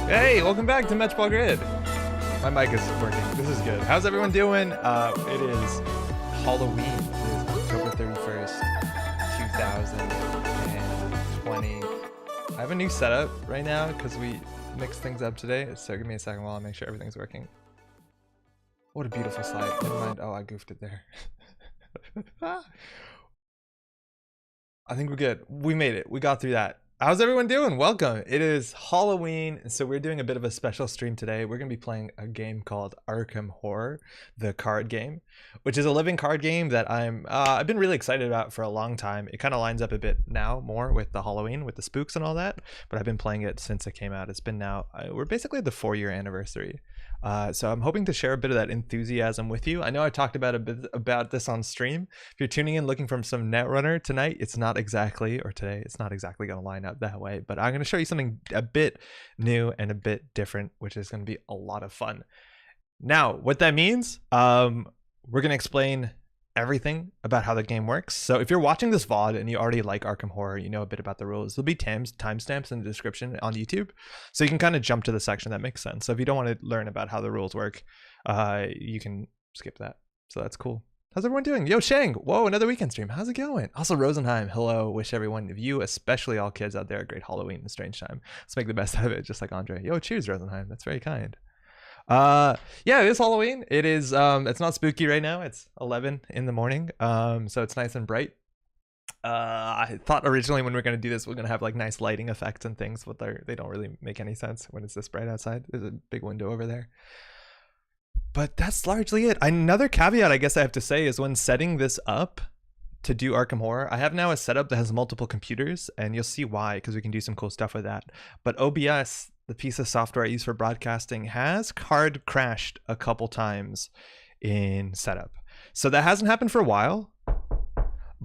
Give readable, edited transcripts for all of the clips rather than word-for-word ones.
Hey, welcome back to Matchball Grid. My mic is working. This is good. How's everyone doing? It is Halloween. It is October 31st, 2020. I have a new setup right now because we mixed things up today. So give me a second while I make sure everything's working. What a beautiful slide. Never mind. Oh, I goofed it there. I think we're good. We made it. We got through that. How's everyone doing? Welcome. It is Halloween, so we're doing a bit of a special stream today. We're going to be playing a game called Arkham Horror, the card game, which is a living card game that I've been really excited about for a long time. It kind of lines up a bit now more with the Halloween, with the spooks and all that, but I've been playing it since it came out. It's been now, we're basically at the 4-year anniversary. So I'm hoping to share a bit of that enthusiasm with you. I know I talked about a bit about this on stream. If you're tuning in looking for some Netrunner tonight, it's not exactly, or today, it's not exactly going to line up that way, but I'm going to show you something a bit new and a bit different, which is going to be a lot of fun. Now, what that means, we're going to explain everything about how the game works. So if you're watching this VOD and you already like Arkham Horror, you know a bit about the rules, there'll be timestamps in the description on YouTube. So you can kind of jump to the section that makes sense. So if you don't want to learn about how the rules work, you can skip that. So that's cool. How's everyone doing? Yo, Shang. Whoa, another weekend stream. How's it going? Also, Rosenheim. Hello. Wish everyone of you, especially all kids out there, a great Halloween and strange time. Let's make the best out of it, just like Andre. Yo, cheers, Rosenheim. That's very kind. Yeah, it is Halloween. It is it's not spooky right now. It's 11 in the morning, so it's nice and bright. I thought originally when we're going to do this, we're going to have like nice lighting effects and things, but they don't really make any sense when it's this bright outside. There's a big window over there, but that's largely it. Another caveat I guess I have to say is when setting this up to do Arkham Horror, I have now a setup that has multiple computers, and you'll see why, because we can do some cool stuff with that. But OBS, the piece of software I use for broadcasting, has hard crashed a couple times in setup. So that hasn't happened for a while,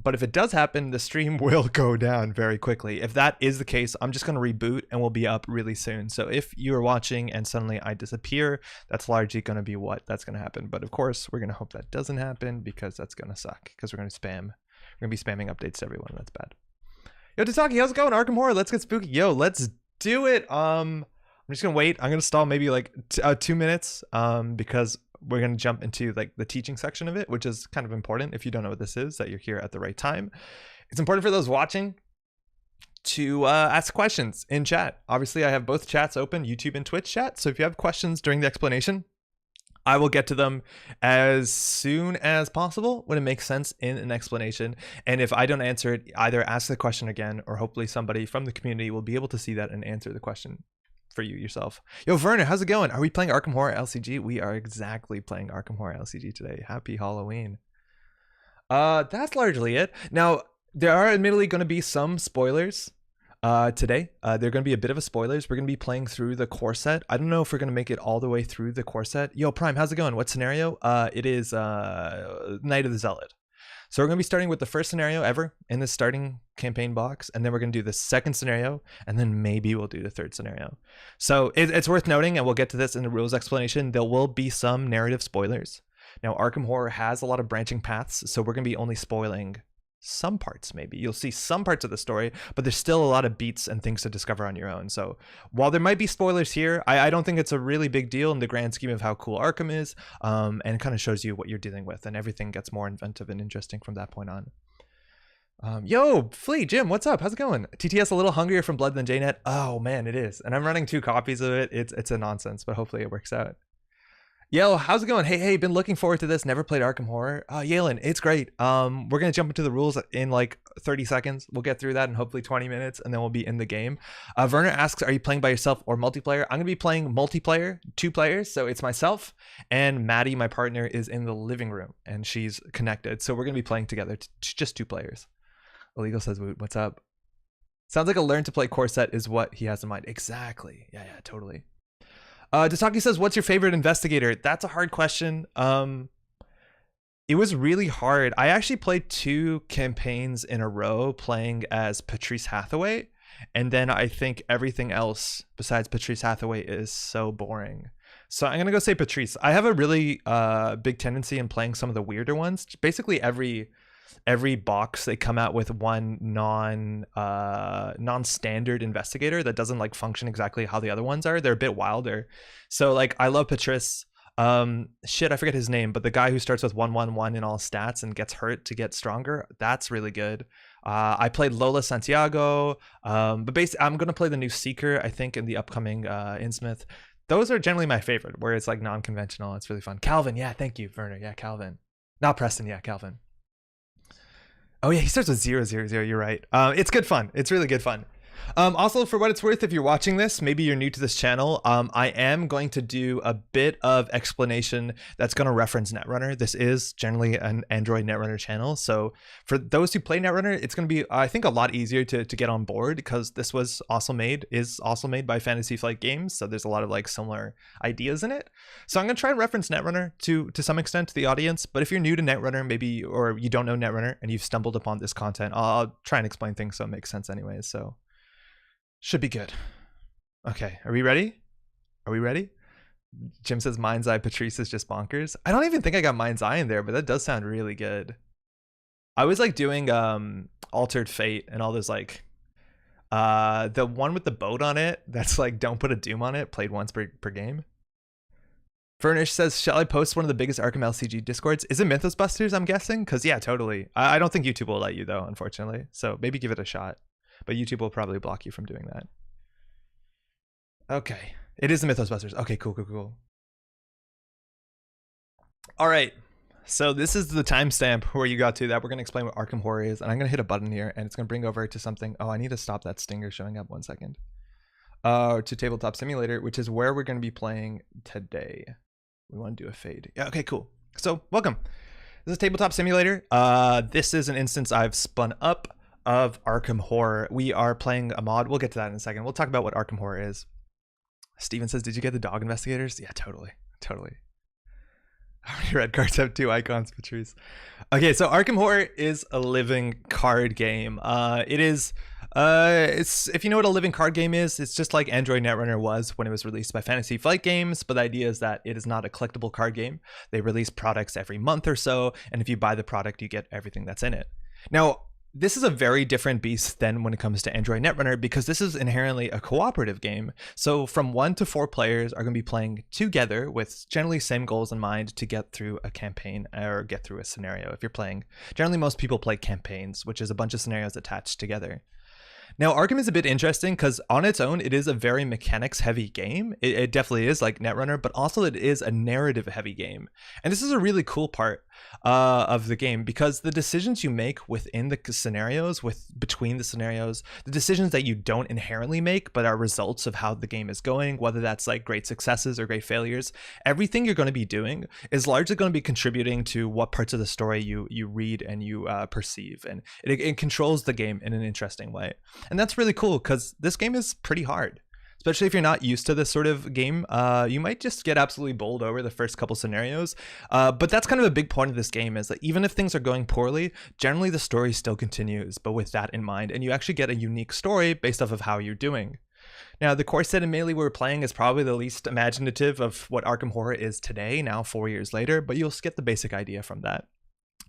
but if it does happen, the stream will go down very quickly. If that is the case, I'm just going to reboot and we'll be up really soon. So if you're watching and suddenly I disappear, that's largely going to be that's going to happen. But of course, we're going to hope that doesn't happen, because that's going to suck, because we're going to spam. We're going to be spamming updates to everyone. That's bad. Yo, Tataki, how's it going? Arkham Horror, let's get spooky. Yo, let's do it. I'm just gonna wait. I'm gonna stall maybe like 2 minutes because we're gonna jump into like the teaching section of it, which is kind of important. If you don't know what this is, that you're here at the right time. It's important for those watching to ask questions in chat. Obviously, I have both chats open, YouTube and Twitch chat. So if you have questions during the explanation, I will get to them as soon as possible when it makes sense in an explanation. And if I don't answer it, either ask the question again, or hopefully somebody from the community will be able to see that and answer the question for you yourself. Yo, Werner, how's it going? Are we playing Arkham Horror LCG? We are exactly playing Arkham Horror LCG today. Happy Halloween. That's largely it. Now, there are admittedly going to be some spoilers today. They're going to be a bit of a spoilers. We're going to be playing through the core set. I don't know if we're going to make it all the way through the core set. Yo, Prime, how's it going? What scenario? It is Night of the Zealot. So we're going to be starting with the first scenario ever in the starting campaign box, and then we're going to do the second scenario, and then maybe we'll do the third scenario. So it's worth noting, and we'll get to this in the rules explanation, there will be some narrative spoilers. Now, Arkham Horror has a lot of branching paths, so we're going to be only spoiling some parts. Maybe you'll see some parts of the story, but there's still a lot of beats and things to discover on your own. So while there might be spoilers here, I don't think it's a really big deal in the grand scheme of how cool Arkham is, and it kind of shows you what you're dealing with, and everything gets more inventive and interesting from that point on. Yo, Flea, Jim, what's up? How's it going? TTS a little hungrier from blood than JNet. Oh man, it is, and I'm running 2 copies of it. It's a nonsense, but hopefully it works out. Yo, how's it going? Hey, been looking forward to this. Never played Arkham Horror. Yalen, it's great. We're gonna jump into the rules in like 30 seconds. We'll get through that in hopefully 20 minutes, and then we'll be in the game. Werner asks, are you playing by yourself or multiplayer? I'm gonna be playing multiplayer, 2 players. So it's myself and Maddie, my partner, is in the living room and she's connected. So we're gonna be playing together, just 2 players. Illegal says, what's up? Sounds like a learn to play core set is what he has in mind. Exactly. Yeah, totally. Dasaki says, what's your favorite investigator? That's a hard question. It was really hard. I actually played 2 campaigns in a row playing as Patrice Hathaway, and then I think everything else besides Patrice Hathaway is so boring. So I'm gonna go say Patrice. I have a really big tendency in playing some of the weirder ones. Basically every every box they come out with one non-standard investigator that doesn't like function exactly how the other ones are. They're a bit wilder. So like I love Patris. Shit, I forget his name, but the guy who starts with 111 in all stats and gets hurt to get stronger, that's really good. I played Lola Santiago, but basically I'm gonna play the new Seeker, I think, in the upcoming Innsmouth. Those are generally my favorite, where it's like non-conventional. It's really fun. Calvin, yeah, thank you, Werner. Yeah, Calvin. Not Preston, yeah, Calvin. Oh yeah, he starts with 000. You're right. It's good fun. It's really good fun. Also, for what it's worth, if you're watching this, maybe you're new to this channel, I am going to do a bit of explanation that's going to reference Netrunner. This is generally an Android Netrunner channel. So for those who play Netrunner, it's going to be, I think, a lot easier to get on board because this is also made by Fantasy Flight Games. So there's a lot of like similar ideas in it. So I'm going to try and reference Netrunner to some extent to the audience. But if you're new to Netrunner, maybe, or you don't know Netrunner and you've stumbled upon this content, I'll try and explain things so it makes sense anyways. So should be good. Okay, are we ready? Are we ready? Jim says Mind's Eye Patrice is just bonkers. I don't even think I got Mind's Eye in there, but that does sound really good. I was like doing Altered Fate and all those like the one with the boat on it that's like don't put a doom on it, played once per game. Furnish says, shall I post one of the biggest Arkham LCG discords? Is it Mythos Busters, I'm guessing? Because yeah, totally. I don't think YouTube will let you though, unfortunately. So maybe give it a shot. But YouTube will probably block you from doing that. Okay. It is the Mythos Busters. Okay, cool. All right. So this is the timestamp where you got to that. We're going to explain what Arkham Horror is. And I'm going to hit a button here. And it's going to bring over to something. Oh, I need to stop that stinger showing up 1 second. To Tabletop Simulator, which is where we're going to be playing today. We want to do a fade. Yeah, okay, cool. So welcome. This is Tabletop Simulator. This is an instance I've spun up of Arkham Horror. We are playing a mod. We'll get to that in a second. We'll talk about what Arkham Horror is. Steven says, did you get the dog investigators? Yeah, totally. How many red cards have 2 icons, Patrice? Okay, so Arkham Horror is a living card game. It's if you know what a living card game is, it's just like Android Netrunner was when it was released by Fantasy Flight Games, but the idea is that it is not a collectible card game. They release products every month or so, and if you buy the product, you get everything that's in it. Now, this is a very different beast than when it comes to Android Netrunner because this is inherently a cooperative game. So from 1 to 4 players are going to be playing together with generally same goals in mind to get through a campaign or get through a scenario. If you're playing, generally most people play campaigns, which is a bunch of scenarios attached together. Now, Arkham is a bit interesting because on its own, it is a very mechanics heavy game. It definitely is like Netrunner, but also it is a narrative heavy game. And this is a really cool part of the game because the decisions you make within the scenarios, between the scenarios, the decisions that you don't inherently make, but are results of how the game is going, whether that's like great successes or great failures, everything you're going to be doing is largely going to be contributing to what parts of the story you read and you perceive. And it controls the game in an interesting way. And that's really cool because this game is pretty hard, especially if you're not used to this sort of game. You might just get absolutely bowled over the first couple scenarios. But that's kind of a big point of this game is that even if things are going poorly, generally the story still continues, but with that in mind. And you actually get a unique story based off of how you're doing. Now, the core set and melee we're playing is probably the least imaginative of what Arkham Horror is today, now 4 years later, but you'll get the basic idea from that.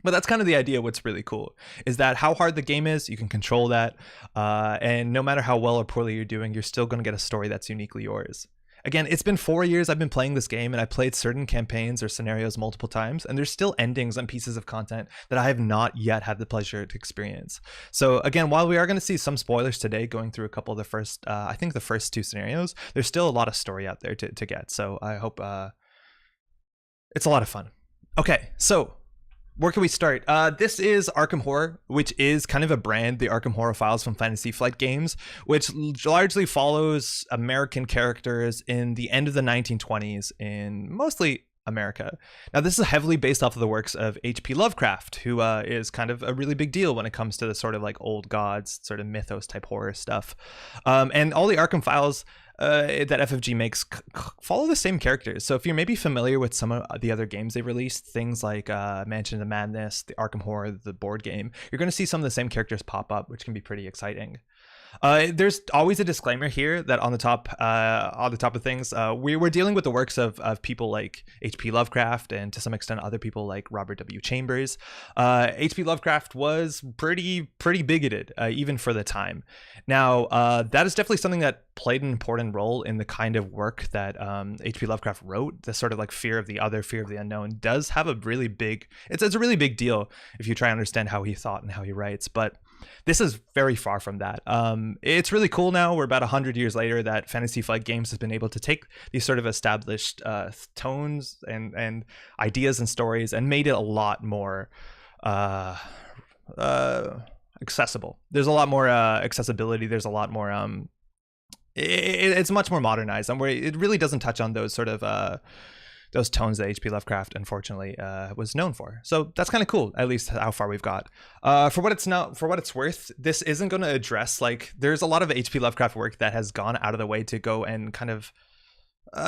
But that's kind of the idea. What's really cool is that how hard the game is, you can control that. And no matter how well or poorly you're doing, you're still going to get a story that's uniquely yours. Again, it's been 4 years I've been playing this game and I played certain campaigns or scenarios multiple times, and there's still endings and pieces of content that I have not yet had the pleasure to experience. So again, while we are going to see some spoilers today going through a couple of the first, I think the first 2 scenarios, there's still a lot of story out there to get. So I hope it's a lot of fun. Okay, so where can we start? This is Arkham Horror, which is kind of a brand, the Arkham Horror files from Fantasy Flight Games, which largely follows American characters in the end of the 1920s in mostly America. Now, this is heavily based off of the works of H.P. Lovecraft, who is kind of a really big deal when it comes to the sort of like old gods, sort of mythos type horror stuff. And all the Arkham files that FFG makes follow the same characters. So if you're maybe familiar with some of the other games they released, things like Mansion of Madness, the Arkham Horror, the board game, you're going to see some of the same characters pop up, which can be pretty exciting. There's always a disclaimer here that on the top of things, we were dealing with the works of people like H.P. Lovecraft and to some extent other people like Robert W. Chambers. H.P. Lovecraft was pretty bigoted, even for the time. Now, that is definitely something that played an important role in the kind of work that H.P. Lovecraft wrote. The sort of like fear of the other, fear of the unknown does have a really big, it's a really big deal if you try to understand how he thought and how he writes. But this is very far from that. It's really cool now. We're about 100 years later that Fantasy Flight Games has been able to take these sort of established tones and ideas and stories and made it a lot more accessible. There's a lot more accessibility. There's a lot more it's much more modernized, and where it really doesn't touch on those sort of those tones that H.P. Lovecraft unfortunately was known for. So that's kind of cool, at least how far we've got. For what it's worth, this isn't going to address, like, there's a lot of H.P. Lovecraft work that has gone out of the way to go and kind of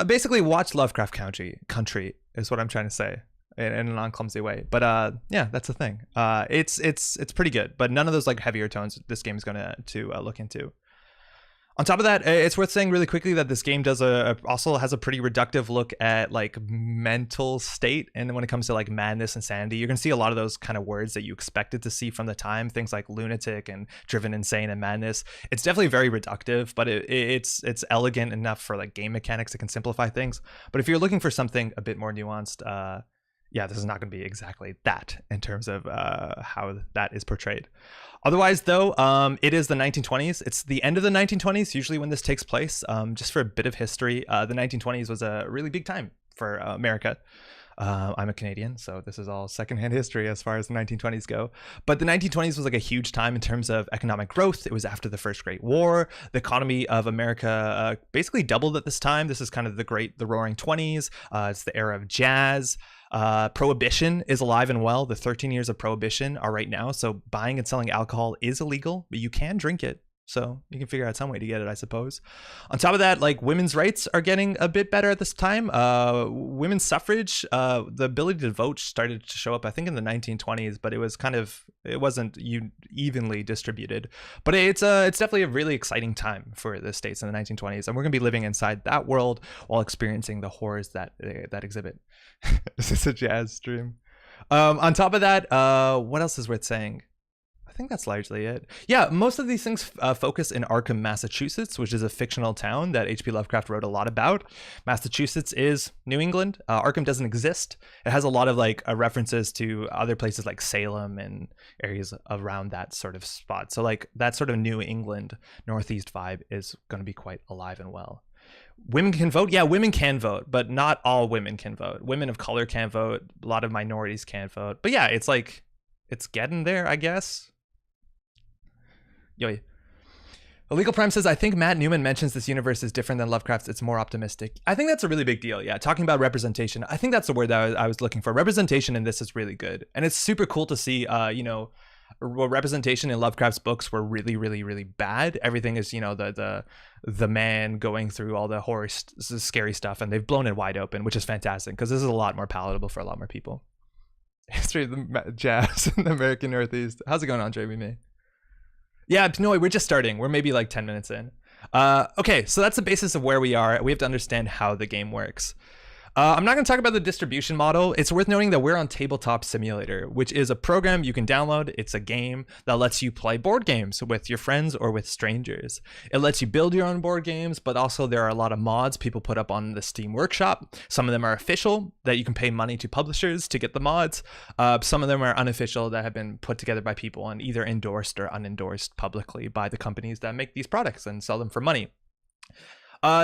basically watch Lovecraft Country is what I'm trying to say in a non-clumsy way. But yeah, that's the thing. It's pretty good, but none of those like heavier tones this game is going to look into. On top of that, it's worth saying really quickly that this game does also has a pretty reductive look at like mental state. And when it comes to like madness and sanity, you're going to see a lot of those kind of words that you expected to see from the time, things like lunatic and driven insane and madness. It's definitely very reductive, but it's elegant enough for like game mechanics that can simplify things. But if you're looking for something a bit more nuanced, yeah, this is not going to be exactly that in terms of how that is portrayed. Otherwise, though, it is the 1920s. It's the end of the 1920s, usually when this takes place. Just for a bit of history, the 1920s was a really big time for America. I'm a Canadian, so this is all secondhand history as far as the 1920s go. But the 1920s was like a huge time in terms of economic growth. It was after the First Great War. The economy of America basically doubled at this time. This is kind of the Roaring 20s. It's the era of jazz. Prohibition is alive and well. The 13 years of prohibition are right now. So buying and selling alcohol is illegal, but you can drink it. So you can figure out some way to get it, I suppose. On top of that, like women's rights are getting a bit better at this time. Women's suffrage, the ability to vote started to show up, I think, in the 1920s, but it wasn't evenly distributed. But it's definitely a really exciting time for the States in the 1920s, and we're gonna be living inside that world while experiencing the horrors that exhibit. Is this a jazz stream? On top of that, what else is worth saying? I think that's largely it. Yeah, most of these things focus in Arkham, Massachusetts, which is a fictional town that H.P. Lovecraft wrote a lot about. Massachusetts is New England. Arkham doesn't exist. It has a lot of like references to other places like Salem and areas around that sort of spot. So like that sort of New England Northeast vibe is going to be quite alive and well. Women can vote. Yeah, women can vote, but not all women can vote. Women of color can't vote. A lot of minorities can't vote. But yeah, it's like, it's getting there, I guess. Yo, Illegal Prime says, I think Matt Newman mentions this universe is different than Lovecraft's. It's more optimistic. I think that's a really big deal. Yeah, talking about representation, I think that's the word that I was looking for. Representation in this is really good. And it's super cool to see, representation in Lovecraft's books were really, really, really bad. Everything is, the man going through all the horror, scary stuff, and they've blown it wide open, which is fantastic because this is a lot more palatable for a lot more people. History of the jazz in the American Northeast. How's it going, Andre? We may. Yeah, no, we're just starting. We're maybe like 10 minutes in. Okay, so that's the basis of where we are. We have to understand how the game works. I'm not going to talk about the distribution model. It's worth noting that we're on Tabletop Simulator, which is a program you can download. It's a game that lets you play board games with your friends or with strangers. It lets you build your own board games, but also there are a lot of mods people put up on the Steam Workshop. Some of them are official, that you can pay money to publishers to get the mods. Some of them are unofficial, that have been put together by people and either endorsed or unendorsed publicly by the companies that make these products and sell them for money.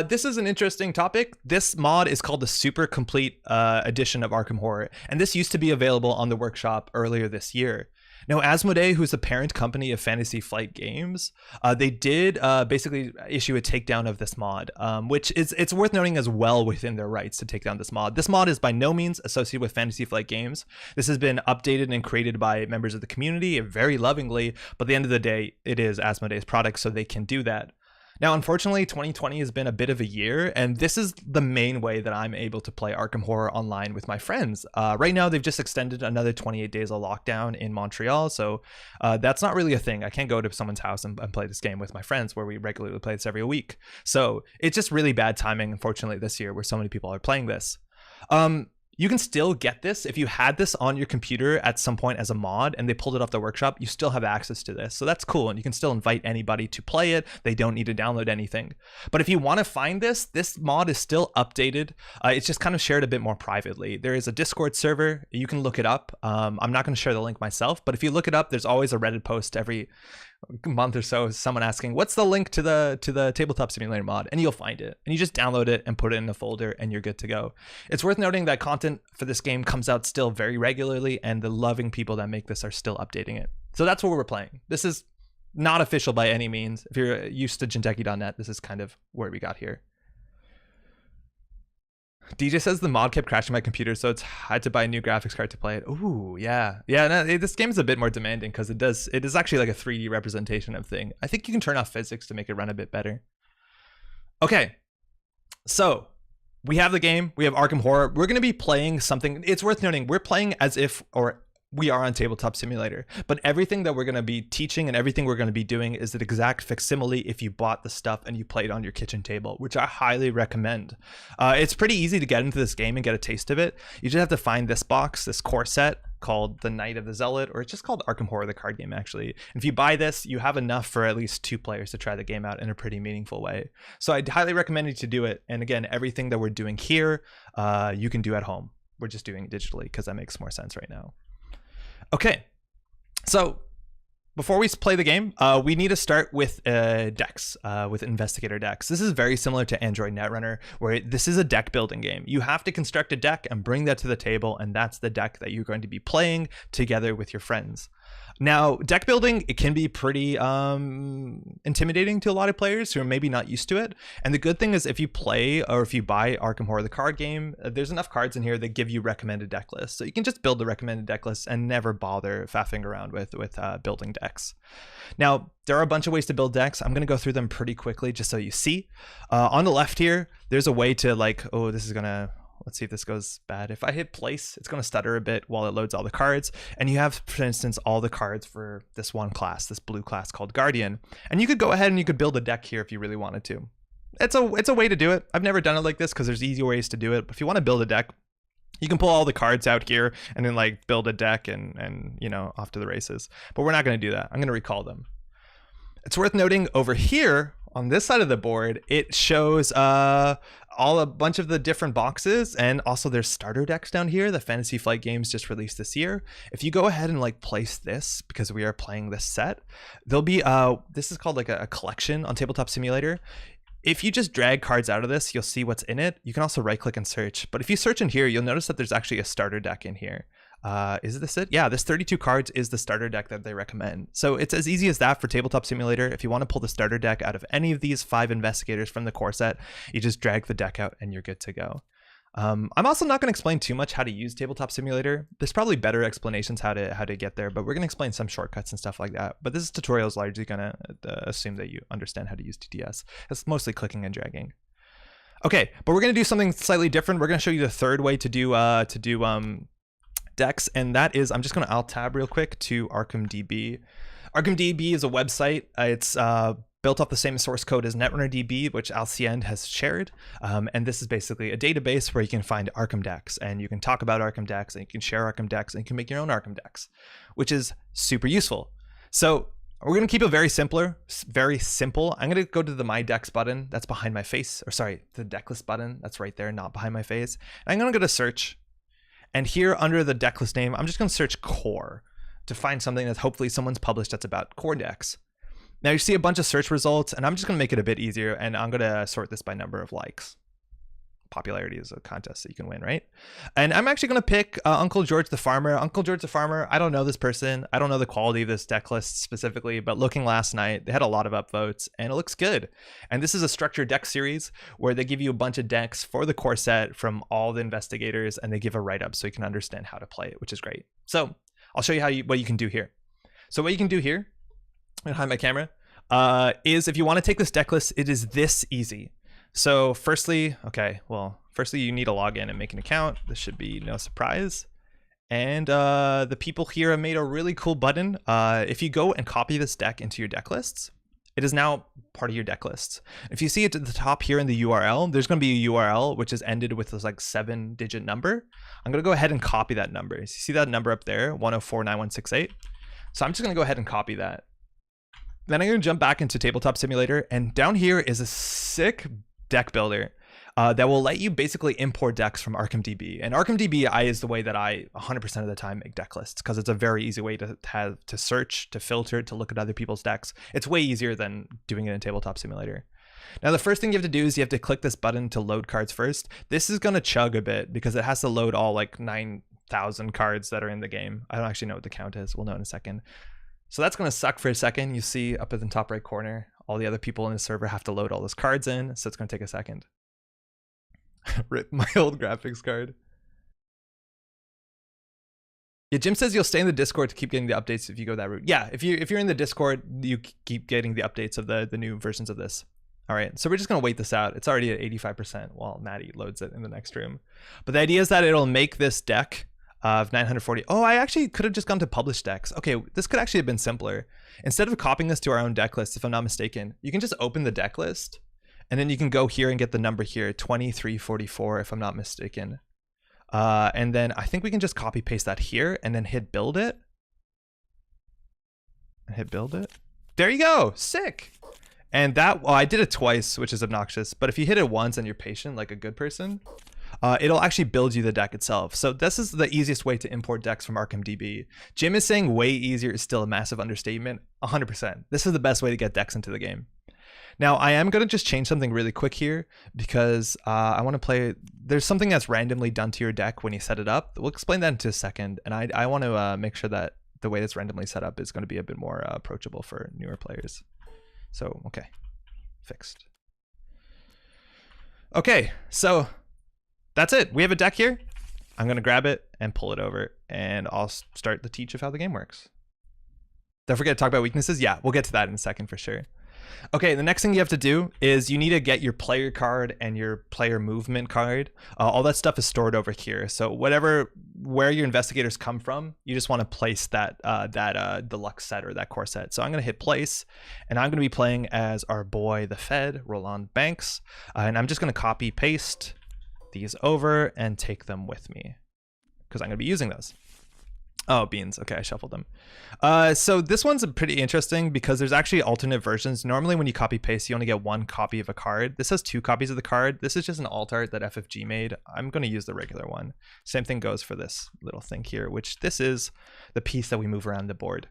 This is an interesting topic. This mod is called the Super Complete Edition of Arkham Horror, and this used to be available on the workshop earlier this year. Now, Asmodee, who's the parent company of Fantasy Flight Games, they did basically issue a takedown of this mod, which it's worth noting as well within their rights to take down this mod. This mod is by no means associated with Fantasy Flight Games. This has been updated and created by members of the community very lovingly, but at the end of the day, it is Asmodee's product, so they can do that. Now, unfortunately, 2020 has been a bit of a year, and this is the main way that I'm able to play Arkham Horror online with my friends. Right now, they've just extended another 28 days of lockdown in Montreal, so that's not really a thing. I can't go to someone's house and play this game with my friends where we regularly play this every week. So it's just really bad timing, unfortunately, this year where so many people are playing this. You can still get this if you had this on your computer at some point as a mod and they pulled it off the workshop. You still have access to this, so that's cool, and you can still invite anybody to play it. They don't need to download anything. But if you want to find this mod is still updated. It's just kind of shared a bit more privately. There is a Discord server. You can look it up. I'm not going to share the link myself, but if you look it up, there's always a Reddit post every month or so, someone asking what's the link to the Tabletop Simulator mod, and you'll find it, and you just download it and put it in a folder and you're good to go. It's worth noting that content for this game comes out still very regularly, and the loving people that make this are still updating it. So that's what we're playing. This is not official by any means. If you're used to Jinteki.net, this is kind of where we got here. DJ says the mod kept crashing my computer, so it's had to buy a new graphics card to play it. Ooh, yeah. No, this game is a bit more demanding because it is actually like a 3D representation of thing. I think you can turn off physics to make it run a bit better. Okay, so we have the game. We have Arkham Horror. We're going to be playing something. It's worth noting, we're playing as if, or we are on Tabletop Simulator, but everything that we're going to be teaching and everything we're going to be doing is an exact facsimile if you bought the stuff and you played on your kitchen table, which I highly recommend. It's pretty easy to get into this game and get a taste of it. You just have to find this box, this core set called The Night of the Zealot, or it's just called Arkham Horror, the card game, actually. And if you buy this, you have enough for at least 2 players to try the game out in a pretty meaningful way. So I'd highly recommend you to do it. And again, everything that we're doing here, you can do at home. We're just doing it digitally because that makes more sense right now. Okay, so before we play the game, we need to start with decks, with investigator decks. This is very similar to Android Netrunner, where this is a deck building game. You have to construct a deck and bring that to the table, and that's the deck that you're going to be playing together with your friends. Now, deck building, it can be pretty intimidating to a lot of players who are maybe not used to it. And the good thing is if you play or if you buy Arkham Horror, the card game, there's enough cards in here that give you recommended deck lists. So you can just build the recommended deck lists and never bother faffing around with building decks. Now, there are a bunch of ways to build decks. I'm going to go through them pretty quickly just so you see. On the left here, there's a way to like, oh, this is going to... Let's see if this goes bad. If I hit place, it's going to stutter a bit while it loads all the cards. And you have, for instance, all the cards for this one class, this blue class called Guardian. And you could go ahead and you could build a deck here if you really wanted to. It's a way to do it. I've never done it like this because there's easier ways to do it. But if you want to build a deck, you can pull all the cards out here and then like build a deck and you know, off to the races. But we're not going to do that. I'm going to recall them. It's worth noting over here on this side of the board, it shows a bunch of the different boxes, and also there's starter decks down here that Fantasy Flight Games just released this year. If you go ahead and like place this, because we are playing this set, there'll be this is called like a collection on Tabletop Simulator. If you just drag cards out of this, you'll see what's in it. You can also right click and search, but if you search in here, you'll notice that there's actually a starter deck in here. Is this it? Yeah, this 32 cards is the starter deck that they recommend. So it's as easy as that for Tabletop Simulator. If you want to pull the starter deck out of any of these 5 investigators from the core set, you just drag the deck out and you're good to go. I'm also not going to explain too much how to use Tabletop Simulator. There's probably better explanations how to get there, but we're going to explain some shortcuts and stuff like that. But this tutorial is largely going to assume that you understand how to use TTS. It's mostly clicking and dragging. Okay, but we're going to do something slightly different. We're going to show you the third way to do decks, and that is, I'm just going to alt tab real quick to ArkhamDB. ArkhamDB is a website. It's built off the same source code as NetRunnerDB, which Alcient has shared. And this is basically a database where you can find Arkham decks, and you can talk about Arkham decks, and you can share Arkham decks, and you can make your own Arkham decks, which is super useful. So we're going to keep it very simple. I'm going to go to the My Decks button that's behind my face, or sorry, the deck list button that's right there, not behind my face. And I'm going to go to search. And here under the deck list name, I'm just going to search core to find something that hopefully someone's published that's about core decks. Now you see a bunch of search results, and I'm just going to make it a bit easier, and I'm going to sort this by number of likes. Popularity is a contest that you can win, right? And I'm actually going to pick Uncle George the Farmer. Uncle George the Farmer, I don't know this person. I don't know the quality of this deck list specifically, but looking last night, they had a lot of upvotes, and it looks good. And this is a structured deck series where they give you a bunch of decks for the core set from all the investigators, and they give a write-up so you can understand how to play it, which is great. So I'll show you what you can do here. So what you can do here, I'm going to hide my camera. is if you want to take this deck list, it is this easy. So firstly, firstly you need to log in and make an account. This should be no surprise. And the people here have made a really cool button. If you go and copy this deck into your deck lists, it is now part of your deck lists. If you see it at the top here in the URL, there's going to be a URL which is ended with this like 7-digit number. I'm going to go ahead and copy that number. So you see that number up there, 1049168. So I'm just going to go ahead and copy that. Then I'm going to jump back into Tabletop Simulator, and down here is a sick deck builder that will let you basically import decks from ArkhamDB. And ArkhamDB is the way that I 100% of the time make deck lists, because it's a very easy way to search, to filter, to look at other people's decks. It's way easier than doing it in Tabletop Simulator. Now, the first thing you have to do is you have to click this button to load cards first. This is going to chug a bit because it has to load all like 9,000 cards that are in the game. I don't actually know what the count is. We'll know in a second. So that's going to suck for a second. You see up in the top right corner, all the other people in the server have to load all those cards in. So it's going to take a second. Rip my old graphics card. Yeah, Jim says you'll stay in the Discord to keep getting the updates if you go that route. Yeah, if you're in the Discord, you keep getting the updates of the new versions of this. All right, so we're just gonna wait this out. It's already at 85% while Maddie loads it in the next room. But the idea is that it'll make this deck of 940. Oh, I actually could have just gone to publish decks. Okay, this could actually have been simpler. Instead of copying this to our own deck list, if I'm not mistaken, you can just open the deck list, and then you can go here and get the number here, 2344, if I'm not mistaken. And then I think we can just copy paste that here and then hit build it. And hit build it. There you go, sick. And that, well, I did it twice, which is obnoxious, but if you hit it once and you're patient, like a good person, it'll actually build you the deck itself. So this is the easiest way to import decks from ArkhamDB. Jim is saying way easier is still a massive understatement. 100%. This is the best way to get decks into the game. Now, I am going to just change something really quick here because I want to play, there's something that's randomly done to your deck when you set it up. We'll explain that in just a second. And I want to make sure that the way that's randomly set up is going to be a bit more approachable for newer players. So, okay, fixed. Okay, so that's it. We have a deck here. I'm going to grab it and pull it over, and I'll start the teach of how the game works. Don't forget to talk about weaknesses. Yeah, we'll get to that in a second for sure. Okay, the next thing you have to do is you need to get your player card and your player movement card. All that stuff is stored over here. So where your investigators come from, you just want to place that deluxe set or that core set. So I'm going to hit place, and I'm going to be playing as our boy, the Fed, Roland Banks. And I'm just going to copy paste these over and take them with me because I'm going to be using those. Oh, beans. Okay, I shuffled them. So this one's pretty interesting because there's actually alternate versions. Normally when you copy paste, you only get one copy of a card. This has 2 copies of the card. This is just an alt art that FFG made. I'm going to use the regular one. Same thing goes for this little thing here, which this is the piece that we move around the board.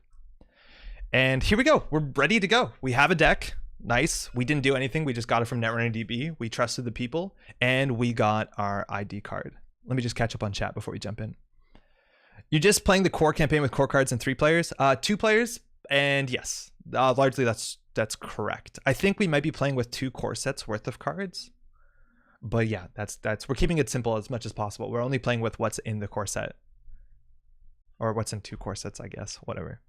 And here we go. We're ready to go. We have a deck. Nice. We didn't do anything. We just got it from NetRunnerDB. We trusted the people, and we got our ID card. Let me just catch up on chat before we jump in. You're just playing the core campaign with core cards and 3 players, 2 players, and yes, largely that's correct. I think we might be playing with 2 core sets worth of cards, but yeah, we're keeping it simple as much as possible. We're only playing with what's in the core set, or what's in 2 core sets, I guess, whatever.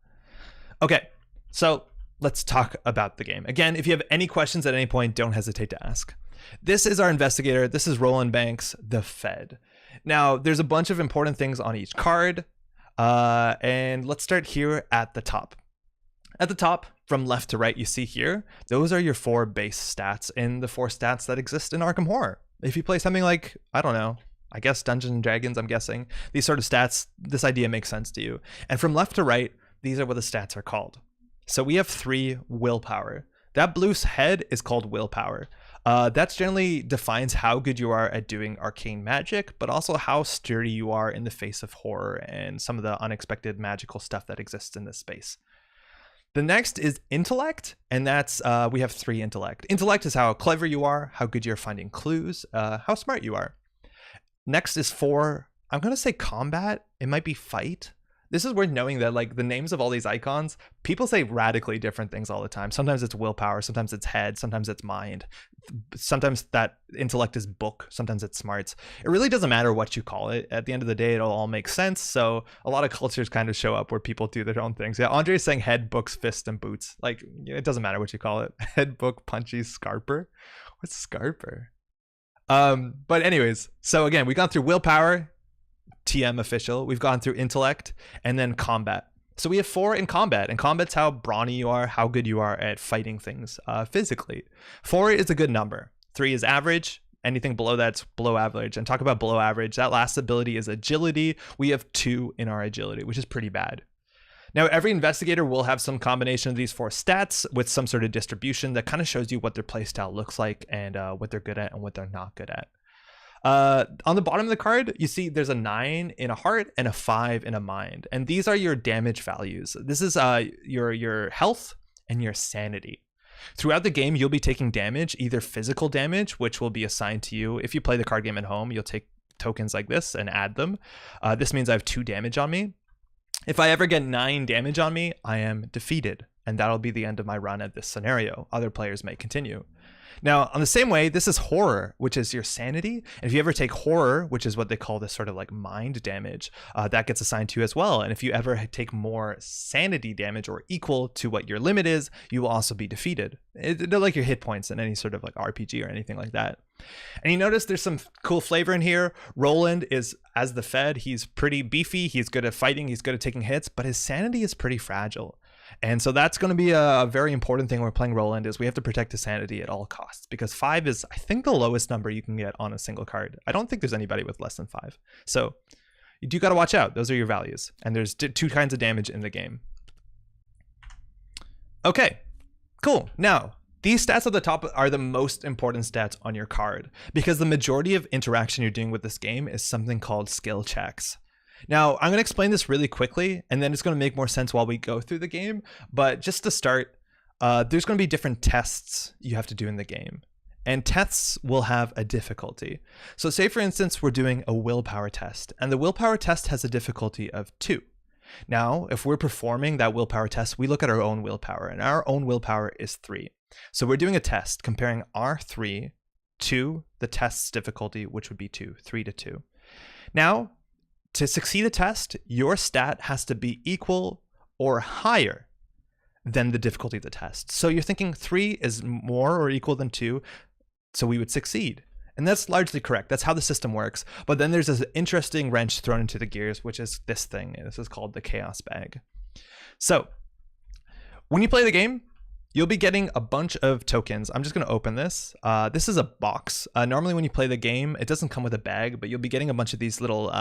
Okay, so let's talk about the game. Again, if you have any questions at any point, don't hesitate to ask. This is our investigator. This is Roland Banks, the Fed. Now, there's a bunch of important things on each card, and let's start here at the top. At the top, from left to right, you see here, those are your 4 base stats and the 4 stats that exist in Arkham Horror. If you play something like, I don't know, I guess Dungeons and Dragons, I'm guessing, these sort of stats, this idea makes sense to you. And from left to right, these are what the stats are called. So we have 3 willpower. That blue head is called willpower. That generally defines how good you are at doing arcane magic, but also how sturdy you are in the face of horror and some of the unexpected magical stuff that exists in this space. The next is intellect, and that's we have 3 intellect. Intellect is how clever you are, how good you're finding clues, how smart you are. Next is 4, I'm going to say combat. It might be fight. This is worth knowing that like the names of all these icons, people say radically different things all the time. Sometimes it's willpower, sometimes it's head, sometimes it's mind. Sometimes that intellect is book, sometimes it's smarts. It really doesn't matter what you call it. At the end of the day, it'll all make sense. So a lot of cultures kind of show up where people do their own things. Yeah, Andre's saying head, books, fist, and boots. Like, it doesn't matter what you call it. Head, book, punchy, scarper. What's scarper? But anyways, so again, we got through willpower, TM official. We've gone through intellect, and then combat. So we have 4 in combat, and combat's how brawny you are, how good you are at fighting things physically. 4 is a good number. 3 is average. Anything below that's below average. And talk about below average, that last ability is agility. We have 2 in our agility, which is pretty bad. Now, every investigator will have some combination of these 4 stats with some sort of distribution that kind of shows you what their playstyle looks like and what they're good at and what they're not good at. On the bottom of the card, you see there's a 9 in a heart and a 5 in a mind. And these are your damage values. This is your health and your sanity. Throughout the game, you'll be taking damage, either physical damage, which will be assigned to you. If you play the card game at home, you'll take tokens like this and add them. This means I have 2 damage on me. If I ever get 9 damage on me, I am defeated, and that'll be the end of my run at this scenario. Other players may continue. Now, on the same way, this is horror, which is your sanity. And if you ever take horror, which is what they call this sort of like mind damage, that gets assigned to you as well. And if you ever take more sanity damage or equal to what your limit is, you will also be defeated. They're like your hit points in any sort of like RPG or anything like that. And you notice there's some cool flavor in here. Roland is, as the Fed, he's pretty beefy. He's good at fighting. He's good at taking hits, but his sanity is pretty fragile. And so that's going to be a very important thing when we're playing Roland, is we have to protect his sanity at all costs, because 5 is, I think, the lowest number you can get on a single card. I don't think there's anybody with less than 5. So you do got to watch out. Those are your values. And there's 2 kinds of damage in the game. Okay, cool. Now, these stats at the top are the most important stats on your card, because the majority of interaction you're doing with this game is something called skill checks. Now, I'm going to explain this really quickly, and then it's going to make more sense while we go through the game. But just to start, there's going to be different tests you have to do in the game. And tests will have a difficulty. So say, for instance, we're doing a willpower test, and the willpower test has a difficulty of 2. Now, if we're performing that willpower test, we look at our own willpower, and our own willpower is 3. So we're doing a test comparing our 3 to the test's difficulty, which would be 2, 3 to 2. Now, to succeed a test, your stat has to be equal or higher than the difficulty of the test. So you're thinking 3 is more or equal than 2, so we would succeed. And that's largely correct. That's how the system works. But then there's this interesting wrench thrown into the gears, which is this thing. And this is called the chaos bag. So when you play the game, you'll be getting a bunch of tokens. I'm just going to open this. This is a box. Normally when you play the game, it doesn't come with a bag, but you'll be getting a bunch of these little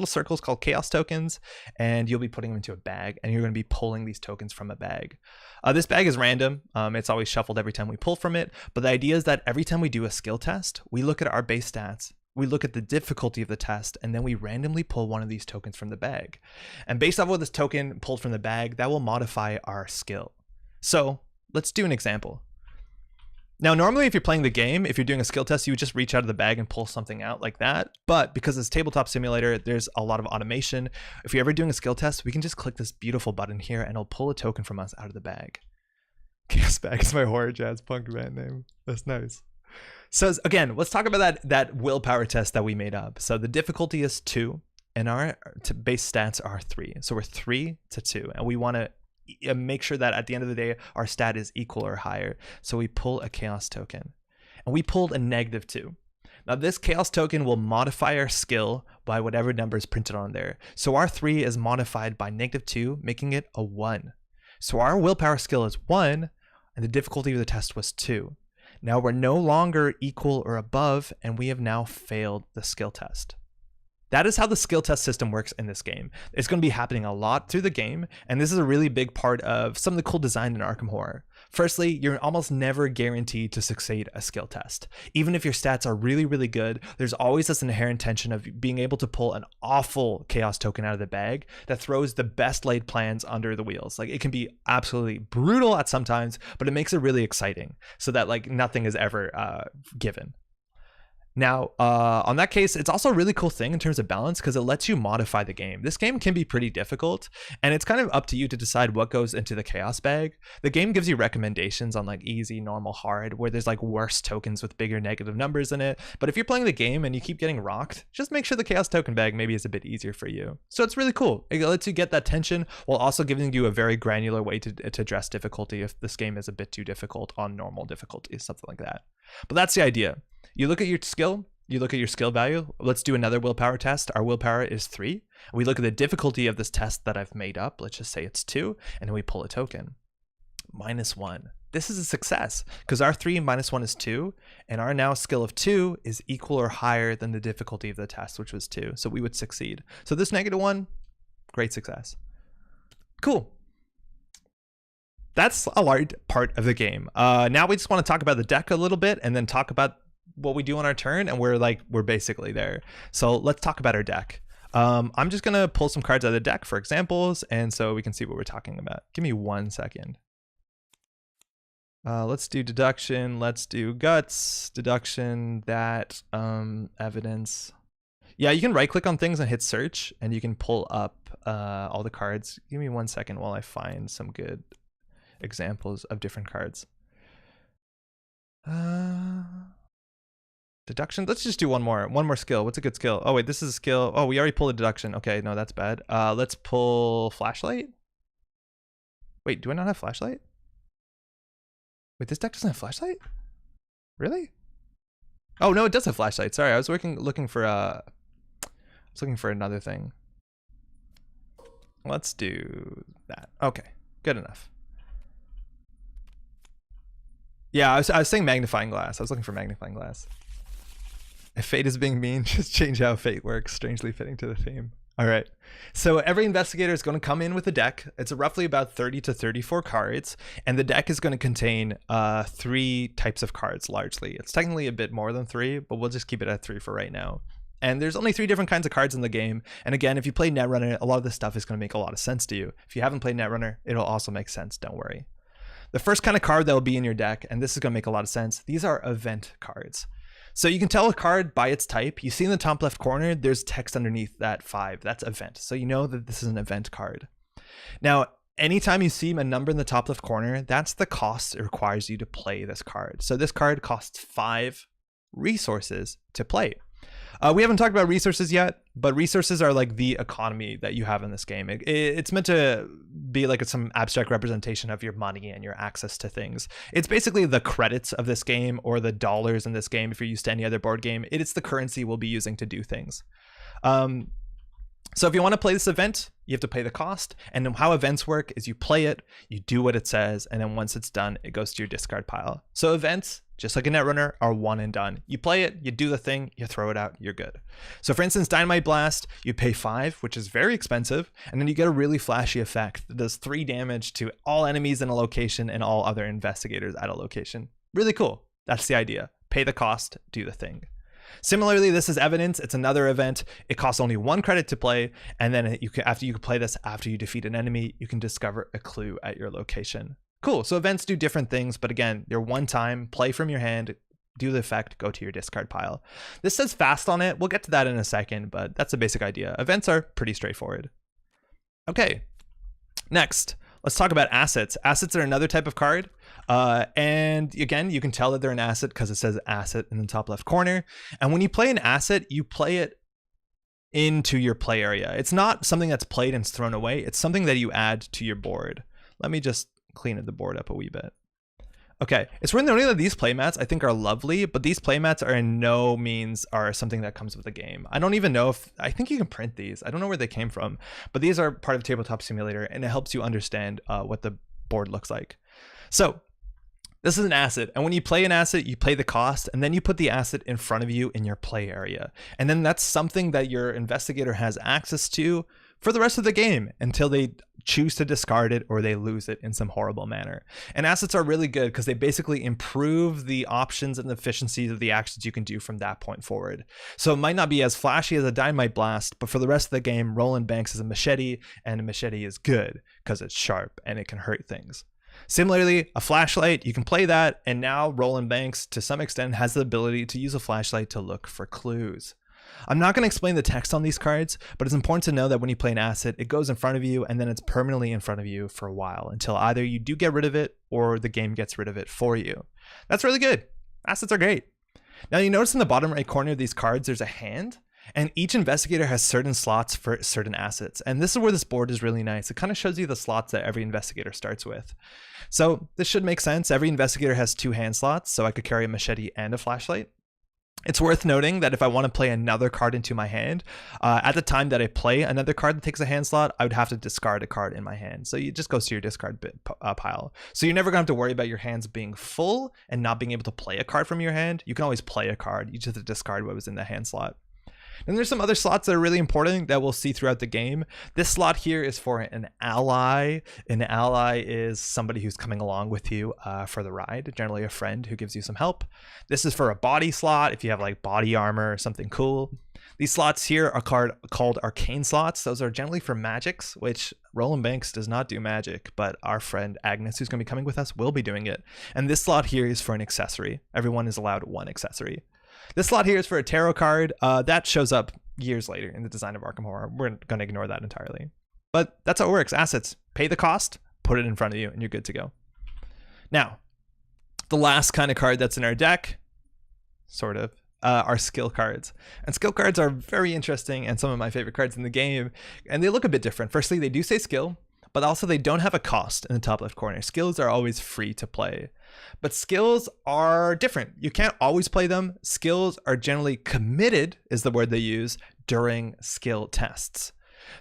circles called chaos tokens, and you'll be putting them into a bag, and you're going to be pulling these tokens from a bag. This bag is random. It's always shuffled every time we pull from it, but the idea is that every time we do a skill test, we look at our base stats, we look at the difficulty of the test, and then we randomly pull one of these tokens from the bag. And based off of this token pulled from the bag, that will modify our skill. So let's do an example. Now, normally if you're playing the game, if you're doing a skill test, you would just reach out of the bag and pull something out like that. But because it's Tabletop Simulator, there's a lot of automation. If you're ever doing a skill test, we can just click this beautiful button here and it'll pull a token from us out of the bag. Chaos Bag is my horror jazz punk band name. That's nice. So again, let's talk about that willpower test that we made up. So the difficulty is 2 and our base stats are 3. So we're 3 to 2, and we want to make sure that at the end of the day, our stat is equal or higher. So we pull a chaos token, and we pulled a -2. Now this chaos token will modify our skill by whatever number is printed on there. So our 3 is modified by -2, making it a 1. So our willpower skill is 1, and the difficulty of the test was 2. Now we're no longer equal or above, and we have now failed the skill test. That is how the skill test system works in this game. It's going to be happening a lot through the game, and this is a really big part of some of the cool design in Arkham Horror. Firstly, you're almost never guaranteed to succeed a skill test. Even if your stats are really, really good, there's always this inherent tension of being able to pull an awful chaos token out of the bag that throws the best laid plans under the wheels. Like, it can be absolutely brutal at some times, but it makes it really exciting so that like nothing is ever given. Now, on that case, it's also a really cool thing in terms of balance because it lets you modify the game. This game can be pretty difficult, and it's kind of up to you to decide what goes into the chaos bag. The game gives you recommendations on like easy, normal, hard, where there's like worse tokens with bigger negative numbers in it. But if you're playing the game and you keep getting rocked, just make sure the chaos token bag maybe is a bit easier for you. So it's really cool. It lets you get that tension while also giving you a very granular way to address difficulty if this game is a bit too difficult on normal difficulty, something like that. But that's the idea. You look at your skill, you look at your skill value. Let's do another willpower test. Our willpower is 3. We look at the difficulty of this test that I've made up. Let's just say it's 2, and then we pull a token. -1. This is a success because our 3 minus 1 is 2, and our now skill of 2 is equal or higher than the difficulty of the test, which was 2. So we would succeed. So this -1, great success. Cool. That's a large part of the game. Now we just want to talk about the deck a little bit and then talk about what we do on our turn, and we're basically there. So let's talk about our deck. I'm just gonna pull some cards out of the deck for examples, and so we can see what we're talking about. Give me 1 second. Let's do deduction. Let's do guts, deduction, that, evidence. Yeah, you can right click on things and hit search, and you can pull up all the cards. Give me 1 second while I find some good examples of different cards. Deduction. Let's just do one more skill. What's a good skill? Oh wait, this is a skill. Oh, we already pulled a deduction. Okay, no, that's bad. Let's pull flashlight. Wait, do I not have flashlight? Wait, this deck doesn't have flashlight? Really? Oh no, it does have flashlight. Sorry, I was looking for another thing. Let's do that. Okay, good enough. Yeah, I was saying magnifying glass. I was looking for magnifying glass. If fate is being mean, just change how fate works, strangely fitting to the theme. All right. So every investigator is going to come in with a deck. It's roughly about 30 to 34 cards, and the deck is going to contain 3 types of cards largely. It's technically a bit more than 3, but we'll just keep it at 3 for right now. And there's only 3 different kinds of cards in the game. And again, if you play Netrunner, a lot of this stuff is going to make a lot of sense to you. If you haven't played Netrunner, it'll also make sense. Don't worry. The first kind of card that will be in your deck, and this is going to make a lot of sense, these are event cards. So you can tell a card by its type. You see in the top left corner, there's text underneath that 5. That's event. So you know that this is an event card. Now, anytime you see a number in the top left corner, that's the cost it requires you to play this card. So this card costs 5 resources to play. We haven't talked about resources yet, but resources are like the economy that you have in this game. It's meant to be like some abstract representation of your money and your access to things. It's basically the credits of this game, or the dollars in this game if you're used to any other board game. It's the currency we'll be using to do things. So if you want to play this event, you have to pay the cost. And then how events work is you play it, you do what it says, and then once it's done, it goes to your discard pile. So events, just like a Netrunner, are one and done. You play it, you do the thing, you throw it out, you're good. So for instance, Dynamite Blast, you pay 5, which is very expensive, and then you get a really flashy effect that does 3 damage to all enemies in a location and all other investigators at a location. Really cool. That's the idea. Pay the cost, do the thing. Similarly, this is evidence. It's another event. It costs only 1 credit to play, and then after you play this, after you defeat an enemy, you can discover a clue at your location. Cool. So events do different things, but again, they're one time, play from your hand, do the effect, go to your discard pile. This says fast on it. We'll get to that in a second, but that's the basic idea. Events are pretty straightforward. Okay, next, let's talk about assets. Assets are another type of card. And again, you can tell that they're an asset because it says asset in the top left corner. And when you play an asset, you play it into your play area. It's not something that's played and thrown away. It's something that you add to your board. Let me just clean the board up a wee bit. Okay, it's worth noting that these playmats I think are lovely, but these playmats are in no means are something that comes with the game. I don't even know if, I think you can print these. I don't know where they came from, but these are part of Tabletop Simulator, and it helps you understand what the board looks like. So this is an asset, and when you play an asset, you play the cost, and then you put the asset in front of you in your play area. And then that's something that your investigator has access to for the rest of the game until they choose to discard it or they lose it in some horrible manner. And assets are really good because they basically improve the options and efficiencies of the actions you can do from that point forward. So it might not be as flashy as a Dynamite Blast, but for the rest of the game, Roland Banks is a machete, and a machete is good because it's sharp and it can hurt things. Similarly, a flashlight, you can play that, and now Roland Banks, to some extent, has the ability to use a flashlight to look for clues. I'm not going to explain the text on these cards, but it's important to know that when you play an asset, it goes in front of you, and then it's permanently in front of you for a while, until either you do get rid of it, or the game gets rid of it for you. That's really good. Assets are great. Now you notice in the bottom right corner of these cards, there's a hand. And each investigator has certain slots for certain assets. And this is where this board is really nice. It kind of shows you the slots that every investigator starts with. So this should make sense. Every investigator has 2 hand slots, so I could carry a machete and a flashlight. It's worth noting that if I want to play another card into my hand, at the time that I play another card that takes a hand slot, I would have to discard a card in my hand. So it just goes to your discard pile. So you're never going to have to worry about your hands being full and not being able to play a card from your hand. You can always play a card. You just have to discard what was in the hand slot. And there's some other slots that are really important that we'll see throughout the game. This slot here is for an ally. An ally is somebody who's coming along with you for the ride, generally a friend who gives you some help. This is for a body slot if you have like body armor or something cool. These slots here are called arcane slots. Those are generally for magics, which Roland Banks does not do magic, but our friend Agnes, who's going to be coming with us, will be doing it. And this slot here is for an accessory. Everyone is allowed 1 accessory. This slot here is for a tarot card. That shows up years later in the design of Arkham Horror. We're going to ignore that entirely. But that's how it works. Assets. Pay the cost, put it in front of you, and you're good to go. Now, the last kind of card that's in our deck, sort of, are skill cards. And skill cards are very interesting and some of my favorite cards in the game. And they look a bit different. Firstly, they do say skill, but also they don't have a cost in the top left corner. Skills are always free to play. But skills are different. You can't always play them. Skills are generally committed, is the word they use, during skill tests.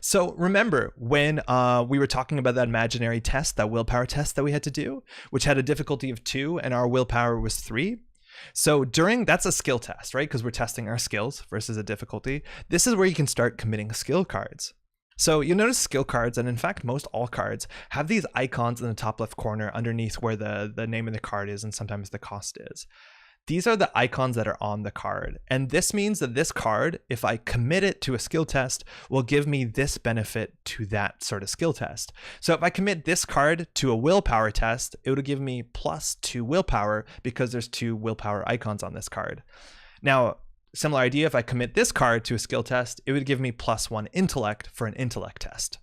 So remember when we were talking about that imaginary test, that willpower test that we had to do, which had a difficulty of 2 and our willpower was 3. So that's a skill test, right? Because we're testing our skills versus a difficulty. This is where you can start committing skill cards. So you'll notice skill cards, and in fact most all cards, have these icons in the top left corner underneath where the name of the card is and sometimes the cost is. These are the icons that are on the card, and this means that this card, if I commit it to a skill test, will give me this benefit to that sort of skill test. So if I commit this card to a willpower test, it would give me +2 willpower because there's 2 willpower icons on this card. Now, similar idea, if I commit this card to a skill test, it would give me +1 intellect for an intellect test.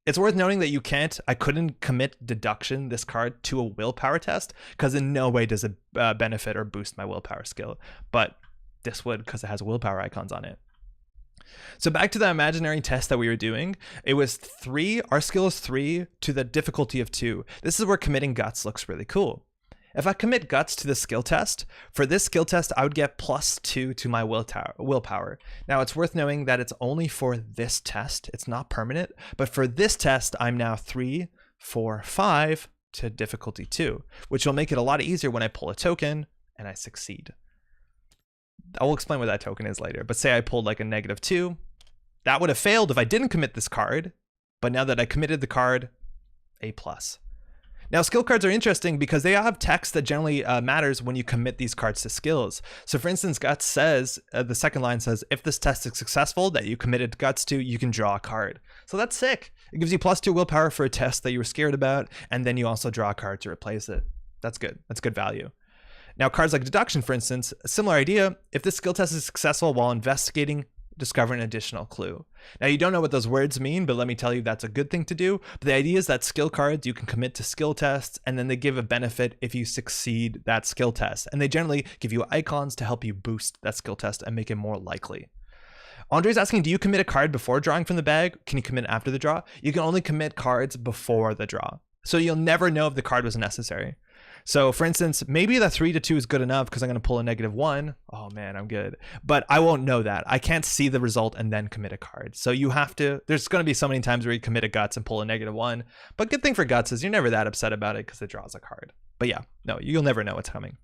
It's worth noting that I couldn't commit deduction, this card, to a willpower test, because in no way does it benefit or boost my willpower skill. But this would, because it has willpower icons on it. So back to the imaginary test that we were doing, it was 3, our skill is 3 to the difficulty of 2. This is where committing guts looks really cool. If I commit guts to the skill test, for this skill test, I would get +2 to my willpower. Now, it's worth knowing that it's only for this test. It's not permanent, but for this test, I'm now 3, 4, 5 to difficulty 2, which will make it a lot easier when I pull a token and I succeed. I will explain what that token is later, but say I pulled like a -2, that would have failed if I didn't commit this card, but now that I committed the card, A+. Now, skill cards are interesting because they have text that generally matters when you commit these cards to skills. So for instance, Guts says, the second line says, if this test is successful that you committed Guts to, you can draw a card. So that's sick. It gives you +2 willpower for a test that you were scared about, and then you also draw a card to replace it. That's good. That's good value. Now, cards like deduction, for instance, a similar idea. If this skill test is successful while investigating, discover an additional clue. Now, you don't know what those words mean, but let me tell you that's a good thing to do. But the idea is that skill cards, you can commit to skill tests, and then they give a benefit if you succeed that skill test. And they generally give you icons to help you boost that skill test and make it more likely. Andre's asking, do you commit a card before drawing from the bag? Can you commit after the draw? You can only commit cards before the draw. So you'll never know if the card was necessary. So for instance, maybe the 3 to 2 is good enough because I'm going to pull a -1. Oh man, I'm good. But I won't know that. I can't see the result and then commit a card. So you have to, there's going to be so many times where you commit a Guts and pull a -1. But good thing for Guts is you're never that upset about it because it draws a card. But yeah, no, you'll never know what's coming.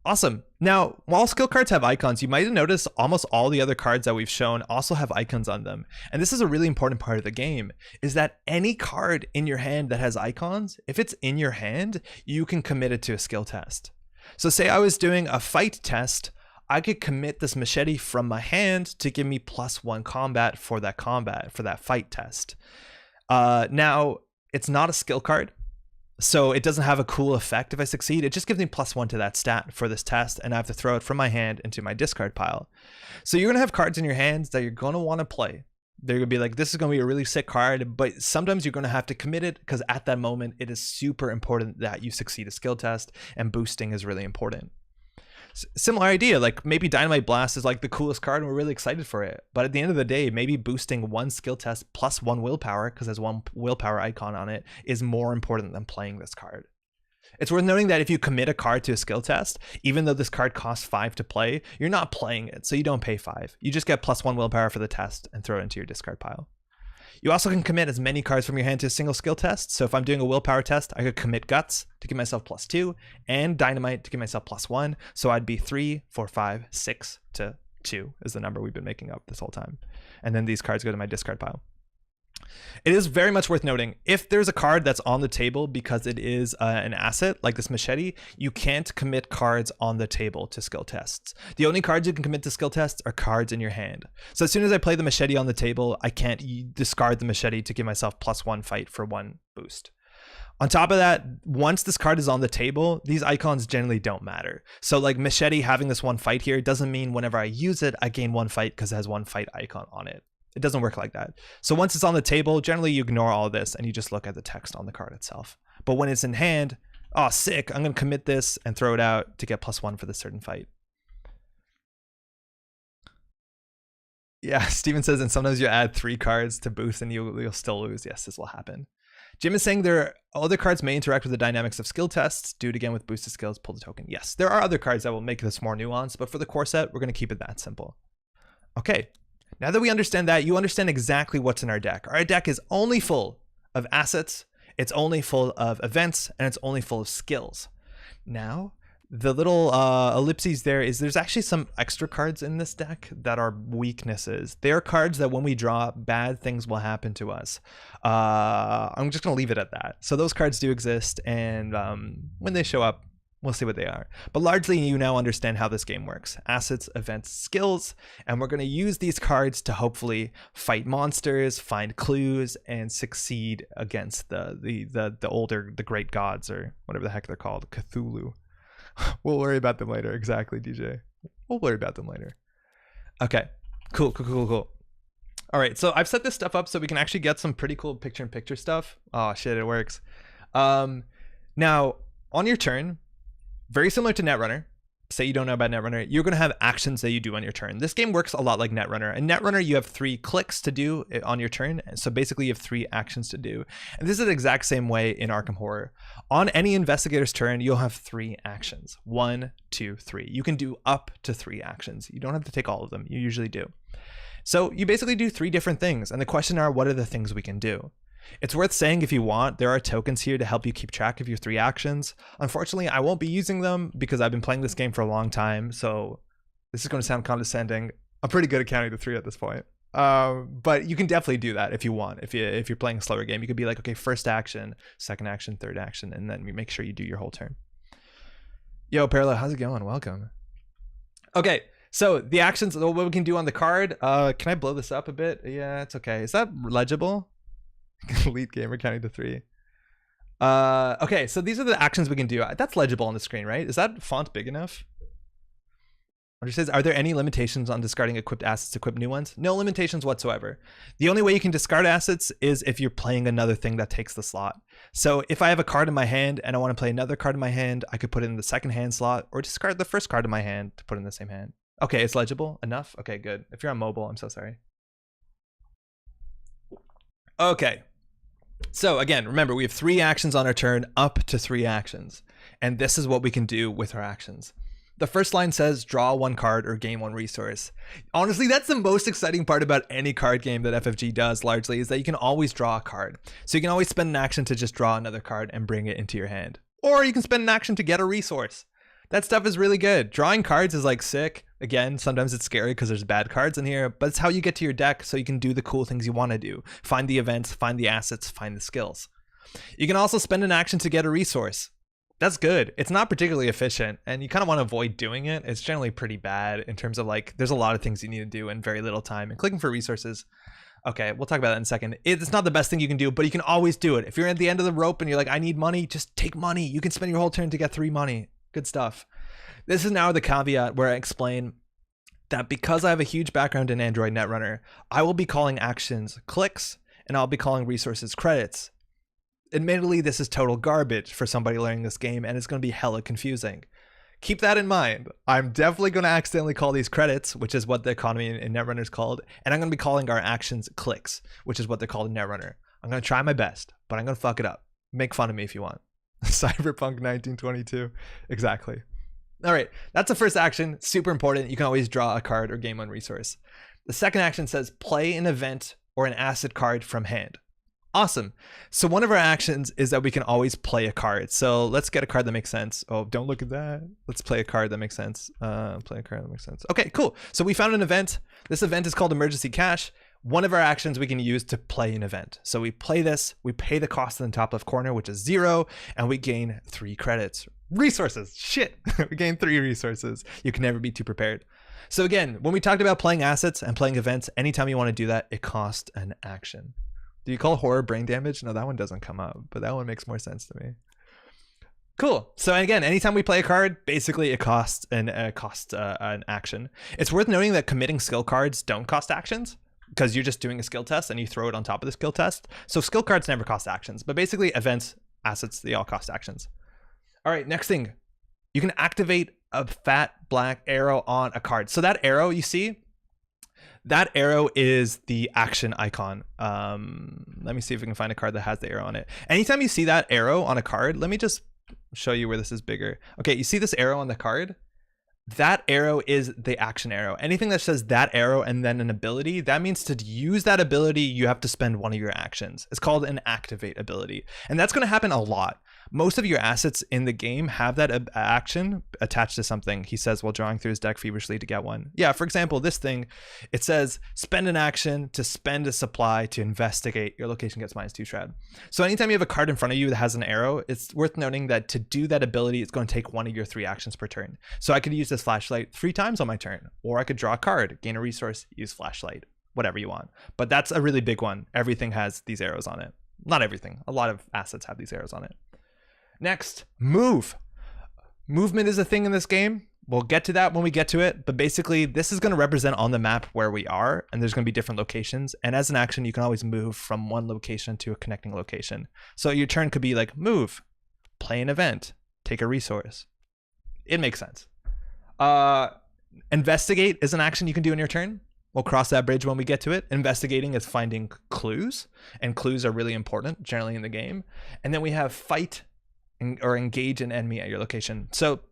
Awesome. Now, while skill cards have icons, you might have noticed almost all the other cards that we've shown also have icons on them. And this is a really important part of the game, is that any card in your hand that has icons, if it's in your hand, you can commit it to a skill test. So say I was doing a fight test, I could commit this machete from my hand to give me +1 combat, for that fight test. Now, it's not a skill card. So it doesn't have a cool effect if I succeed. It just gives me +1 to that stat for this test, and I have to throw it from my hand into my discard pile. So you're gonna have cards in your hands that you're gonna want to play. They're gonna be like, this is gonna be a really sick card, but sometimes you're gonna have to commit it because at that moment it is super important that you succeed a skill test, and boosting is really important. Similar idea, like maybe Dynamite Blast is like the coolest card and we're really excited for it, but at the end of the day, maybe boosting 1 skill test plus 1 willpower, because there's 1 willpower icon on it, is more important than playing this card. It's worth noting that if you commit a card to a skill test, even though this card costs 5 to play, you're not playing it, so you don't pay 5. You just get +1 willpower for the test and throw it into your discard pile. You also can commit as many cards from your hand to a single skill test. So if I'm doing a willpower test, I could commit Guts to give myself +2 and Dynamite to give myself +1. So I'd be 3, 4, 5, 6 to 2 is the number we've been making up this whole time. And then these cards go to my discard pile. It is very much worth noting, if there's a card that's on the table because it is an asset, like this machete, you can't commit cards on the table to skill tests. The only cards you can commit to skill tests are cards in your hand. So as soon as I play the machete on the table, I can't discard the machete to give myself +1 fight for 1 boost. On top of that, once this card is on the table, these icons generally don't matter. So like machete having this 1 fight here doesn't mean whenever I use it, I gain 1 fight because it has 1 fight icon on it. It doesn't work like that. So once it's on the table, generally you ignore all of this and you just look at the text on the card itself. But when it's in hand, oh sick, I'm going to commit this and throw it out to get +1 for this certain fight. Yeah, Steven says, and sometimes you add 3 cards to boost and you'll still lose. Yes, this will happen. Jim is saying there are other cards may interact with the dynamics of skill tests. Do it again with boosted skills, pull the token. Yes, there are other cards that will make this more nuanced, but for the core set, we're going to keep it that simple. Okay. Now that we understand that, you understand exactly what's in our deck. Our deck is only full of assets, it's only full of events, and it's only full of skills. Now, the little ellipses there's actually some extra cards in this deck that are weaknesses. They are cards that when we draw, bad things will happen to us. I'm just going to leave it at that. So those cards do exist, and when they show up, we'll see what they are. But largely, you now understand how this game works. Assets, events, skills, and we're going to use these cards to hopefully fight monsters, find clues, and succeed against the great gods, or whatever the heck they're called, Cthulhu. We'll worry about them later. Exactly, DJ. We'll worry about them later. Okay, cool. All right, so I've set this stuff up so we can actually get some pretty cool picture-in-picture stuff. Oh shit, it works. Now, on your turn, very similar to Netrunner, say you don't know about Netrunner, you're going to have actions that you do on your turn. This game works a lot like Netrunner. In Netrunner, you have 3 clicks to do on your turn, so basically you have 3 actions to do. And this is the exact same way in Arkham Horror. On any investigator's turn, you'll have 3 actions. 1, 2, 3. You can do up to 3 actions. You don't have to take all of them. You usually do. So you basically do 3 different things, and the question are, what are the things we can do? It's worth saying, if you want, there are tokens here to help you keep track of your 3 actions. Unfortunately, I won't be using them because I've been playing this game for a long time, so this is going to sound condescending. I'm pretty good at counting to 3 at this point. But you can definitely do that if you want. If you're playing a slower game, you could be like, okay, first action, second action, third action, and then you make sure you do your whole turn. Yo, Parallel, how's it going? Welcome. Okay, so the actions, what we can do on the card. Can I blow this up a bit? Yeah, it's okay. Is that legible? Elite gamer counting to 3. Okay, so these are the actions we can do. That's legible on the screen, right? Is that font big enough? Or it says, are there any limitations on discarding equipped assets to equip new ones? No limitations whatsoever. The only way you can discard assets is if you're playing another thing that takes the slot. So if I have a card in my hand and I want to play another card in my hand, I could put it in the second hand slot or discard the first card in my hand to put in the same hand. Okay, it's legible enough? Okay, good. If you're on mobile, I'm so sorry. Okay. So again, remember, we have 3 actions on our turn, up to 3 actions. And this is what we can do with our actions. The first line says, draw 1 card or gain 1 resource. Honestly, that's the most exciting part about any card game that FFG does largely, is that you can always draw a card. So you can always spend an action to just draw another card and bring it into your hand. Or you can spend an action to get a resource. That stuff is really good. Drawing cards is like sick. Again, sometimes it's scary because there's bad cards in here, but it's how you get to your deck so you can do the cool things you want to do. Find the events, find the assets, find the skills. You can also spend an action to get a resource. That's good. It's not particularly efficient, and you kind of want to avoid doing it. It's generally pretty bad in terms of like, there's a lot of things you need to do in very little time, and clicking for resources, Okay, we'll talk about that in a second. It's not the best thing you can do, but you can always do it. If you're at the end of the rope and you're like, I need money, just take money. You can spend your whole turn to get 3 money. Good stuff. This is now the caveat where I explain that because I have a huge background in Android Netrunner, I will be calling actions clicks and I'll be calling resources credits. Admittedly, this is total garbage for somebody learning this game, and it's going to be hella confusing. Keep that in mind. I'm definitely going to accidentally call these credits, which is what the economy in Netrunner is called, and I'm going to be calling our actions clicks, which is what they're called in Netrunner. I'm going to try my best, but I'm going to fuck it up. Make fun of me if you want. Cyberpunk 1922. Exactly. All right, that's the first action. Super important. You can always draw a card or gain one resource. The second action says play an event or an asset card from hand. Awesome. So one of our actions is that we can always play a card. So let's get a card that makes sense. Oh, don't look at that. Let's play a card that makes sense. Play a card that makes sense. Okay, cool. So we found an event. This event is called Emergency Cash. One of our actions we can use to play an event. So we play this, we pay the cost in the top left corner, which is 0, and we gain 3 credits. Resources, shit. We gain 3 resources. You can never be too prepared. So again, when we talked about playing assets and playing events, anytime you want to do that, it costs an action. Do you call horror brain damage? No, that one doesn't come up, but that one makes more sense to me. Cool. So again, anytime we play a card, basically it costs an action. It's worth noting that committing skill cards don't cost actions because you're just doing a skill test and you throw it on top of the skill test. So skill cards never cost actions, but basically events, assets, they all cost actions. All right, next thing, you can activate a fat black arrow on a card. So that arrow you see, that arrow is the action icon. Let me see if we can find a card that has the arrow on it. Anytime you see that arrow on a card, let me just show you where this is bigger. Okay, you see this arrow on the card? That arrow is the action arrow. Anything that says that arrow and then an ability, that means to use that ability, you have to spend one of your actions. It's called an activate ability. And that's going to happen a lot. Most of your assets in the game have that action attached to something. He says while drawing through his deck feverishly to get one. Yeah, for example, this thing, it says spend an action to spend a supply to investigate. Your location gets -2 shred. So anytime you have a card in front of you that has an arrow, it's worth noting that to do that ability, it's going to take one of your 3 actions per turn. So I could use this flashlight 3 times on my turn, or I could draw a card, gain a resource, use flashlight, whatever you want. But that's a really big one. Everything has these arrows on it. Not everything. A lot of assets have these arrows on it. Next, move. Movement is a thing in this game. We'll get to that when we get to it, but basically this is going to represent on the map where we are, and there's going to be different locations, and as an action you can always move from one location to a connecting location. So your turn could be like move, play an event, take a resource. It makes sense. Investigate is an action you can do in your turn. We'll cross that bridge when we get to it. Investigating is finding clues, and clues are really important generally in the game. And then we have fight or engage an enemy at your location. So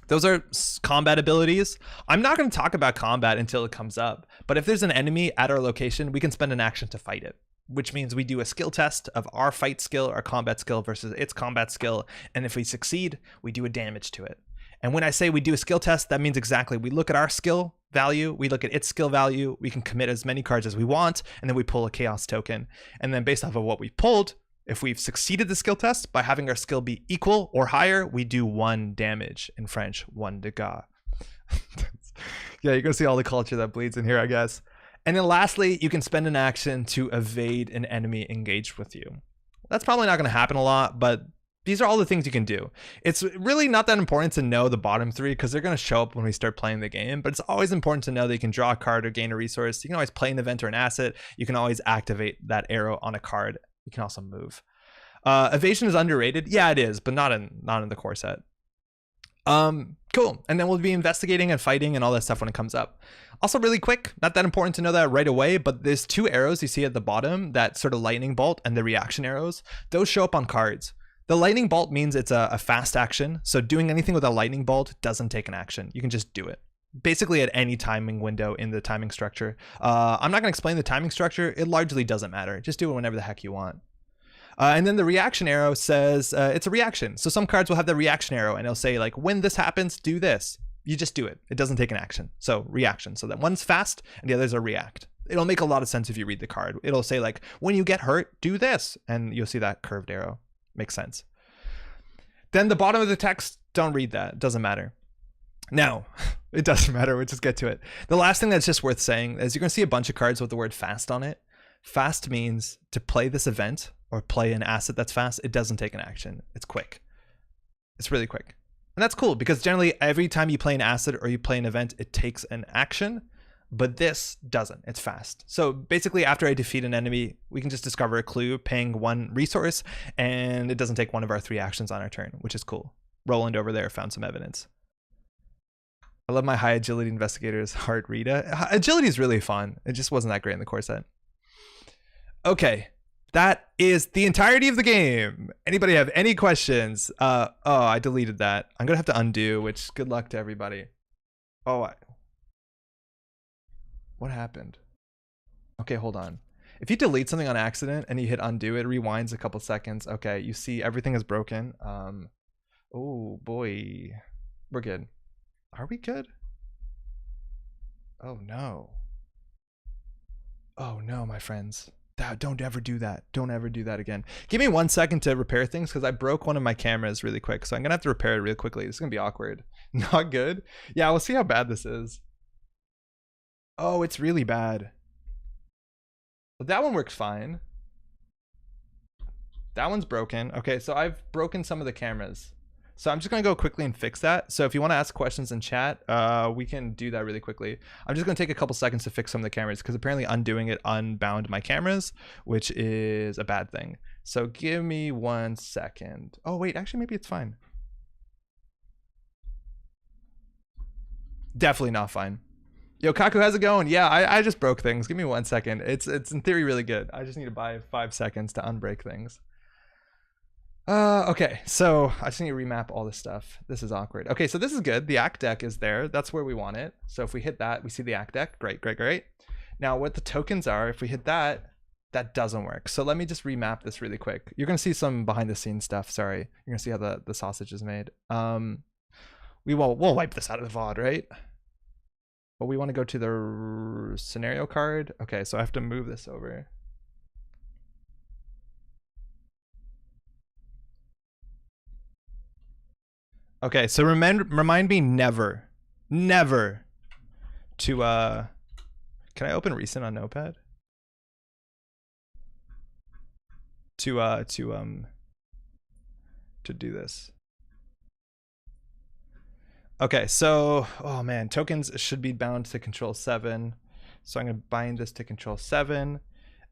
those are combat abilities. I'm not going to talk about combat until it comes up, but if there's an enemy at our location, we can spend an action to fight it, which means we do a skill test of our fight skill, our combat skill versus its combat skill. And if we succeed, we do a damage to it. And when I say we do a skill test, that means exactly we look at our skill value, we look at its skill value, we can commit as many cards as we want, and then we pull a chaos token. And then based off of what we pulled, if we've succeeded the skill test by having our skill be equal or higher, we do 1 damage. In French, 1 dégâts. Yeah, you're gonna see all the culture that bleeds in here, I guess. And then lastly, you can spend an action to evade an enemy engaged with you. That's probably not gonna happen a lot, but these are all the things you can do. It's really not that important to know the bottom 3 because they're going to show up when we start playing the game, but it's always important to know that you can draw a card or gain a resource. You can always play an event or an asset. You can always activate that arrow on a card. You can also move. Evasion is underrated. Yeah, it is, but not in the core set. Cool. And then we'll be investigating and fighting and all that stuff when it comes up. Also really quick, not that important to know that right away, but there's 2 arrows you see at the bottom, that sort of lightning bolt and the reaction arrows. Those show up on cards. The lightning bolt means it's a fast action. So doing anything with a lightning bolt doesn't take an action. You can just do it. Basically at any timing window in the timing structure. I'm not going to explain the timing structure. It largely doesn't matter. Just do it whenever the heck you want. And then the reaction arrow says it's a reaction. So some cards will have the reaction arrow and it'll say like, when this happens, do this. You just do it. It doesn't take an action. So reaction. So that one's fast and the others are react. It'll make a lot of sense if you read the card. It'll say like, when you get hurt, do this. And you'll see that curved arrow. Makes sense. Then the bottom of the text, don't read that. It doesn't matter. Now, it doesn't matter. We'll just get to it. The last thing that's just worth saying is you're going to see a bunch of cards with the word fast on it. Fast means to play this event or play an asset that's fast, it doesn't take an action. It's quick. It's really quick. And that's cool because generally every time you play an asset or you play an event, it takes an action, but this doesn't. It's fast. So basically after I defeat an enemy, we can just discover a clue paying 1 resource, and it doesn't take one of our 3 actions on our turn, which is cool. Roland over there found some evidence. I love my high agility investigator's heart Rita. Agility is really fun. It just wasn't that great in the core set. Okay. That is the entirety of the game. Anybody have any questions? Oh, I deleted that. I'm gonna have to undo, which good luck to everybody. Oh, what happened? Okay, hold on. If you delete something on accident and you hit undo, it rewinds a couple seconds. Okay, you see everything is broken. Oh boy, we're good. Are we good? Oh no. Oh no, my friends. Don't ever do that. Don't ever do that again. Give me 1 second to repair things because I broke one of my cameras really quick. So I'm going to have to repair it real quickly. This is going to be awkward. Not good. Yeah, we'll see how bad this is. Oh, it's really bad. But that one works fine. That one's broken. Okay, so I've broken some of the cameras. So I'm just going to go quickly and fix that. So if you want to ask questions in chat, we can do that really quickly. I'm just going to take a couple seconds to fix some of the cameras because apparently undoing it unbound my cameras, which is a bad thing. So give me 1 second. Oh, wait, actually, maybe it's fine. Definitely not fine. Yo, Kaku, how's it going? Yeah, I just broke things. Give me 1 second. It's in theory really good. I just need to buy 5 seconds to unbreak things. Okay, so I just need to remap all this stuff. This is awkward. Okay, so this is good. The act deck is there. That's where we want it. So if we hit that, we see the act deck. Great, great, great. Now what the tokens are, if we hit that, that doesn't work. So let me just remap this really quick. You're gonna see some behind the scenes stuff. Sorry, you're gonna see how the sausage is made. We'll wipe this out of the VOD, right? But we want to go to the scenario card. Okay, so I have to move this over. Okay, so remind me never to can I open recent on Notepad? To do this. Okay, so oh man, tokens should be bound to control 7. So I'm gonna bind this to control 7.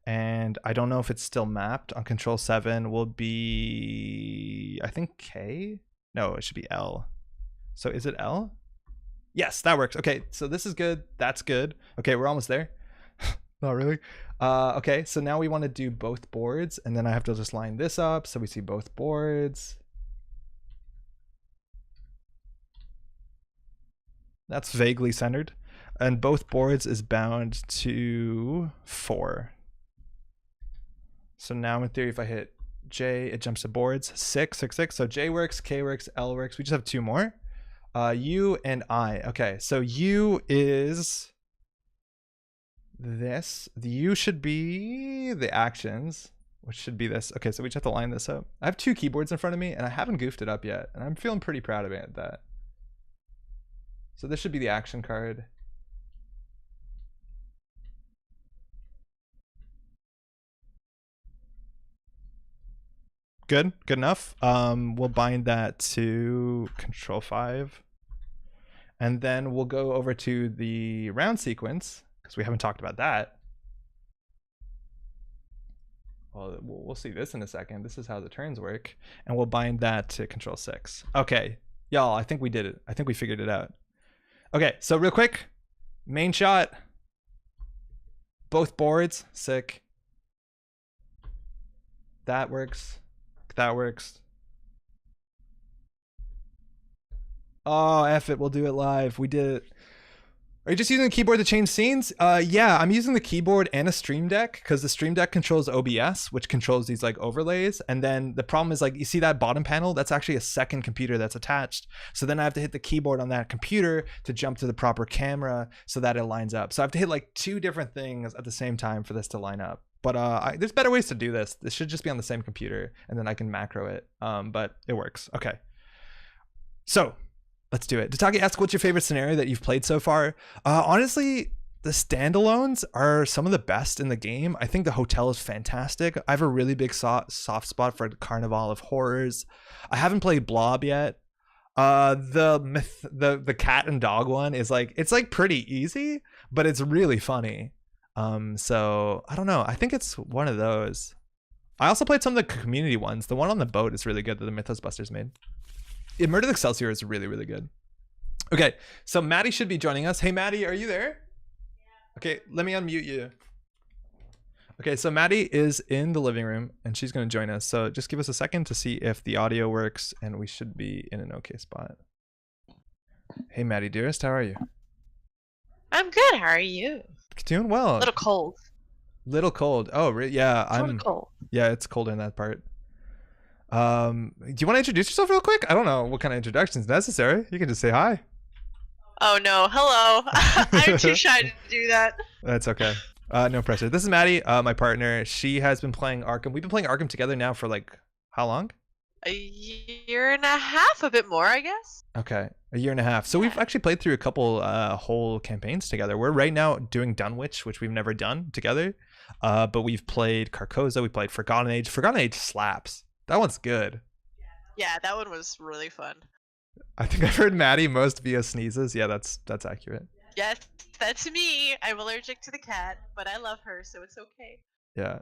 And I don't know if it's still mapped on control 7 will be, I think K? No, it should be L. So is it L? Yes, that works. Okay, so this is good. That's good. Okay, we're almost there. Not really. Okay, so now we want to do both boards, and then I have to just line this up so we see both boards. That's vaguely centered. And both boards is bound to 4. So now in theory, if I hit J, it jumps to boards. 6, 6, 6. So J works, K works, L works. We just have 2 more. U and I. Okay, so U is this. The U should be the actions, which should be this. Okay, so we just have to line this up. I have 2 keyboards in front of me, and I haven't goofed it up yet. And I'm feeling pretty proud of it at that. So this should be the action card. Good enough. We'll bind that to control 5. And then we'll go over to the round sequence, because we haven't talked about that. Well, we'll see this in a second. This is how the turns work. And we'll bind that to control 6. Okay, y'all, I think we did it. I think we figured it out. Okay, so real quick, main shot. Both boards, sick. That works. That works. Oh, F it, we'll do it live. We did it. Are you just using the keyboard to change scenes? Yeah, I'm using the keyboard and a Stream Deck because the Stream Deck controls OBS, which controls these like overlays. And then the problem is like, you see that bottom panel? That's actually a second computer that's attached. So then I have to hit the keyboard on that computer to jump to the proper camera so that it lines up. So I have to hit like 2 different things at the same time for this to line up. But there's better ways to do this. This should just be on the same computer and then I can macro it. But it works. Okay. So let's do it. Tataki asks, what's your favorite scenario that you've played so far? Honestly, the standalones are some of the best in the game. I think the hotel is fantastic. I have a really big soft spot for Carnival of Horrors. I haven't played Blob yet. The cat and dog one is like, it's like pretty easy, but it's really funny. So I don't know. I think it's one of those. I also played some of the community ones. The one on the boat is really good that the Mythos Busters made. Yeah, Murder the Excelsior is really, really good. Okay, so Maddie should be joining us. Hey, Maddie, are you there? Yeah. Okay, let me unmute you. Okay, so Maddie is in the living room and she's going to join us. So just give us a second to see if the audio works and we should be in an okay spot. Hey, Maddie, dearest, how are you? I'm good. How are you? Doing well. A little cold. Little cold. Oh, yeah. I'm cold. Yeah, it's cold in that part. Do you want to introduce yourself real quick? I don't know what kind of introduction is necessary. You can just say hi. Oh no, hello. I'm too shy to do that. That's okay. No pressure. This is Maddie, my partner. She has been playing Arkham. We've been playing Arkham together now for like how long? A year and a half, a bit more, I guess. Okay, a year and a half. So we've actually played through a couple whole campaigns together. We're right now doing Dunwich, which we've never done together. But we've played Carcosa. We played Forgotten Age. Forgotten Age slaps. That one's good. Yeah, that one was really fun. I think I've heard Maddie most via sneezes. Yeah, that's accurate. Yes, that's me. I'm allergic to the cat, but I love her, so it's okay. Yeah.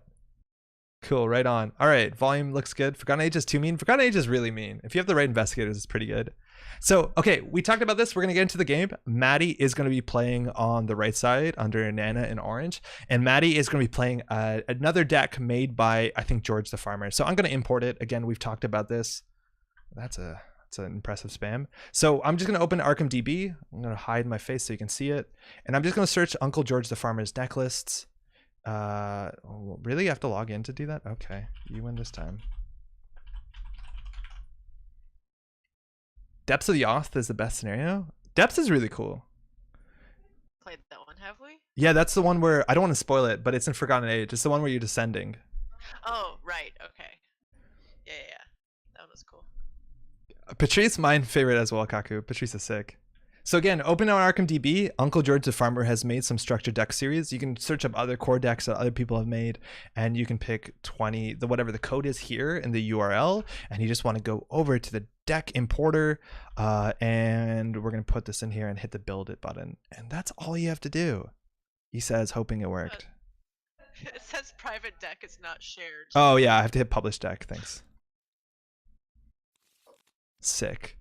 Cool, right on. All right, volume looks good. Forgotten Age is too mean. Forgotten Age is really mean. If you have the right investigators, it's pretty good. So, okay, we talked about this. We're going to get into the game. Maddie is going to be playing on the right side under Nana in orange. And Maddie is going to be playing another deck made by, I think, George the Farmer. So I'm going to import it. Again, we've talked about this. That's an impressive spam. So I'm just going to open Arkham DB. I'm going to hide my face so you can see it. And I'm just going to search Uncle George the Farmer's deck lists. Really? You have to log in to do that? Okay, you win this time. Depths of the Oth is the best scenario. Depths is really cool. Played that one, have we? Yeah, that's the one where, I don't want to spoil it, but it's in Forgotten Age. It's the one where you're descending. Oh, right, okay. Yeah. That one was cool. Patrice, my favorite as well, Kaku. Patrice is sick. So again, open on Arkham DB. Uncle George the Farmer has made some structured deck series. You can search up other core decks that other people have made, and you can pick 20, whatever the code is here in the URL, and you just want to go over to the deck importer, and we're going to put this in here and hit the build it button. And that's all you have to do. He says, hoping it worked. It says private deck is not shared. Oh yeah, I have to hit publish deck. Thanks. Sick.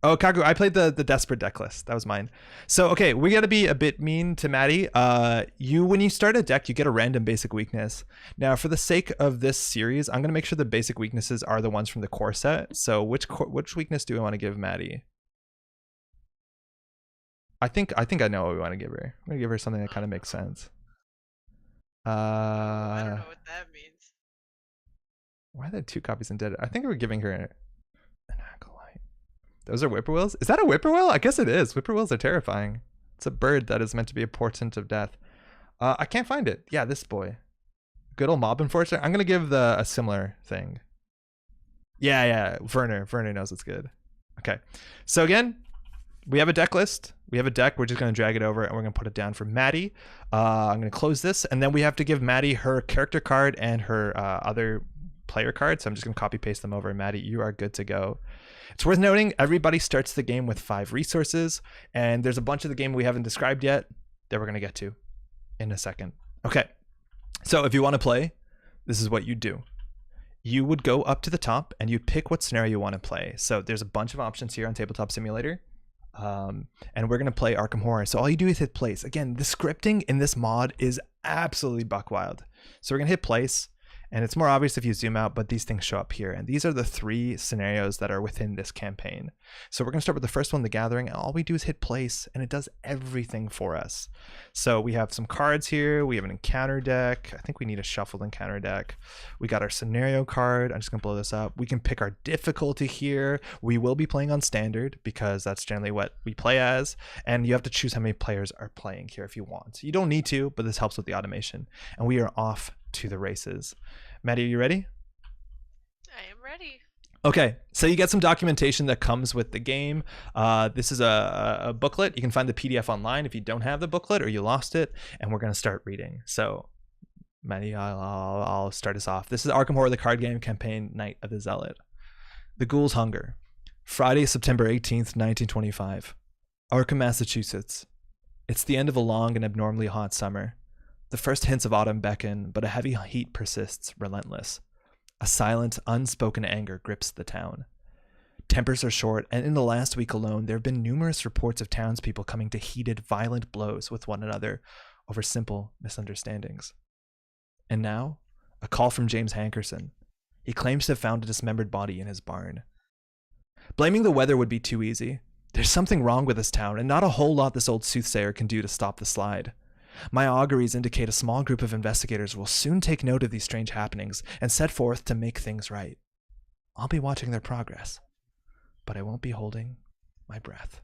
Oh, Kaku, I played the Desperate deck list. That was mine. So, okay, we got to be a bit mean to Maddie. When you start a deck, you get a random basic weakness. Now, for the sake of this series, I'm going to make sure the basic weaknesses are the ones from the core set. So, which weakness do we want to give Maddie? I think I know what we want to give her. I'm going to give her something that kind of makes sense. I don't know what that means. Why are there 2 copies indebted? I think we're giving her an acolyte. Those are whippoorwills? Is that a whippoorwill? I guess it is. Whippoorwills are terrifying. It's a bird that is meant to be a portent of death. I can't find it. Yeah, this boy. Good old mob enforcer. I'm going to give a similar thing. Yeah. Werner knows it's good. Okay. So again, we have a deck list. We have a deck. We're just going to drag it over and we're going to put it down for Maddie. I'm going to close this. And then we have to give Maddie her character card and her other player card. So I'm just going to copy paste them over. Maddie, you are good to go. It's worth noting, everybody starts the game with 5 resources, and there's a bunch of the game we haven't described yet that we're going to get to in a second. Okay, so if you want to play, this is what you do. You would go up to the top, and you'd pick what scenario you want to play. So there's a bunch of options here on Tabletop Simulator, and we're going to play Arkham Horror. So all you do is hit place. Again, the scripting in this mod is absolutely buck wild. So we're going to hit place. And it's more obvious if you zoom out, but these things show up here. And these are the 3 scenarios that are within this campaign. So we're going to start with the first one, the Gathering. And all we do is hit place, and it does everything for us. So we have some cards here. We have an encounter deck. I think we need a shuffled encounter deck. We got our scenario card. I'm just going to blow this up. We can pick our difficulty here. We will be playing on standard because that's generally what we play as. And you have to choose how many players are playing here if you want. You don't need to, but this helps with the automation. And we are off to the races. Maddie, are you ready? I am ready. Okay, so you get some documentation that comes with the game. This is a booklet. You can find the PDF online if you don't have the booklet or you lost it, and we're going to start reading. So, Maddie, I'll start us off. This is Arkham Horror, the card game campaign, Night of the Zealot. The Ghoul's Hunger. Friday, September 18th, 1925. Arkham, Massachusetts. It's the end of a long and abnormally hot summer. The first hints of autumn beckon, but a heavy heat persists, relentless. A silent, unspoken anger grips the town. Tempers are short, and in the last week alone, there have been numerous reports of townspeople coming to heated, violent blows with one another over simple misunderstandings. And now, a call from James Hankerson. He claims to have found a dismembered body in his barn. Blaming the weather would be too easy. There's something wrong with this town, and not a whole lot this old soothsayer can do to stop the slide. My auguries indicate a small group of investigators will soon take note of these strange happenings and set forth to make things right. I'll be watching their progress, but I won't be holding my breath.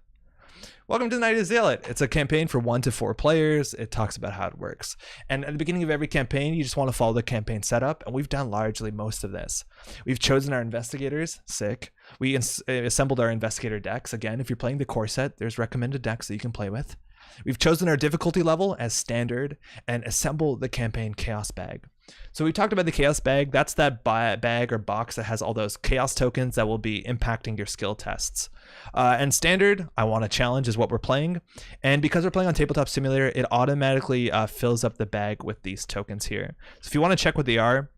Welcome to Night of the Zealot. It's a campaign for 1 to 4 players. It talks about how it works. And at the beginning of every campaign, you just want to follow the campaign setup, and we've done largely most of this. We've chosen our investigators, sick. We assembled our investigator decks. Again, if you're playing the core set, there's recommended decks that you can play with. We've chosen our difficulty level as standard and assemble the campaign chaos bag. So we talked about the chaos bag. That's that bag or box that has all those chaos tokens that will be impacting your skill tests. And standard, I want a challenge is what we're playing. And because we're playing on Tabletop Simulator, it automatically fills up the bag with these tokens here. So if you want to check what they are,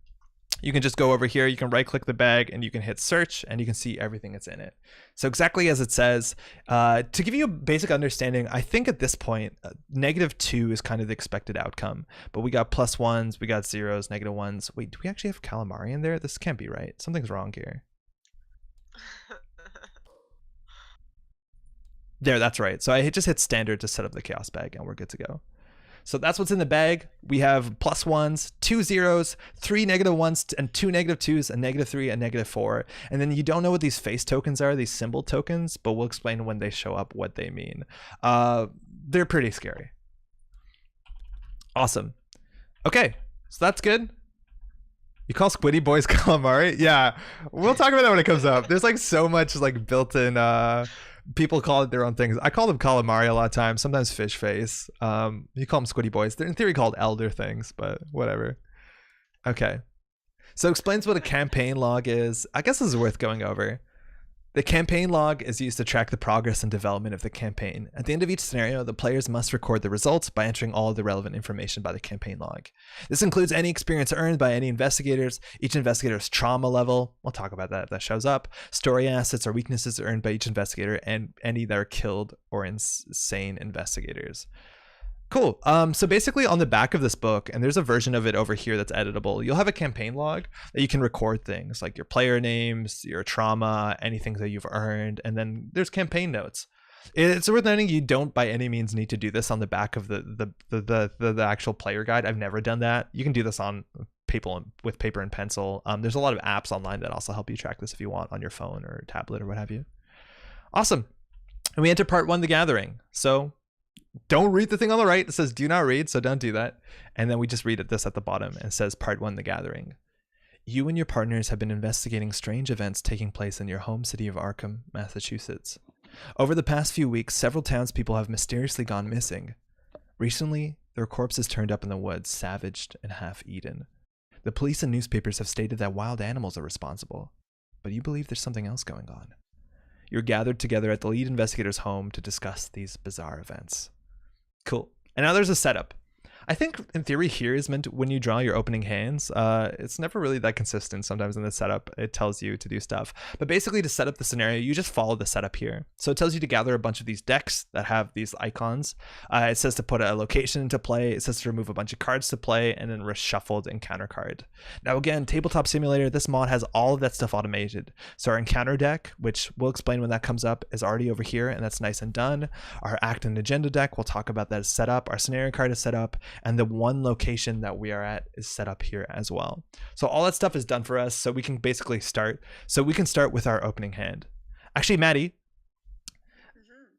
you can just go over here, you can right click the bag and you can hit search and you can see everything that's in it. So exactly as it says, to give you a basic understanding, I think at this point, -2 is kind of the expected outcome, but we got +1s, we got 0s, -1s. Wait, do we actually have calamari in there? This can't be right. Something's wrong here. There, that's right. So I just hit standard to set up the chaos bag and we're good to go. So that's what's in the bag. We have +1s, 2 0s, 3 -1s, and 2 -2s, a -3, a -4. And then you don't know what these face tokens are, these symbol tokens, but we'll explain when they show up what they mean. They're pretty scary. Awesome. Okay, so that's good. You call Squiddy Boys calamari? Yeah, we'll talk about that when it comes up. There's like so much like built-in people call it their own things. I call them calamari a lot of times, sometimes fish face. You call them Squiddy Boys. They're in theory called elder things, but whatever. Okay. So explains what a campaign log is. I guess this is worth going over. The campaign log is used to track the progress and development of the campaign. At the end of each scenario, the players must record the results by entering all of the relevant information by the campaign log. This includes any experience earned by any investigators, each investigator's trauma level, we'll talk about that if that shows up, story assets or weaknesses earned by each investigator, and any that are killed or insane investigators. Cool. So basically on the back of this book, and there's a version of it over here that's editable, you'll have a campaign log that you can record things like your player names, your trauma, anything that you've earned, and then there's campaign notes. It's worth noting you don't by any means need to do this on the back of the actual player guide. I've never done that. You can do this on paper with paper and pencil. There's a lot of apps online that also help you track this if you want on your phone or tablet or what have you. Awesome. And we enter part 1, the gathering. So don't read the thing on the right. It says do not read, so don't do that. And then we just read this at the bottom and it says part 1, the gathering. You and your partners have been investigating strange events taking place in your home city of Arkham, Massachusetts. Over the past few weeks, several townspeople have mysteriously gone missing. Recently, their corpses turned up in the woods, savaged and half-eaten. The police and newspapers have stated that wild animals are responsible, but you believe there's something else going on. You're gathered together at the lead investigator's home to discuss these bizarre events. Cool. And now there's a setup. I think in theory here is meant when you draw your opening hands. It's never really that consistent. Sometimes in the setup, it tells you to do stuff. But basically to set up the scenario, you just follow the setup here. So it tells you to gather a bunch of these decks that have these icons. It says to put a location into play. It says to remove a bunch of cards to play and then reshuffled encounter card. Now again, Tabletop Simulator, this mod has all of that stuff automated. So our encounter deck, which we'll explain when that comes up, is already over here and that's nice and done. Our act and agenda deck, we'll talk about that is set up. Our scenario card is set up. And the one location that we are at is set up here as well. So all that stuff is done for us, so we can basically start. So we can start with our opening hand. Actually, Maddie,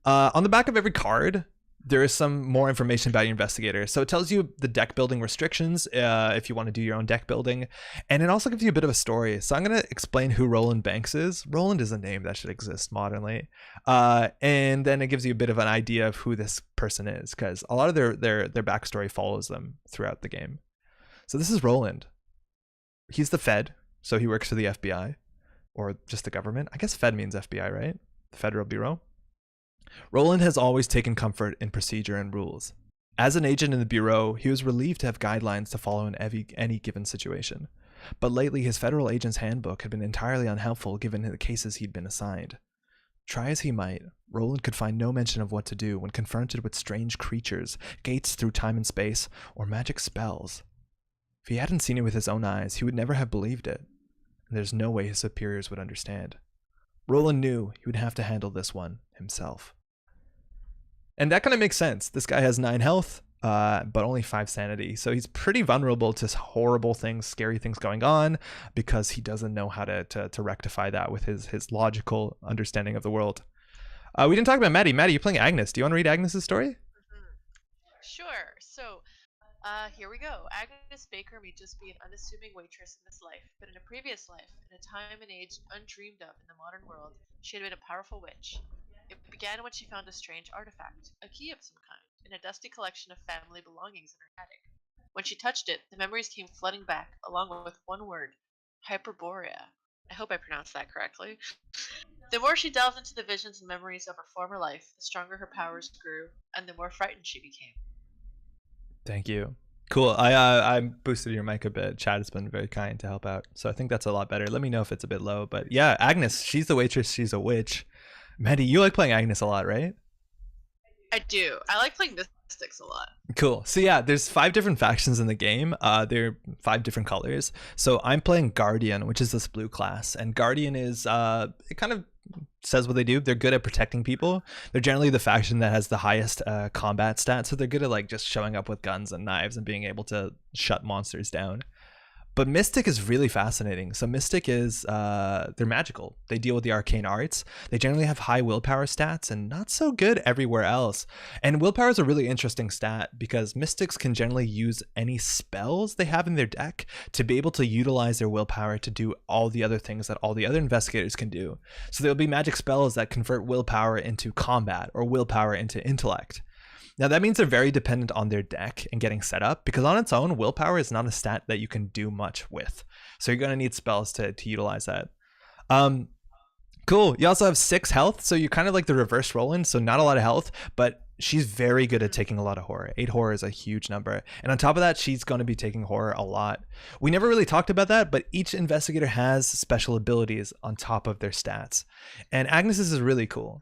on the back of every card, there is some more information about your investigator. So it tells you the deck building restrictions if you want to do your own deck building. And it also gives you a bit of a story. So I'm going to explain who Roland Banks is. Roland is a name that should exist modernly. And then it gives you a bit of an idea of who this person is, because a lot of their backstory follows them throughout the game. So this is Roland. He's the Fed. So he works for the FBI or just the government. I guess Fed means FBI, right? The Federal Bureau. Roland has always taken comfort in procedure and rules. As an agent in the Bureau, he was relieved to have guidelines to follow in any given situation. But lately, his federal agent's handbook had been entirely unhelpful given the cases he'd been assigned. Try as he might, Roland could find no mention of what to do when confronted with strange creatures, gates through time and space, or magic spells. If he hadn't seen it with his own eyes, he would never have believed it. And there's no way his superiors would understand. Roland knew he would have to handle this one himself. And that kind of makes sense. This guy has 9 health, but only 5 sanity. So he's pretty vulnerable to horrible things, scary things going on, because he doesn't know how to rectify that with his logical understanding of the world. We didn't talk about Maddie. Maddie, you're playing Agnes. Do you want to read Agnes's story? Sure. So, here we go. Agnes Baker may just be an unassuming waitress in this life, but in a previous life, in a time and age undreamed of in the modern world, she had been a powerful witch. It began when she found a strange artifact, a key of some kind, in a dusty collection of family belongings in her attic. When she touched it, the memories came flooding back, along with one word, Hyperborea. I hope I pronounced that correctly. The more she delved into the visions and memories of her former life, the stronger her powers grew, and the more frightened she became. Thank you. Cool. I boosted your mic a bit. Chad has been very kind to help out, so I think that's a lot better. Let me know if it's a bit low. But yeah, Agnes, she's the waitress. She's a witch. Maddie, you like playing Agnes a lot, right? I do. I like playing Mystics a lot. Cool. So yeah, there's 5 different factions in the game. They're 5 different colors. So I'm playing Guardian, which is this blue class. And Guardian is, it kind of says what they do. They're good at protecting people. They're generally the faction that has the highest combat stats. So they're good at like just showing up with guns and knives and being able to shut monsters down. But Mystic is really fascinating. So Mystic is, they're magical. They deal with the arcane arts. They generally have high willpower stats and not so good everywhere else. And willpower is a really interesting stat because Mystics can generally use any spells they have in their deck to be able to utilize their willpower to do all the other things that all the other investigators can do. So there'll be magic spells that convert willpower into combat or willpower into intellect. Now that means they're very dependent on their deck and getting set up, because on its own, willpower is not a stat that you can do much with. So you're going to need spells to utilize that. Cool. You also have 6 health, so you're kind of like the reverse Roland, so not a lot of health, but she's very good at taking a lot of horror. 8 horror is a huge number. And on top of that, she's going to be taking horror a lot. We never really talked about that, but each investigator has special abilities on top of their stats. And Agnes's is really cool.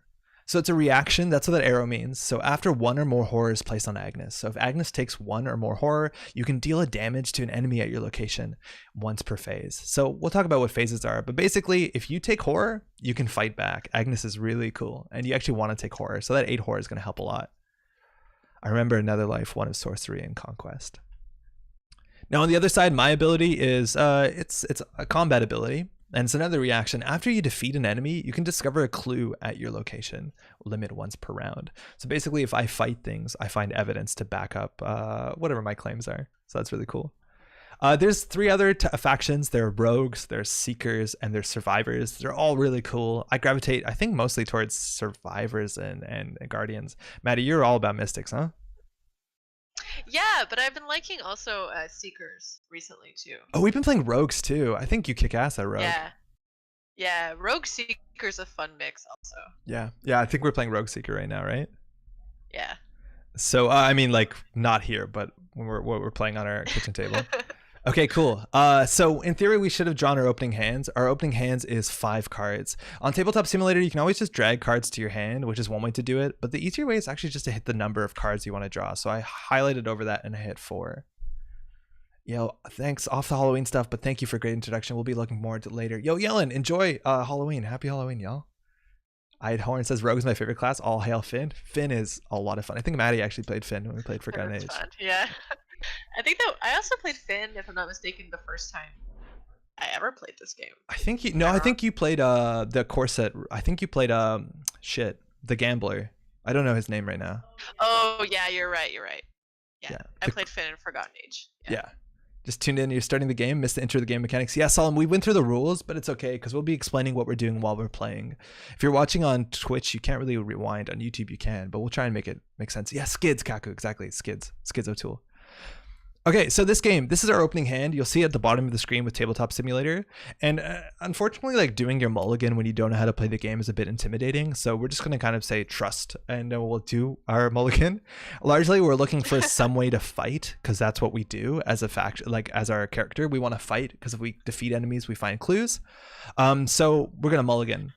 So it's a reaction. That's what that arrow means. So after 1 or more horror is placed on Agnes. So if Agnes takes 1 or more horror, you can deal a damage to an enemy at your location once per phase. So we'll talk about what phases are. But basically, if you take horror, you can fight back. Agnes is really cool. And you actually want to take horror. So that 8 horror is going to help a lot. I remember another life, 1 of sorcery and conquest. Now on the other side, my ability is, it's a combat ability. And it's another reaction. After you defeat an enemy, you can discover a clue at your location, limit once per round. So basically, if I fight things, I find evidence to back up whatever my claims are. So that's really cool. There's 3 other factions. There are rogues, there's seekers, and there's survivors. They're all really cool. I gravitate, I think, mostly towards survivors and guardians. Maddie, you're all about mystics, huh? Yeah, but I've been liking also Seekers recently too. Oh, we've been playing rogues too. I think you kick ass at rogue. Yeah, Rogue Seeker's a fun mix also. Yeah, I think we're playing Rogue Seeker right now, right? Yeah. So I mean, like, not here, but when we're playing on our kitchen table. Okay, cool. So in theory, we should have drawn our opening hands. Our opening hands is 5 cards. On Tabletop Simulator, you can always just drag cards to your hand, which is one way to do it. But the easier way is actually just to hit the number of cards you want to draw. So I highlighted over that and I hit 4. Yo, thanks off the Halloween stuff, but thank you for a great introduction. We'll be looking more to it later. Yo, Yellen, enjoy Halloween. Happy Halloween, y'all. Horn says Rogue is my favorite class. All hail Finn. Finn is a lot of fun. I think Maddie actually played Finn when we played Forgotten Age. Fun. Yeah. I think that I also played Finn, if I'm not mistaken, the first time I ever played this game. I think you played the corset. I think you played the gambler. I don't know his name right now. Oh yeah, you're right. Yeah, Yeah. I played Finn in Forgotten Age. Yeah. Just tuned in, you're starting the game, missed the intro to the game mechanics. Yeah, Solemn, we went through the rules, but it's okay because we'll be explaining what we're doing while we're playing. If you're watching on Twitch, you can't really rewind. On YouTube, you can, but we'll try and make it make sense. Yeah, Skids, Kaku, exactly. Skids O'Toole. Okay, so this is our opening hand. You'll see at the bottom of the screen with Tabletop Simulator. And unfortunately, like doing your mulligan when you don't know how to play the game is a bit intimidating. So we're just going to kind of say trust and we'll do our mulligan. Largely, we're looking for some way to fight because that's what we do as a fact, like as our character. We want to fight because if we defeat enemies, we find clues. So we're going to mulligan.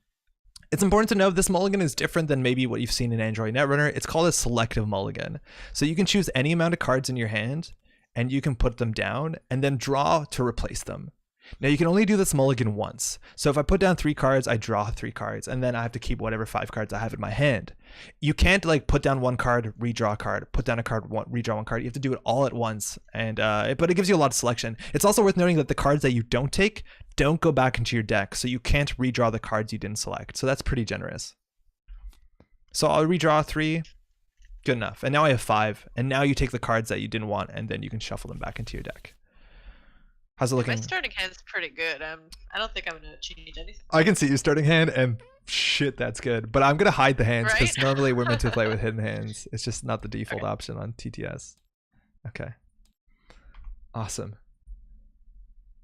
It's important to know this mulligan is different than maybe what you've seen in Android Netrunner. It's called a selective mulligan. So you can choose any amount of cards in your hand and you can put them down and then draw to replace them. Now you can only do this mulligan once. So if I put down 3 cards, I draw 3 cards and then I have to keep whatever 5 cards I have in my hand. You can't like put down 1 card, redraw a card, put down a card, redraw 1 card. You have to do it all at once. And but it gives you a lot of selection. It's also worth noting that the cards that you don't take don't go back into your deck. So you can't redraw the cards you didn't select. So that's pretty generous. So I'll redraw 3. Good enough. And now I have 5. And now you take the cards that you didn't want and then you can shuffle them back into your deck. How's it looking? My starting hand's pretty good. I don't think I'm gonna change anything. I can see your starting hand and shit, that's good. But I'm gonna hide the hands because normally we're meant to play with hidden hands. It's just not the default option on TTS. Okay. Awesome.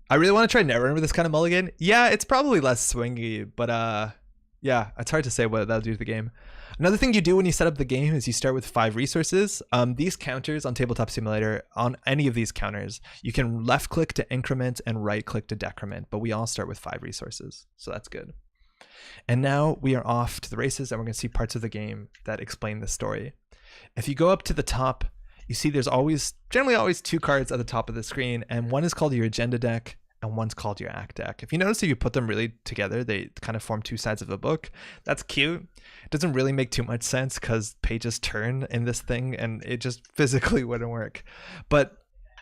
I really want to try Netrunner with this kind of mulligan. Yeah, it's probably less swingy, but yeah, it's hard to say what that'll do to the game. Another thing you do when you set up the game is you start with 5 resources. These counters on Tabletop Simulator, on any of these counters, you can left click to increment and right click to decrement, but we all start with 5 resources, so that's good. And now we are off to the races and we're going to see parts of the game that explain the story. If you go up to the top, you see there's generally always 2 cards at the top of the screen, and one is called your agenda deck and one's called your act deck. If you notice, if you put them really together, they kind of form 2 sides of a book. That's cute. It doesn't really make too much sense because pages turn in this thing and it just physically wouldn't work. But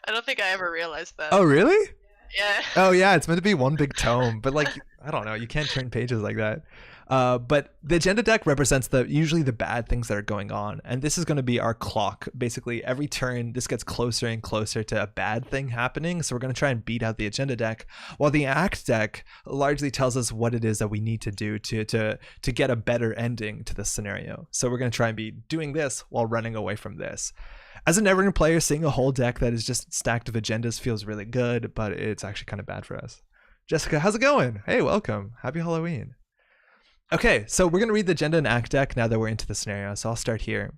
I don't think I ever realized that. Oh, really? Yeah. Oh, yeah. It's meant to be one big tome, but like, I don't know. You can't turn pages like that. But the agenda deck represents usually the bad things that are going on. And this is going to be our clock. Basically, every turn, this gets closer and closer to a bad thing happening. So we're going to try and beat out the agenda deck, while the act deck largely tells us what it is that we need to do to get a better ending to this scenario. So we're going to try and be doing this while running away from this. As a Netrunner player, seeing a whole deck that is just stacked of agendas feels really good, but it's actually kind of bad for us. Jessica, how's it going? Hey, welcome. Happy Halloween. Okay, so we're going to read the agenda and act deck now that we're into the scenario. So I'll start here.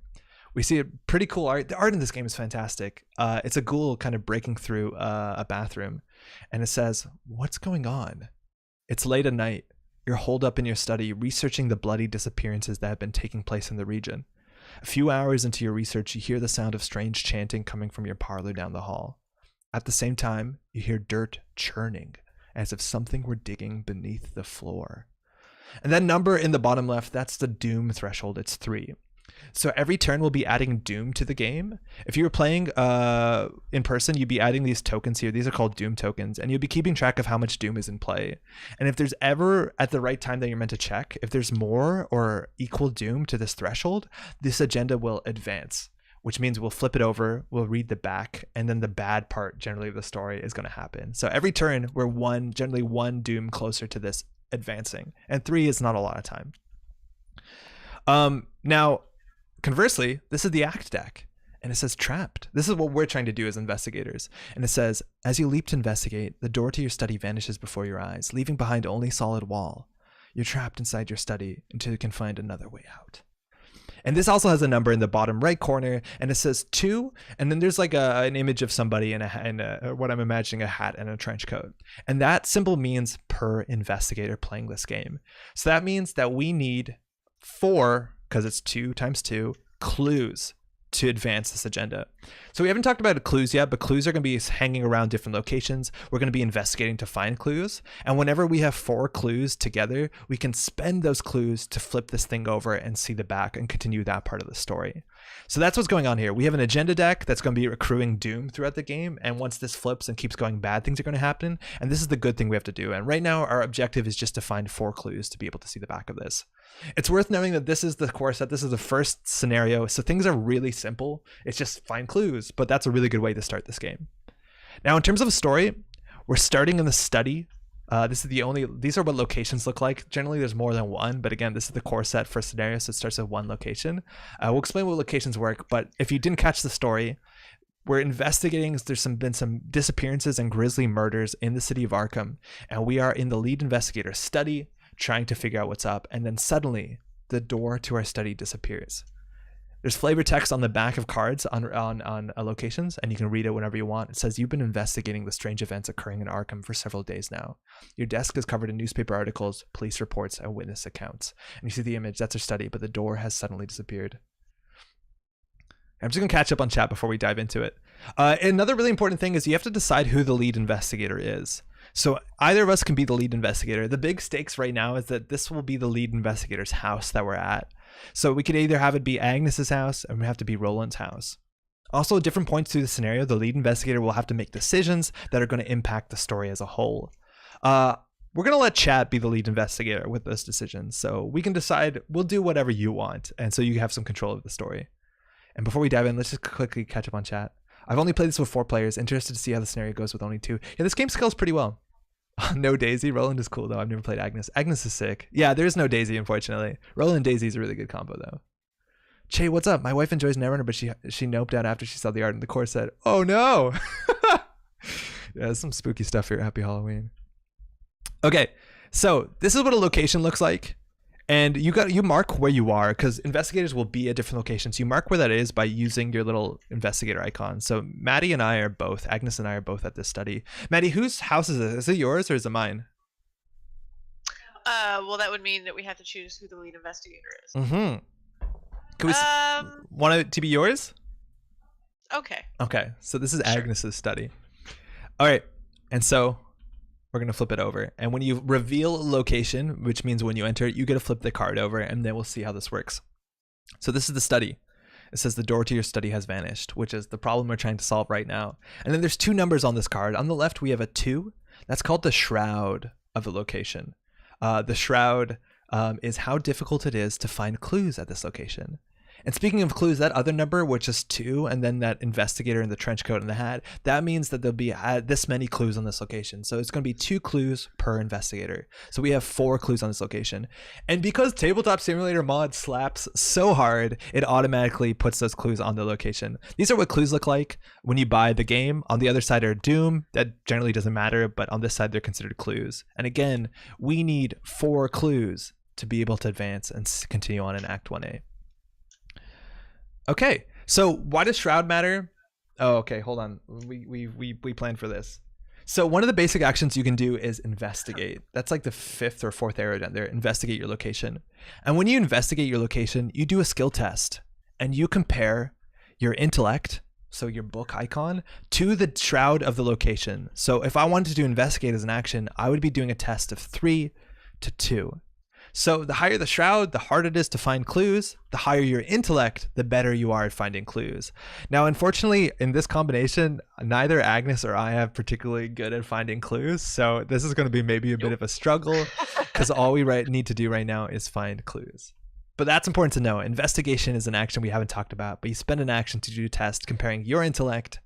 We see a pretty cool art. The art in this game is fantastic. It's a ghoul kind of breaking through a bathroom. And it says, "What's going on? It's late at night. You're holed up in your study, researching the bloody disappearances that have been taking place in the region. A few hours into your research, you hear the sound of strange chanting coming from your parlor down the hall. At the same time, you hear dirt churning, as if something were digging beneath the floor." And that number in the bottom left, that's the doom threshold. It's 3. So every turn we'll be adding doom to the game. If you were playing in person, you'd be adding these tokens here. These are called doom tokens, and you'll be keeping track of how much doom is in play. And if there's ever at the right time that you're meant to check, if there's more or equal doom to this threshold, this agenda will advance, which means we'll flip it over, we'll read the back, and then the bad part generally of the story is going to happen. So every turn we're generally one doom closer to this advancing, and 3 is not a lot of time. Now conversely, this is the act deck, and it says trapped. This is what we're trying to do as investigators, and it says, "As you leap to investigate, the door to your study vanishes before your eyes, leaving behind only solid wall. You're trapped inside your study until you can find another way out." And this also has a number in the bottom right corner, and it says 2, and then there's like an image of somebody in what I'm imagining a hat and a trench coat. And that symbol means per investigator playing this game. So that means that we need 4, because it's 2 times 2, clues to advance this agenda. So we haven't talked about clues yet, but clues are going to be hanging around different locations. We're going to be investigating to find clues. And whenever we have 4 clues together, we can spend those clues to flip this thing over and see the back and continue that part of the story. So that's what's going on here. We have an agenda deck that's going to be accruing doom throughout the game. And once this flips and keeps going, bad things are going to happen. And this is the good thing we have to do. And right now our objective is just to find 4 clues to be able to see the back of this. It's worth knowing that this is the core set. This is the first scenario, so things are really simple. It's just find clues, but that's a really good way to start this game. Now, in terms of a story, we're starting in the study. These are what locations look like. Generally, there's more than one, but again, this is the core set for scenarios, so it starts at one location. We'll explain what locations work, but if you didn't catch the story, we're investigating. There's been some disappearances and grisly murders in the city of Arkham, and we are in the lead investigator's study trying to figure out what's up, and then suddenly the door to our study disappears. There's flavor text on the back of cards on locations, and you can read it whenever you want. It says, you've been investigating the strange events occurring in Arkham for several days now. Your desk is covered in newspaper articles, police reports, and witness accounts. And you see the image, that's our study, but the door has suddenly disappeared. I'm just going to catch up on chat before we dive into it. Another really important thing is you have to decide who the lead investigator is. So either of us can be the lead investigator. The big stakes right now is that this will be the lead investigator's house that we're at. So we could either have it be Agnes's house, or we have to be Roland's house. Also, at different points through the scenario, the lead investigator will have to make decisions that are going to impact the story as a whole. We're going to let chat be the lead investigator with those decisions. So we can decide, we'll do whatever you want. And so you have some control of the story. And before we dive in, let's just quickly catch up on chat. I've only played this with 4 players. Interested to see how the scenario goes with only 2. Yeah, this game scales pretty well. No Daisy. Roland is cool, though. I've never played Agnes. Agnes is sick. Yeah, there's no Daisy, unfortunately. Roland and Daisy is a really good combo, though. Che, what's up? My wife enjoys Neverwinter, but she noped out after she saw the art in the core set. Oh, no. Yeah, there's some spooky stuff here. Happy Halloween. Okay, so this is what a location looks like. And you mark where you are, because investigators will be at different locations. You mark where that is by using your little investigator icon. So Maddie and I are both, Agnes and I are both at this study. Maddie, whose house is it? Is it yours or is it mine? Well, that would mean that we have to choose who the lead investigator is. Mm-hmm. Can we want it to be yours? Okay. Okay, so this is Sure. Agnes's study. All right, and so we're going to flip it over. And when you reveal a location, which means when you enter it, you get to flip the card over, and then we'll see how this works. So this is the study. It says the door to your study has vanished, which is the problem we're trying to solve right now. And then there's 2 numbers on this card. On the left, we have a 2. That's called the shroud of the location. The shroud is how difficult it is to find clues at this location. And speaking of clues, that other number, which is 2, and then that investigator in the trench coat and the hat, that means that there'll be this many clues on this location. So it's going to be 2 clues per investigator. So we have 4 clues on this location. And because Tabletop Simulator mod slaps so hard, it automatically puts those clues on the location. These are what clues look like when you buy the game. On the other side are Doom. That generally doesn't matter, but on this side, they're considered clues. And again, we need 4 clues to be able to advance and continue on in Act 1A. Okay, so why does Shroud matter? Oh, okay, hold on. We planned for this. So one of the basic actions you can do is investigate. That's like the 5th or 4th arrow down there, investigate your location. And when you investigate your location, you do a skill test and you compare your intellect, so your book icon, to the shroud of the location. So if I wanted to investigate as an action, I would be doing a test of 3 to 2. So the higher the shroud, the harder it is to find clues. The higher your intellect, the better you are at finding clues. Now, unfortunately, in this combination, neither Agnes or I have particularly good at finding clues. So this is going to be maybe a bit of a struggle, because all we need to do right now is find clues. But that's important to know. Investigation is an action we haven't talked about, but you spend an action to do a test comparing your intellect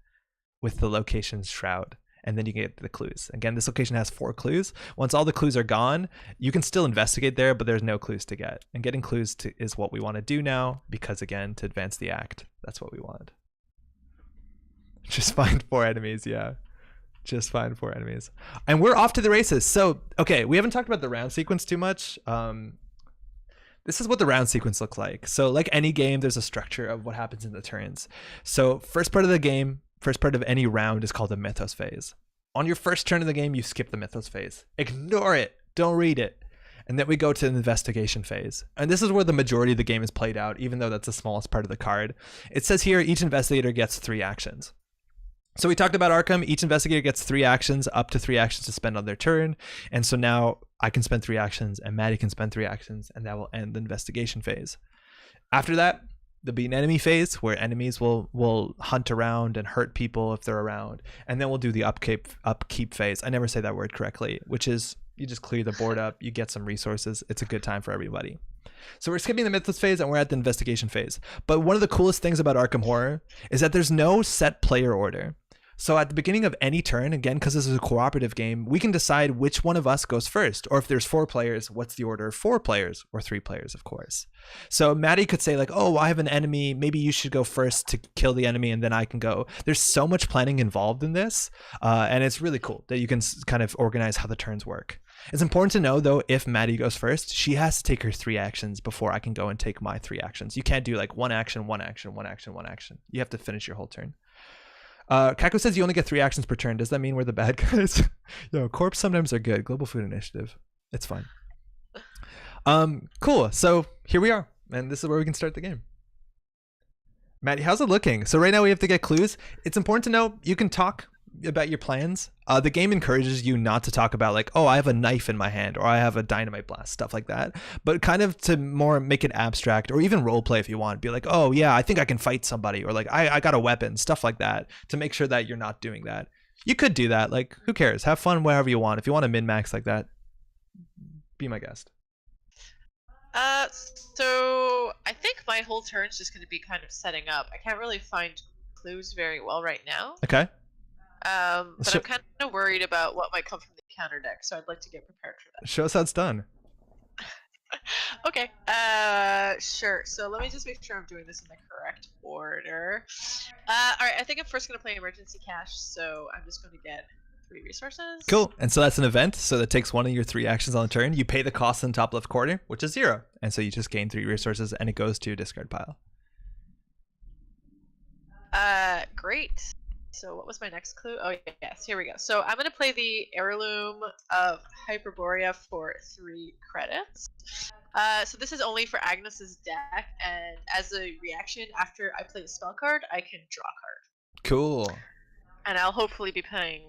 with the location's shroud. And then you get the clues. Again, this location has 4 clues. Once all the clues are gone, you can still investigate there, but there's no clues to get. And getting clues is what we want to do now, because again, to advance the act, that's what we want. Just find 4 enemies, yeah. Just find 4 enemies. And we're off to the races. So, okay, we haven't talked about the round sequence too much. This is what the round sequence looks like. So like any game, there's a structure of what happens in the turns. So first part of the game, first part of any round is called the mythos phase. On your first turn of the game, you skip the mythos phase. Ignore it. Don't read it. And then we go to the investigation phase. And this is where the majority of the game is played out, even though that's the smallest part of the card. It says here, each investigator gets 3 actions. So we talked about Arkham. Each investigator gets 3 actions, up to 3 actions to spend on their turn. And so now I can spend 3 actions and Maddie can spend 3 actions, and that will end the investigation phase. After that, there'll be an enemy phase where enemies will hunt around and hurt people if they're around. And then we'll do the upkeep phase. I never say that word correctly, which is you just clear the board up, you get some resources. It's a good time for everybody. So we're skipping the Mythos phase and we're at the investigation phase. But one of the coolest things about Arkham Horror is that there's no set player order. So at the beginning of any turn, again, because this is a cooperative game, we can decide which one of us goes first. Or if there's 4 players, what's the order of 4 players? Or 3 players, of course. So Maddie could say like, oh, I have an enemy. Maybe you should go first to kill the enemy and then I can go. There's so much planning involved in this. And it's really cool that you can kind of organize how the turns work. It's important to know, though, if Maddie goes first, she has to take her 3 actions before I can go and take my 3 actions. You can't do like 1 action, 1 action, 1 action, 1 action. You have to finish your whole turn. Kako says you only get 3 actions per turn. Does that mean we're the bad guys? Yo, corps sometimes are good. Global Food Initiative. It's fine. Cool. So here we are. And this is where we can start the game. Maddie, how's it looking? So right now we have to get clues. It's important to know you can talk about your plans. The game encourages you not to talk about like, oh, I have a knife in my hand or I have a dynamite blast, stuff like that, but kind of to more make it abstract, or even role play if you want. Be like, oh yeah, I think I can fight somebody, or like I got a weapon, stuff like that, to make sure that you're not doing that. You could do that, like who cares, have fun wherever you want. If you want to min-max like that, be my guest. So I think my whole turn's just going to be kind of setting up. I can't really find clues very well right now. Okay. But I'm kind of worried about what might come from the counter deck, so I'd like to get prepared for that. Show us how it's done. Okay. Sure. So let me just make sure I'm doing this in the correct order. All right. I think I'm first going to play emergency cash, so I'm just going to get 3 resources. Cool. And so that's an event. So that takes one of your 3 actions on the turn. You pay the cost in the top left corner, which is 0, and so you just gain 3 resources, and it goes to your discard pile. Great. So what was my next clue? Oh, yes, here we go. So I'm going to play the Heirloom of Hyperborea for 3 credits. So this is only for Agnes's deck, and as a reaction, after I play a spell card, I can draw a card. Cool. And I'll hopefully be playing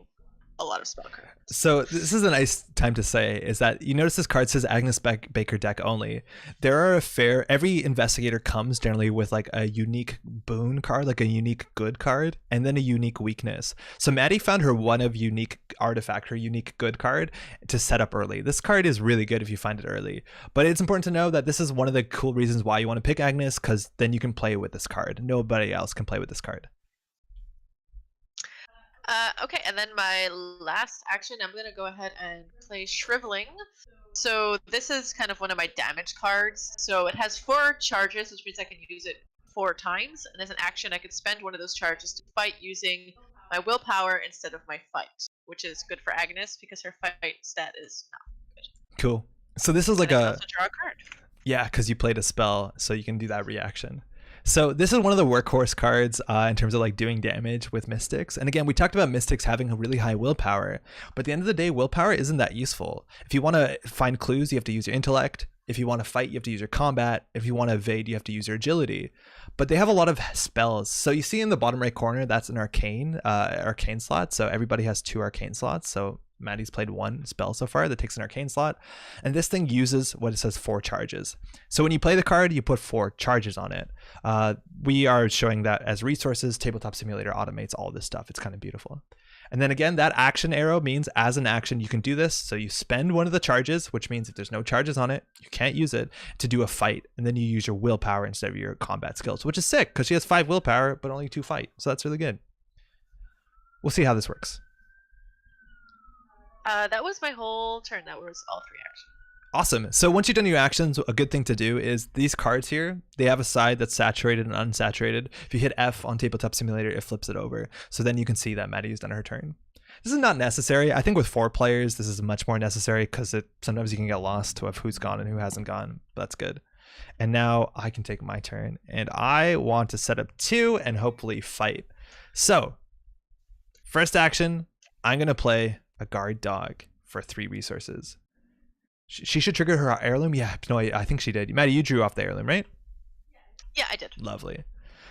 a lot of spell cards. So this is a nice time to say is that you notice this card says Agnes Baker deck only. There are every investigator comes generally with like a unique boon card, like a unique good card, and then a unique weakness. So Maddie found her one of unique artifact, her unique good card, to set up early. This card is really good if you find it early, but it's important to know that this is one of the cool reasons why you want to pick Agnes, because then you can play with this card. Nobody else can play with this card. Okay, and then my last action, I'm going to go ahead and play Shriveling. So this is kind of one of my damage cards. So it has 4 charges, which means I can use it 4 times. And as an action, I could spend one of those charges to fight using my willpower instead of my fight, which is good for Agnes because her fight stat is not good. Cool. So this is like also draw a card. Yeah, because you played a spell, so you can do that reaction. So this is one of the workhorse cards in terms of like doing damage with Mystics. And again, we talked about Mystics having a really high willpower, but at the end of the day, willpower isn't that useful. If you want to find clues, you have to use your intellect. If you want to fight, you have to use your combat. If you want to evade, you have to use your agility. But they have a lot of spells. So you see in the bottom right corner, that's an arcane slot. So everybody has 2 arcane slots. So Maddie's played 1 spell so far that takes an arcane slot. And this thing uses what it says 4 charges. So when you play the card, you put 4 charges on it. We are showing that as resources. Tabletop Simulator automates all this stuff. It's kind of beautiful. And then again, that action arrow means as an action, you can do this. So you spend one of the charges, which means if there's no charges on it, you can't use it to do a fight. And then you use your willpower instead of your combat skills, which is sick because she has 5 willpower, but only 2 fight. So that's really good. We'll see how this works. That was my whole turn. That was all 3 actions. Awesome. So once you've done your actions, a good thing to do is these cards here, they have a side that's saturated and unsaturated. If you hit F on Tabletop Simulator, it flips it over. So then you can see that Maddie's done her turn. This is not necessary. I think with 4 players, this is much more necessary because sometimes you can get lost of who's gone and who hasn't gone. But that's good. And now I can take my turn. And I want to set up 2 and hopefully fight. So first action, I'm going to play a guard dog for 3 resources. She should trigger her heirloom. Yeah, no, I think she did. Maddie, you drew off the heirloom, right? Yeah, I did. Lovely.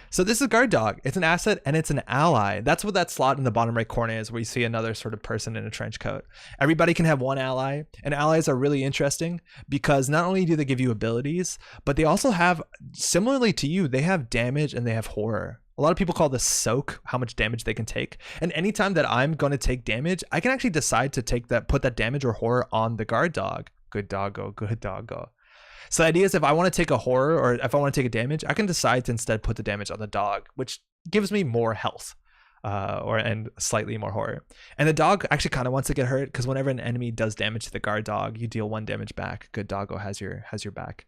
So this is guard dog. It's an asset and it's an ally. That's what that slot in the bottom right corner is, where you see another sort of person in a trench coat. Everybody can have 1 ally, and allies are really interesting because not only do they give you abilities, but they also have, similarly to you, they have damage and they have horror. A lot of people call this soak, how much damage they can take. And anytime that I'm going to take damage, I can actually decide to put that damage or horror on the guard dog. Good doggo, good doggo. So the idea is if I want to take a horror or if I want to take a damage, I can decide to instead put the damage on the dog, which gives me more health. And slightly more horror. And the dog actually kind of wants to get hurt because whenever an enemy does damage to the guard dog, you deal 1 damage back. Good doggo has your back.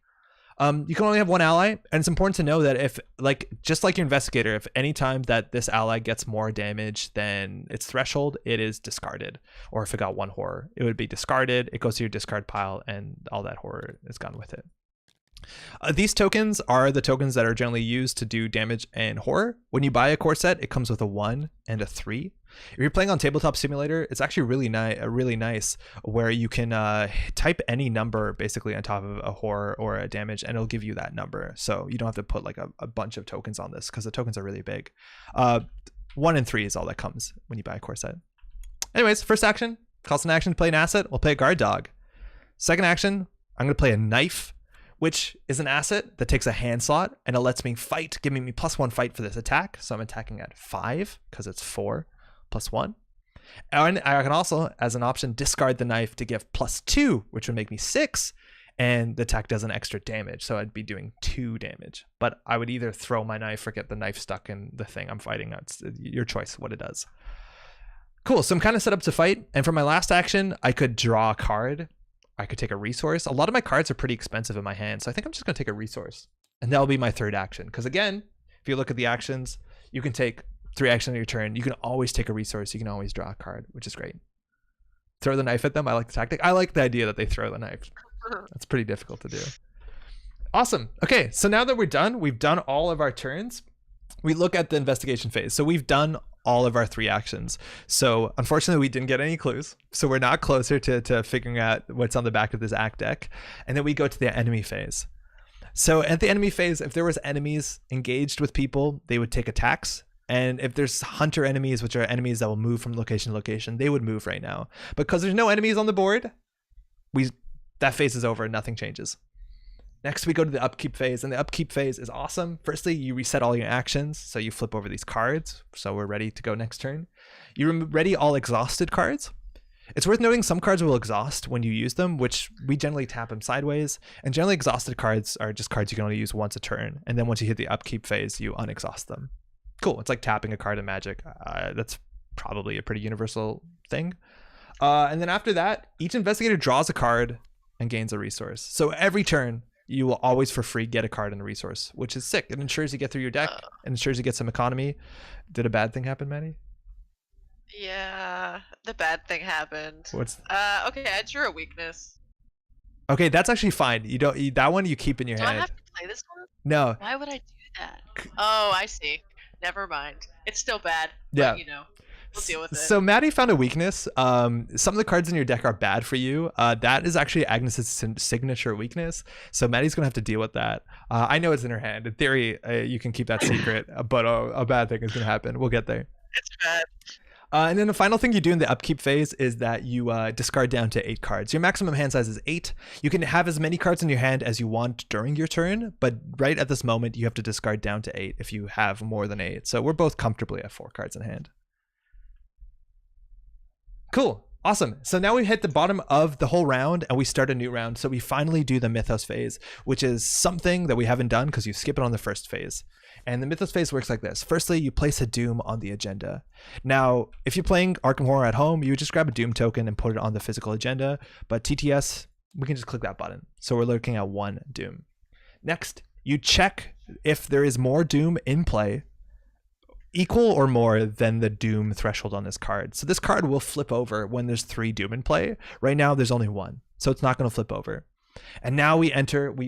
You can only have 1 ally, and it's important to know that if, like, just like your investigator, if any time that this ally gets more damage than its threshold, it is discarded. Or if it got 1 horror, it would be discarded. It goes to your discard pile, and all that horror is gone with it. These tokens are the tokens that are generally used to do damage and horror. When you buy a core set, it comes with a 1 and a 3. If you're playing on Tabletop Simulator, it's actually really nice where you can type any number basically on top of a horror or a damage, and it'll give you that number. So you don't have to put like a bunch of tokens on this because the tokens are really big. 1 and 3 is all that comes when you buy a core set. Anyways, first action, cost an action to play an asset. We'll play a guard dog. Second action, I'm going to play a knife, which is an asset that takes a hand slot and it lets me fight, giving me +1 fight for this attack. So I'm attacking at 5 because it's 4 + 1. And I can also, as an option, discard the knife to give +2, which would make me 6. And the attack does an extra damage. So I'd be doing 2 damage. But I would either throw my knife or get the knife stuck in the thing I'm fighting. It's your choice what it does. Cool. So I'm kind of set up to fight. And for my last action, I could draw a card. I could take a resource. A lot of my cards are pretty expensive in my hand, so I think I'm just going to take a resource. And that'll be my third action. Because again, if you look at the actions, you can take 3 actions on your turn. You can always take a resource. You can always draw a card, which is great. Throw the knife at them. I like the tactic. I like the idea that they throw the knife. That's pretty difficult to do. Awesome. Okay, so now that we're done, we've done all of our turns. We look at the investigation phase. So we've done all of our 3 actions. So unfortunately, we didn't get any clues. So we're not closer to figuring out what's on the back of this act deck. And then we go to the enemy phase. So at the enemy phase, if there was enemies engaged with people, they would take attacks. And if there's hunter enemies, which are enemies that will move from location to location, they would move right now. Because there's no enemies on the board, that phase is over and nothing changes. Next, we go to the upkeep phase, and the upkeep phase is awesome. Firstly, you reset all your actions, so you flip over these cards, so we're ready to go next turn. You ready all exhausted cards. It's worth noting some cards will exhaust when you use them, which we generally tap them sideways, and generally exhausted cards are just cards you can only use once a turn, and then once you hit the upkeep phase, you unexhaust them. Cool, it's like tapping a card in Magic. That's probably a pretty universal thing. And then after that, each investigator draws a card and gains a resource. So every turn, you will always for free get a card and a resource, which is sick. It ensures you get through your deck and ensures you get some economy. Did a bad thing happen, Maddie? Yeah, the bad thing happened. What's okay, I drew a weakness. Okay, that's actually fine. You don't that one you keep in your Do head. I have to play this one? No. Why would I do that? Oh, I see. Never mind. It's still bad. Yeah. But, we'll deal with it. So Maddie found a weakness. Some of the cards in your deck are bad for you. That is actually Agnes's signature weakness. So Maddie's gonna have to deal with that. I know it's in her hand. In theory, you can keep that secret, but a bad thing is gonna happen. We'll get there. It's bad. And then the final thing you do in the upkeep phase is that you discard down to 8 cards. Your maximum hand size is 8. You can have as many cards in your hand as you want during your turn, but right at this moment, you have to discard down to 8 if you have more than 8. So we're both comfortably at 4 cards in hand. Cool. Awesome. So now we hit the bottom of the whole round and we start a new round. So we finally do the Mythos phase, which is something that we haven't done because you skip it on the first phase. And the Mythos phase works like this. Firstly, you place a Doom on the agenda. Now, if you're playing Arkham Horror at home, you would just grab a Doom token and put it on the physical agenda. But TTS, we can just click that button. So we're looking at 1 Doom. Next, you check if there is more Doom in play, equal or more than the Doom threshold on this card. So this card will flip over when there's 3 Doom in play. Right now, there's only 1. So it's not going to flip over. And now we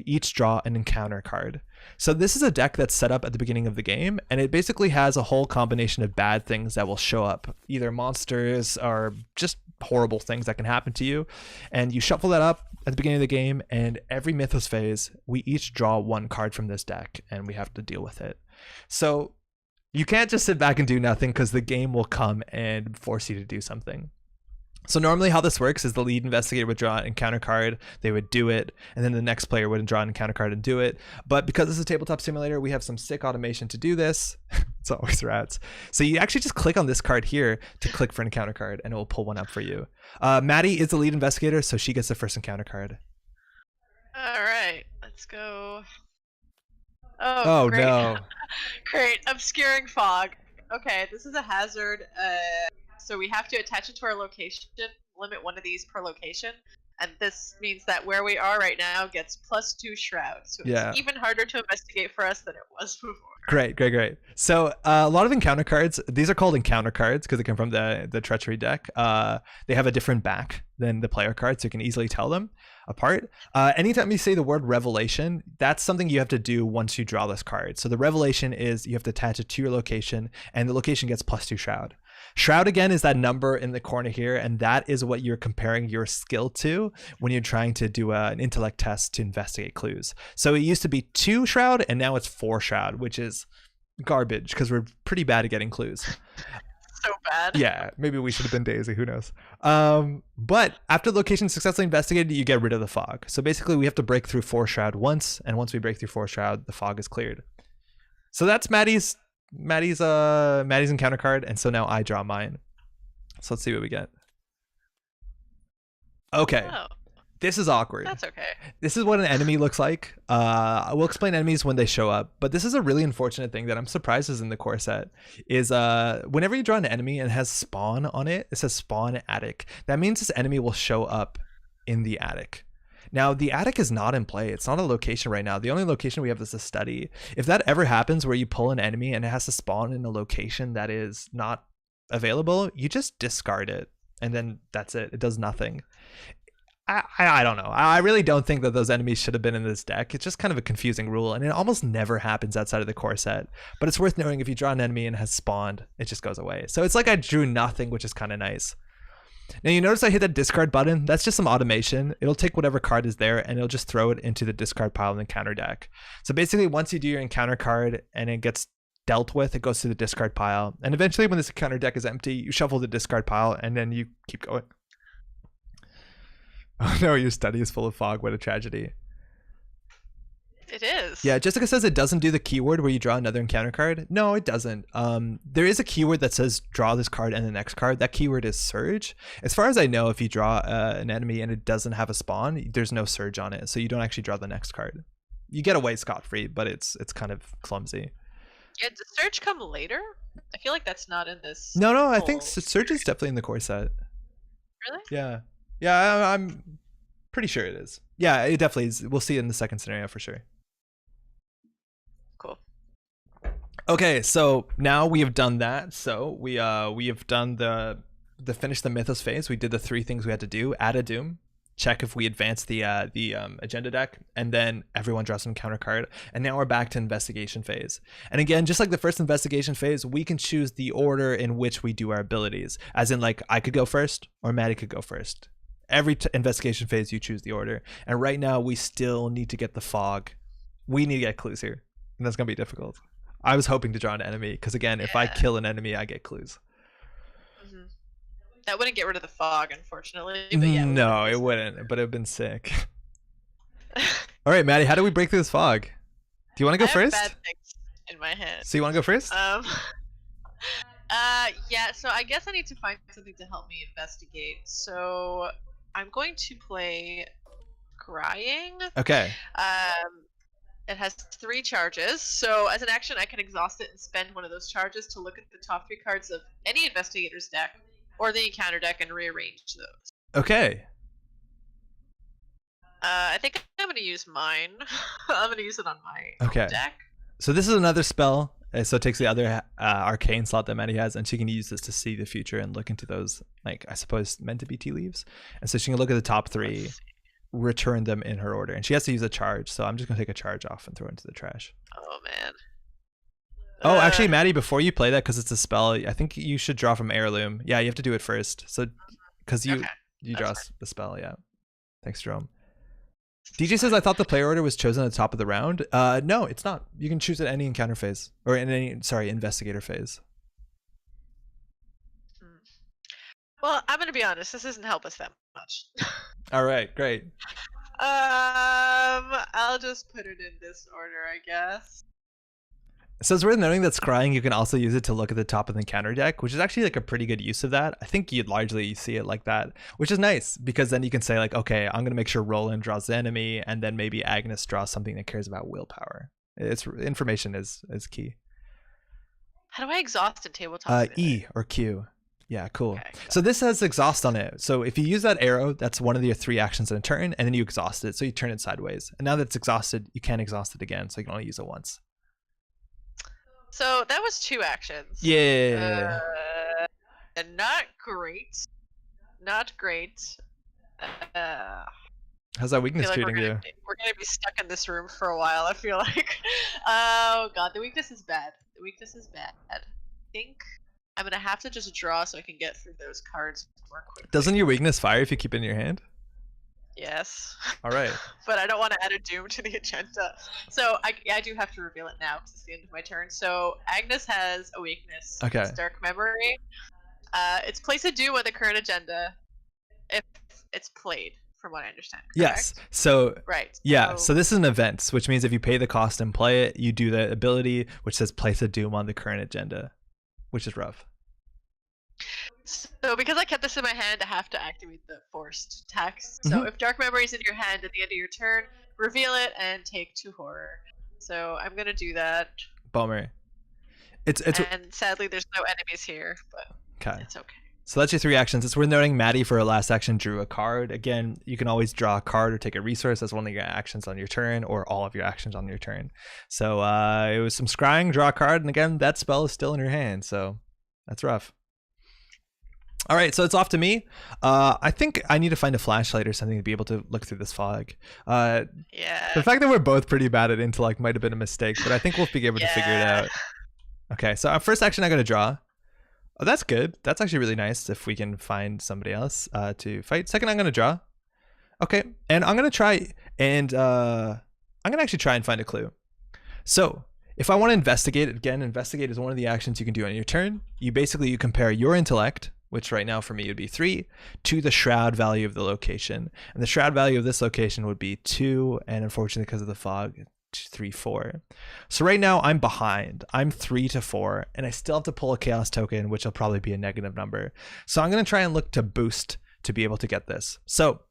each draw an encounter card. So this is a deck that's set up at the beginning of the game, and it basically has a whole combination of bad things that will show up, either monsters or just horrible things that can happen to you. And you shuffle that up at the beginning of the game, and every Mythos phase, we each draw 1 card from this deck, and we have to deal with it. So you can't just sit back and do nothing because the game will come and force you to do something. So normally how this works is the lead investigator would draw an encounter card, they would do it, and then the next player would draw an encounter card and do it. But because this is a tabletop simulator, we have some sick automation to do this. It's always rats. So you actually just click on this card here to click for an encounter card, and it will pull one up for you. Maddie is the lead investigator, so she gets the first encounter card. All right. Let's go. Oh, Oh great. no. Great. Obscuring fog. Okay, this is a hazard. So we have to attach it to our location, limit one of these per location. And this means that where we are right now gets +2 shroud. So it's Yeah. even harder to investigate for us than it was before. Great. So a lot of encounter cards, these are called encounter cards because they come from the treachery deck. They have a different back than the player cards, so you can easily tell them apart. Anytime you say the word revelation, that's something you have to do once you draw this card. So the revelation is you have to attach it to your location, and the location gets +2 shroud. Shroud again is that number in the corner here, and that is what you're comparing your skill to when you're trying to do an intellect test to investigate clues. So it used to be 2 shroud, and now it's 4 shroud, which is garbage because we're pretty bad at getting clues. So bad. Yeah, maybe we should have been Daisy, who knows. But after the location is successfully investigated, you get rid of the fog. So basically we have to break through 4 shroud once, and once we break through 4 shroud, the fog is cleared. So that's Maddie's encounter card, and so now I draw mine. So let's see what we get. Okay. Oh, This is awkward. that's okay. This is what an enemy looks like. I will explain enemies when they show up, but this is a really unfortunate thing that I'm surprised is in the core set. Is whenever you draw an enemy and it has spawn on it, it says spawn attic. That means this enemy will show up in the attic. Now, the attic is not in play. It's not a location right now. The only location we have is a study. If that ever happens where you pull an enemy and it has to spawn in a location that is not available, you just discard it. And then that's it. It does nothing. I don't know. I really don't think that those enemies should have been in this deck. It's just kind of a confusing rule, and it almost never happens outside of the core set. But it's worth knowing if you draw an enemy and it has spawned, it just goes away. So it's like I drew nothing, which is kind of nice. Now you notice I hit that discard button. That's just some automation. It'll take whatever card is there and it'll just throw it into the discard pile in the encounter deck. So basically once you do your encounter card and it gets dealt with, it goes to the discard pile. And eventually when this encounter deck is empty, you shuffle the discard pile and then you keep going. Oh no, your study is full of fog. What a tragedy. It is. Yeah, Jessica says it doesn't do the keyword where you draw another encounter card. No, it doesn't. There is a keyword that says draw this card and the next card. That keyword is surge. As far as I know, if you draw an enemy and it doesn't have a spawn, there's no surge on it. So you don't actually draw the next card. You get away scot-free, but it's kind of clumsy. Yeah, does surge come later? I feel like that's not in this. No, I think surge is definitely in the core set. Really? Yeah, I'm pretty sure it is. Yeah, it definitely is. We'll see it in the second scenario for sure. Cool. Okay, so now we have done that. So we have done the finish the mythos phase. We did the 3 things we had to do: add a doom, check if we advance the agenda deck, and then everyone draws some counter card. And now we're back to investigation phase. And again, just like the first investigation phase, we can choose the order in which we do our abilities. As in, like, I could go first or Maddie could go first. Every investigation phase, you choose the order. And right now, we still need to get the fog. We need to get clues here, and that's gonna be difficult. I was hoping to draw an enemy because again, if I kill an enemy, I get clues. Mm-hmm. That wouldn't get rid of the fog, unfortunately. But yeah, no, it wouldn't. But it'd been sick. All right, Maddie, how do we break through this fog? Do you want to go first? I have bad things in my head. So you want to go first? Yeah. So I guess I need to find something to help me investigate. So I'm going to play Crying. Okay. It has 3 charges, so as an action I can exhaust it and spend one of those charges to look at the top 3 cards of any investigator's deck or the encounter deck and rearrange those. Okay. I think I'm going to use mine. I'm going to use it on my deck. So this is another spell. So it takes the other arcane slot that Maddie has, and she can use this to see the future and look into those, like, I suppose, meant to be tea leaves. And so she can look at the top 3, return them in her order, and she has to use a charge. So I'm just gonna take a charge off and throw it into the trash. Oh man. Oh, actually, Maddie, before you play that, because it's a spell, I think you should draw from heirloom. Yeah, you have to do it first. So because you draw the spell. Yeah. Thanks, Jerome. DJ says I thought the player order was chosen at the top of the round. No, it's not. You can choose at any encounter phase or in any investigator phase. Well, I'm gonna be honest. This doesn't help us that much. All right, great. I'll just put it in this order, I guess. So it's worth noting that scrying, you can also use it to look at the top of the encounter deck, which is actually like a pretty good use of that. I think you'd largely see it like that, which is nice because then you can say like, okay, I'm going to make sure Roland draws the enemy, and then maybe Agnes draws something that cares about willpower. It's information is key. How do I exhaust in tabletop? E or Q. Yeah, cool. Okay, So this has exhaust on it. So if you use that arrow, that's one of your 3 actions in a turn, and then you exhaust it. So you turn it sideways. And now that it's exhausted, you can't exhaust it again. So you can only use it once. So that was 2 actions. Yeah. And not great. Not great. How's that weakness treating you? We're gonna be stuck in this room for a while, I feel like. Oh god, the weakness is bad. The weakness is bad. I think I'm gonna have to just draw so I can get through those cards more quickly. Doesn't your weakness fire if you keep it in your hand? Yes. All right. But I don't want to add a doom to the agenda. So I do have to reveal it now because it's the end of my turn. So Agnes has a weakness. Okay. It's Dark Memory. It's place a doom on the current agenda if it's played, from what I understand. Correct? Yes. So right. Yeah. So this is an event, which means if you pay the cost and play it, you do the ability which says place a doom on the current agenda, which is rough. So because I kept this in my hand, I have to activate the forced text. So if Dark Memory is in your hand at the end of your turn, reveal it and take 2 horror. So I'm gonna do that. Bummer. It's and sadly there's no enemies here, but it's okay. So that's your 3 actions. It's worth noting Maddie for her last action drew a card. Again, you can always draw a card or take a resource as one of your actions on your turn, or all of your actions on your turn. So it was some scrying, draw a card, and again, that spell is still in your hand. So that's rough. All right, so it's off to me. I think I need to find a flashlight or something to be able to look through this fog. Yeah. The fact that we're both pretty bad at intellect might have been a mistake, but I think we'll be able to figure it out. Okay, so our first action I'm going to draw. Oh, that's good. That's actually really nice if we can find somebody else to fight. Second, I'm going to draw. Okay, and I'm going to try and I'm going to actually try and find a clue. So if I want to investigate, again, investigate is one of the actions you can do on your turn. You compare your intellect, which right now for me would be 3, to the shroud value of the location. And the shroud value of this location would be 2, and unfortunately because of the fog, 3, 4. So right now I'm behind. I'm 3 to 4, and I still have to pull a chaos token, which will probably be a negative number. So I'm going to try and look to boost to be able to get this. So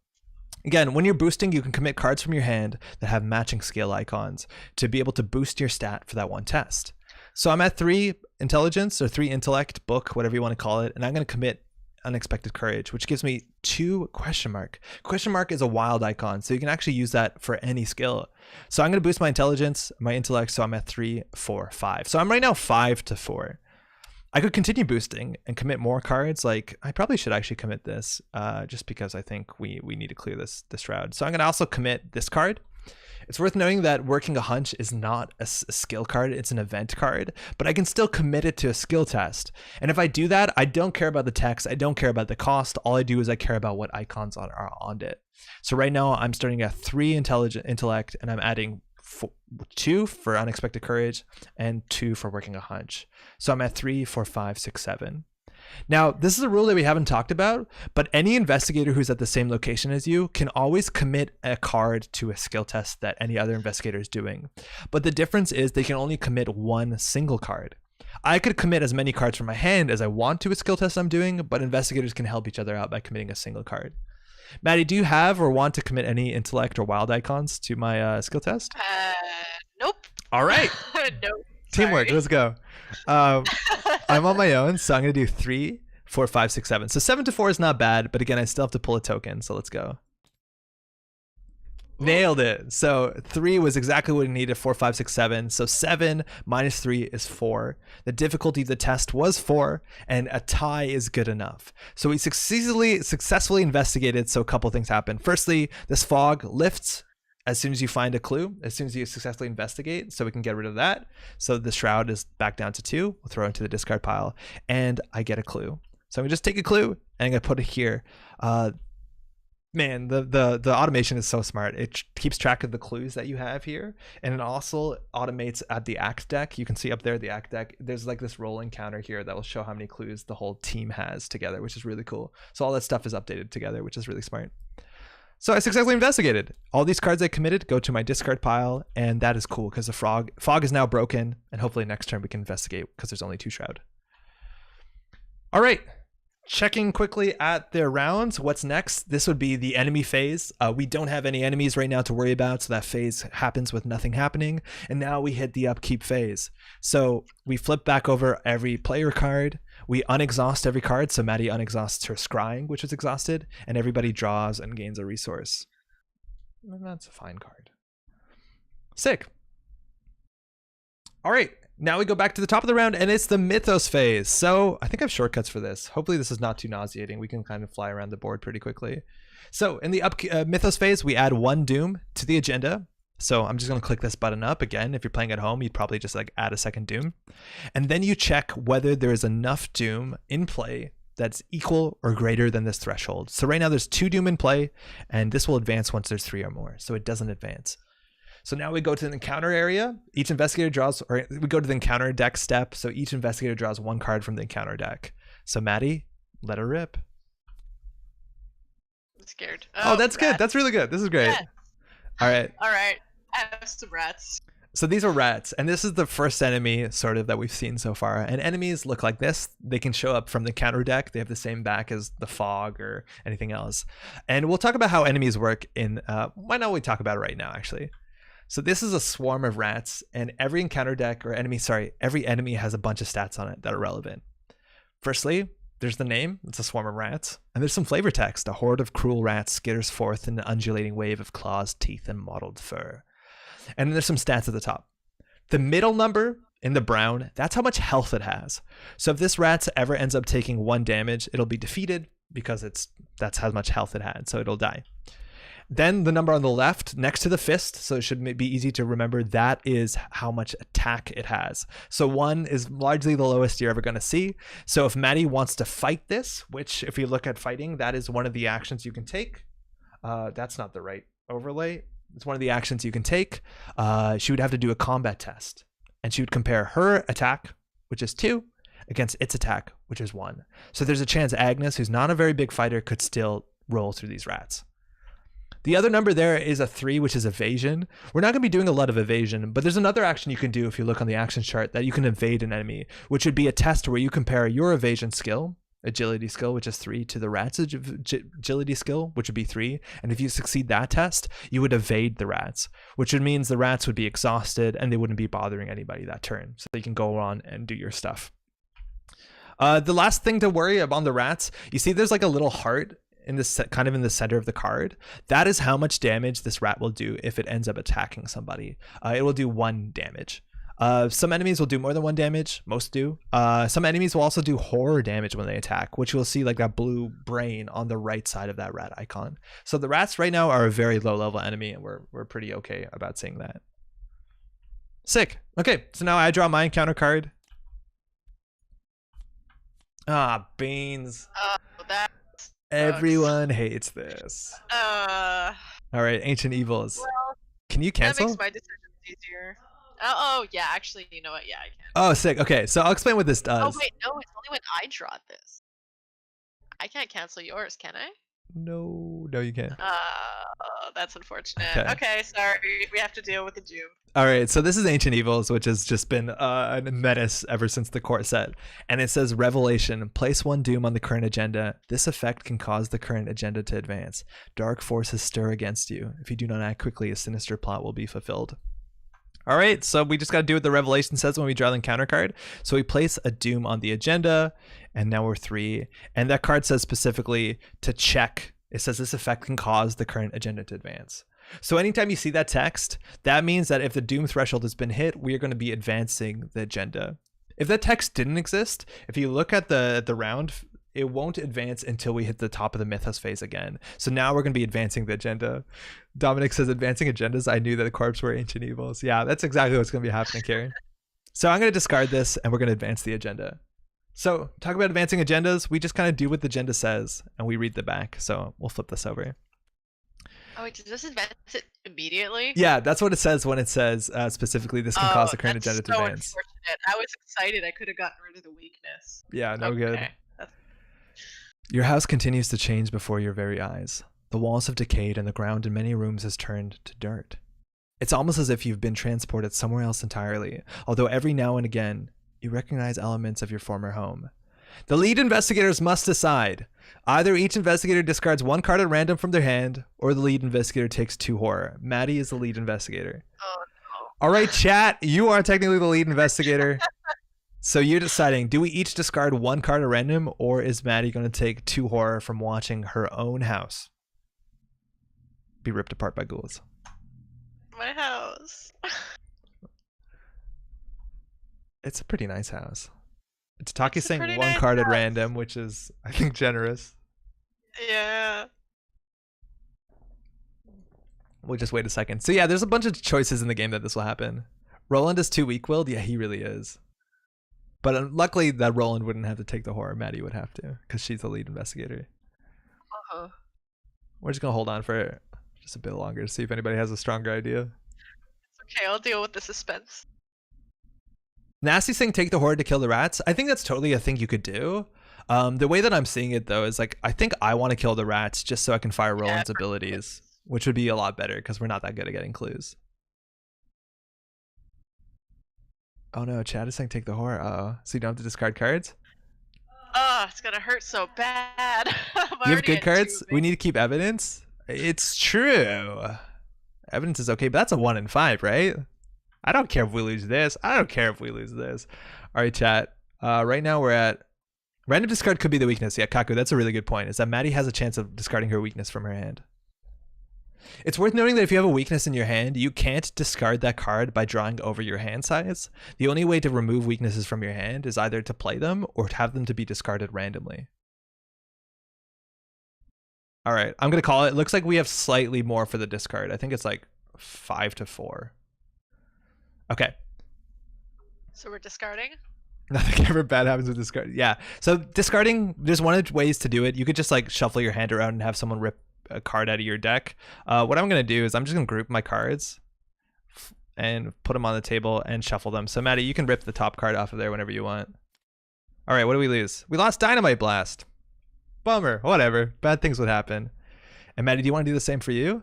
again, when you're boosting, you can commit cards from your hand that have matching skill icons to be able to boost your stat for that one test. So I'm at 3 intelligence or 3 intellect, book, whatever you want to call it, and I'm going to commit unexpected courage, which gives me 2 question mark. Question mark is a wild icon, so you can actually use that for any skill. So I'm going to boost my intelligence, my intellect, so I'm at 3, 4, 5. So I'm right now 5 to 4. I could continue boosting and commit more cards. Like I probably should actually commit this just because I think we need to clear this round. So I'm going to also commit this card. It's worth noting that working a hunch is not a skill card, it's an event card, but I can still commit it to a skill test. And if I do that, I don't care about the text, I don't care about the cost, all I do is I care about what icons are on it. So right now I'm starting at 3 intellect, and I'm adding 2 for unexpected courage and 2 for working a hunch. So I'm at 3, 4, 5, 6, 7. Now, this is a rule that we haven't talked about, but any investigator who's at the same location as you can always commit a card to a skill test that any other investigator is doing. But the difference is they can only commit 1 single card. I could commit as many cards from my hand as I want to a skill test I'm doing, but investigators can help each other out by committing a single card. Maddie, do you have or want to commit any intellect or wild icons to my skill test? Nope. All right. Nope. Teamwork, let's go. I'm on my own, so I'm going to do 3, 4, 5, 6, 7. So 7 to 4 is not bad, but again, I still have to pull a token, so let's go. Nailed it. So 3 was exactly what we needed, 4, 5, 6, 7. So 7 minus 3 is 4. The difficulty of the test was 4, and a tie is good enough. So we successfully investigated, so a couple things happened. Firstly, this fog lifts as soon as you find a clue, as soon as you successfully investigate, so we can get rid of that. So the shroud is back down to 2. We'll throw it into the discard pile, and I get a clue. So I'm gonna just take a clue, and I'm gonna put it here. Man, the automation is so smart. It keeps track of the clues that you have here, and it also automates at the act deck. You can see up there the act deck. There's like this rolling counter here that will show how many clues the whole team has together, which is really cool. So all that stuff is updated together, which is really smart. So I successfully investigated. All these cards I committed go to my discard pile, and that is cool because the fog is now broken, and hopefully next turn we can investigate because there's only 2 shroud. All right. Checking quickly at their rounds. What's next? This would be the enemy phase. We don't have any enemies right now to worry about, so that phase happens with nothing happening. And now we hit the upkeep phase. So we flip back over every player card. We unexhaust every card. So Maddie unexhausts her scrying, which is exhausted, and everybody draws and gains a resource. And that's a fine card. Sick. All right. Now we go back to the top of the round, and it's the Mythos phase. So I think I have shortcuts for this. Hopefully this is not too nauseating. We can kind of fly around the board pretty quickly. So in the Mythos phase, we add 1 Doom to the agenda. So I'm just going to click this button up. Again, if you're playing at home, you'd probably just like add a second Doom. And then you check whether there is enough Doom in play that's equal or greater than this threshold. So right now there's 2 Doom in play, and this will advance once there's 3 or more. So it doesn't advance. So now we go to the encounter area. Each investigator draws, or we go to the encounter deck step. So each investigator draws 1 card from the encounter deck. So Maddie, let her rip. I'm scared. Oh, that's good. That's really good. This is great. Yeah. All right. All right. I have some rats. So these are rats, and this is the first enemy sort of that we've seen so far. And enemies look like this. They can show up from the counter deck. They have the same back as the fog or anything else. And we'll talk about how enemies work in, why not we talk about it right now, actually. So this is a swarm of rats, and every encounter deck or enemy, every enemy has a bunch of stats on it that are relevant. Firstly, there's the name. It's a swarm of rats. And there's some flavor text. A horde of cruel rats skitters forth in an undulating wave of claws, teeth, and mottled fur. And then there's some stats at the top. The middle number in the brown, that's how much health it has. So if this rat ever ends up taking 1 damage, it'll be defeated because that's how much health it had. So it'll die. Then the number on the left next to the fist, so it should be easy to remember, that is how much attack it has. So 1 is largely the lowest you're ever going to see. So if Maddie wants to fight this, which if you look at fighting, that is one of the actions you can take. That's not the right overlay. It's one of the actions you can take. She would have to do a combat test, and she would compare her attack, which is 2, against its attack, which is 1. So there's a chance Agnes, who's not a very big fighter, could still roll through these rats. The other number there is a 3, which is evasion. We're not going to be doing a lot of evasion, but there's another action you can do if you look on the action chart that you can evade an enemy, which would be a test where you compare your evasion skill, agility skill, which is 3, to the rat's agility skill, which would be 3. And if you succeed that test, you would evade the rats, which means the rats would be exhausted and they wouldn't be bothering anybody that turn. So you can go on and do your stuff. The last thing to worry about on the rats, you see there's like a little heart in this kind of in the center of the card. That is how much damage this rat will do if it ends up attacking somebody. It will do 1 damage. Some enemies will do more than 1 damage. Most do. Some enemies will also do horror damage when they attack, which you'll see like that blue brain on the right side of that rat icon. So the rats right now are a very low level enemy, and we're pretty okay about seeing that. Sick. Okay, so now I draw my encounter card. Ah, beans. That Everyone hates this. All right, Ancient Evils. Well, can you cancel? That makes my decisions easier. Oh, yeah, actually, you know what? Yeah, I can. Oh, sick. Okay, so I'll explain what this does. Oh, wait, no, it's only when I draw this. I can't cancel yours, can I? No, you can't. That's unfortunate. Okay, sorry. We have to deal with the doom. All right, so this is Ancient Evils, which has just been a menace ever since the core set. And it says, Revelation, place 1 doom on the current agenda. This effect can cause the current agenda to advance. Dark forces stir against you. If you do not act quickly, a sinister plot will be fulfilled. All right, so we just got to do what the Revelation says when we draw the encounter card. So we place a doom on the agenda, and now we're 3. And that card says specifically to check. It says this effect can cause the current agenda to advance. So anytime you see that text, that means that if the doom threshold has been hit, we are going to be advancing the agenda. If that text didn't exist, if you look at the round, it won't advance until we hit the top of the Mythos phase again. So now we're going to be advancing the agenda. Dominic says, advancing agendas. I knew that the corpse were Ancient Evils. Yeah, that's exactly what's going to be happening, Karen. So I'm going to discard this, and we're going to advance the agenda. So talk about advancing agendas. We just kind of do what the agenda says, and we read the back. So we'll flip this over. Oh, wait, does this advance it immediately? Yeah, that's what it says when it says specifically this can cause the current agenda to advance. Unfortunate. I was excited. I could have gotten rid of the weakness. Yeah, no good. Your house continues to change before your very eyes. The walls have decayed and the ground in many rooms has turned to dirt. It's almost as if you've been transported somewhere else entirely, although every now and again, you recognize elements of your former home. The lead investigators must decide. Either each investigator discards one card at random from their hand, or the lead investigator takes 2 horror. Maddie is the lead investigator. Oh, no. All right, chat, you are technically the lead investigator. So you're deciding, do we each discard 1 card at random, or is Maddie going to take 2 horror from watching her own house be ripped apart by ghouls? My house. It's a pretty nice house. Taki's saying 1 nice card at house. random, which is, I think, generous. Yeah. We'll just wait a second. So yeah, there's a bunch of choices in the game that this will happen. Roland is too weak-willed. Yeah, he really is. But luckily that Roland wouldn't have to take the horror. Maddie would have to, because she's the lead investigator. Uh-huh. We're just going to hold on for just a bit longer to see if anybody has a stronger idea. It's okay, I'll deal with the suspense. Nasty's saying take the horror to kill the rats. I think that's totally a thing you could do. The way that I'm seeing it, though, is like, I think I want to kill the rats just so I can fire Roland's abilities, which would be a lot better because we're not that good at getting clues. Oh no, Chad is saying take the horror. Uh-oh. So you don't have to discard cards? Oh, it's gonna hurt so bad. You have good cards? We need to keep evidence? It's true. Evidence is okay, but that's a 1 in 5, right? I don't care if we lose this. I don't care if we lose this. All right, chat. Right now we're at... Random discard could be the weakness. Yeah, Kaku, that's a really good point. Is that Maddie has a chance of discarding her weakness from her hand. It's worth noting that if you have a weakness in your hand, you can't discard that card by drawing over your hand size. The only way to remove weaknesses from your hand is either to play them or to have them to be discarded randomly. All right, I'm going to call it. It looks like we have slightly more for the discard. I think it's like 5-4. Okay. So we're discarding? Nothing ever bad happens with discard. Yeah. So discarding, there's one of the ways to do it. You could just like shuffle your hand around and have someone rip a card out of your deck. What I'm going to do is I'm just going to group my cards and put them on the table and shuffle them. So Maddie, you can rip the top card off of there whenever you want. All right, what do we lose? We lost Dynamite Blast. Bummer. Whatever. Bad things would happen. And Maddie, do you want to do the same for you?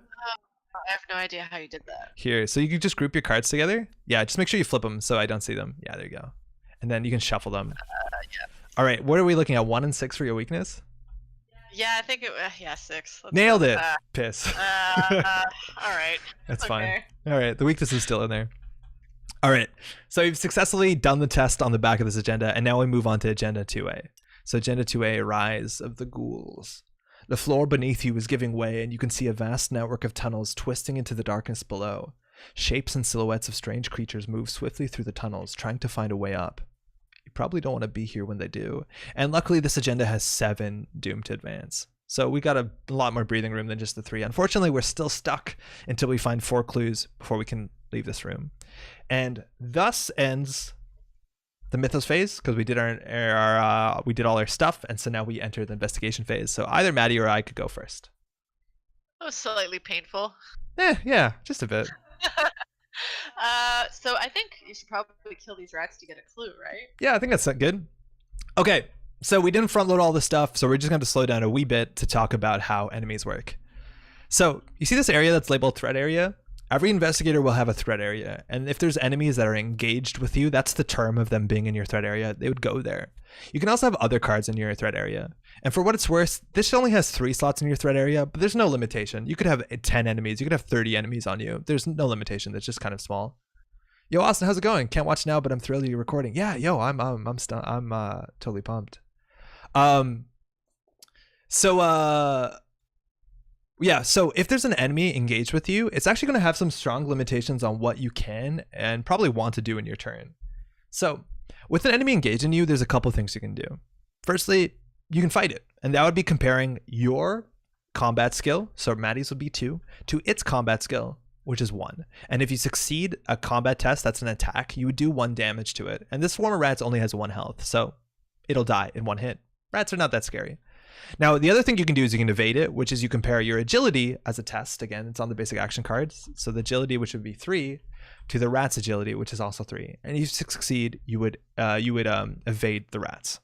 I have no idea how you did that. Here, so you can just group your cards together. Yeah, just make sure you flip them so I don't see them. Yeah, there you go. And then you can shuffle them. Yeah. All right, what are we looking at? 1 and 6 for your weakness? Yeah, I think it. Yeah, 6. Nailed it. Piss. All right. That's fine. All right, the weakness is still in there. All right, so we've successfully done the test on the back of this agenda, and now we move on to Agenda 2A. So Agenda 2A, Rise of the Ghouls. The floor beneath you is giving way, and you can see a vast network of tunnels twisting into the darkness below. Shapes and silhouettes of strange creatures move swiftly through the tunnels, trying to find a way up. You probably don't want to be here when they do. And luckily, this agenda has 7 Doom to advance. So we got a lot more breathing room than just the 3. Unfortunately, we're still stuck until we find 4 clues before we can leave this room. And thus ends the Mythos phase, because we did we did all our stuff, and so now we enter the investigation phase. So either Maddie or I could go first. That was slightly painful. Yeah, just a bit. So I think you should probably kill these rats to get a clue, right? Yeah, I think that's good. Okay, so we didn't front load all this stuff, so we're just going to slow down a wee bit to talk about how enemies work. So you see this area that's labeled threat area? Every investigator will have a threat area, and if there's enemies that are engaged with you, that's the term of them being in your threat area. They would go there. You can also have other cards in your threat area. And for what it's worth, this only has 3 slots in your threat area, but there's no limitation. You could have 10 enemies. You could have 30 enemies on you. There's no limitation. That's just kind of small. Yo, Austin, how's it going? Can't watch now, but I'm thrilled you're recording. Yeah, yo, I'm totally pumped. Yeah, so if there's an enemy engaged with you, it's actually going to have some strong limitations on what you can and probably want to do in your turn. So with an enemy engaged in you, there's a couple things you can do. Firstly, you can fight it, and that would be comparing your combat skill, so Maddie's would be 2, to its combat skill, which is 1. And if you succeed a combat test, that's an attack, you would do 1 damage to it. And this swarm of rats only has 1 health, so it'll die in 1 hit. Rats are not that scary. Now, the other thing you can do is you can evade it, which is you compare your agility as a test. Again, it's on the basic action cards. So the agility, which would be 3, to the rat's agility, which is also 3. And if you succeed, you would evade the rats.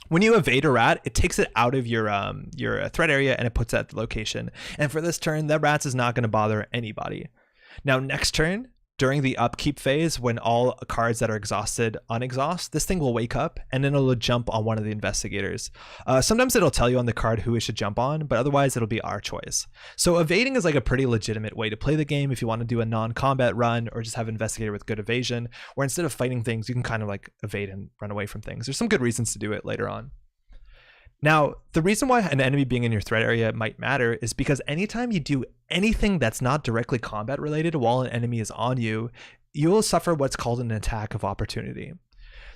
When you evade a rat, it takes it out of your threat area and it puts it at the location. And for this turn, that rat is not going to bother anybody. Now, next turn, during the upkeep phase, when all cards that are exhausted unexhaust, this thing will wake up and then it'll jump on one of the investigators. Sometimes it'll tell you on the card who it should jump on, but otherwise it'll be our choice. So evading is like a pretty legitimate way to play the game if you want to do a non-combat run or just have investigator with good evasion, where instead of fighting things, you can kind of like evade and run away from things. There's some good reasons to do it later on. Now, the reason why an enemy being in your threat area might matter is because anytime you do anything that's not directly combat related while an enemy is on you, you will suffer what's called an attack of opportunity.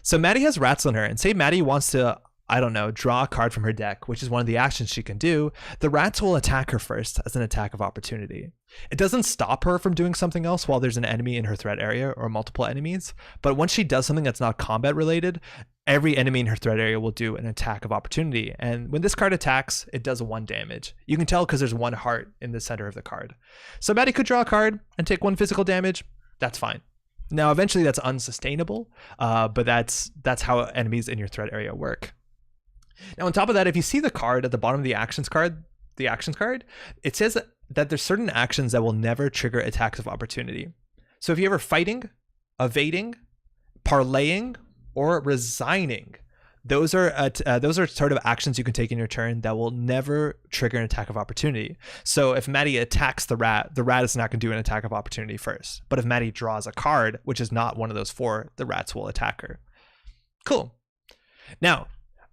So Maddie has rats on her, and say Maddie wants to, I don't know, draw a card from her deck, which is one of the actions she can do. The rats will attack her first as an attack of opportunity. It doesn't stop her from doing something else while there's an enemy in her threat area or multiple enemies, but once she does something that's not combat related, every enemy in her threat area will do an attack of opportunity. And when this card attacks, it does 1 damage. You can tell because there's 1 heart in the center of the card. So Maddie could draw a card and take 1 physical damage. That's fine. Now, eventually that's unsustainable, but that's how enemies in your threat area work. Now, on top of that, if you see the card at the bottom of the actions card, it says that there's certain actions that will never trigger attacks of opportunity. So if you're ever fighting, evading, parlaying, or resigning, those are sort of actions you can take in your turn that will never trigger an attack of opportunity. So if Maddie attacks the rat is not going to do an attack of opportunity first. But if Maddie draws a card, which is not one of those 4, the rats will attack her. Cool. Now,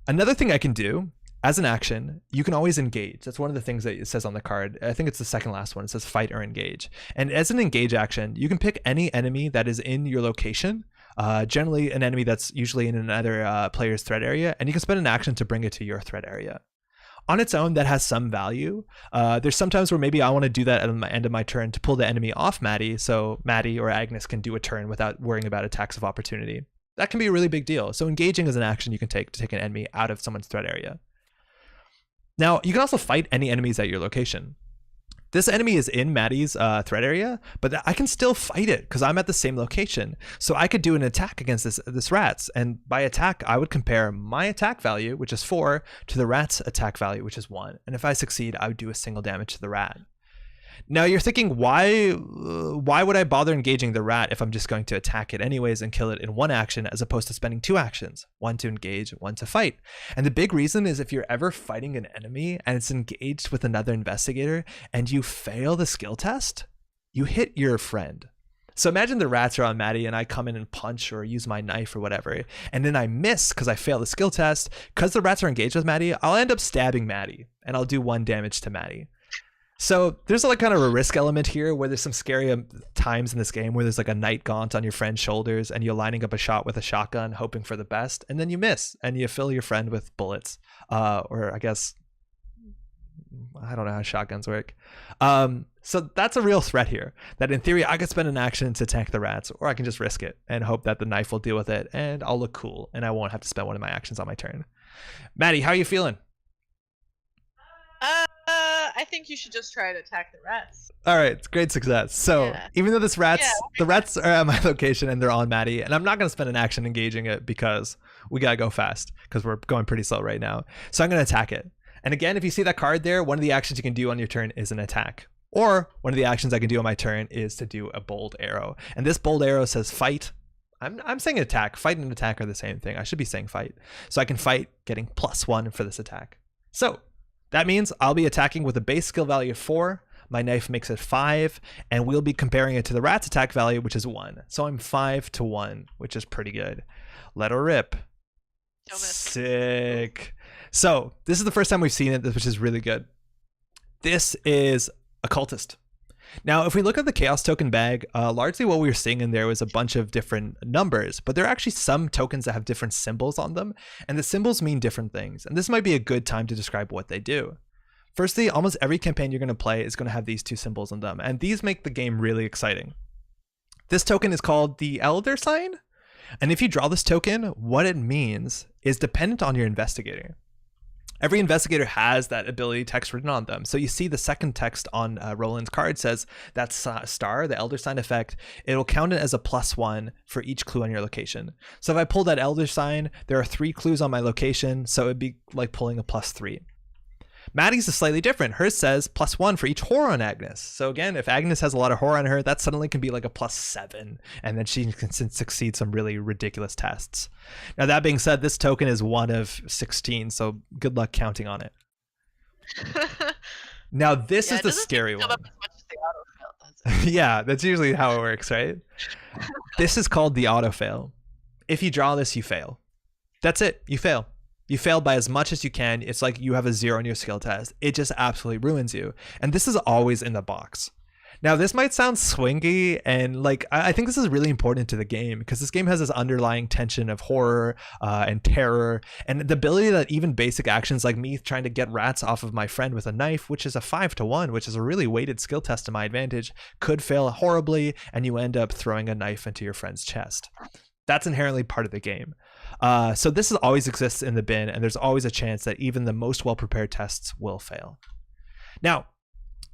another thing I can do as an action, you can always engage. That's one of the things that it says on the card. I think it's the second last one. It says fight or engage. And as an engage action, you can pick any enemy that is in your location, generally an enemy that's usually in another player's threat area, and you can spend an action to bring it to your threat area. On its own, that has some value. There's sometimes where maybe I want to do that at the end of my turn to pull the enemy off Maddie, so Maddie or Agnes can do a turn without worrying about attacks of opportunity. That can be a really big deal. So engaging is an action you can take to take an enemy out of someone's threat area. Now, you can also fight any enemies at your location. This enemy is in Maddie's threat area, but I can still fight it because I'm at the same location. So I could do an attack against this rat's, and by attack, I would compare my attack value, which is 4, to the rat's attack value, which is 1. And if I succeed, I would do a single damage to the rat. Now you're thinking, why would I bother engaging the rat if I'm just going to attack it anyways and kill it in 1 action as opposed to spending 2 actions, 1 to engage, 1 to fight? And the big reason is if you're ever fighting an enemy and it's engaged with another investigator and you fail the skill test, you hit your friend. So imagine the rats are on Maddie and I come in and punch or use my knife or whatever, and then I miss because I fail the skill test. Because the rats are engaged with Maddie, I'll end up stabbing Maddie and I'll do 1 damage to Maddie. So there's like kind of a risk element here where there's some scary times in this game where there's like a night gaunt on your friend's shoulders and you're lining up a shot with a shotgun hoping for the best, and then you miss and you fill your friend with bullets. Or I guess, I don't know how shotguns work. So that's a real threat here, that in theory I could spend an action to attack the rats, or I can just risk it and hope that the knife will deal with it and I'll look cool and I won't have to spend one of my actions on my turn. Maddie, how are you feeling? I think you should just try to attack the rats. All right, it's great success. So even though the rats are at my location and they're on Maddie, and I'm not going to spend an action engaging it because we got to go fast because we're going pretty slow right now. So I'm going to attack it. And again, if you see that card there, one of the actions you can do on your turn is an attack. Or one of the actions I can do on my turn is to do a bold arrow. And this bold arrow says fight. I'm saying attack. Fight and attack are the same thing. I should be saying fight. So I can fight, getting +1 for this attack. So that means I'll be attacking with a base skill value of 4. My knife makes it 5, and we'll be comparing it to the rat's attack value, which is 1. So I'm 5 to 1, which is pretty good. Let her rip. Sick. So this is the first time we've seen it, which is really good. This is a cultist. Now, if we look at the Chaos token bag, largely what we were seeing in there was a bunch of different numbers, but there are actually some tokens that have different symbols on them, and the symbols mean different things. And this might be a good time to describe what they do. Firstly, almost every campaign you're going to play is going to have these 2 symbols on them, and these make the game really exciting. This token is called the Elder Sign, and if you draw this token, what it means is dependent on your investigator. Every investigator has that ability text written on them. So you see the second text on Roland's card says that star, the elder sign effect, it'll count it as a +1 for each clue on your location. So if I pull that elder sign, there are 3 clues on my location, so it'd be like pulling a +3. Maddie's is slightly different. Hers says +1 for each horror on Agnes. So again, if Agnes has a lot of horror on her, that suddenly can be like a +7, and then she can succeed some really ridiculous tests. Now that being said, this token is 1 of 16, so good luck counting on it. Now this is the scary one. Up as much as the autofill does. Yeah, that's usually how it works, right? This is called the autofail. If you draw this, you fail. That's it. You fail. You failed by as much as you can. It's like you have a 0 on your skill test. It just absolutely ruins you. And this is always in the box. Now, this might sound swingy, and like I think this is really important to the game because this game has this underlying tension of horror and terror, and the ability that even basic actions like me trying to get rats off of my friend with a knife, which is a 5-1, which is a really weighted skill test to my advantage, could fail horribly, and you end up throwing a knife into your friend's chest. That's inherently part of the game. So this always exists in the bin, and there's always a chance that even the most well-prepared tests will fail. Now,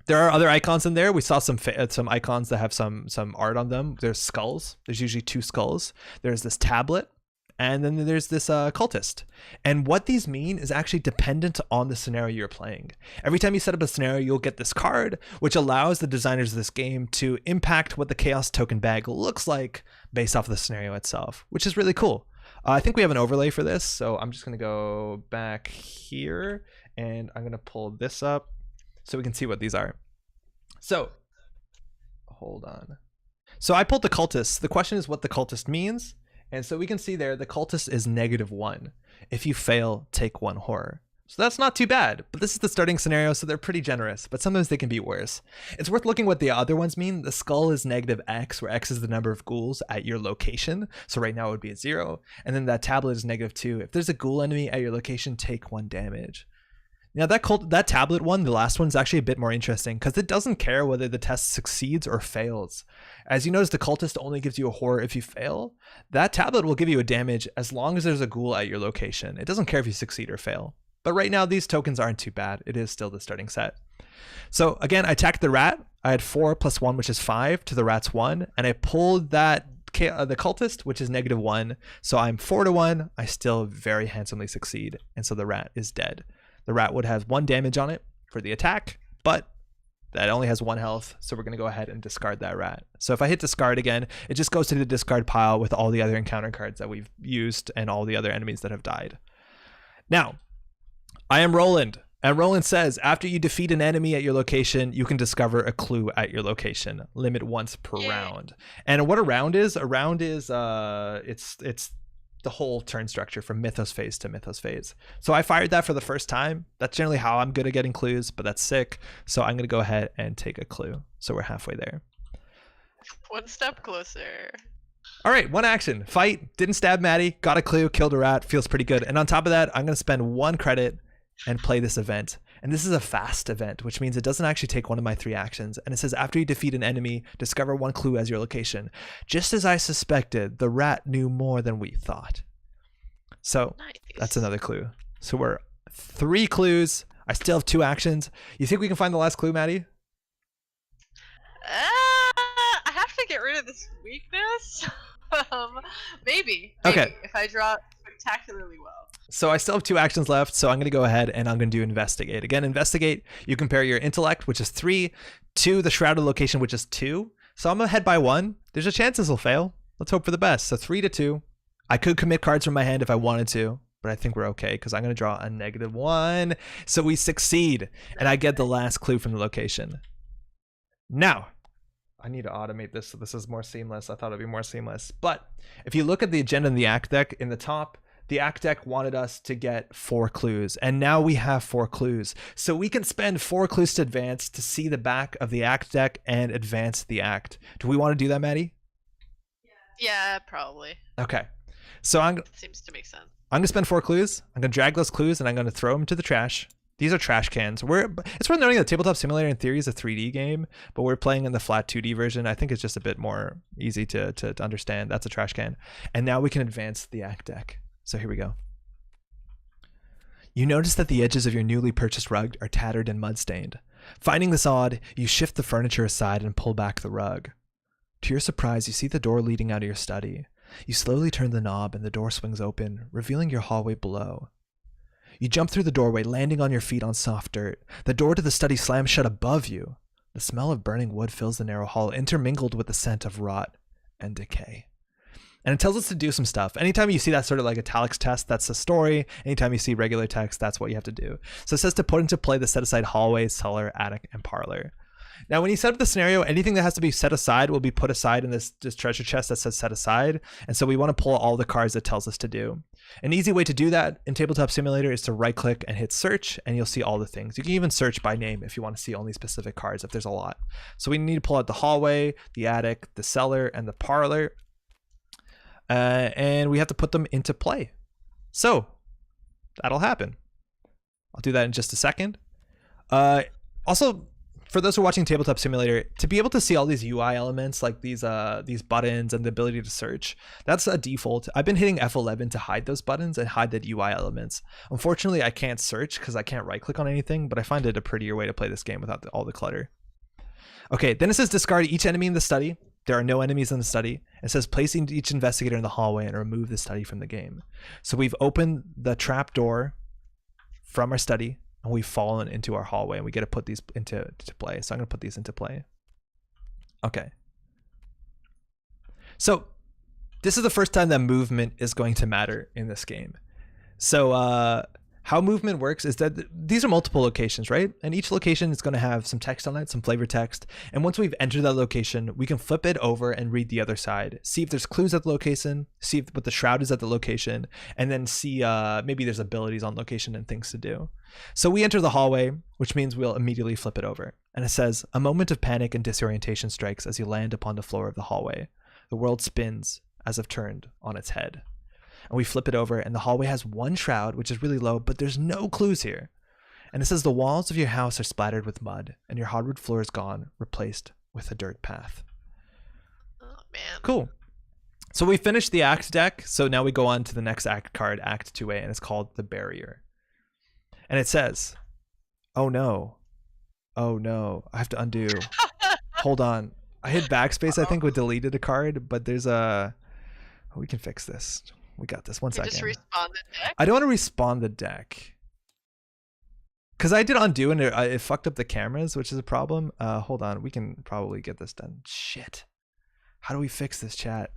there are other icons in there. We saw some icons that have some art on them. There's skulls. There's usually 2 skulls. There's this tablet, and then there's this cultist. And what these mean is actually dependent on the scenario you're playing. Every time you set up a scenario, you'll get this card, which allows the designers of this game to impact what the Chaos Token bag looks like based off of the scenario itself, which is really cool. I think we have an overlay for this, so I'm just going to go back here, and I'm going to pull this up so we can see what these are. So, hold on. So I pulled the cultist. The question is what the cultist means. And so we can see there, the cultist is -1. If you fail, take 1 horror. So that's not too bad, but this is the starting scenario, so they're pretty generous, but sometimes they can be worse. It's worth looking what the other ones mean. The skull is -X, where X is the number of ghouls at your location. So right now it would be a 0. And then that tablet is -2. If there's a ghoul enemy at your location, take 1 damage. Now that tablet one, the last one, is actually a bit more interesting because it doesn't care whether the test succeeds or fails. As you notice, the cultist only gives you a horror if you fail. That tablet will give you a damage as long as there's a ghoul at your location. It doesn't care if you succeed or fail. But right now, these tokens aren't too bad. It is still the starting set. So again, I attacked the rat. I had 4 + 1, which is 5, to the rat's 1. And I pulled that the cultist, which is -1. So I'm 4-1. I still very handsomely succeed. And so the rat is dead. The rat would have 1 damage on it for the attack, but that only has 1 health. So we're going to go ahead and discard that rat. So if I hit discard again, it just goes to the discard pile with all the other encounter cards that we've used and all the other enemies that have died. Now, I am Roland, and Roland says after you defeat an enemy at your location, you can discover a clue at your location. Limit once per round. And what a round is it's the whole turn structure from Mythos phase to Mythos phase. So I fired that for the first time. That's generally how I'm good at getting clues, but that's sick. So I'm going to go ahead and take a clue. So we're halfway there. 1 step closer. All right, 1 action. Fight, didn't stab Maddie, got a clue, killed a rat, feels pretty good. And on top of that, I'm going to spend 1 credit and play this event. And this is a fast event, which means it doesn't actually take 1 of my 3 actions. And it says after you defeat an enemy, discover 1 clue as your location. Just as I suspected, the rat knew more than we thought. So that's another clue. So we're 3 clues. I still have 2 actions. You think we can find the last clue, Maddie? I have to get rid of this weakness. Maybe. Okay. If I draw spectacularly well. So I still have 2 actions left, so I'm going to go ahead and I'm going to do investigate. Again, investigate, you compare your intellect, which is 3, to the shrouded location, which is 2. So I'm ahead by 1. There's a chance this will fail. Let's hope for the best. So 3-2. I could commit cards from my hand if I wanted to, but I think we're okay because I'm going to draw a -1. So we succeed, and I get the last clue from the location. Now, I need to automate this so this is more seamless. I thought it'd be more seamless. But if you look at the agenda in the act deck in the top, the act deck wanted us to get 4 clues, and now we have 4 clues. So we can spend 4 clues to advance to see the back of the act deck and advance the act. Do we want to do that, Maddie? Yeah, probably. Okay. So seems to make sense. I'm going to spend 4 clues. I'm going to drag those clues, and I'm going to throw them to the trash. These are trash cans. It's worth noting that Tabletop Simulator in theory is a 3D game, but we're playing in the flat 2D version. I think it's just a bit more easy to understand. That's a trash can. And now we can advance the act deck. So here we go. You notice that the edges of your newly purchased rug are tattered and mud-stained. Finding this odd, you shift the furniture aside and pull back the rug. To your surprise, you see the door leading out of your study. You slowly turn the knob and the door swings open, revealing your hallway below. You jump through the doorway, landing on your feet on soft dirt. The door to the study slams shut above you. The smell of burning wood fills the narrow hall, intermingled with the scent of rot and decay. And it tells us to do some stuff. Anytime you see that sort of like italics test, that's the story. Anytime you see regular text, that's what you have to do. So it says to put into play the set aside hallway, cellar, attic, and parlor. Now, when you set up the scenario, anything that has to be set aside will be put aside in this treasure chest that says set aside. And so we want to pull all the cards that tells us to do. An easy way to do that in Tabletop Simulator is to right click and hit search, and you'll see all the things. You can even search by name if you want to see only specific cards, if there's a lot. So we need to pull out the hallway, the attic, the cellar, and the parlor. And we have to put them into play. So that'll happen. I'll do that in just a second. Also, for those who are watching Tabletop Simulator, to be able to see all these UI elements like these buttons and the ability to search, that's a default. I've been hitting F11 to hide those buttons and hide the UI elements. Unfortunately, I can't search because I can't right click on anything, but I find it a prettier way to play this game without all the clutter. Okay, then it says discard each enemy in the study. There are no enemies in the study. It says placing each investigator in the hallway and remove the study from the game. So we've opened the trap door from our study and we've fallen into our hallway, and we get to put these into play. So I'm going to put these into play. Okay. So this is the first time that movement is going to matter in this game. So how movement works is that these are multiple locations, right? And each location is going to have some text on it, some flavor text. And once we've entered that location, we can flip it over and read the other side. See if there's clues at the location, see what the shroud is at the location, and then see maybe there's abilities on location and things to do. So we enter the hallway, which means we'll immediately flip it over. And it says, a moment of panic and disorientation strikes as you land upon the floor of the hallway. The world spins as if turned on its head. And we flip it over, and the hallway has one shroud, which is really low, but there's no clues here. And it says the walls of your house are splattered with mud, and your hardwood floor is gone, replaced with a dirt path. Oh, man. Cool. So we finished the act deck, so now we go on to the next act card, Act 2A, and it's called the Barrier. And it says, oh no, I have to undo. Hold on. I hit backspace, I think, with deleted a card, but there's we can fix this. We got this. One second. Just respawn the deck? I don't want to respawn the deck. Because I did undo and it fucked up the cameras, which is a problem. Hold on. We can probably get this done. Shit. How do we fix this, chat?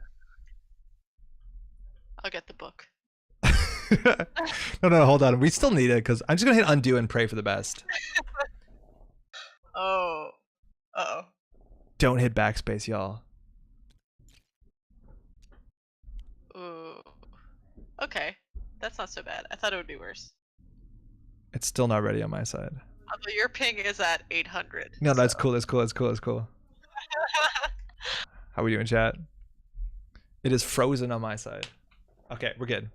I'll get the book. No, hold on. We still need it because I'm just going to hit undo and pray for the best. Oh. Uh-oh. Don't hit backspace, y'all. Ooh. Okay. That's not so bad. I thought it would be worse. It's still not ready on my side. Although your ping is at 800. No, that's so. cool. That's cool. How we doing, chat? It is frozen on my side. Okay, we're good.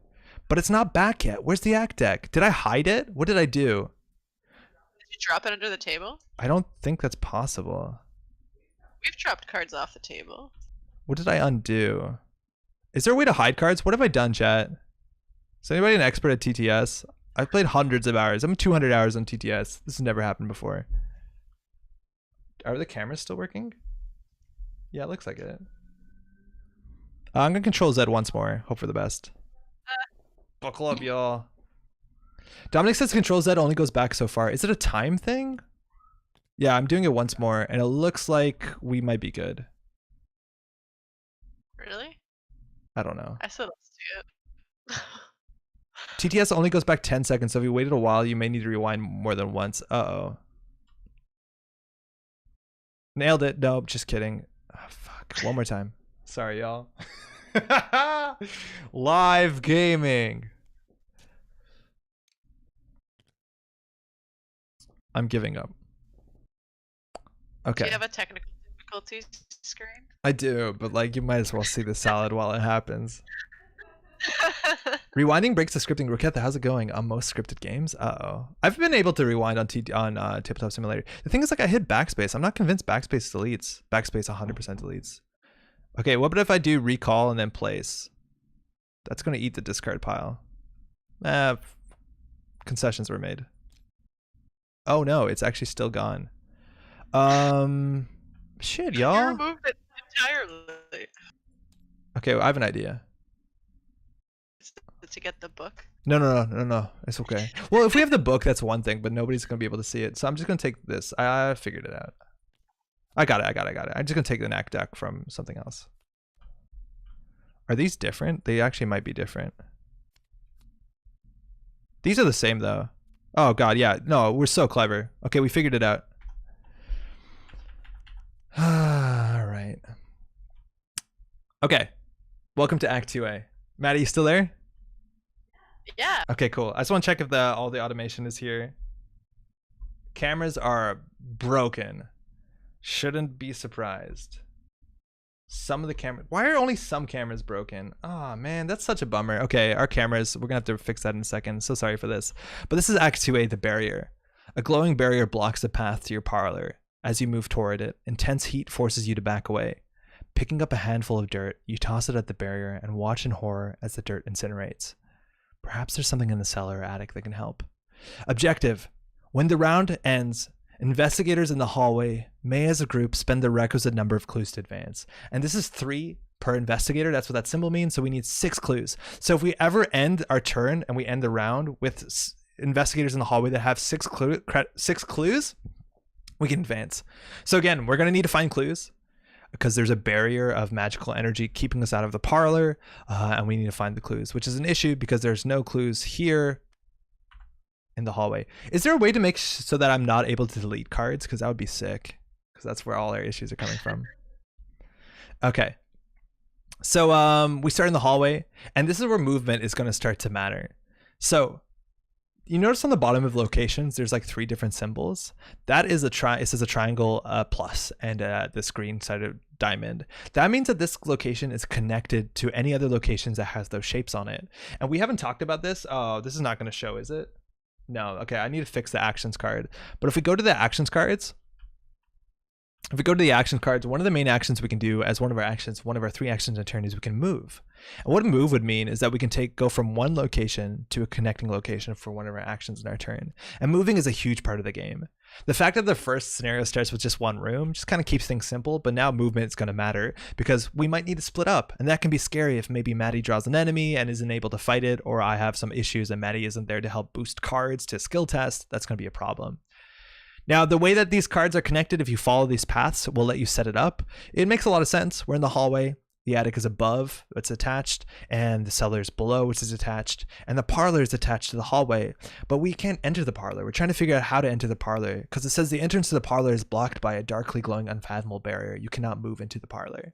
But it's not back yet. Where's the act deck? Did I hide it? What did I do? Did you drop it under the table? I don't think that's possible. We've dropped cards off the table. What did I undo? Is there a way to hide cards? What have I done, chat? Is anybody an expert at TTS? I've played hundreds of hours. I'm 200 hours on TTS. This has never happened before. Are the cameras still working? Yeah, it looks like it. I'm going to control Z once more. Hope for the best. Buckle up, y'all. Dominic says control Z only goes back so far. Is it a time thing? Yeah, I'm doing it once more, and it looks like we might be good. Really? I don't know. I said let's do it. TTS only goes back 10 seconds, so if you waited a while, you may need to rewind more than once. Uh-oh. Nailed it. Nope, just kidding. Oh, fuck. One more time. Sorry, y'all. Live gaming. I'm giving up. Okay. Do you have a technical difficulties screen? I do, but like you might as well see the salad while it happens. Rewinding breaks the scripting. Roquette, how's it going on most scripted games? Uh-oh. I've been able to rewind on Tabletop Simulator. The thing is, like, I hit backspace. I'm not convinced backspace deletes. Backspace 100% deletes. Okay, what if I do recall and then place? That's going to eat the discard pile. concessions were made. Oh no, it's actually still gone. Shit, y'all. You removed it entirely. Okay, well, I have an idea. To get the book. No. It's okay. Well, if we have the book, that's one thing, but nobody's gonna be able to see it. So I'm just gonna take this. I figured it out. I got it. I'm just gonna take the knack deck from something else. Are these different? They actually might be different. These are the same though. Oh god, yeah. No, we're so clever. Okay, we figured it out. All right. Okay. Welcome to Act 2A. Maddie, you still there? Yeah. Okay, cool. I just want to check if all the automation is here. Cameras are broken. Shouldn't be surprised. Some of the cameras. Why are only some cameras broken? Oh man, that's such a bummer. Okay, our cameras. We're gonna have to fix that in a second. So sorry for this. But this is Act 2A, the barrier. A glowing barrier blocks the path to your parlor. As you move toward it, intense heat forces you to back away. Picking up a handful of dirt, you toss it at the barrier and watch in horror as the dirt incinerates. Perhaps there's something in the cellar or attic that can help. Objective. When the round ends, investigators in the hallway may as a group spend the requisite number of clues to advance. And this is 3 per investigator. That's what that symbol means. So we need 6 clues. So if we ever end our turn and we end the round with investigators in the hallway that have 6 clues, we can advance. So again, we're going to need to find clues because there's a barrier of magical energy keeping us out of the parlor, and we need to find the clues, which is an issue because there's no clues here in the hallway. Is there a way to make so that I'm not able to delete cards? Because that would be sick, because that's where all our issues are coming from. Okay. So we start in the hallway, and this is where movement is going to start to matter. So you notice on the bottom of locations, there's like 3 different symbols. That is it says a triangle, plus, and this green sided diamond. That means that this location is connected to any other locations that has those shapes on it. And we haven't talked about this. Oh, this is not going to show, is it? No. Okay, I need to fix the actions card. But if we go to the actions cards, one of the main actions we can do as one of our 3 actions in a turn is we can move. And what a move would mean is that we can go from one location to a connecting location for one of our actions in our turn. And moving is a huge part of the game. The fact that the first scenario starts with just one room just kind of keeps things simple, but now movement is going to matter because we might need to split up. And that can be scary if maybe Maddie draws an enemy and isn't able to fight it, or I have some issues and Maddie isn't there to help boost cards to skill test. That's going to be a problem. Now, the way that these cards are connected, if you follow these paths, will let you set it up. It makes a lot of sense. We're in the hallway. The attic is above, it's attached, and the cellar is below, which is attached, and the parlor is attached to the hallway. But we can't enter the parlor. We're trying to figure out how to enter the parlor because it says the entrance to the parlor is blocked by a darkly glowing, unfathomable barrier. You cannot move into the parlor.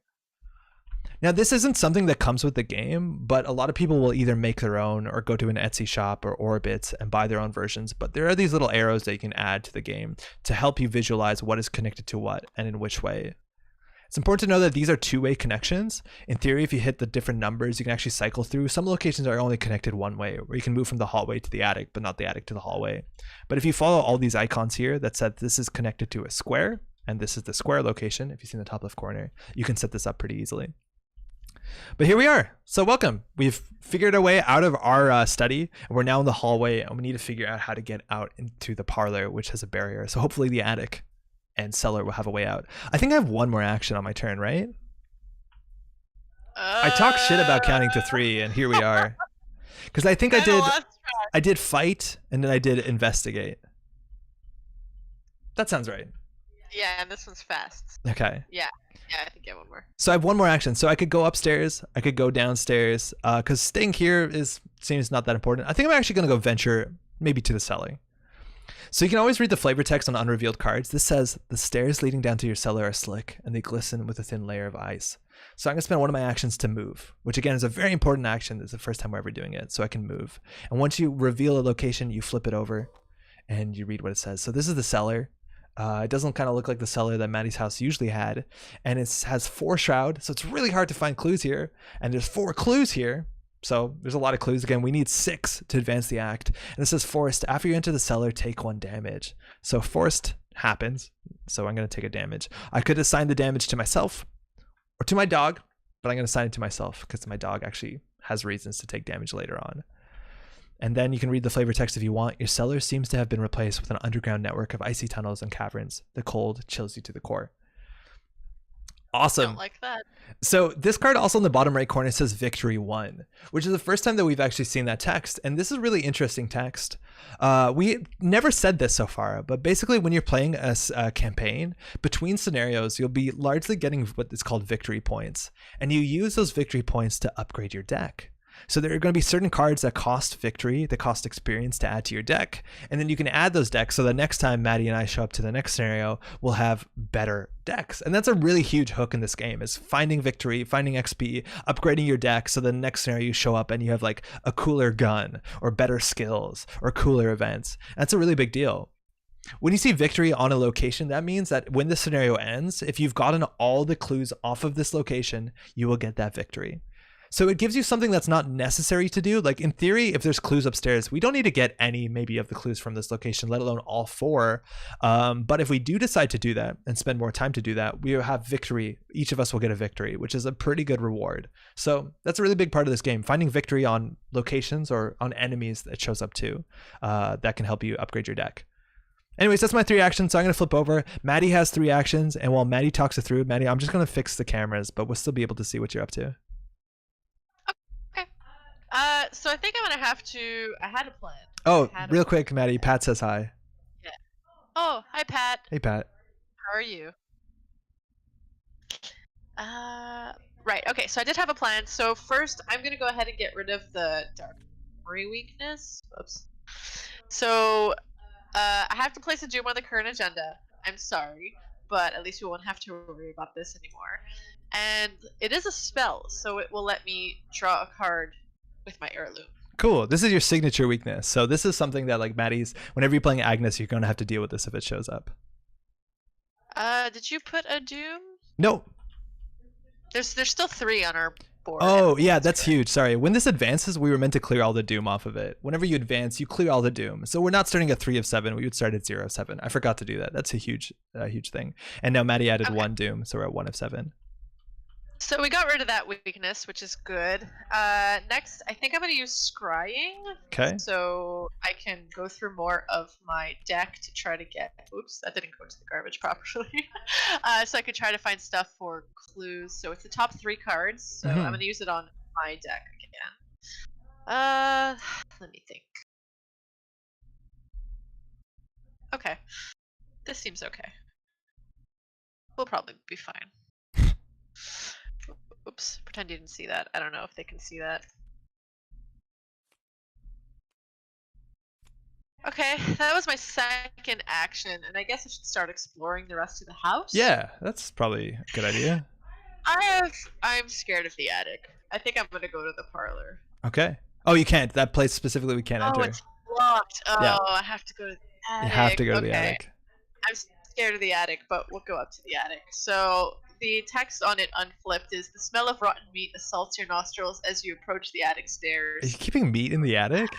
Now, this isn't something that comes with the game, but a lot of people will either make their own or go to an Etsy shop or Orbitz and buy their own versions. But there are these little arrows that you can add to the game to help you visualize what is connected to what and in which way. It's important to know that these are 2-way connections. In theory, if you hit the different numbers, you can actually cycle through. Some locations are only connected one way, where you can move from the hallway to the attic, but not the attic to the hallway. But if you follow all these icons here that said this is connected to a square, and this is the square location, if you see in the top left corner, you can set this up pretty easily. But here we are. So welcome. We've figured our way out of our study, and we're now in the hallway, and we need to figure out how to get out into the parlor, which has a barrier. So hopefully the attic and cellar will have a way out. I think I have one more action on my turn, right? I talked shit about counting to 3, and here we are. Because I think I did fight, and then I did investigate. That sounds right. Yeah, and this one's fast. Okay. Yeah, I think I have one more. So I have one more action. So I could go upstairs, I could go downstairs, because staying here seems not that important. I think I'm actually going to go venture maybe to the cellar. So you can always read the flavor text on unrevealed cards. This says, the stairs leading down to your cellar are slick, and they glisten with a thin layer of ice. So I'm going to spend one of my actions to move, which again is a very important action. This is the first time we're ever doing it, so I can move. And once you reveal a location, you flip it over, and you read what it says. So this is the cellar. It doesn't kind of look like the cellar that Maddie's house usually had. And it has 4 shroud, so it's really hard to find clues here. And there's 4 clues here. So there's a lot of clues. Again, we need 6 to advance the act. And it says forest. After you enter the cellar, take 1 damage. So forest happens. So I'm going to take a damage. I could assign the damage to myself or to my dog, but I'm going to assign it to myself because my dog actually has reasons to take damage later on. And then you can read the flavor text if you want. Your cellar seems to have been replaced with an underground network of icy tunnels and caverns. The cold chills you to the core. Awesome. Don't like that. So this card also in the bottom right corner says Victory 1, which is the first time that we've actually seen that text. And this is really interesting text. We never said this so far, but basically when you're playing a campaign, between scenarios, you'll be largely getting what is called victory points. And you use those victory points to upgrade your deck. So there are going to be certain cards that cost victory, that cost experience to add to your deck. And then you can add those decks so the next time Maddie and I show up to the next scenario, we'll have better decks. And that's a really huge hook in this game, is finding victory, finding XP, upgrading your deck so the next scenario you show up and you have like a cooler gun or better skills or cooler events. That's a really big deal. When you see victory on a location, that means that when the scenario ends, if you've gotten all the clues off of this location, you will get that victory. So it gives you something that's not necessary to do. Like in theory, if there's clues upstairs, we don't need to get any maybe of the clues from this location, let alone all 4. But if we do decide to do that and spend more time to do that, we have victory. Each of us will get a victory, which is a pretty good reward. So that's a really big part of this game, finding victory on locations or on enemies that shows up too. That can help you upgrade your deck. Anyways, that's my 3 actions, so I'm going to flip over. Maddie has 3 actions, and while Maddie talks it through, Maddie, I'm just going to fix the cameras, but we'll still be able to see what you're up to. So I think I'm gonna have to. I had a plan. Oh, real quick, Maddie. Pat says hi. Yeah. Oh, hi, Pat. Hey, Pat. How are you? Right. Okay. So I did have a plan. So first, I'm gonna go ahead and get rid of the dark memory weakness. Oops. So, I have to place a doom on the current agenda. I'm sorry, but at least we won't have to worry about this anymore. And it is a spell, so it will let me draw a card with my heirloom. Cool. This is your signature weakness. So this is something that like Maddie's, whenever you're playing Agnes, you're going to have to deal with this if it shows up. Did you put a doom? No. There's still 3 on our board. Oh, yeah, that's huge. Sorry. When this advances, we were meant to clear all the doom off of it. Whenever you advance, you clear all the doom. So we're not starting at 3 of 7. We would start at 0 of 7. I forgot to do that. That's a huge thing. And now Maddie added 1 doom, so we're at 1 of 7. So we got rid of that weakness, which is good. Next, I think I'm going to use scrying. Okay. So I can go through more of my deck to try to get... Oops, that didn't go into the garbage properly. So I could try to find stuff for clues. So it's the top 3 cards. So I'm going to use it on my deck again. Let me think. Okay. This seems okay. We'll probably be fine. Oops, pretend you didn't see that. I don't know if they can see that. Okay, that was my second action, and I guess I should start exploring the rest of the house. Yeah, that's probably a good idea. I'm scared of the attic. I think I'm gonna go to the parlor. Okay. Oh, you can't. That place specifically we can't enter. Oh, it's locked. Oh, yeah. I have to go to the attic. You have to go to the attic. I'm scared of the attic, but we'll go up to the attic. So the text on it unflipped is the smell of rotten meat assaults your nostrils as you approach the attic stairs. Are you keeping meat in the attic?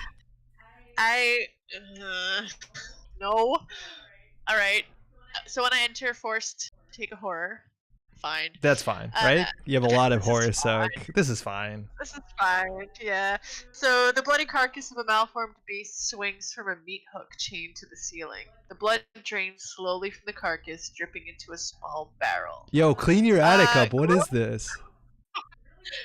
No. Alright. So when I enter forced take a horror, fine. That's fine, right? You have a lot of horror, so this is fine. This is fine, yeah. So the bloody carcass of a malformed beast swings from a meat hook chained to the ceiling. The blood drains slowly from the carcass, dripping into a small barrel. Yo, clean your attic up. What is this?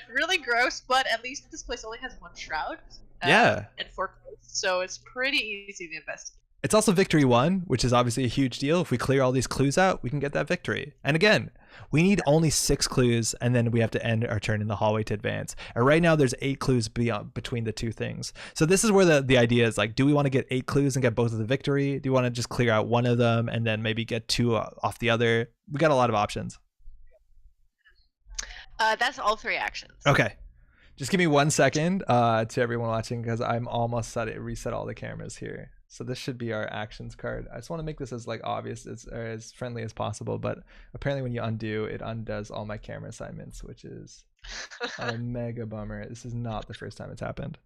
Really gross, but at least this place only has 1 shroud. Yeah. And 4 clothes, so it's pretty easy to investigate. It's also victory 1, which is obviously a huge deal. If we clear all these clues out, we can get that victory. And again, we need only 6 clues, and then we have to end our turn in the hallway to advance. And right now, there's 8 clues between the 2 things. So this is where the idea is like, do we want to get 8 clues and get both of the victory? Do you want to just clear out 1 of them and then maybe get 2 off the other? We got a lot of options. That's all 3 actions. Okay. Just give me 1 second to everyone watching, because I'm almost set it reset all the cameras here. So this should be our actions card. I just want to make this as like obvious as friendly as possible, but apparently when you undo, it undoes all my camera assignments, which is a mega bummer. This is not the first time it's happened.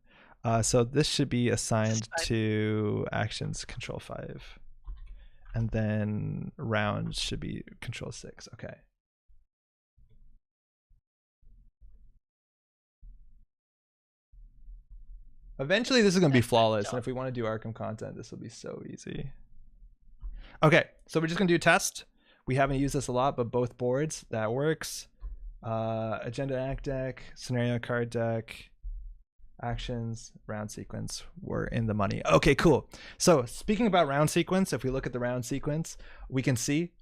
So this should be assigned to actions control 5, and then rounds should be control 6. Okay. Eventually, this is going to be Excellent flawless. job. And if we want to do Arkham content, this will be so easy. Okay, so we're just going to do a test. We haven't used this a lot, but both boards, that works. Agenda act deck, scenario card deck, actions, round sequence, we're in the money. Okay, cool. So speaking about round sequence, if we look at the round sequence, we can see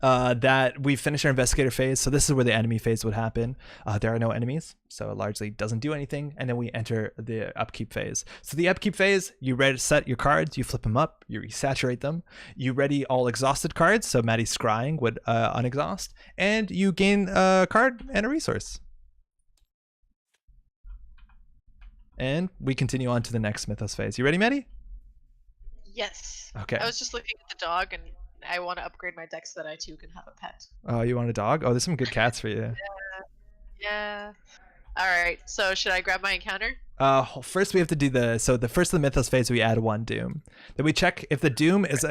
that we finished our investigator phase. So this is where the enemy phase would happen. There are no enemies, so it largely doesn't do anything. And then we enter the upkeep phase. So the upkeep phase, you set your cards, you flip them up, you resaturate them, you ready all exhausted cards. So Maddie's scrying would unexhaust, and you gain a card and a resource. And we continue on to the next Mythos phase. You ready, Maddie? Yes. Okay. I was just looking at the dog, and I want to upgrade my deck so that I too can have a pet. Oh, you want a dog? Oh, there's some good cats for you. Yeah. All right. So should I grab my encounter? First we have to do the first of the Mythos phase, we add 1 doom. Then we check if the doom is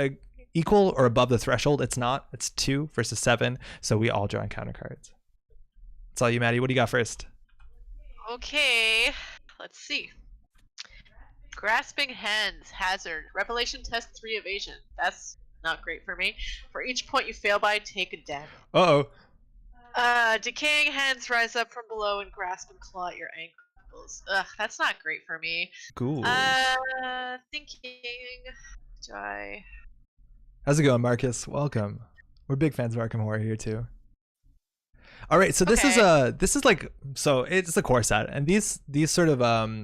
equal or above the threshold. It's not. It's 2 versus 7. So we all draw encounter cards. It's all you, Maddie. What do you got first? Okay. Let's see. Grasping Hands, Hazard, Revelation Test 3 Evasion. That's not great for me. For each point you fail by, take a damage. Decaying Hands, rise up from below and grasp and claw at your ankles. Ugh, that's not great for me. Cool. Thinking, do I... How's it going, Marcus? Welcome. We're big fans of Arkham Horror here too. All right, so this is like, so it's a core set, and these sort of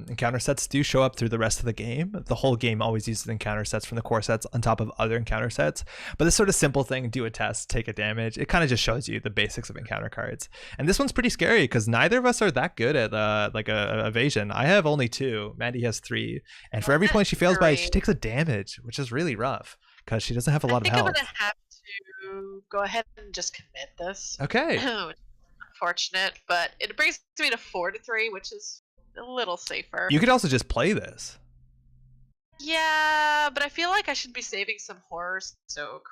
encounter sets do show up through the rest of the game. The whole game always uses encounter sets from the core sets on top of other encounter sets. But this sort of simple thing, do a test, take a damage, it kind of just shows you the basics of encounter cards. And this one's pretty scary because neither of us are that good at like a evasion. I have only 2. Maddie has 3, and for every point she fails by, she takes a damage, which is really rough because she doesn't have a lot of health. I'm gonna have to go ahead and just commit this. Okay. Unfortunate, but it brings me to 4-3, which is a little safer. You could also just play this. Yeah, but I feel like I should be saving some horror soak.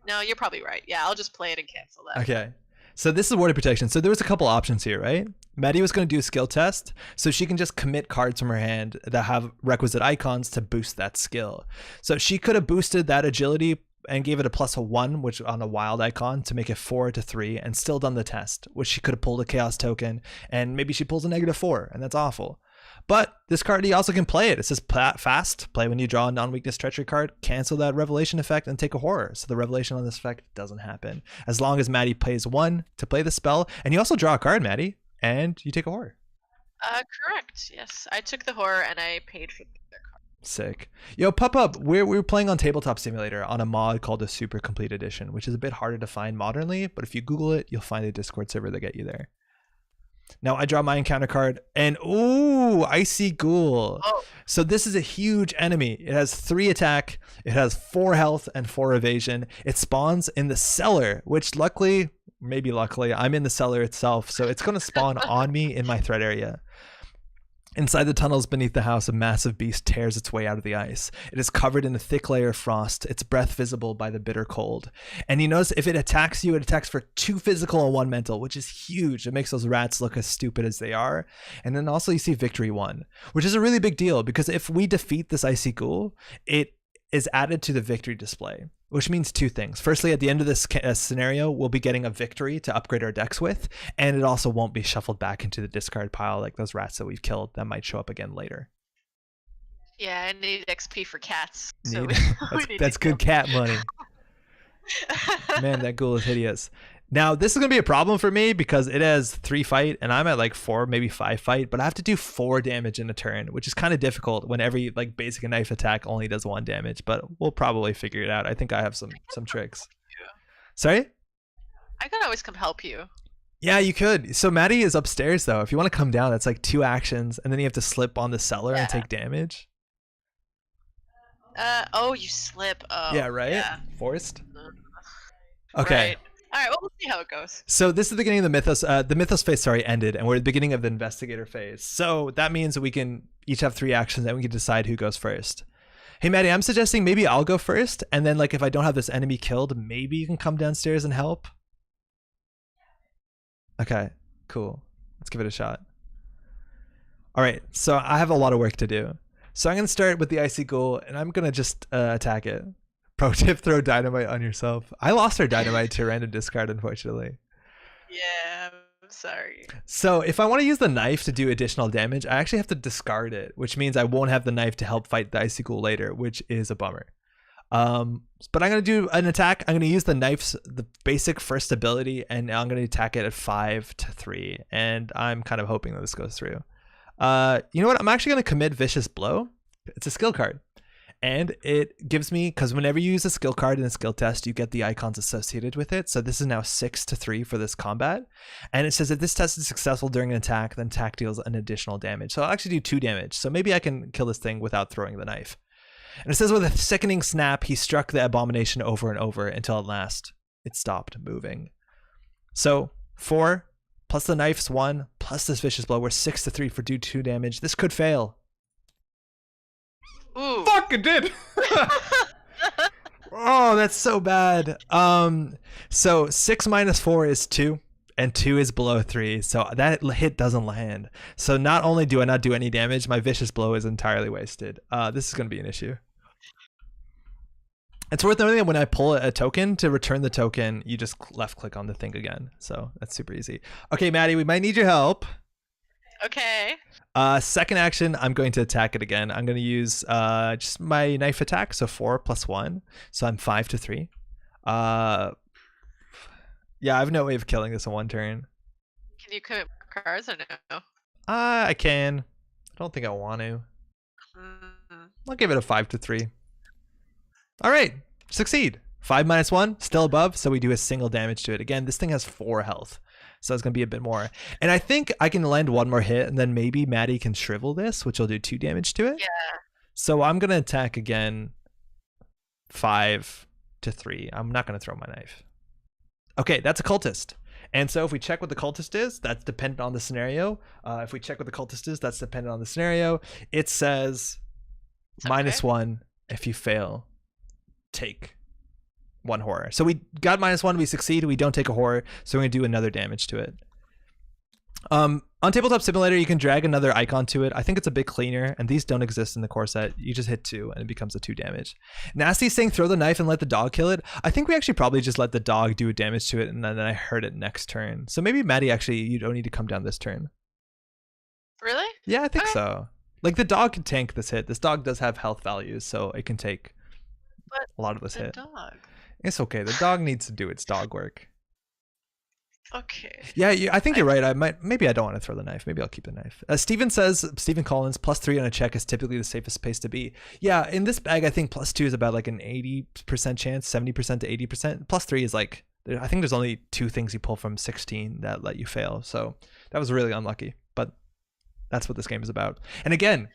No, you're probably right. Yeah, I'll just play it and cancel that. Okay. So this is warded protection. So there was a couple options here, right? Maddie was going to do a skill test, so she can just commit cards from her hand that have requisite icons to boost that skill. So she could have boosted that agility and gave it a +1, which on a wild icon, to make it 4-3, and still done the test, which she could have pulled a chaos token, and maybe she pulls a -4, and that's awful. But this card, he also can play it. It says fast, play when you draw a non-weakness treachery card, cancel that revelation effect, and take a horror. So the revelation on this effect doesn't happen, as long as Maddie plays 1 to play the spell, and you also draw a card, Maddie, and you take a horror. Correct, yes. I took the horror, and I paid for the card. Sick. Yo, pop up. We're playing on Tabletop Simulator on a mod called the Super Complete Edition, which is a bit harder to find modernly, but if you Google it, you'll find a Discord server that get you there. Now I draw my encounter card, and ooh, Icy Ghoul. Oh. So this is a huge enemy. It has 3 attack, it has 4 health and 4 evasion. It spawns in the cellar, which luckily, I'm in the cellar itself, so it's going to spawn on me in my threat area. Inside the tunnels beneath the house, a massive beast tears its way out of the ice. It is covered in a thick layer of frost, its breath visible by the bitter cold. And you notice if it attacks you, it attacks for 2 physical and 1 mental, which is huge. It makes those rats look as stupid as they are. And then also you see victory 1, which is a really big deal, because if we defeat this Icy Ghoul, it is added to the victory display, which means 2 things. Firstly, at the end of this scenario, we'll be getting a victory to upgrade our decks with, and it also won't be shuffled back into the discard pile like those rats that we've killed that might show up again later. Yeah, I need XP for cats. That's good cat money. Man, that ghoul is hideous. Now, this is going to be a problem for me because it has 3 fight and I'm at like 4, maybe 5 fight, but I have to do 4 damage in a turn, which is kind of difficult when every like basic knife attack only does 1 damage, but we'll probably figure it out. I think I have some tricks. Sorry? I could always come help you. Yeah, you could. So Maddie is upstairs though. If you want to come down, that's like 2 actions and then you have to slip on the cellar and take damage. Oh, you slip. Oh, yeah, right? Yeah. Forced? Okay. Right. All right, well, we'll see how it goes. So this is the beginning of the Mythos. The Mythos phase, ended, and we're at the beginning of the Investigator phase. So that means we can each have 3 actions, and we can decide who goes first. Hey, Maddie, I'm suggesting maybe I'll go first, and then like if I don't have this enemy killed, maybe you can come downstairs and help. Okay, cool. Let's give it a shot. All right, so I have a lot of work to do. So I'm gonna start with the icy ghoul, and I'm gonna just attack it. Pro tip: throw dynamite on yourself. I lost our dynamite to random discard, unfortunately. Yeah, I'm sorry. So if I want to use the knife to do additional damage, I actually have to discard it, which means I won't have the knife to help fight the icy ghoul later, which is a bummer. But I'm going to do an attack. I'm going to use the knife's the basic first ability, and I'm going to attack it at 5-3. And I'm kind of hoping that this goes through. You know what? I'm actually going to commit Vicious Blow. It's a skill card. And it gives me, because whenever you use a skill card in a skill test, you get the icons associated with it. So this is now 6-3 for this combat. And it says if this test is successful during an attack, then attack deals an additional damage. So I'll actually do 2 damage. So maybe I can kill this thing without throwing the knife. And it says with a sickening snap, he struck the abomination over and over until at last it stopped moving. So 4 plus the knife's 1 plus this vicious blow. We're 6-3 for do 2 damage. This could fail. Ooh. Fuck, it did. Oh, that's so bad. So 6 minus 4 is 2. And 2 is below 3, so that hit doesn't land. So not only do I not do any damage, my vicious blow is entirely wasted. This is going to be an issue. It's worth noting that when I pull a token, to return the token, you just left click on the thing again. So that's super easy. Okay, Maddie, we might need your help. Okay. Second action, I'm going to attack it again. I'm going to use just my knife attack, so 4 plus 1. So I'm 5-3. Yeah, I have no way of killing this in one turn. Can you commit cards or no? I can. I don't think I want to. I'll give it a 5-3. All right, succeed. 5 minus 1, still above, so we do a single damage to it. Again, this thing has 4 health, so it's going to be a bit more. And I think I can land one more hit, and then maybe Maddie can shrivel this, which will do 2 damage to it. Yeah. So I'm going to attack again 5-3. I'm not going to throw my knife. Okay, that's a cultist. And so if we check what the cultist is, that's dependent on the scenario. If we check what the cultist is, that's dependent on the scenario. It says -1 if you fail, take 1 horror. So we got -1, we succeed, we don't take a horror, so we're gonna do another damage to it. On Tabletop Simulator, you can drag another icon to it. I think it's a bit cleaner, and these don't exist in the core set. You just hit 2 and it becomes a 2 damage. Nasty's saying throw the knife and let the dog kill it. I think we actually probably just let the dog do damage to it, and then I hurt it next turn. So maybe Maddie, actually, you don't need to come down this turn. Really? Yeah, I think so. Like, the dog can tank this hit. This dog does have health values, so it can take a lot of this hit. Dog. It's okay. The dog needs to do its dog work. Okay. Yeah, I think you're right. Maybe I don't want to throw the knife. Maybe I'll keep the knife. Stephen Collins, +3 on a check is typically the safest place to be. Yeah, in this bag, I think +2 is about like an 80% chance, 70% to 80%. +3 is like, I think there's only 2 things you pull from 16 that let you fail. So that was really unlucky, but that's what this game is about. And again,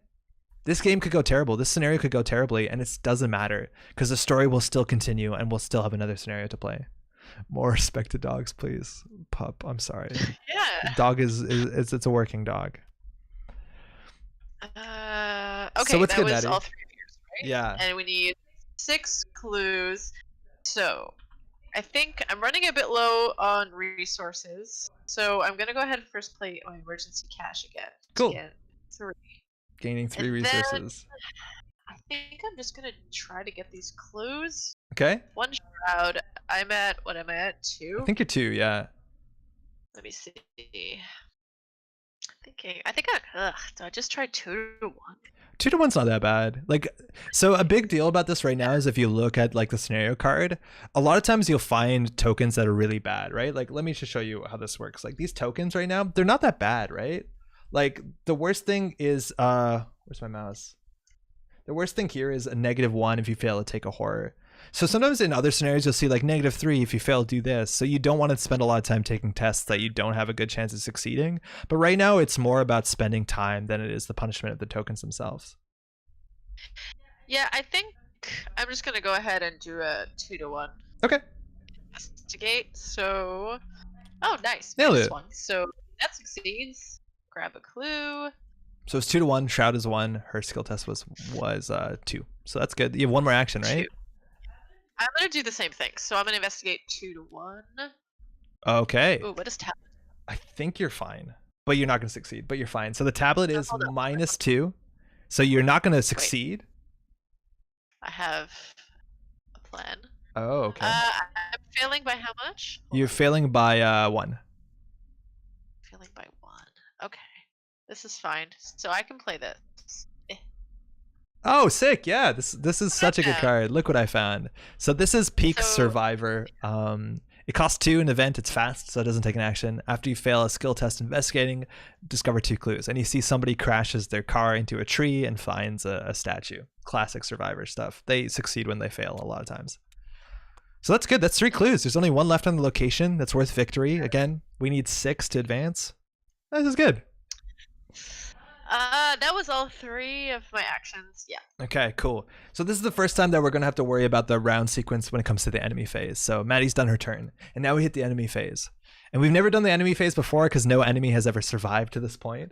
this game could go terrible. This scenario could go terribly, and it doesn't matter because the story will still continue and we'll still have another scenario to play. More respect to dogs, please. Pup, I'm sorry. Yeah. Dog it's a working dog. Okay, so what's that good, was Maddie? all 3 of yours, right? Yeah. And we need 6 clues. So I think I'm running a bit low on resources. So I'm gonna go ahead and first play my emergency cache again. Cool. Get 3. Gaining 3 And resources. I think I'm just gonna try to get these clues. Okay. 1 shroud. I'm at, what am I at? 2? I think you're 2, yeah. Let me see. I think do I just try 2-1? 2-1's not that bad. Like, so a big deal about this right now is if you look at like the scenario card, a lot of times you'll find tokens that are really bad, right? Like, let me just show you how this works. Like, these tokens right now, they're not that bad, right? Like, the worst thing is, where's my mouse? The worst thing here is a -1 if you fail to take a horror. So sometimes in other scenarios, you'll see like -3 if you fail to do this. So you don't want to spend a lot of time taking tests that you don't have a good chance of succeeding. But right now, it's more about spending time than it is the punishment of the tokens themselves. Yeah, I think I'm just going to go ahead and do a 2-1. Okay. Investigate. So, oh, nice. Nailed it. -1. So that succeeds. Grab a clue. So it's 2-1. Shroud is 1. Her skill test was 2. So that's good. You have 1 more action, right? 2. I'm gonna do the same thing. So I'm gonna investigate 2-1. Okay. Ooh, what is talent? I think you're fine. but you're not going to succeed. But you're fine. So the tablet No, is hold on. -2. So you're not going to succeed. I have a plan. Oh, okay. I'm failing by how much? Hold You're on. failing by 1. Failing by 1. Okay. This is fine. So I can play this. Oh, sick. Yeah, this is such a good Yeah. card. Look what I found. So this is Peak So- Survivor. It costs 2 in event. It's fast, so it doesn't take an action. After you fail a skill test investigating, discover 2 clues. And you see somebody crashes their car into a tree and finds a statue. Classic Survivor stuff. They succeed when they fail a lot of times. So that's good. That's 3 clues. There's only 1 left on the location. That's worth victory. Again, we need 6 to advance. This is good. That was all 3 of my actions. Yeah. Okay, cool. So this is the first time that we're going to have to worry about the round sequence when it comes to the enemy phase. So Maddie's done her turn, and now we hit the enemy phase. And we've never done the enemy phase before because no enemy has ever survived to this point.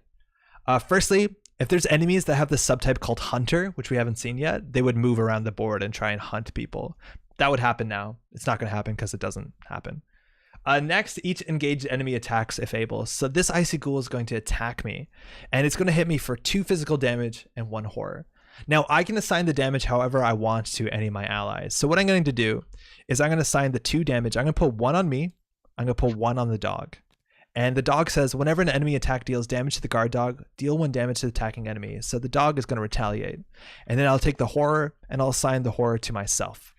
Firstly, if there's enemies that have the subtype called Hunter, which we haven't seen yet, they would move around the board and try and hunt people. That would happen now. It's not going to happen because it doesn't happen. Next, each engaged enemy attacks if able. So this Icy Ghoul is going to attack me, and it's going to hit me for 2 physical damage and 1 horror. Now, I can assign the damage however I want to any of my allies. So what I'm going to do is I'm going to assign the 2 damage. I'm going to put 1 on me. I'm going to put 1 on the dog. And the dog says, whenever an enemy attack deals damage to the guard dog, deal 1 damage to the attacking enemy. So the dog is going to retaliate. And then I'll take the horror, and I'll assign the horror to myself.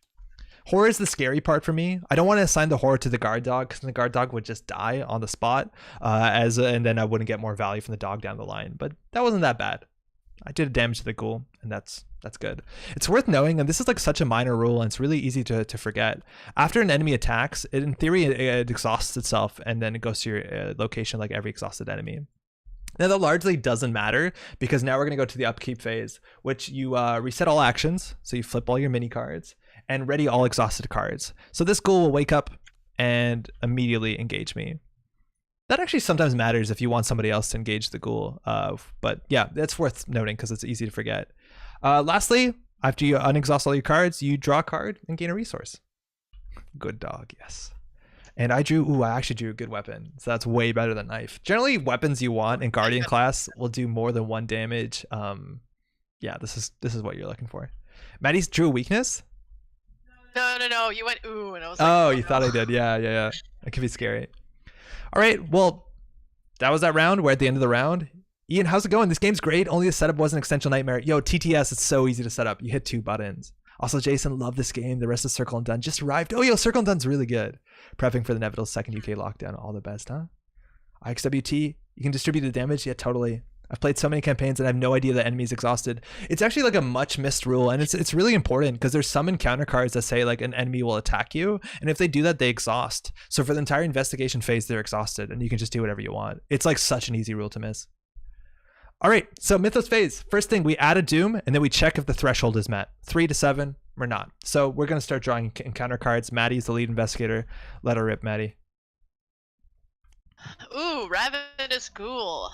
Horror is the scary part for me. I don't want to assign the horror to the guard dog because the guard dog would just die on the spot, and then I wouldn't get more value from the dog down the line. But that wasn't that bad. I did damage to the ghoul, and that's good. It's worth knowing, and this is like such a minor rule, and it's really easy to forget. After an enemy attacks, in theory, it exhausts itself, and then it goes to your location like every exhausted enemy. Now that largely doesn't matter because now we're going to go to the upkeep phase, which you reset all actions. So you flip all your mini cards and ready all exhausted cards. So this ghoul will wake up and immediately engage me. That actually sometimes matters if you want somebody else to engage the ghoul. But yeah, that's worth noting because it's easy to forget. Lastly, after you unexhaust all your cards, you draw a card and gain a resource. Good dog, yes. And I actually drew a good weapon. So that's way better than knife. Generally, weapons you want in Guardian class will do more than 1 damage. Yeah, this is what you're looking for. Maddie's drew a weakness? No. You went ooh, and I was like, oh you thought I did. Yeah. It could be scary. All right, well, that was that round. We're at the end of the round. Ian, how's it going? This game's great. Only the setup was an existential nightmare. Yo, TTS, it's so easy to set up. You hit 2 buttons. Also, Jason, love this game. The rest of Circle and Done just arrived. Oh, yo, Circle and Done's really good. Prepping for the inevitable 2nd UK lockdown. All the best, huh? IXWT, you can distribute the damage? Yeah, totally. I've played so many campaigns and I have no idea the enemy's exhausted. It's actually like a much missed rule, and it's really important because there's some encounter cards that say like an enemy will attack you, and if they do that, they exhaust. So for the entire investigation phase, they're exhausted, and you can just do whatever you want. It's like such an easy rule to miss. All right, so Mythos phase. First thing, we add a doom, and then we check if the threshold is met. 3 to 7, we're not. So we're going to start drawing encounter cards. Maddie's the lead investigator. Let her rip, Maddie. ooh, Ravenous Ghoul.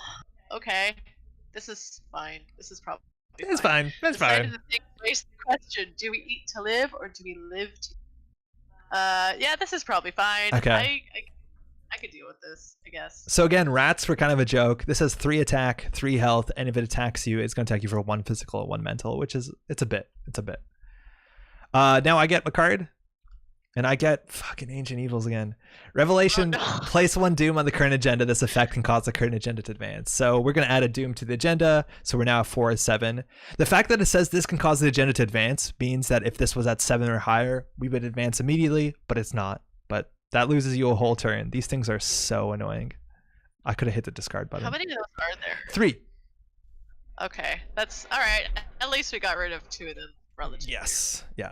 Okay, this is fine. This is probably It's fine. That's Decided fine. to think, raise the question: do we eat to live, or do we live to? Yeah, this is probably fine. Okay. I could deal with this, I guess. So again, rats were kind of a joke. This has 3 attack, 3 health, and if it attacks you, it's going to attack you for 1 physical, 1 mental, which is it's a bit. Now I get a card, and I get fucking Ancient Evils again. Revelation, Oh, no. place 1 doom on the current agenda. This effect can cause the current agenda to advance. So we're going to add a doom to the agenda. So we're now at 4 or 7. The fact that it says this can cause the agenda to advance means that if this was at 7 or higher, we would advance immediately, but it's not. But that loses you a whole turn. These things are so annoying. I could have hit the discard button. How many of those are there? 3. Okay, that's all right. At least we got rid of 2 of them relatively. Yes. Yeah.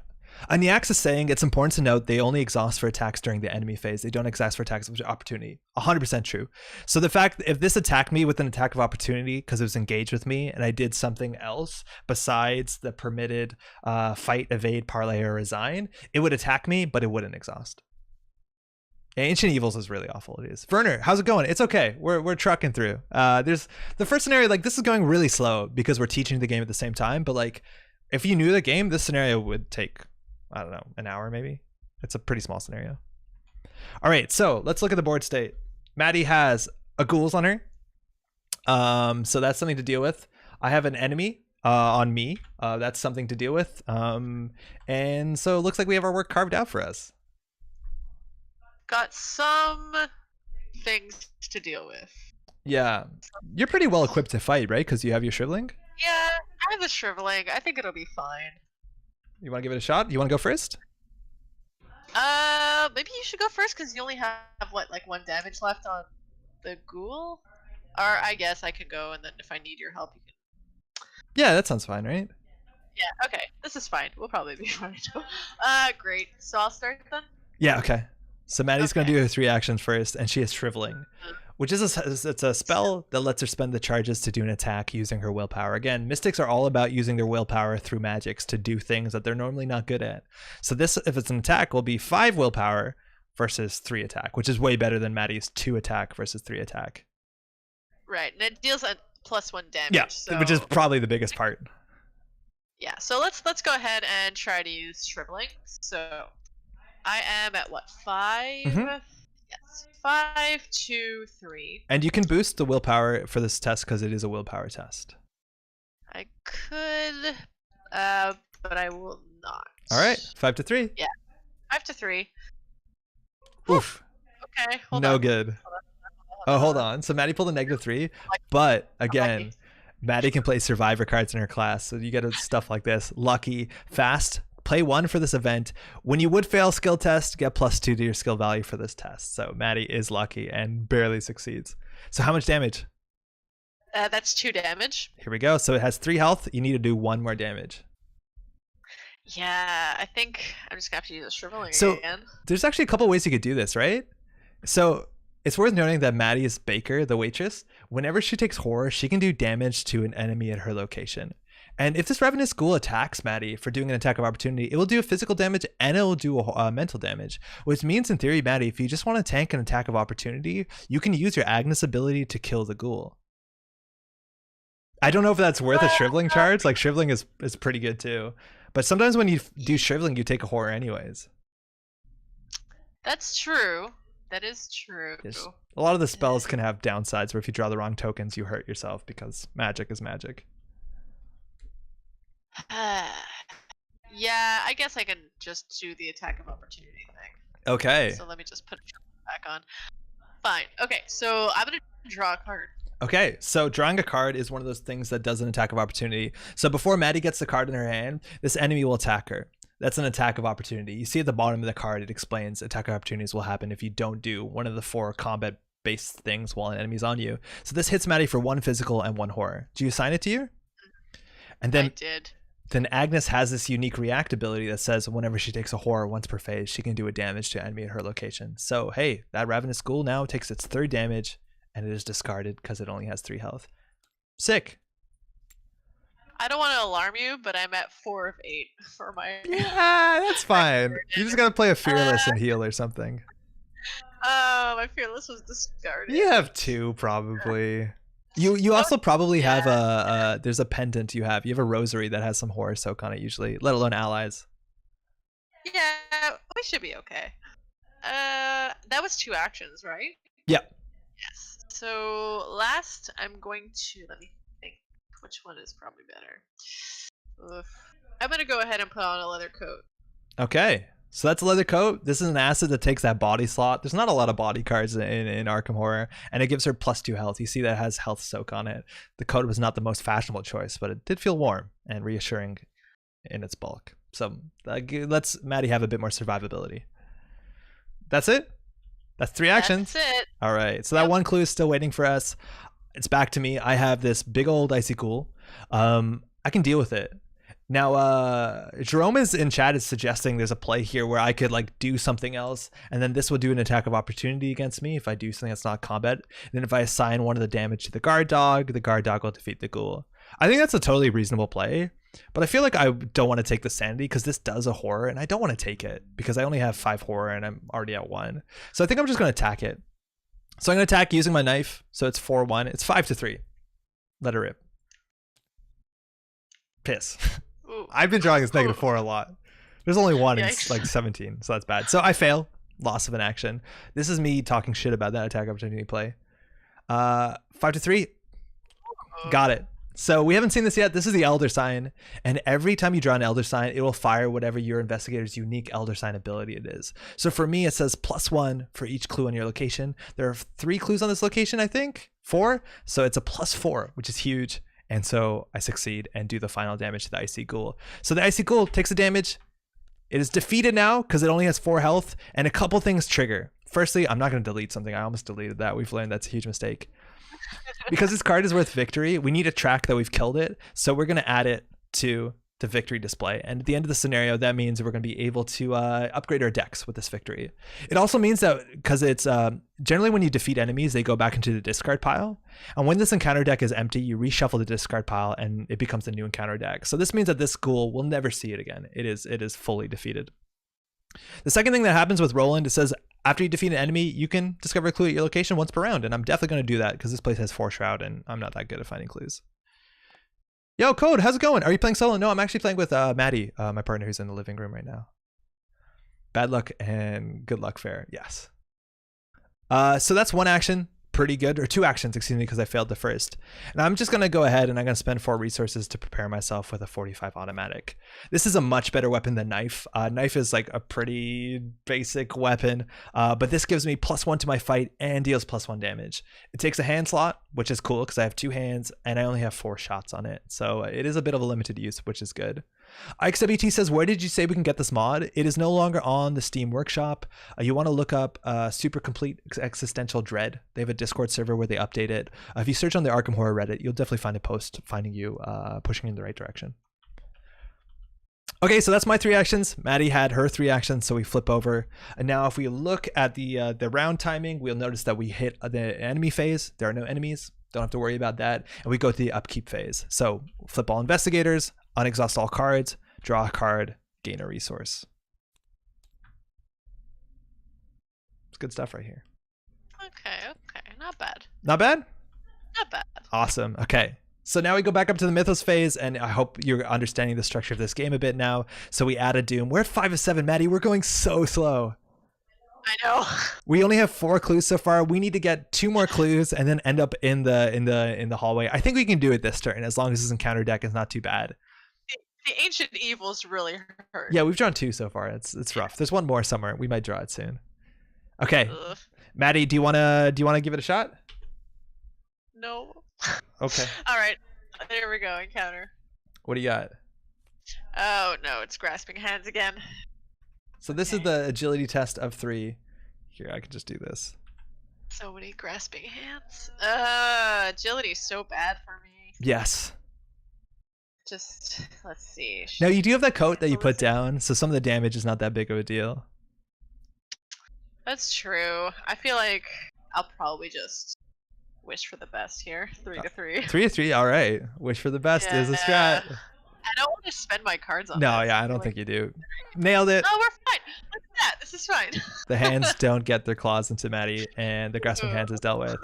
Aniax is saying it's important to note they only exhaust for attacks during the enemy phase. They don't exhaust for attacks of opportunity. 100% true. So the fact that if this attacked me with an attack of opportunity because it was engaged with me and I did something else besides the permitted fight, evade, parlay, or resign, it would attack me, but it wouldn't exhaust. Ancient Evils is really awful. It is. Werner, how's it going? It's okay. We're trucking through. There's the first scenario, like this is going really slow because we're teaching the game at the same time. But like, if you knew the game, this scenario would take, I don't know, an hour maybe. It's a pretty small scenario. All right, so let's look at the board state. Maddie has a ghouls on her. So that's something to deal with. I have an enemy on me. That's something to deal with. And so it looks like we have our work carved out for us. Got some things to deal with. Yeah. You're pretty well equipped to fight, right? Because you have your shriveling? Yeah, I have the shriveling. I think it'll be fine. You want to give it a shot? You want to go first? Maybe you should go first because you only have, what, like 1 damage left on the ghoul? Or I guess I could go, and then if I need your help, you can... Yeah, that sounds fine, right? Yeah, okay. This is fine. We'll probably be fine. Great. So I'll start then? Yeah, okay. So Maddie's going to Okay. do her 3 actions first, and she is shriveling, which is it's a spell that lets her spend the charges to do an attack using her willpower. Again, mystics are all about using their willpower through magics to do things that they're normally not good at. So this, if it's an attack, will be 5 willpower versus 3 attack, which is way better than Maddie's 2 attack versus 3 attack. Right, and it deals a +1 damage. Yeah, so... which is probably the biggest part. Yeah, so let's go ahead and try to use shriveling. So I am at what, 5? Mhm. Yes, 5, 2, 3. And you can boost the willpower for this test because it is a willpower test. I could, but I will not. All right, 5 to 3. Yeah, 5 to 3. Oof. Okay, hold No on. good. Oh, hold on. So Maddie pulled a -3, but again, Maddie can play survivor cards in her class. So you get stuff like this. Lucky, fast, play 1 for this event. When you would fail skill test, get +2 to your skill value for this test. So Maddie is lucky and barely succeeds. So how much damage? That's 2 damage. Here we go. So it has 3 health. You need to do 1 more damage. Yeah, I think I'm just gonna have to use a shriveling So again. there's actually a couple ways you could do this, right? So it's worth noting that Maddie's Baker, the waitress, whenever she takes horror, she can do damage to an enemy at her location. And if this Ravenous Ghoul attacks Maddie for doing an attack of opportunity, it will do a physical damage and it will do a mental damage. Which means, in theory, Maddie, if you just want to tank an attack of opportunity, you can use your Agnes ability to kill the ghoul. I don't know if that's worth a shriveling charge. Like, shriveling is pretty good too. But sometimes when you do shriveling, you take a horror anyways. That's true. That is true. A lot of the spells can have downsides where if you draw the wrong tokens, you hurt yourself because magic is magic. Yeah, I guess I can just do the attack of opportunity thing. Okay. So let me just put it back on. Fine. Okay, so I'm gonna draw a card. Okay, so drawing a card is one of those things that does an attack of opportunity. So before Maddie gets the card in her hand, this enemy will attack her. That's an attack of opportunity. You see at the bottom of the card, it explains attack of opportunities will happen if you don't do one of the 4 combat-based things while an enemy's on you. So this hits Maddie for 1 physical and 1 horror. Do you assign it to you? And then I did. Then Agnes has this unique react ability that says whenever she takes a horror once per phase, she can do a damage to an enemy at her location. So hey, that Ravenous Ghoul now takes its 3rd damage and it is discarded because it only has 3 health. Sick. I don't want to alarm you, but I'm at 4 of 8 for my... Yeah, that's fine. You just gotta play a Fearless and heal or something. Oh, my Fearless was discarded. You have 2 probably. You also probably have there's a pendant you have. You have a rosary that has some horror soak on it usually, let alone allies. Yeah, we should be okay. That was 2 actions, right? Yep. Yes. So last, I'm going to, let me think, which one is probably better. Oof. I'm gonna go ahead and put on a leather coat. Okay. So that's a leather coat. This is an acid that takes that body slot. There's not a lot of body cards in Arkham Horror, and it gives her +2 health. You see that it has health soak on it. The coat was not the most fashionable choice, but it did feel warm and reassuring in its bulk. So let's Maddie have a bit more survivability. That's it. That's 3 actions. That's it. All right. So that 1 clue is still waiting for us. It's back to me. I have this big old icy ghoul. I can deal with it. Now, Jerome is in chat is suggesting there's a play here where I could like do something else, and then this would do an attack of opportunity against me if I do something that's not combat. And then if I assign 1 of the damage to the guard dog will defeat the ghoul. I think that's a totally reasonable play, but I feel like I don't want to take the sanity because this does a horror, and I don't want to take it because I only have 5 horror and I'm already at 1. So I think I'm just going to attack it. So I'm going to attack using my knife. So it's 4-1. It's 5 to 3. Let her rip. Piss. Ooh. I've been drawing this -4 a lot. There's only 1 in Yikes. like 17, so that's bad. So I fail. Loss of an action. This is me talking shit about that attack opportunity play. 5 to 3. Got it. So we haven't seen this yet. This is the Elder Sign, and every time you draw an Elder Sign, it will fire whatever your investigator's unique Elder Sign ability it is. So for me, it says +1 for each clue on your location. There are 3 clues on this location, I think, 4. So it's a +4, which is huge. And so I succeed and do the final damage to the Icy Ghoul. So the Icy Ghoul takes the damage. It is defeated now because it only has 4 health, and a couple things trigger. Firstly, I'm not going to delete something. I almost deleted that. We've learned that's a huge mistake. Because this card is worth victory, we need a track that we've killed it. So we're going to add it to the victory display. And at the end of the scenario, that means we're going to be able to upgrade our decks with this victory. It also means that because it's generally when you defeat enemies, they go back into the discard pile. And when this encounter deck is empty, you reshuffle the discard pile and it becomes a new encounter deck. So this means that this ghoul will never see it again. It is fully defeated. The second thing that happens with Roland, it says after you defeat an enemy, you can discover a clue at your location once per round. And I'm definitely going to do that because this place has 4 Shroud and I'm not that good at finding clues. Yo, Code, how's it going? Are you playing solo? No, I'm actually playing with Maddie, my partner who's in the living room right now. Bad luck and good luck fair. Yes. So that's one action. Pretty good, or 2 actions, excuse me, because I failed the first. And I'm just going to go ahead and I'm going to spend 4 resources to prepare myself with a 45 automatic. This is a much better weapon than Knife. Knife is like a pretty basic weapon, but this gives me +1 to my fight and deals +1 damage. It takes a hand slot, which is cool because I have 2 hands and I only have 4 shots on it. So it is a bit of a limited use, which is good. XWT says, where did you say we can get this mod? It is no longer on the Steam Workshop. You want to look up Super Complete Existential Dread. They have a Discord server where they update it. If you search on the Arkham Horror Reddit, you'll definitely find a post finding you, pushing in the right direction. Okay, so that's my 3 actions. Maddie had her 3 actions, so we flip over. And now if we look at the round timing, we'll notice that we hit the enemy phase. There are no enemies. Don't have to worry about that. And we go to the upkeep phase. So flip all investigators, unexhaust all cards, draw a card, gain a resource. It's good stuff right here. Okay. Not bad. Not bad? Not bad. Awesome. Okay. So now we go back up to the Mythos phase, and I hope you're understanding the structure of this game a bit now. So we add a Doom. We're at 5 of 7, Maddie. We're going so slow. I know. We only have 4 clues so far. We need to get 2 more clues and then end up in the hallway. I think we can do it this turn as long as this encounter deck is not too bad. The Ancient Evils really hurt. Yeah, we've drawn 2 so far. It's rough. There's 1 more somewhere. We might draw it soon. Okay. Ugh. Maddie, do you wanna give it a shot? No. Okay. All right. There we go. Encounter. What do you got? Oh no, it's grasping hands again. So this is the agility test of 3. Here, I can just do this. So many grasping hands. Agility's so bad for me. Yes. Just let's see. Now you do have that coat that you put down, so some of the damage is not that big of a deal. That's true. I feel like I'll probably just wish for the best here. 3 to 3. 3 to 3. All right. Wish for the best is a strat. I don't want to spend my cards on No, this. yeah, I don't think you do. Nailed it. Oh, we're fine. Look at that. This is fine. The hands don't get their claws into Maddie, and the grasping hands is dealt with.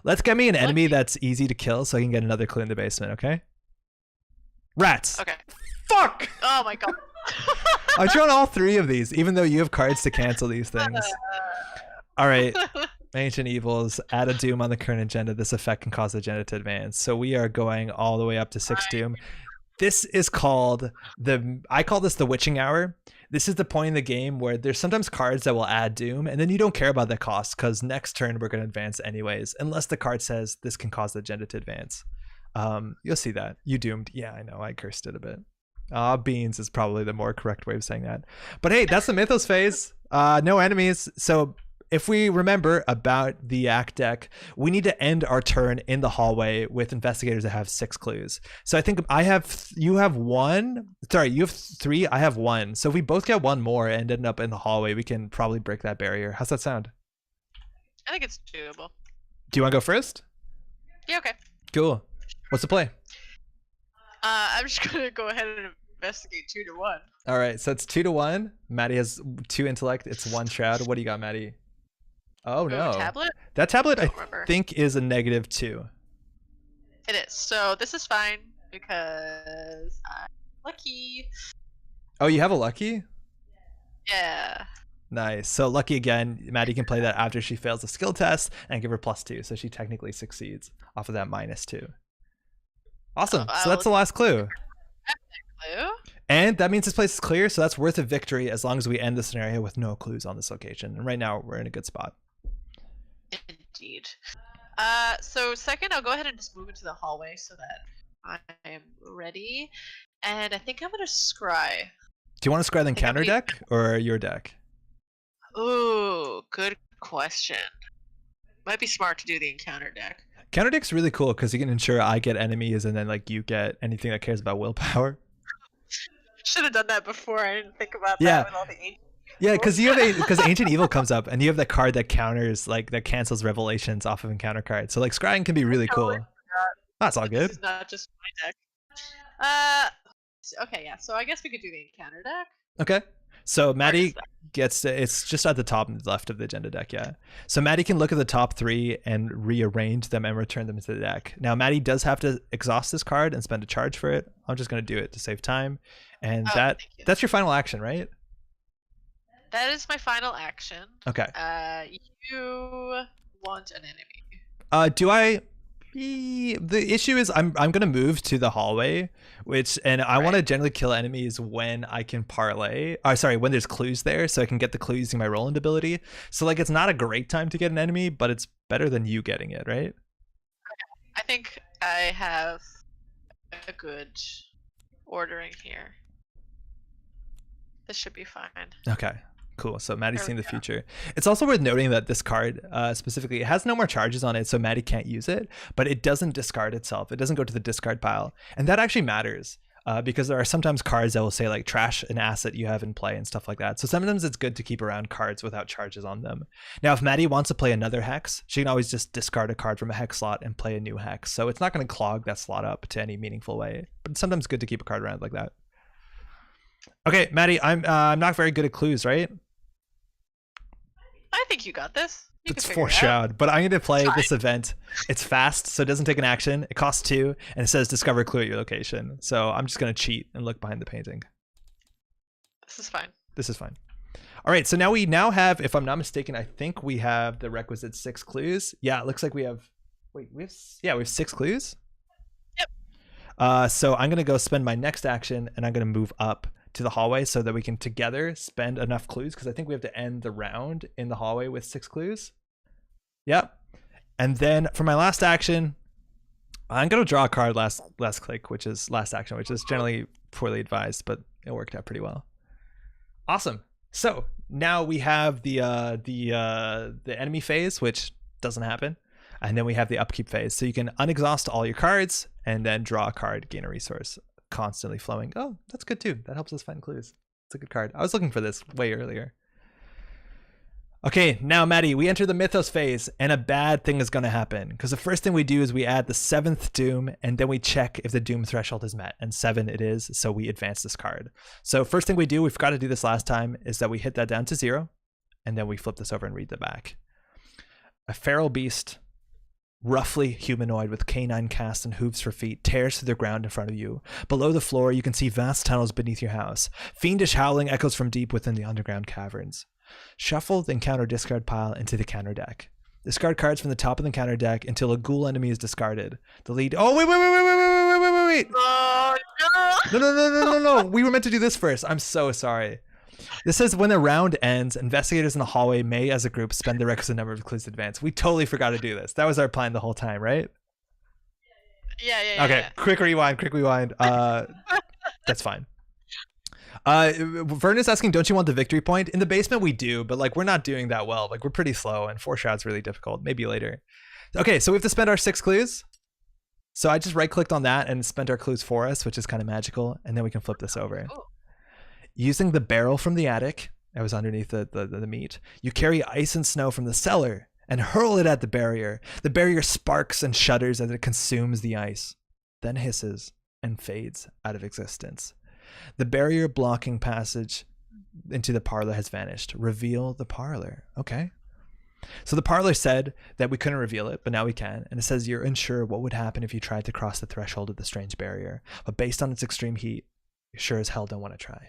Let's get me an enemy that's easy to kill so I can get another clue in the basement, okay? Rats. Okay. Fuck! Oh my god. I've drawn all 3 of these, even though you have cards to cancel these things. All right. Ancient Evils, add a Doom on the current agenda. This effect can cause the agenda to advance. So we are going all the way up to 6 Doom. This is called I call this the witching hour. This is the point in the game where there's sometimes cards that will add Doom, and then you don't care about the cost because next turn we're going to advance anyways, unless the card says this can cause the agenda to advance. You'll see that. You doomed. Yeah, I know. I cursed it a bit. Beans is probably the more correct way of saying that. But hey, that's the Mythos phase. No enemies. So if we remember about the act deck, we need to end our turn in the hallway with investigators that have 6 clues. So I think you have 1. Sorry, you have 3. I have 1. So if we both get 1 more and end up in the hallway, we can probably break that barrier. How's that sound? I think it's doable. Do you want to go first? Yeah, okay. Cool. What's the play? I'm just gonna go ahead and investigate 2 to 1. All right, so it's 2 to 1. Maddie has 2 intellect. It's 1 shroud. What do you got, Maddie? Oh no. Tablet? That tablet I remember. think is a -2. It is. So this is fine because I'm lucky. Oh, you have a lucky? Yeah. Nice. So lucky again. Maddie can play that after she fails the skill test and give her +2. So she technically succeeds off of that -2. Awesome. I So that's will the last clue. clue. And that means this place is clear, so that's worth a victory as long as we end the scenario with no clues on this location. And right now, we're in a good spot. Indeed. So second, I'll go ahead and just move into the hallway so that I am ready. And I think I'm gonna scry. Do you want to scry then think I'm counter gonna- deck or your deck? Ooh, good question. Might be smart to do the encounter deck. Counter deck's really cool because you can ensure I get enemies and then like you get anything that cares about willpower. Should have done that before. I didn't think about Yeah. that with all the ancient. Yeah, because ancient evil comes up and you have that card that counters like that cancels revelations off of encounter cards. So like scrying can be really cool. That's all This good. is not just my deck. Okay, yeah. So I guess we could do the encounter deck. Okay. So Maddie Artist deck. gets it's just at the top and left of the agenda deck, yeah. So Maddie can look at the top 3 and rearrange them and return them into the deck. Now Maddie does have to exhaust this card and spend a charge for it. I'm just gonna do it to save time. And Thank you. that's your final action, right? That is my final action. Okay. You want an enemy. Do I? The issue is I'm gonna move to the hallway, and I want to generally kill enemies when I can parlay. When there's clues there, so I can get the clue using my Roland ability. So like it's not a great time to get an enemy, but it's better than you getting it, right? I think I have a good ordering here. This should be fine. Okay. Cool. So Maddie's There seen we the go. future. It's also worth noting that this card specifically, it has no more charges on it, so Maddie can't use it, but it doesn't discard itself. It doesn't go to the discard pile. And that actually matters because there are sometimes cards that will say like trash an asset you have in play and stuff like that. So sometimes it's good to keep around cards without charges on them. Now, if Maddie wants to play another hex, she can always just discard a card from a hex slot and play a new hex. So it's not going to clog that slot up to any meaningful way, but it's sometimes good to keep a card around like that. Okay, Maddie, I'm not very good at clues, right? I think you got this. You It's can figure 4 it out. shroud, but I'm going to play this event. It's fast, so it doesn't take an action. It costs 2, and it says discover a clue at your location. So I'm just going to cheat and look behind the painting. This is fine. This is fine. All right, so now we have, if I'm not mistaken, I think we have the requisite 6 clues. Yeah, it looks like we have. Wait, we have 6 clues. Yep. So I'm going to go spend my next action, and I'm going to move up to the hallway so that we can together spend enough clues, because I think we have to end the round in the hallway with 6 clues. Yep. And then for my last action, I'm going to draw a card last click, which is last action, which is generally poorly advised, but it worked out pretty well. Awesome. So now we have the enemy phase, which doesn't happen. And then we have the upkeep phase. So you can unexhaust all your cards and then draw a card, gain a resource, constantly flowing. Oh, that's good too. That helps us find clues. It's a good card. I was looking for this way earlier. Okay, now Maddie, we enter the Mythos phase, and a bad thing is going to happen, because the first thing we do is we add the 7th Doom, and then we check if the Doom threshold is met, and 7 it is, so we advance this card. So first thing we do, we forgot to do this last time, is that we hit that down to 0, and then we flip this over and read the back. A feral beast, roughly humanoid with canine cast and hooves for feet, tears through the ground in front of you. Below the floor, you can see vast tunnels beneath your house. Fiendish howling echoes from deep within the underground caverns. Shuffle the encounter discard pile into the counter deck. Discard cards from the top of the counter deck until a ghoul enemy is discarded. The lead. Oh, wait. Oh no! No. We were meant to do this first. I'm so sorry. This says when the round ends, investigators in the hallway may, as a group, spend the requisite number of clues to advance. We totally forgot to do this. That was our plan the whole time, right? Yeah. Okay, quick rewind. That's fine. Vern is asking, don't you want the victory point? In the basement we do, but like we're not doing that well. Like we're pretty slow, and 4 shroud's really difficult. Maybe later. Okay, so we have to spend our 6 clues. So I just right clicked on that and spent our clues for us, which is kind of magical, and then we can flip this over. Cool. Using the barrel from the attic that was underneath the meat, you carry ice and snow from the cellar and hurl it at the barrier. The barrier sparks and shudders as it consumes the ice, then hisses and fades out of existence. The barrier blocking passage into the parlor has vanished. Reveal the parlor. Okay. So the parlor said that we couldn't reveal it, but now we can. And it says you're unsure what would happen if you tried to cross the threshold of the strange barrier. But based on its extreme heat, you sure as hell don't want to try.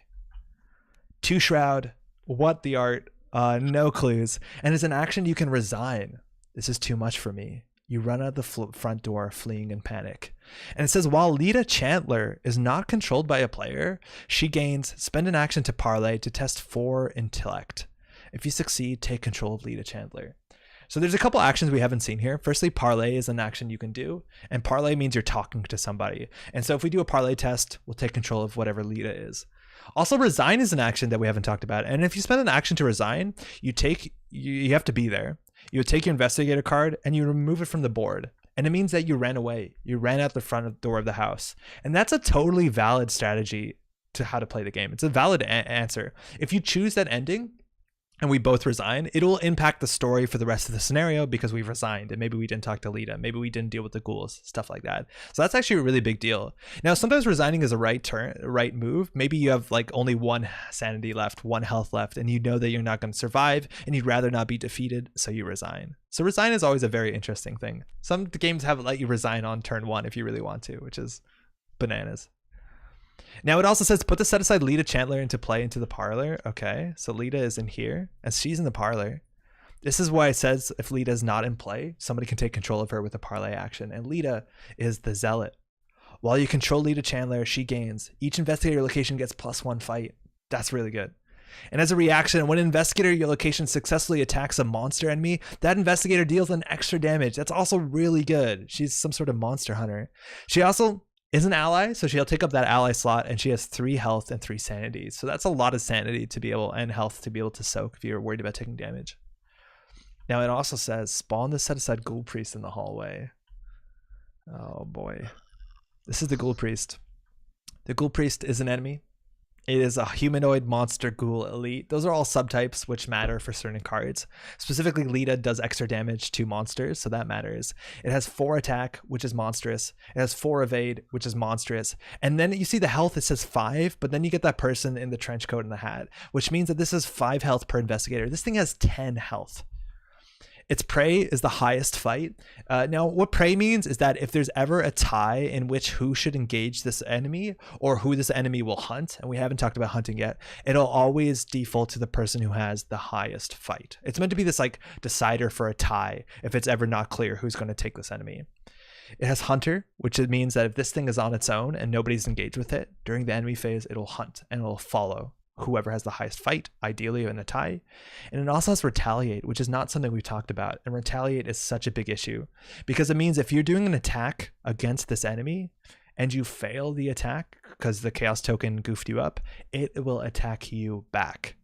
2 shroud. What the art? No clues. And as an action, you can resign. This is too much for me. You run out the front door, fleeing in panic. And it says, while Lita Chandler is not controlled by a player, she gains spend an action to parlay to test 4 intellect. If you succeed, take control of Lita Chandler. So there's a couple actions we haven't seen here. Firstly, parlay is an action you can do, and parlay means you're talking to somebody. And so if we do a parlay test, we'll take control of whatever Lita is. Also, resign is an action that we haven't talked about. And if you spend an action to resign, you have to be there. You would take your investigator card and you remove it from the board. And it means that you ran away. You ran out the front door of the house. And that's a totally valid strategy to how to play the game. It's a valid answer. If you choose that ending and we both resign, it'll impact the story for the rest of the scenario because we've resigned and maybe we didn't talk to Lita, maybe we didn't deal with the ghouls, stuff like that. So that's actually a really big deal. Now, sometimes resigning is a right move. Maybe you have like only 1 sanity left, 1 health left, and you know that you're not going to survive and you'd rather not be defeated, so you resign. So resign is always a very interesting thing. Some games have let you resign on turn 1 if you really want to, which is bananas. Now it also says put the set aside Lita Chandler into play into the parlor. Okay, so Lita is in here and she's in the parlor. This is why it says if Lita is not in play, somebody can take control of her with a parlay action. And Lita is the Zealot. While you control Lita Chandler, she gains. Each investigator location gets +1 fight. That's really good. And as a reaction, when an investigator your location successfully attacks a monster enemy, that investigator deals an extra damage. That's also really good. She's some sort of monster hunter. She also is an ally, so she'll take up that ally slot, and she has 3 health and 3 sanity. So that's a lot of sanity to be able, and health to be able to soak if you're worried about taking damage. Now it also says spawn the set aside ghoul priest in the hallway. Oh boy. This is the ghoul priest. The ghoul priest is an enemy. It is a humanoid monster ghoul elite. Those are all subtypes which matter for certain cards. Specifically, Lita does extra damage to monsters, so that matters. It has 4 attack, which is monstrous. It has 4 evade, which is monstrous. And then you see the health, it says 5, but then you get that person in the trench coat and the hat, which means that this is 5 health per investigator. This thing has 10 health. Its prey is the highest fight. Now, what prey means is that if there's ever a tie in which who should engage this enemy or who this enemy will hunt, and we haven't talked about hunting yet, it'll always default to the person who has the highest fight. It's meant to be this like decider for a tie if it's ever not clear who's going to take this enemy. It has hunter, which means that if this thing is on its own and nobody's engaged with it, during the enemy phase, it'll hunt and it'll follow whoever has the highest fight, ideally in a tie. And it also has retaliate, which is not something we've talked about. And retaliate is such a big issue because it means if you're doing an attack against this enemy and you fail the attack because the chaos token goofed you up, it will attack you back.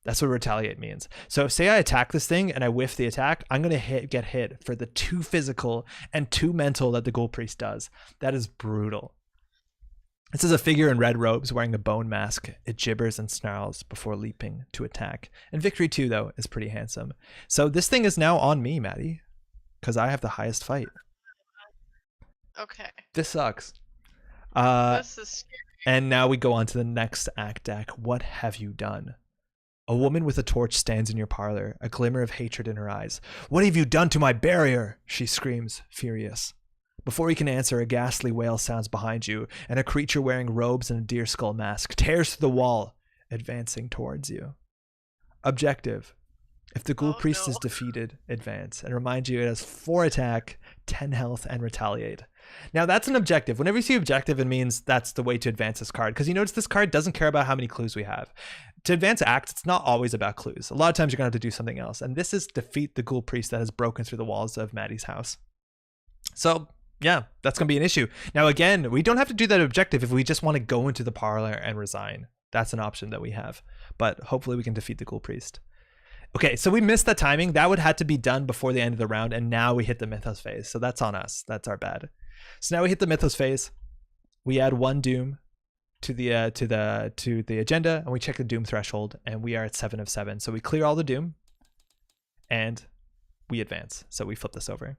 That's what retaliate means. So say I attack this thing and I whiff the attack, I'm going to get hit for the 2 physical and 2 mental that the Ghoul Priest does. That is brutal. This is a figure in red robes wearing a bone mask. It gibbers and snarls before leaping to attack. And Victory 2, though, is pretty handsome. So this thing is now on me, Maddie, because I have the highest fight. Okay. This sucks. This is scary. And now we go on to the next act deck. What have you done? A woman with a torch stands in your parlor, a glimmer of hatred in her eyes. What have you done to my barrier? She screams, furious. Before he can answer, a ghastly wail sounds behind you, and a creature wearing robes and a deer skull mask tears through the wall, advancing towards you. Objective. If the Ghoul Priest is defeated, advance. And remind you it has 4 attack, 10 health, and retaliate. Now that's an objective. Whenever you see objective, it means that's the way to advance this card. Because you notice this card doesn't care about how many clues we have. To advance acts, it's not always about clues. A lot of times you're going to have to do something else. And this is defeat the Ghoul Priest that has broken through the walls of Maddie's house. So yeah, that's going to be an issue. Now, again, we don't have to do that objective if we just want to go into the parlor and resign. That's an option that we have. But hopefully we can defeat the Ghoul Priest. Okay, so we missed that timing. That would have to be done before the end of the round, and now we hit the Mythos phase. So that's on us. That's our bad. So now we hit the Mythos phase. We add 1 Doom to the agenda, and we check the Doom threshold, and we are at 7 of 7. So we clear all the Doom, and we advance. So we flip this over.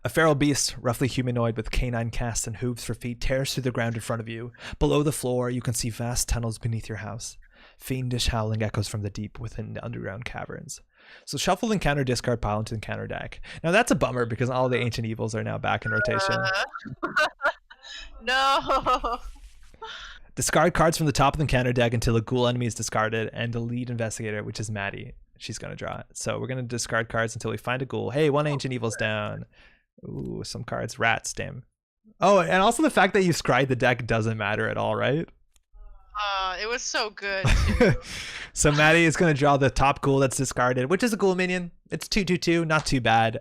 A feral beast, roughly humanoid with canine casts and hooves for feet, tears through the ground in front of you. Below the floor, you can see vast tunnels beneath your house. Fiendish howling echoes from the deep within the underground caverns. So shuffle encounter, discard pile into encounter deck. Now that's a bummer because all the ancient evils are now back in rotation. No. Discard cards from the top of the encounter deck until a ghoul enemy is discarded, and the lead investigator, which is Maddie, she's going to draw it. So we're going to discard cards until we find a ghoul. Hey, one ancient evil's down. Ooh, some cards. Rats, damn. Oh, and also the fact that you scryed the deck doesn't matter at all, right? It was so good, too. So Maddie is going to draw the top ghoul that's discarded, which is a ghoul minion. It's 2/2/2, not too bad.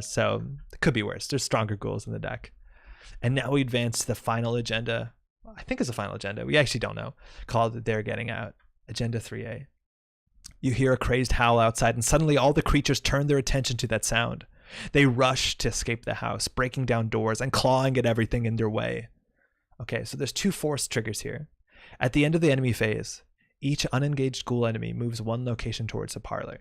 So it could be worse. There's stronger ghouls in the deck. And now we advance to the final agenda. I think it's a final agenda. We actually don't know. Called They're Getting Out. Agenda 3A. You hear a crazed howl outside, and suddenly all the creatures turn their attention to that sound. They rush to escape the house, breaking down doors and clawing at everything in their way. Okay, so there's 2 force triggers here. At the end of the enemy phase, each unengaged ghoul enemy moves 1 location towards the parlor.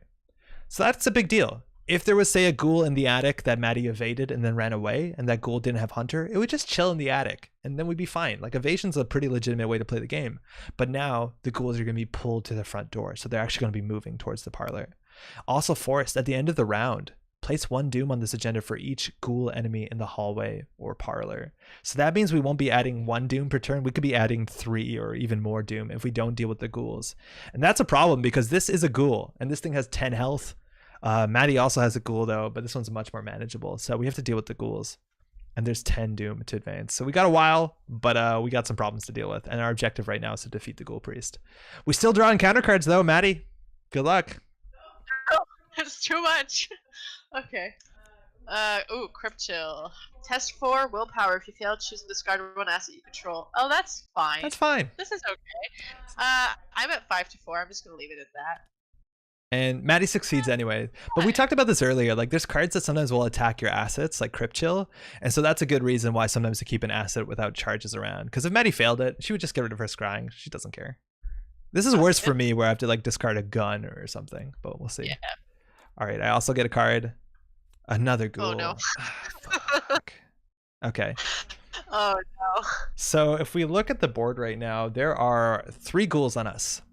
So that's a big deal. If there was, say, a ghoul in the attic that Maddie evaded and then ran away, and that ghoul didn't have Hunter, it would just chill in the attic, and then we'd be fine. Like, evasion's a pretty legitimate way to play the game. But now, the ghouls are going to be pulled to the front door, so they're actually going to be moving towards the parlor. Also, Forrest, at the end of the round, place 1 doom on this agenda for each ghoul enemy in the hallway or parlor. So that means we won't be adding 1 doom per turn. We could be adding 3 or even more doom if we don't deal with the ghouls. And that's a problem because this is a ghoul, and this thing has 10 health. Maddie also has a ghoul though, but this one's much more manageable. So we have to deal with the ghouls. And there's 10 doom to advance. So we got a while, but we got some problems to deal with. And our objective right now is to defeat the ghoul priest. We still draw encounter cards though, Maddie. Good luck. Oh, it's too much. Okay. Crypt Chill. Test 4 willpower. If you fail, choose and discard 1 asset you control. Oh, that's fine. That's fine. This is okay. I'm at 5-4. I'm just gonna leave it at that. And Maddie succeeds anyway. But we talked about this earlier. Like, there's cards that sometimes will attack your assets, like Crypt Chill. And so that's a good reason why sometimes to keep an asset without charges around. Because if Maddie failed it, she would just get rid of her scrying. She doesn't care. This is worse for me where I have to like discard a gun or something. But we'll see. Yeah. All right. I also get a card. Another ghoul. Oh, no. Fuck. Okay. Oh, no. So if we look at the board right now, there are 3 ghouls on us.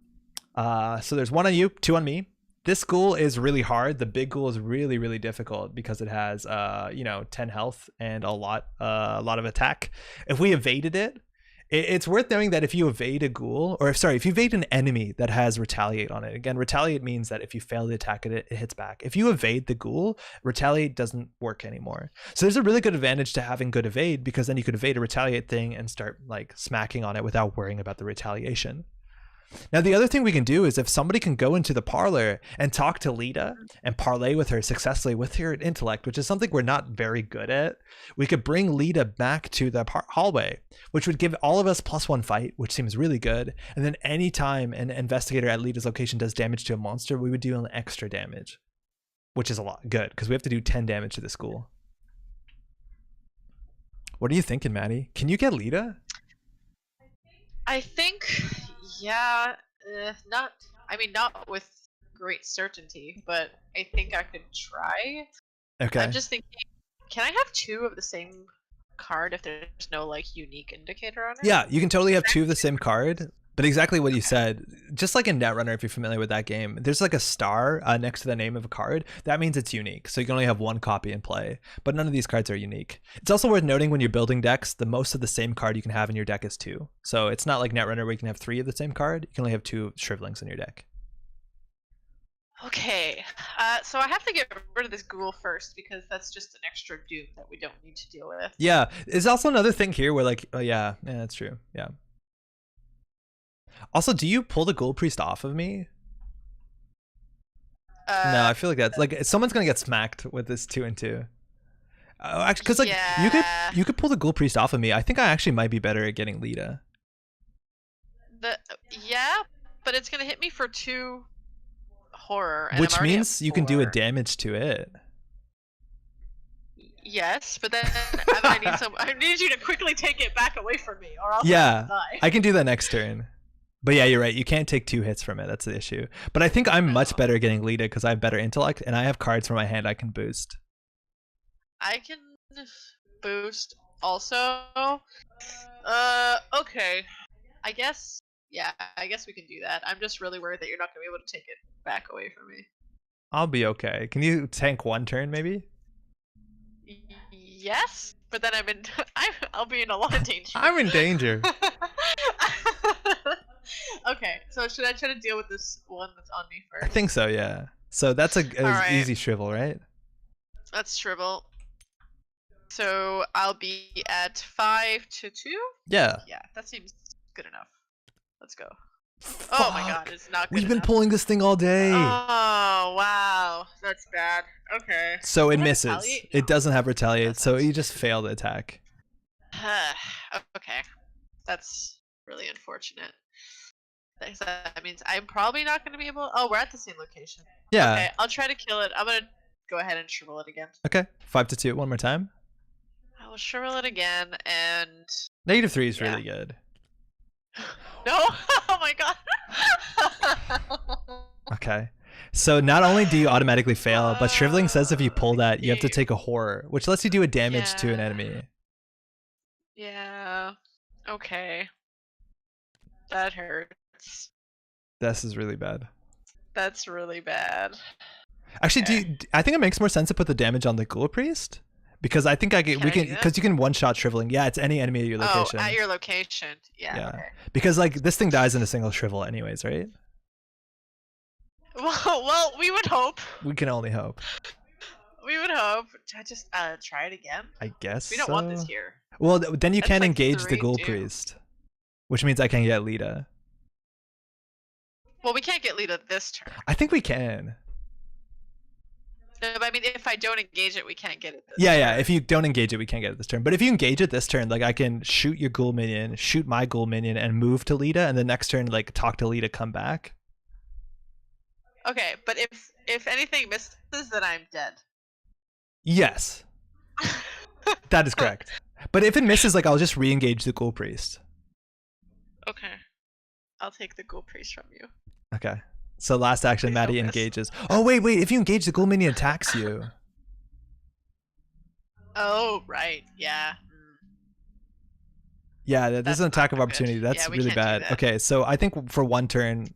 So there's 1 on you, 2 on me. This ghoul is really hard. The big ghoul is really, really difficult because it has, 10 health and a lot of attack. If we evaded it, it's worth knowing that if you evade a ghoul, if you evade an enemy that has retaliate on it. Again, retaliate means that if you fail to attack it, it hits back. If you evade the ghoul, retaliate doesn't work anymore. So there's a really good advantage to having good evade because then you could evade a retaliate thing and start like smacking on it without worrying about the retaliation. Now, the other thing we can do is if somebody can go into the parlor and talk to Lita and parlay with her successfully with her intellect, which is something we're not very good at, we could bring Lita back to the hallway, which would give all of us +1 fight, which seems really good. And then anytime an investigator at Lita's location does damage to a monster, we would do an extra damage, which is a lot good because we have to do 10 damage to the school. What are you thinking, Maddie? Can you get Lita? I think, yeah, not with great certainty, but I think I could try. Okay. I'm just thinking, can I have 2 of the same card if there's no like unique indicator on it? Yeah, you can totally have 2 of the same card, but exactly what you said, just like in Netrunner, if you're familiar with that game, there's like a star next to the name of a card. That means it's unique. So you can only have 1 copy in play, but none of these cards are unique. It's also worth noting when you're building decks, the most of the same card you can have in your deck is 2. So it's not like Netrunner where you can have 3 of the same card. You can only have 2 shrivelings in your deck. Okay, so I have to get rid of this ghoul first because that's just an extra doom that we don't need to deal with. Yeah, there's also another thing here where like, oh yeah, that's true. Yeah. Also, do you pull the ghoul priest off of me? No, I feel like that's like someone's gonna get smacked with this 2 and 2. Actually, because like you could pull the ghoul priest off of me. I think I actually might be better at getting Lita. Yeah, but it's gonna hit me for 2 horror, and which means you can do a damage to it. Yes, but then I need you to quickly take it back away from me, or else yeah, I'll die. I can do that next turn. But yeah, you're right. You can't take 2 hits from it. That's the issue. But I think I'm much better at getting Lita because I have better intellect and I have cards from my hand I can boost. I can boost also. Okay. I guess we can do that. I'm just really worried that you're not going to be able to take it back away from me. I'll be okay. Can you tank 1 turn maybe? Yes, but then I'll be in a lot of danger. I'm in danger. Okay, so should I try to deal with this one that's on me first? I think so, yeah. So that's All a right. easy shrivel, right? Let's shrivel. So I'll be at 5-2. Yeah. Yeah, that seems good enough. Let's go. Oh my god, Fuck. it's not good We've been enough. pulling this thing all day. Oh wow, that's bad. Okay. So it Does that misses. retaliate? It doesn't have retaliate, so Doesn't. you just fail the attack. Okay, that's really unfortunate. That means I'm probably not going to be able. Oh, we're at the same location. Yeah. Okay, I'll try to kill it. I'm gonna go ahead and shrivel it again. Okay. 5-2. One more time. I will shrivel it again, and -3 is yeah. really good. No! Oh my god! Okay. So not only do you automatically fail, but shriveling says if you pull that, you have to take a horror, which lets you do a damage to an enemy. Yeah. Okay. That hurts. This is really bad. That's really bad. Actually, Okay. I think it makes more sense to put the damage on the Ghoul Priest? Because I think because you can one-shot shriveling. Yeah, it's any enemy at your location. Oh, at your location. Yeah. Okay. Because like this thing dies in a single shrivel anyways, right? Well, we would hope. We can only hope. We would hope. I just try it again. I guess we don't want this here. Well, then you can't like engage the Ghoul Priest, which means I can get Lita. Well, we can't get Lita this turn. I think we can. No, but I mean, if I don't engage it, we can't get it this turn. Yeah, if you don't engage it, we can't get it this turn. But if you engage it this turn, like I can shoot your Ghoul minion, shoot my Ghoul minion, and move to Lita, and the next turn, like talk to Lita, come back. Okay, but if anything misses, then I'm dead. Yes. That is correct. But if it misses, like I'll just re-engage the Ghoul Priest. Okay. I'll take the Ghoul Priest from you. Okay. So last action, Maddie engages. Oh wait, if you engage, the Ghoul minion attacks you. Oh right, yeah. Yeah, this is an attack of opportunity. That's really bad. Okay, so I think for one turn,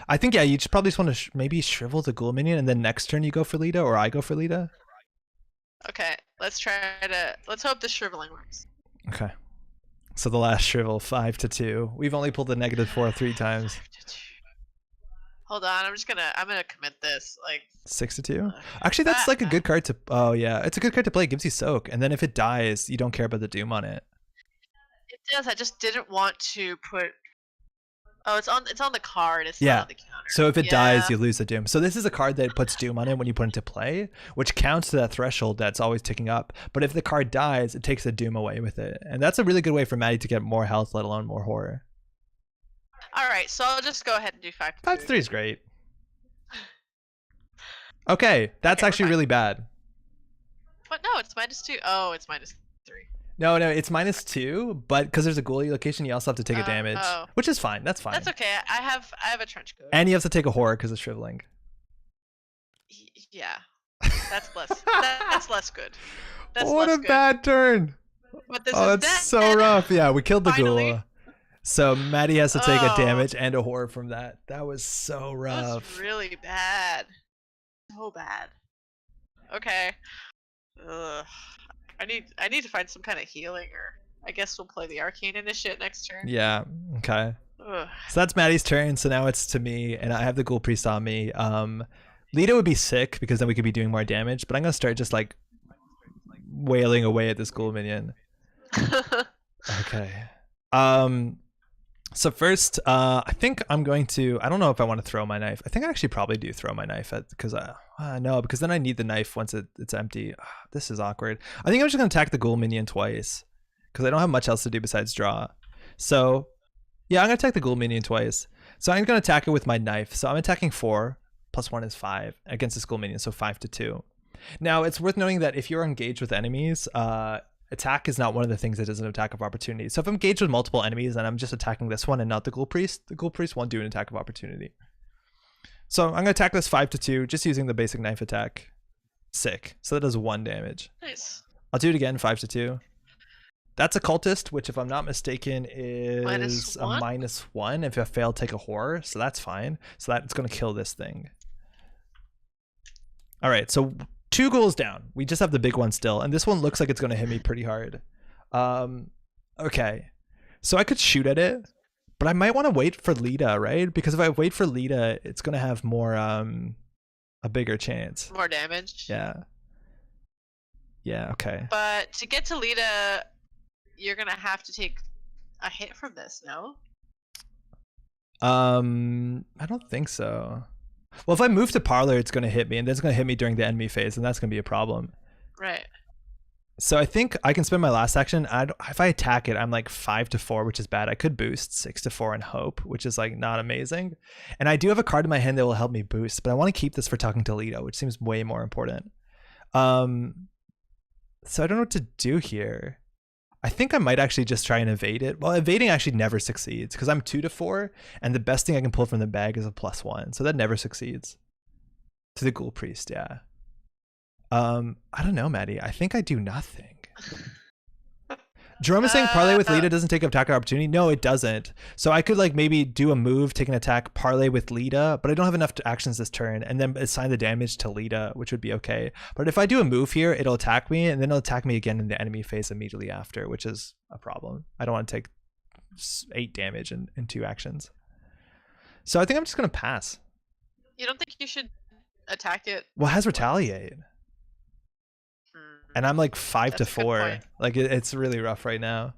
I think you just probably want to maybe shrivel the Ghoul minion, and then next turn you go for Lita, or I go for Lita. Okay, let's hope the shriveling works. Okay. So the last shrivel, 5-2. We've only pulled the -4 3 times. Hold on, I'm gonna commit this. Like 6-2. Actually, that's like a good card to. Oh yeah, it's a good card to play. It gives you soak, and then if it dies, you don't care about the doom on it. It does. I just didn't want to put. Oh, it's on the card. It's not on the counter. So if it dies, you lose the doom. So this is a card that puts doom on it when you put it into play, which counts to that threshold that's always ticking up. But if the card dies, it takes the doom away with it, and that's a really good way for Maddie to get more health, let alone more horror. All right, so I'll just go ahead and do 5-3. 5-3 is great. Okay, that's actually really bad. But no, it's -2. Oh, it's -3. No, it's -2, but because there's a ghoulie location, you also have to take a damage, which is fine. That's fine. That's okay. I have a trench coat. And you have to take a horror because of shriveling. Yeah, that's less. That's less good. That's what a bad turn! But this that's so rough. Yeah, we killed the ghoul. So Maddie has to take a damage and a horror from that. That was so rough. That's really bad. So bad. Okay. Ugh. I need to find some kind of healing, or I guess we'll play the arcane initiate next turn. Yeah. Okay. Ugh. So that's Maddie's turn. So now it's to me, and I have the Ghoul Priest on me. Lita would be sick because then we could be doing more damage. But I'm gonna start just like wailing away at this Ghoul minion. Okay. So first, I think I'm going to. I don't know if I want to throw my knife. I think I actually probably do throw my knife at because no, because then I need the knife once it's empty. This is awkward. I think I'm just gonna attack the Ghoul minion twice because I don't have much else to do besides draw. So yeah, I'm gonna attack the Ghoul minion twice. So I'm gonna attack it with my knife. So I'm attacking 4 + 1 is 5 against this Ghoul minion. So 5-2. Now it's worth noting that if you're engaged with enemies, attack is not one of the things that is an attack of opportunity. So if I'm engaged with multiple enemies and I'm just attacking this one and not the Ghoul Priest won't do an attack of opportunity. So I'm going to attack this 5-2 just using the basic knife attack. Sick. So that does 1 damage. Nice. I'll do it again, 5-2. That's a cultist, which if I'm not mistaken is a -1. If I fail, take a horror. So that's fine. So that's going to kill this thing. All right, so 2 ghouls down. We just have the big one still, and this one looks like it's going to hit me pretty hard. Okay, so I could shoot at it, but I might want to wait for Lita, right? Because if I wait for Lita, it's going to have more a bigger chance. More damage. Yeah. Yeah, okay. But to get to Lita, you're gonna have to take a hit from this, no? I don't think so. Well, if I move to Parlor, it's going to hit me, and then it's going to hit me during the enemy phase, and that's going to be a problem. Right. So I think I can spend my last action. If I attack it, I'm like 5-4, which is bad. I could boost 6-4 and hope, which is like not amazing. And I do have a card in my hand that will help me boost, but I want to keep this for talking to Lito, which seems way more important. So I don't know what to do here. I think I might actually just try and evade it. Well, evading actually never succeeds because I'm 2-4, and the best thing I can pull from the bag is a +1, so that never succeeds. To the Ghoul Priest, yeah. I don't know, Maddie. I think I do nothing. Jerome is saying parlay with Lita doesn't take attack opportunity. No, it doesn't. So I could like maybe do a move, take an attack, parlay with Lita, but I don't have enough actions this turn, and then assign the damage to Lita, which would be okay. But if I do a move here, it'll attack me, and then it'll attack me again in the enemy phase immediately after, which is a problem. I don't want to take 8 damage in 2 actions. So I think I'm just going to pass. You don't think you should attack it? Well, it has retaliate. And I'm like 5-4. Like it's really rough right now.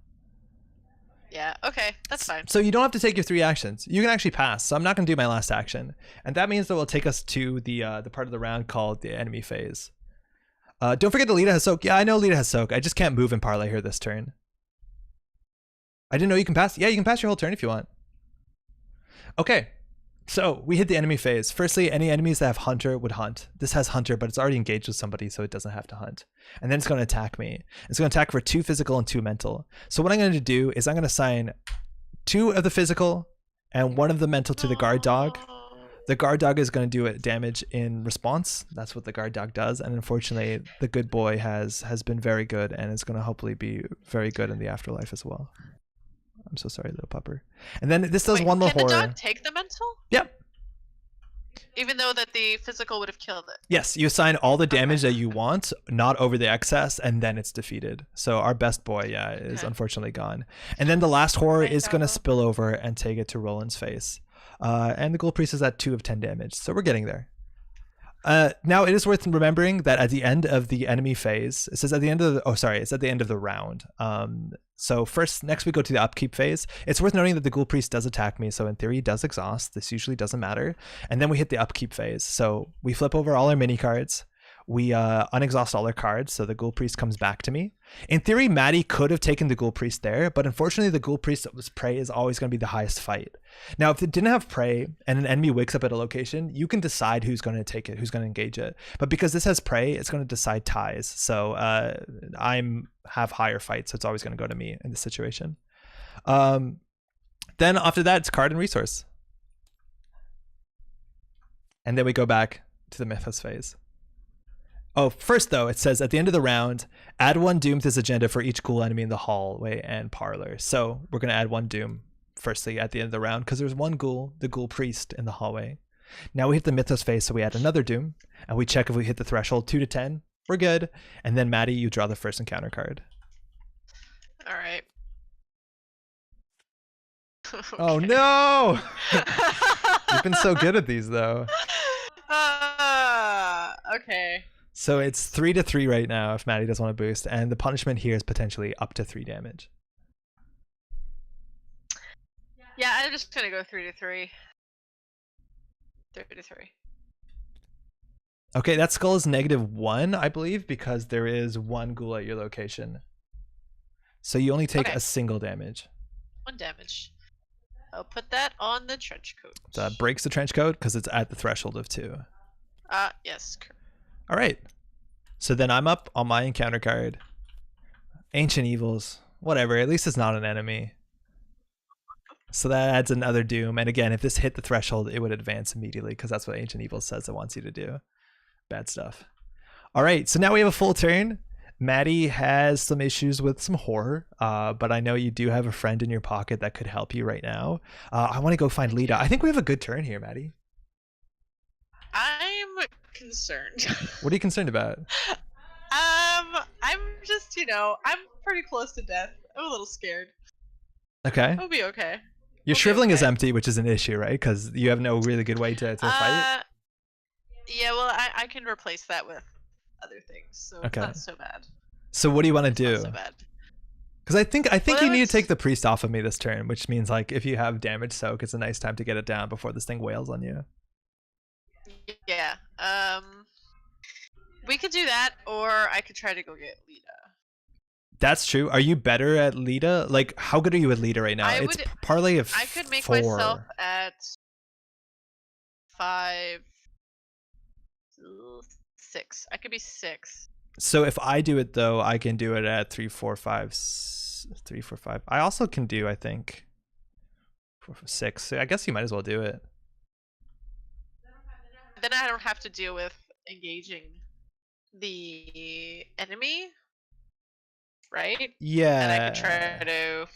Yeah, okay, that's fine. So you don't have to take your 3 actions. You can actually pass. So I'm not going to do my last action. And that means that will take us to the part of the round called the enemy phase. Don't forget that Lita has soak. Yeah, I know Lita has soak. I just can't move and parlay here this turn. I didn't know you can pass. Yeah, you can pass your whole turn if you want. Okay. So we hit the enemy phase. Firstly, any enemies that have Hunter would hunt. This has Hunter, but it's already engaged with somebody, so it doesn't have to hunt. And then it's going to attack me. It's going to attack for 2 physical and 2 mental. So what I'm going to do is I'm going to assign 2 of the physical and 1 of the mental to the guard dog. The guard dog is going to do it damage in response. That's what the guard dog does. And unfortunately, the good boy has been very good and is going to hopefully be very good in the afterlife as well. I'm so sorry, little pupper. And then this does one more horror. Can the dog take the mental? Yep. Even though that the physical would have killed it? Yes, you assign all the damage that you want, not over the excess, and then it's defeated. So our best boy, yeah, is unfortunately gone. And then the last horror is going to spill over and take it to Roland's face. And the Ghoul Priest is at 2 of 10 damage, so we're getting there. Now it is worth remembering that at the end of the enemy phase, it says at the end of the, it's at the end of the round. So next we go to the upkeep phase. It's worth noting that the Ghoul Priest does attack me, so in theory he does exhaust. This usually doesn't matter. And then we hit the upkeep phase. So we flip over all our mini cards. We unexhaust all our cards, so the Ghoul Priest comes back to me. In theory, Maddie could have taken the Ghoul Priest there, but unfortunately the Ghoul Priest that was prey is always going to be the highest fight. Now, if it didn't have prey and an enemy wakes up at a location, you can decide who's going to take it, who's going to engage it. But because this has prey, it's going to decide ties. So have higher fights, so it's always going to go to me in this situation. Then after that, it's card and resource. And then we go back to the Mythos phase. Oh, first though, it says at the end of the round, add 1 doom to this agenda for each ghoul enemy in the hallway and parlor. So we're going to add 1 doom firstly at the end of the round because there's 1 ghoul, the Ghoul Priest, in the hallway. Now we hit the Mythos phase, so we add another doom and we check if we hit the threshold 2 to 10. We're good. And then Maddie, you draw the first encounter card. All right. Okay. Oh no! You've been so good at these though. Okay. So it's 3-3 right now if Maddie doesn't want to boost, and the punishment here is potentially up to 3 damage. Yeah, I'm just gonna go 3-3. 3-3. Okay, that skull is -1, I believe, because there is 1 ghoul at your location. So you only take a single damage. 1 damage. I'll put that on the trench coat. So that breaks the trench coat because it's at the threshold of 2. Yes. All right. So then I'm up on my encounter card. Ancient Evils. Whatever. At least it's not an enemy. So that adds another doom. And again, if this hit the threshold, it would advance immediately because that's what Ancient Evils says it wants you to do. Bad stuff. All right. So now we have a full turn. Maddie has some issues with some horror, but I know you do have a friend in your pocket that could help you right now. I want to go find Lita. I think we have a good turn here, Maddie. I'm concerned. What are you concerned about? I'm just, I'm pretty close to death. I'm a little scared. Okay. I'll be okay. Your shriveling is empty, which is an issue, right? Because you have no really good way to fight. Yeah, well, I can replace that with other things, so it's Okay. not so bad. So what do you want to It's not do? so bad. Because I think Well, you that need to was take the priest off of me this turn, which means like if you have damage soak, it's a nice time to get it down before this thing wails on you. yeah. We could do that, or I could try to go get Lita. That's true. Are you better at Lita? Like, how good are you at Lita right now? I It's would. parlay of I could make 4. myself at 5, 6. I could be 6. So if I do it though, I can do it at 3, 4, 5, 3, 4, 5. I also can do, I think, 4, 6. So I guess you might as well do it. Then I don't have to deal with engaging the enemy, right? Yeah. And I could try to.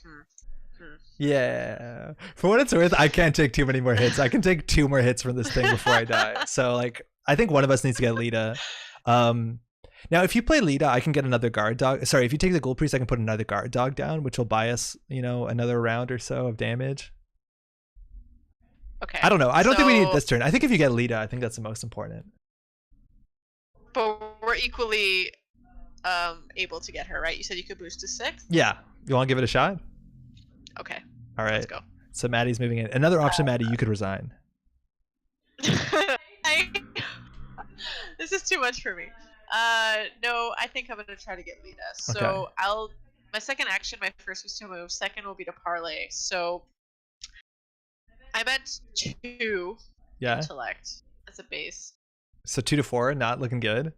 Yeah. For what it's worth, I can't take too many more hits. I can take 2 more hits from this thing before I die. So like, I think one of us needs to get Lita. Now, if you play Lita, I can get another guard dog. Sorry, if you take the Ghoul Priest, I can put another guard dog down, which will buy us, another round or so of damage. Okay. I don't know. I don't think we need this turn. I think if you get Lita, I think that's the most important. But we're equally able to get her, right? You said you could boost to 6? Yeah. You want to give it a shot? Okay. All right. Let's go. So Maddie's moving in. Another option, Maddie, you could resign. This is too much for me. No, I think I'm gonna try to get Lita. So Okay. my second action, my first was to move. Second will be to parlay. So I'm at 2 Yeah. intellect as a base. So 2 to 4, not looking good.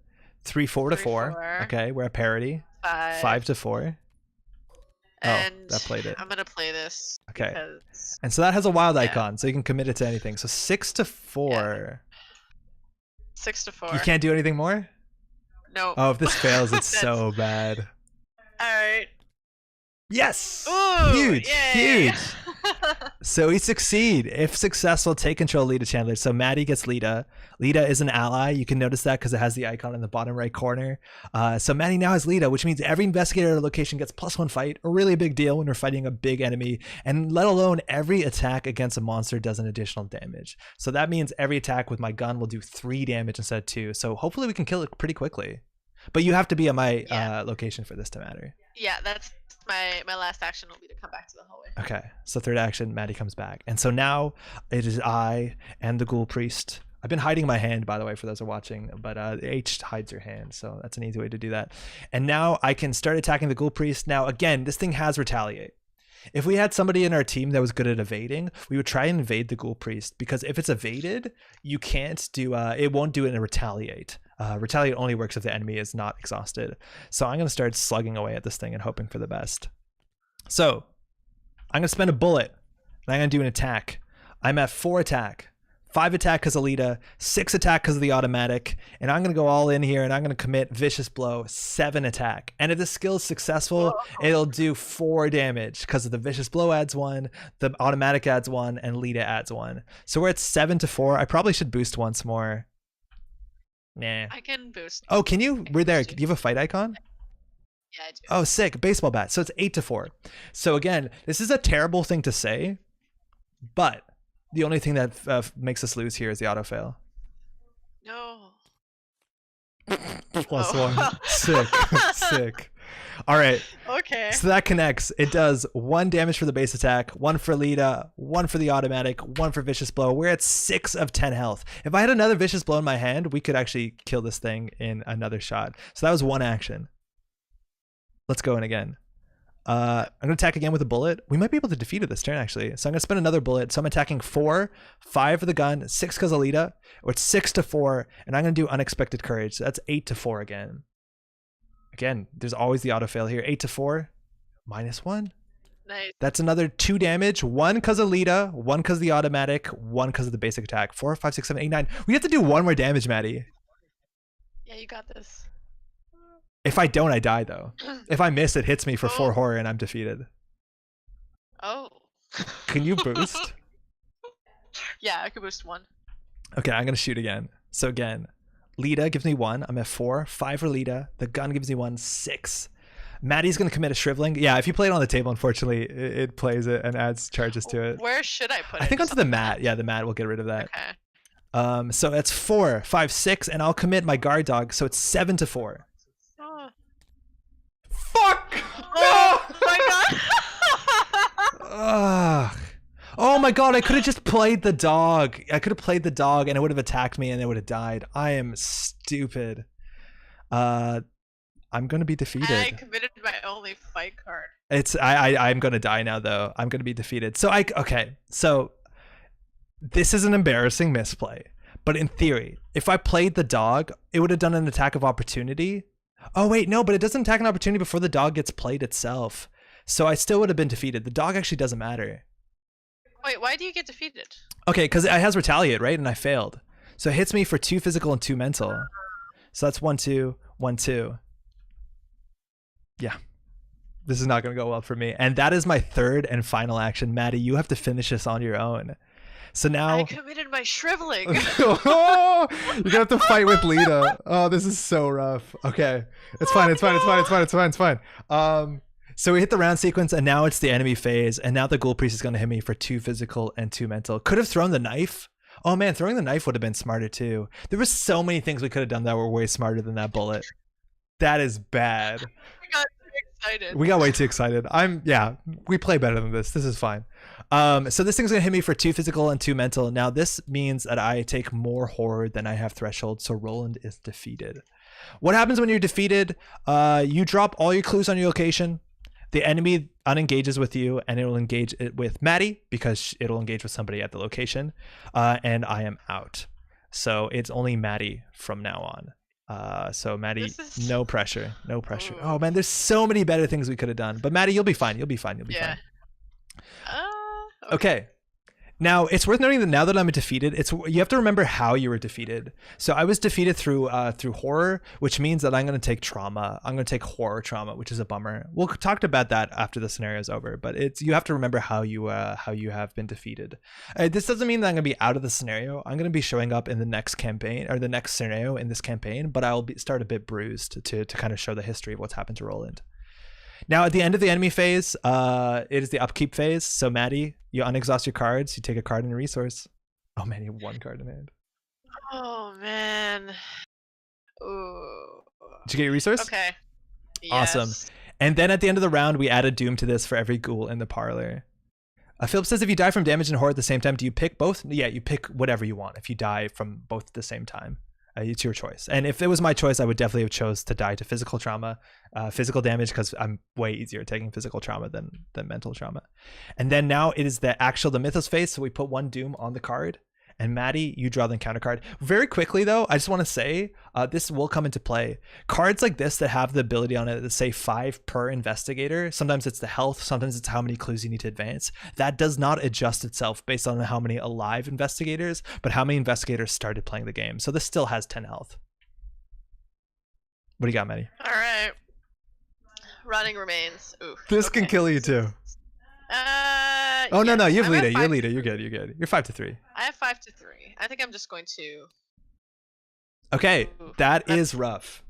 3, 4 to 4. 4. Okay, we're at parity. 5. 5 to 4. And that played it. I'm gonna play this. Okay. Because, And so that has a wild icon, so you can commit it to anything. So 6 to 4. 6 to 4. You can't do anything more? No. Oh, if this fails, it's so bad. Alright. Yes! Ooh, Huge! yay. Huge! So we succeed. If successful, take control of Lita Chandler. So Maddie gets Lita. Lita is an ally. You can notice that because it has the icon in the bottom right corner. So Maddie now has Lita, which means every investigator at a location gets +1 fight. A really big deal when we're fighting a big enemy. And let alone every attack against a monster does an additional damage. So that means every attack with my gun will do 3 damage instead of 2. So hopefully we can kill it pretty quickly. But you have to be at my location for this to matter. Yeah, that's my last action will be to come back to the hallway. Okay, so third action, Maddie comes back. And so now it is I and the Ghoul Priest. I've been hiding my hand, by the way, for those who are watching, but H hides your hand, so that's an easy way to do that. And now I can start attacking the Ghoul Priest. Now, again, this thing has Retaliate. If we had somebody in our team that was good at evading, we would try and invade the Ghoul Priest, because if it's evaded, you can't do, it won't do it in a Retaliate. Retaliate only works if the enemy is not exhausted. So I'm going to start slugging away at this thing and hoping for the best. So I'm going to spend a bullet and I'm going to do an attack. I'm at 4 attack, 5 attack because of Lita, 6 attack because of the automatic, and I'm going to go all in here and I'm going to commit Vicious Blow, 7 attack. And if the skill is successful, it'll do 4 damage because of the Vicious Blow adds 1, the automatic adds 1, and Lita adds 1. So we're at 7 to 4. I probably should boost once more. Nah. I can boost. Oh, can you? We're there. Do you have a fight icon? Yeah, I do. Oh, sick. Baseball bat. So it's 8 to 4. So again, this is a terrible thing to say, but the only thing that makes us lose here is the autofail. No. +1. Sick. Sick. All right. Okay. So that connects. It does 1 damage for the base attack, 1 for Lita, 1 for the automatic, 1 for Vicious Blow. We're at 6 of 10 health. If I had another Vicious Blow in my hand, we could actually kill this thing in another shot. So that was 1 action. Let's go in again. I'm going to attack again with a bullet. We might be able to defeat it this turn, actually. So I'm going to spend another bullet. So I'm attacking 4, 5 for the gun, 6 because of Lita. Or it's 6 to 4, and I'm going to do Unexpected Courage. So that's 8 to 4 again. Again, there's always the autofail here. 8 to 4, -1. Nice. That's another 2 damage. 1 because of Lita, 1 because of the automatic, 1 because of the basic attack. 4, 5, 6, 7, 8, 9. We have to do 1 more damage, Maddie. Yeah, you got this. If I don't, I die, though. If I miss, it hits me for 4 horror and I'm defeated. Oh. Can you boost? Yeah, I could boost 1. Okay, I'm going to shoot again. So again, Lita gives me 1. I'm at 4. 5 for Lita. The gun gives me 1. 6. Maddie's going to commit a shriveling. Yeah, if you play it on the table, unfortunately, it plays it and adds charges to it. Where should I put it? I think onto the mat. Yeah, the mat will get rid of that. Okay. So it's 4, 5, 6, and I'll commit my guard dog. So it's 7 to 4. Oh, Fuck! oh my god! Ugh. Oh my god, I could have just played the dog. I could have played the dog and it would have attacked me and it would have died. I am stupid. I'm gonna be defeated. I committed my only fight card. I'm gonna die now though. I'm gonna be defeated. So so this is an embarrassing misplay. But in theory, if I played the dog, it would have done an attack of opportunity. Oh wait, no, but it doesn't attack an opportunity before the dog gets played itself. So I still would have been defeated. The dog actually doesn't matter. Wait, why do you get defeated? Okay, because it has retaliate, right? And I failed. So it hits me for 2 physical and 2 mental. So that's 1, 2, 1, 2. Yeah. This is not going to go well for me. And that is my third and final action. Maddie, you have to finish this on your own. So now... I committed my shriveling. Oh, you're going to have to fight with Lita. Oh, this is so rough. Okay. It's fine. It's fine. It's fine. It's fine. It's fine. It's fine. So we hit the round sequence and now it's the enemy phase. And now the Ghoul Priest is going to hit me for 2 physical and 2 mental. Could have thrown the knife. Oh man, throwing the knife would have been smarter too. There were so many things we could have done that were way smarter than that bullet. That is bad. We got too excited. We got way too excited. We play better than this. This is fine. So this thing's gonna hit me for 2 physical and 2 mental. Now this means that I take more horror than I have threshold, so Roland is defeated. What happens when you're defeated? You drop all your clues on your location. The enemy unengages with you, and it will engage it with Maddie because it'll engage with somebody at the location, and I am out. So it's only Maddie from now on. So Maddie, no pressure, no pressure. Ooh. Oh man, there's so many better things we could have done. But Maddie, you'll be fine. You'll be fine. You'll be fine. Okay. Now it's worth noting that now that I'm defeated, you have to remember how you were defeated. So I was defeated through horror, which means that I'm going to take trauma. I'm going to take horror trauma, which is a bummer. We'll talk about that after the scenario is over. But you have to remember how you have been defeated. This doesn't mean that I'm going to be out of the scenario. I'm going to be showing up in the next campaign or the next scenario in this campaign, but I'll start a bit bruised to kind of show the history of what's happened to Roland. Now, at the end of the enemy phase, it is the upkeep phase. So, Maddie, you unexhaust your cards. You take a card and a resource. Oh, man, you have 1 card in hand. Oh, man. Ooh. Did you get your resource? Okay. Awesome. Yes. And then at the end of the round, we add a doom to this for every ghoul in the parlor. Philip says, if you die from damage and horror at the same time, do you pick both? Yeah, you pick whatever you want if you die from both at the same time. It's your choice. And if it was my choice, I would definitely have chose to die to physical trauma, physical damage, because I'm way easier taking physical trauma than mental trauma. And then now it is the mythos phase. So we put 1 doom on the card. And Maddie, you draw the encounter card. Very quickly, though, I just want to say this will come into play. Cards like this that have the ability on it to say 5 per investigator. Sometimes it's the health. Sometimes it's how many clues you need to advance. That does not adjust itself based on how many alive investigators, but how many investigators started playing the game. So this still has 10 health. What do you got, Maddie? All right. Running remains. Oof. This can kill you too. Oh yes. no, you have Lita. You're Lita. You're good. You're good. You're 5 to 3. I have 5 to 3. I think I'm just going to. Okay, that's is rough.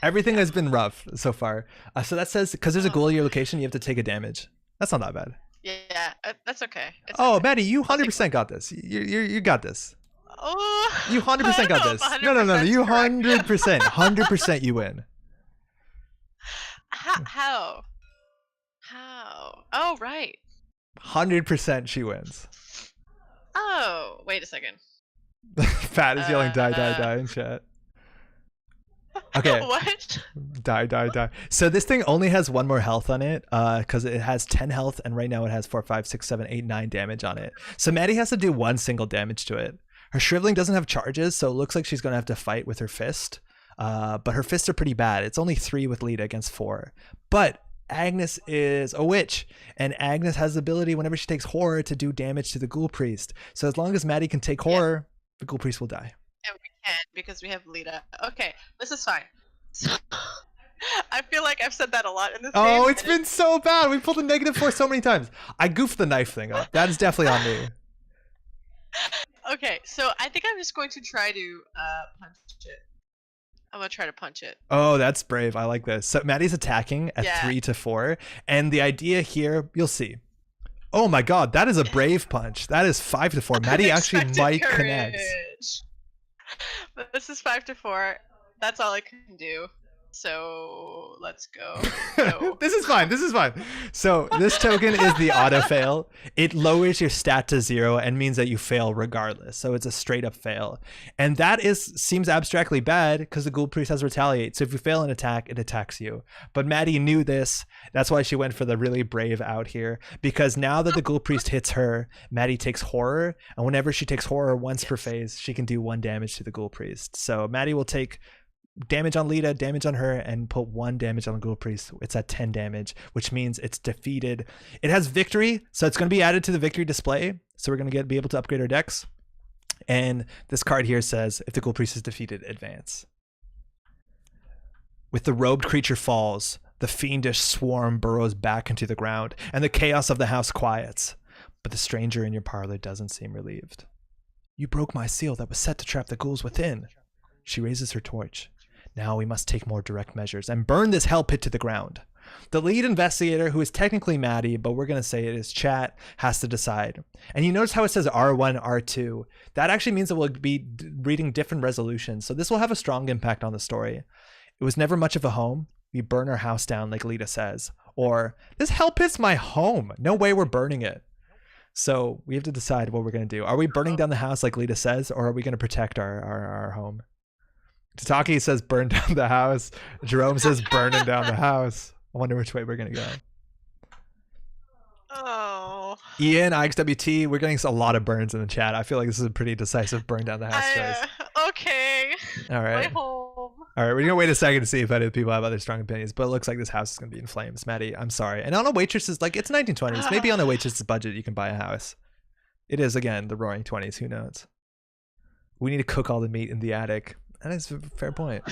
Everything has been rough so far. So that says because there's a ghoul at your location, you have to take a damage. That's not that bad. Yeah, that's okay. Oh, Maddie, you 100% got this. You got this. Oh, you 100% got this. No. You 100%, 100% you win. How? Oh, right. 100% she wins. Oh, wait a second. Pat is yelling die in chat. Okay. What? Die. So this thing only has 1 more health on it because it has 10 health and right now it has 4, 5, 6, 7, 8, 9 damage on it. So Maddie has to do 1 single damage to it. Her shriveling doesn't have charges, so it looks like she's going to have to fight with her fist. But her fists are pretty bad. It's only 3 with Lita against 4. But Agnes is a witch, and Agnes has the ability whenever she takes horror to do damage to the Ghoul Priest. So as long as Maddie can take horror, the Ghoul Priest will die. And we can because we have Lita. Okay, this is fine. So, I feel like I've said that a lot in this game. Oh, it's been so bad. We pulled a -4 so many times. I goofed the knife thing up. That is definitely on me. Okay, so I think I'm just going to try to punch it. I'm gonna try to punch it. Oh, that's brave. I like this. So Maddie's attacking at 3 to 4, and the idea here, you'll see. Oh my god, that is a brave punch. That is 5-4. Maddie actually might connect. But this is 5-4. That's all I can do. So let's go. No. This is fine. This is fine. So this token is the auto fail. It lowers your stat to 0 and means that you fail regardless. So it's a straight up fail. And that seems abstractly bad because the Ghoul Priest has retaliate. So if you fail an attack, it attacks you. But Maddie knew this. That's why she went for the really brave out here. Because now that the Ghoul Priest hits her, Maddie takes horror. And whenever she takes horror once per phase, she can do 1 damage to the Ghoul Priest. So Maddie will take damage on Lita, damage on her, and put 1 damage on the Ghoul Priest. It's at 10 damage, which means it's defeated. It has victory, so it's going to be added to the victory display. So we're going to be able to upgrade our decks. And this card here says, if the Ghoul Priest is defeated, advance. With the robed creature falls, the fiendish swarm burrows back into the ground, and the chaos of the house quiets. But the stranger in your parlor doesn't seem relieved. You broke my seal that was set to trap the ghouls within. She raises her torch. Now we must take more direct measures and burn this hell pit to the ground. The lead investigator, who is technically Maddie, but we're going to say it is chat, has to decide. And you notice how it says R1, R2. That actually means that we'll be reading different resolutions. So this will have a strong impact on the story. It was never much of a home. We burn our house down, like Lita says. Or, this hell pit's my home. No way we're burning it. So we have to decide what we're going to do. Are we burning down the house like Lita says, or are we going to protect our home? Tataki says burn down the house. Jerome says burning down the house. I wonder which way we're going to go. Oh. Ian, IXWT, we're getting a lot of burns in the chat. I feel like this is a pretty decisive burn down the house choice. Okay. All right. My home. All right, we're going to wait a second to see if any people have other strong opinions, but it looks like this house is going to be in flames. Maddie, I'm sorry. And on a waitress's, like, it's 1920s. Maybe on a waitress's budget, you can buy a house. It is, again, the roaring 20s. Who knows? We need to cook all the meat in the attic. That is a fair point.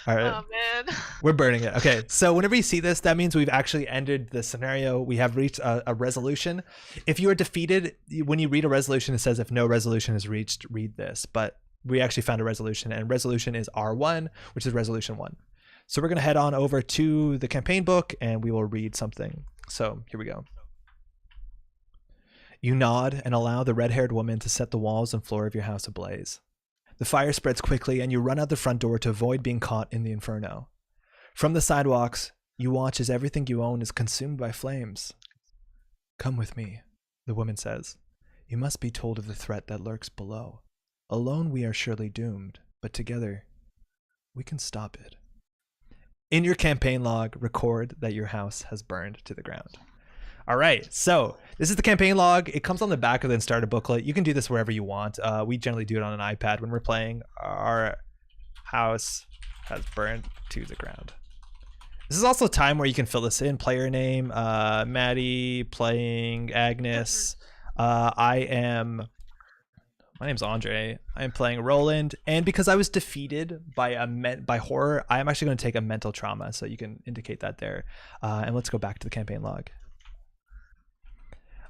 All right. Oh, man. We're burning it. Okay, so whenever you see this, that means we've actually ended the scenario. We have reached a resolution. If you are defeated, when you read a resolution, it says if no resolution is reached, read this. But we actually found a resolution, and resolution is R1, which is resolution 1. So we're going to head on over to the campaign book, and we will read something. So here we go. You nod and allow the red-haired woman to set the walls and floor of your house ablaze. The fire spreads quickly, and you run out the front door to avoid being caught in the inferno. From the sidewalks, you watch as everything you own is consumed by flames. Come with me, the woman says. You must be told of the threat that lurks below. Alone we are surely doomed, but together we can stop it. In your campaign log, record that your house has burned to the ground. All right, so this is the campaign log. It comes on the back of the starter booklet. You can do this wherever you want. We generally do it on an iPad when we're playing. Our house has burned to the ground. This is also a time where you can fill this in. Player name, Maddie, playing Agnes. My name's Andre. I am playing Roland. And because I was defeated by horror, I am actually going to take a mental trauma. So you can indicate that there. And let's go back to the campaign log.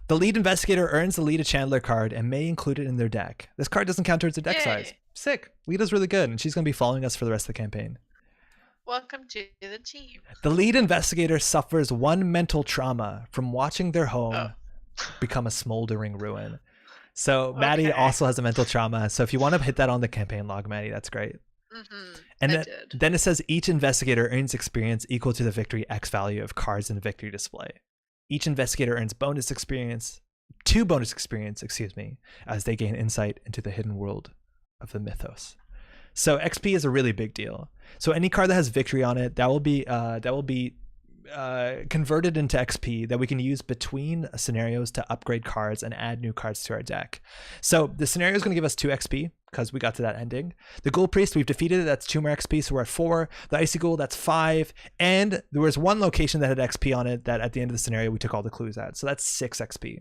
The lead investigator earns the Lita Chandler card and may include it in their deck. This card doesn't count towards their deck size. Sick. Lita's really good, and she's going to be following us for the rest of the campaign. Welcome to the team. The lead investigator suffers 1 mental trauma from watching their home become a smoldering ruin. So Maddie also has a mental trauma. So if you want to hit that on the campaign log, Maddie, that's great. Mm-hmm. And then it says each investigator earns experience equal to the victory X value of cards in the victory display. Each investigator earns 2 bonus experience, as they gain insight into the hidden world of the mythos. So XP is a really big deal. So any card that has victory on it, that will be converted into XP that we can use between scenarios to upgrade cards and add new cards to our deck. So the scenario is going to give us 2 XP because we got to that ending. The Ghoul Priest, we've defeated it. That's 2 more XP, so we're at 4. The Icy Ghoul, that's 5. And there was 1 location that had XP on it that at the end of the scenario we took all the clues at. So that's 6 XP.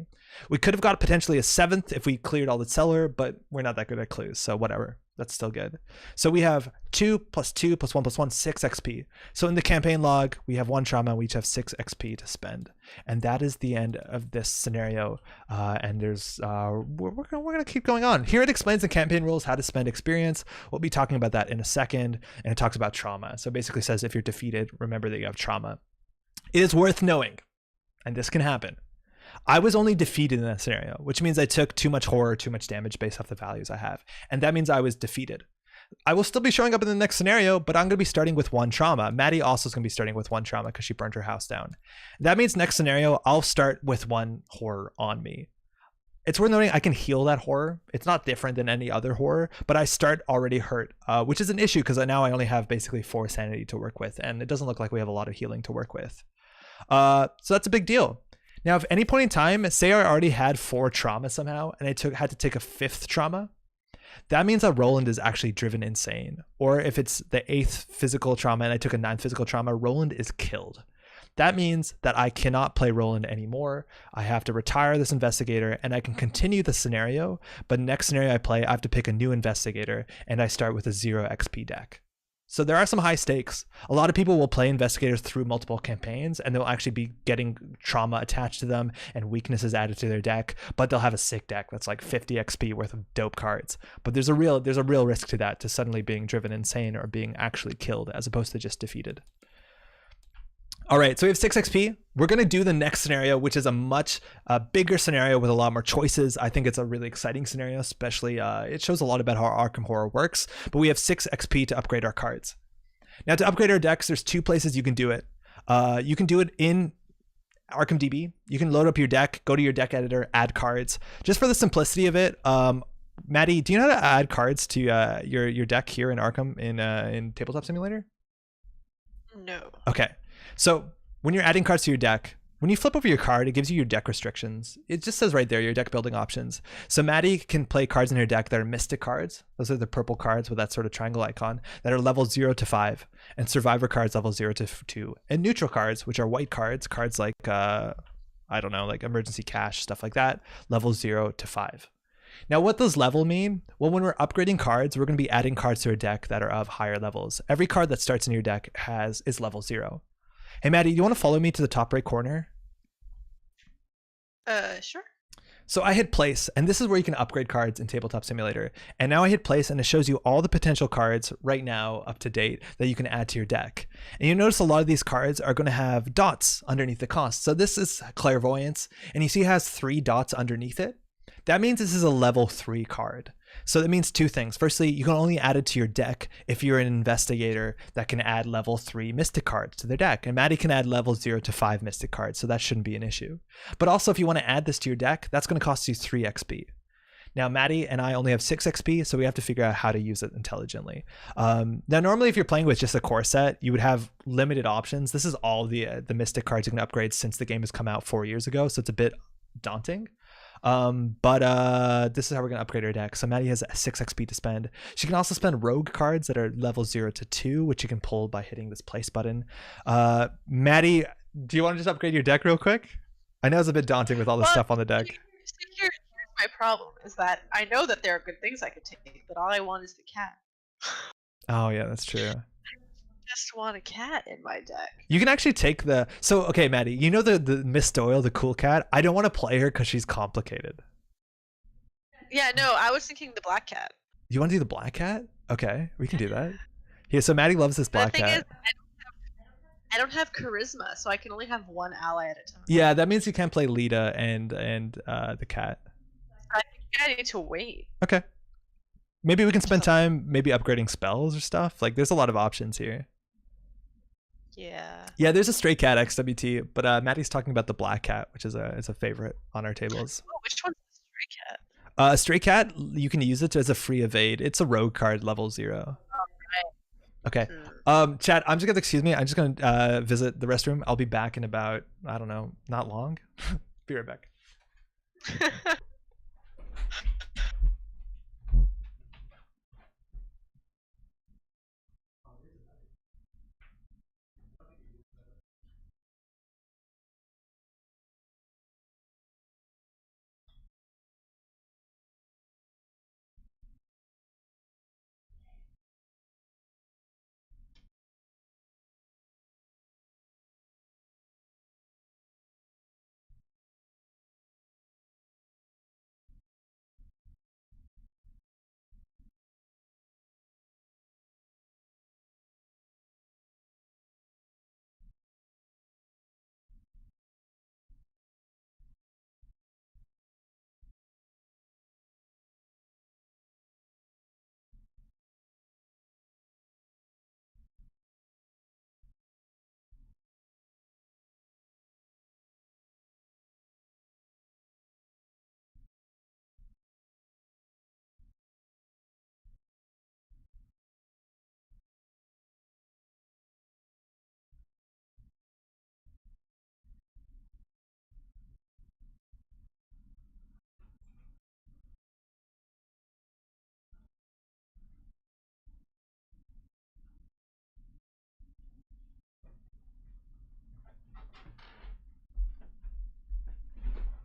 We could have got potentially a 7th if we cleared all the cellar, but we're not that good at clues, so whatever. That's still good. So we have 2 + 2 + 1 + 1, 6 XP. So in the campaign log, we have 1 trauma. We each have 6 XP to spend, and that is the end of this scenario. And there's we're gonna keep going on. Here it explains the campaign rules, how to spend experience. We'll be talking about that in a second, and it talks about trauma. So it basically says if you're defeated, remember that you have trauma. It is worth knowing. and this can happen. I was only defeated in that scenario, which means I took too much horror, too much damage based off the values I have. And that means I was defeated. I will still be showing up in the next scenario, but I'm going to be starting with 1 trauma. Maddie also is going to be starting with 1 trauma because she burned her house down. That means next scenario, I'll start with 1 horror on me. It's worth noting I can heal that horror. It's not different than any other horror, but I start already hurt, which is an issue because now I only have basically 4 sanity to work with, and it doesn't look like we have a lot of healing to work with. So that's a big deal. Now, if any point in time, say I already had 4 trauma somehow, and I had to take a 5th trauma, that means that Roland is actually driven insane. Or if it's the 8th physical trauma and I took a 9th physical trauma, Roland is killed. That means that I cannot play Roland anymore. I have to retire this investigator and I can continue the scenario, but next scenario I play, I have to pick a new investigator and I start with a 0 XP deck. So there are some high stakes. A lot of people will play investigators through multiple campaigns and they'll actually be getting trauma attached to them and weaknesses added to their deck, but they'll have a sick deck that's like 50 XP worth of dope cards. But there's a real risk to that, to suddenly being driven insane or being actually killed as opposed to just defeated. All right, so we have 6 XP. We're going to do the next scenario, which is a much bigger scenario with a lot more choices. I think it's a really exciting scenario, especially it shows a lot about how Arkham Horror works, but we have 6 XP to upgrade our cards. Now, to upgrade our decks, there's 2 places you can do it. You can do it in Arkham DB. You can load up your deck, go to your deck editor, add cards. Just for the simplicity of it, Maddie, do you know how to add cards to your deck here in Arkham in Tabletop Simulator? No. Okay. So when you're adding cards to your deck, when you flip over your card, it gives you your deck restrictions. It just says right there, your deck building options. So Maddie can play cards in her deck that are mystic cards. Those are the purple cards with that sort of triangle icon that are level 0 to 5, and survivor cards level 0 to 2, and neutral cards, which are white cards like, I don't know, like emergency cash, stuff like that, level 0 to 5. Now, what does level mean? Well, when we're upgrading cards, we're going to be adding cards to our deck that are of higher levels. Every card that starts in your deck is level 0. Hey, Maddie, do you want to follow me to the top right corner? Sure. So I hit place, and this is where you can upgrade cards in Tabletop Simulator. And now I hit place, and it shows you all the potential cards right now up to date that you can add to your deck. And you notice a lot of these cards are going to have dots underneath the cost. So this is Clairvoyance, and you see it has 3 dots underneath it. That means this is a level 3 card. So that means 2 things. Firstly, you can only add it to your deck if you're an investigator that can add level 3 mystic cards to their deck. And Maddie can add level 0 to 5 mystic cards, so that shouldn't be an issue. But also, if you want to add this to your deck, that's going to cost you 3 XP. Now, Maddie and I only have 6 XP, so we have to figure out how to use it intelligently. Now, normally, if you're playing with just a core set, you would have limited options. This is all the mystic cards you can upgrade since the game has come out 4 years ago, so it's a bit daunting. But this is how we're going to upgrade our deck. So Maddie has 6 XP to spend. She can also spend rogue cards that are level 0 to 2, which you can pull by hitting this place button. Maddie, do you want to just upgrade your deck real quick? I know it's a bit daunting with all this stuff on the deck. Here's my problem is that I know that there are good things I could take, but all I want is the cat. Oh, yeah, that's true. Just want a cat in my deck. You can actually take the... So, okay, Maddie, you know the Miss Doyle, the cool cat? I don't want to play her because she's complicated. Yeah, no, I was thinking the black cat. You want to do the black cat? Okay, we can do that. Yeah, so Maddie loves this black cat. Is, I don't have charisma, so I can only have 1 ally at a time. Yeah, that means you can't play Lita and the cat. I think I need to wait. Okay. Maybe we can spend time maybe upgrading spells or stuff. Like, there's a lot of options here. Yeah. Yeah, there's a stray cat XWT, but Maddie's talking about the black cat, which is a favorite on our tables. Oh, which one's the stray cat? Stray cat, you can use it as a free evade. It's a rogue card, level 0. Oh, right. Okay. Chat, I'm just gonna excuse me. I'm just gonna visit the restroom. I'll be back in about, I don't know, not long. Be right back.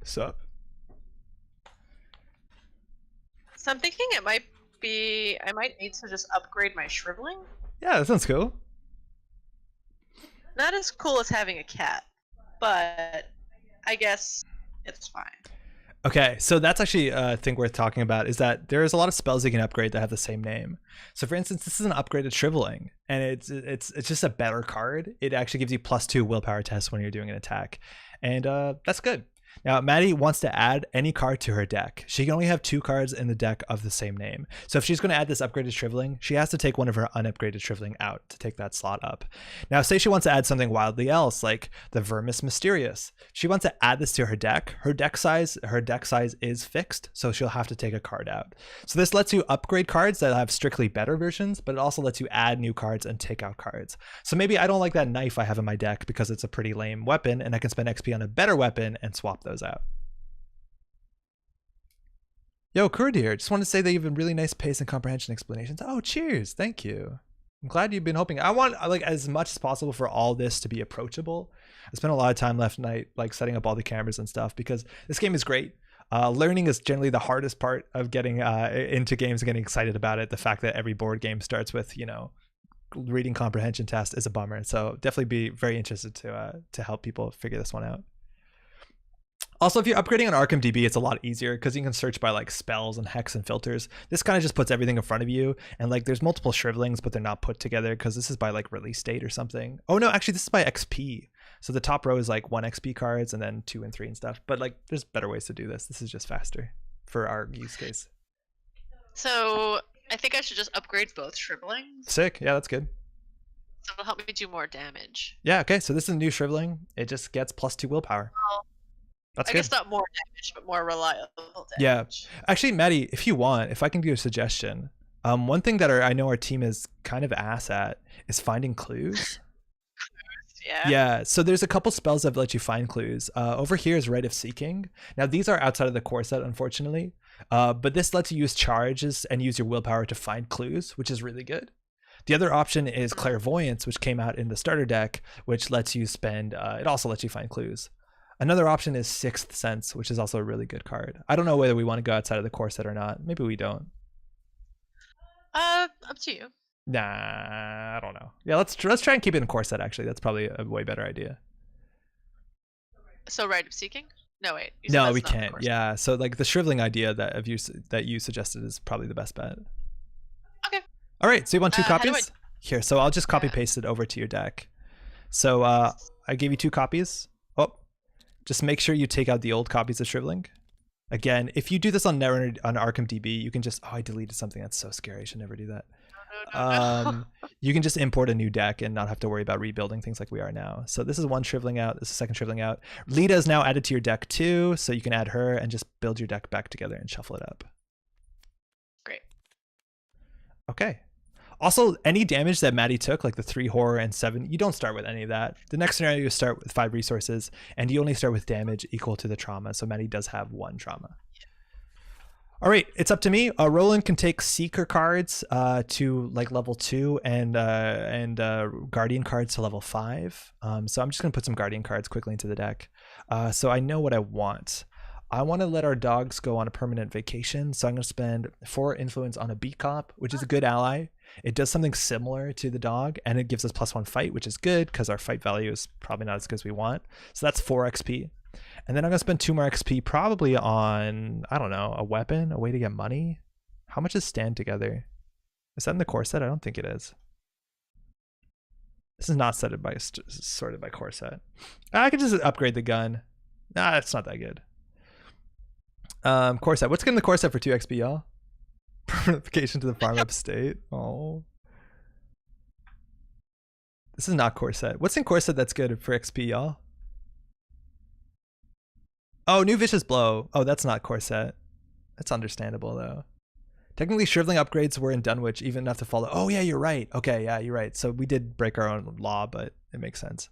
Sup? So I'm thinking I might need to just upgrade my shriveling. Yeah, that sounds cool. Not as cool as having a cat, but I guess it's fine. Okay, so that's actually a thing worth talking about, is that there's a lot of spells you can upgrade that have the same name. So for instance, this is an upgraded Shriveling, and it's just a better card. It actually gives you +2 willpower test when you're doing an attack, and that's good. Now, Maddie wants to add any card to her deck. She can only have 2 cards in the deck of the same name. So if she's going to add this upgraded Shriveling, she has to take one of her unupgraded Shriveling out to take that slot up. Now, say she wants to add something wildly else, like the Vermis Mysterious. She wants to add this to her deck. Her deck size is fixed, so she'll have to take a card out. So this lets you upgrade cards that have strictly better versions, but it also lets you add new cards and take out cards. So maybe I don't like that knife I have in my deck because it's a pretty lame weapon, and I can spend XP on a better weapon and swap those out. Yo, Kurdir, just want to say that you have a really nice pace and comprehension explanations. Oh, cheers. Thank you. I'm glad you've been hoping. I want like as much as possible for all this to be approachable. I spent a lot of time last night like setting up all the cameras and stuff because this game is great. Learning is generally the hardest part of getting into games and getting excited about it. The fact that every board game starts with, you know, reading comprehension test is a bummer. So definitely be very interested to help people figure this one out. Also, if you're upgrading on Arkham DB, it's a lot easier because you can search by like spells and hex and filters. This kind of just puts everything in front of you, and like there's multiple shrivelings, but they're not put together because this is by like release date or something. Oh no, actually this is by XP. So the top row is like 1 XP cards and then 2 and 3 and stuff. But like there's better ways to do this. This is just faster for our use case. So I think I should just upgrade both shrivelings. Sick. Yeah, that's good. So it'll help me do more damage. Yeah, okay. So this is a new shriveling. It just gets +2 willpower. Well, that's I good. guess not more damage, but more reliable damage. Yeah. Actually, Maddie, if you want, if I can give you a suggestion, one thing that I know our team is kind of ass at is finding clues. Yeah, so there's a couple spells that let you find clues. Over here is Rite of Seeking. Now these are outside of the core set, unfortunately, but this lets you use charges and use your willpower to find clues, which is really good. The other option is Clairvoyance, which came out in the starter deck, which lets you spend, it also lets you find clues. Another option is Sixth Sense, which is also a really good card. I don't know whether we want to go outside of the core set or not. Maybe we don't. Up to you. Nah, I don't know. Yeah, let's try and keep it in core set, actually. That's probably a way better idea. So Rite of Seeking? No, wait. No, we can't. Yeah, so like the shriveling idea that you suggested is probably the best bet. Okay. All right, so you want 2 copies? Here, so I'll just copy paste it over to your deck. So I gave you 2 copies. Oh, just make sure you take out the old copies of shriveling. Again, if you do this on Arkham DB, you can just, oh, I deleted something. That's so scary. I should never do that. No. You can just import a new deck and not have to worry about rebuilding things like we are now. So this is 1 shriveling out. This is 2nd shriveling out. Lita is now added to your deck too, so you can add her and just build your deck back together and shuffle it up. Great. Okay. Also, any damage that Maddie took, like the 3 horror and 7, you don't start with any of that. The next scenario, you start with 5 resources, and you only start with damage equal to the trauma. So Maddie does have 1 trauma. All right, it's up to me. Roland can take Seeker cards to like level 2 and Guardian cards to level 5. So I'm just gonna put some Guardian cards quickly into the deck. So I know what I want. I want to let our dogs go on a permanent vacation. So I'm going to spend 4 influence on a beat cop, which is a good ally. It does something similar to the dog, and it gives us +1 fight, which is good because our fight value is probably not as good as we want. So that's 4 XP. And then I'm going to spend 2 more XP probably on, I don't know, a weapon, a way to get money. How much is Stand Together? Is that in the core set? I don't think it is. This is not sorted by core set. I could just upgrade the gun. Nah, it's not that good. Core set. What's good in the core set for 2 XP, y'all? Vacation to the farm upstate. Oh. This is not core set. What's in core set that's good for XP, y'all? Oh, new Vicious Blow. Oh, that's not core set. That's understandable, though. Technically, shriveling upgrades were in Dunwich even enough to follow. Oh, yeah, you're right. Okay, yeah, you're right. So we did break our own law, but it makes sense.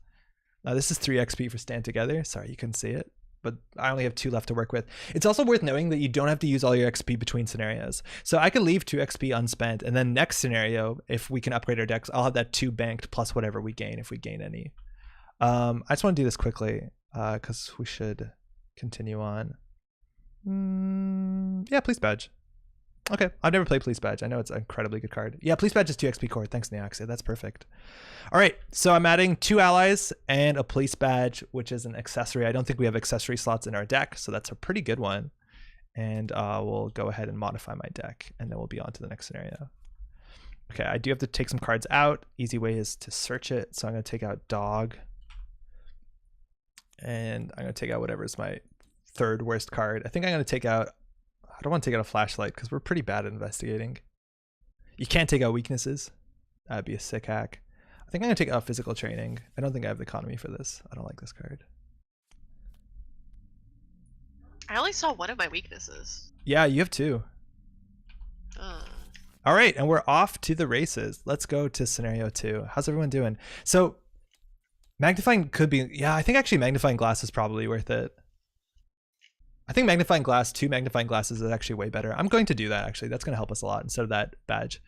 Now, this is 3 XP for Stand Together. Sorry, you couldn't see it, but I only have 2 left to work with. It's also worth knowing that you don't have to use all your XP between scenarios. So I could leave 2 XP unspent, and then next scenario, if we can upgrade our decks, I'll have that 2 banked plus whatever we gain if we gain any. I just want to do this quickly because we should Continue on. Yeah, police badge. Okay, I've never played police badge. I know it's an incredibly good card. Yeah, police badge is 2 XP core. Thanks, Neoxia. That's perfect. All right, so I'm adding 2 allies and a police badge, which is an accessory. I don't think we have accessory slots in our deck, so that's a pretty good one. And we'll go ahead and modify my deck, and then we'll be on to the next scenario. Okay, I do have to take some cards out. Easy way is to search it. So I'm going to take out dog. And I'm going to take out whatever is my 3rd worst card. I think I'm going to take out... I don't want to take out a flashlight because we're pretty bad at investigating. You can't take out weaknesses. That'd be a sick hack. I think I'm going to take out physical training. I don't think I have the economy for this. I don't like this card. I only saw one of my weaknesses. Yeah, you have 2. All right, and we're off to the races. Let's go to scenario 2. How's everyone doing? So magnifying could be... Yeah, I think actually magnifying glass is probably worth it. I think magnifying glass, 2 magnifying glasses is actually way better. I'm going to do that, actually. That's going to help us a lot instead of that badge.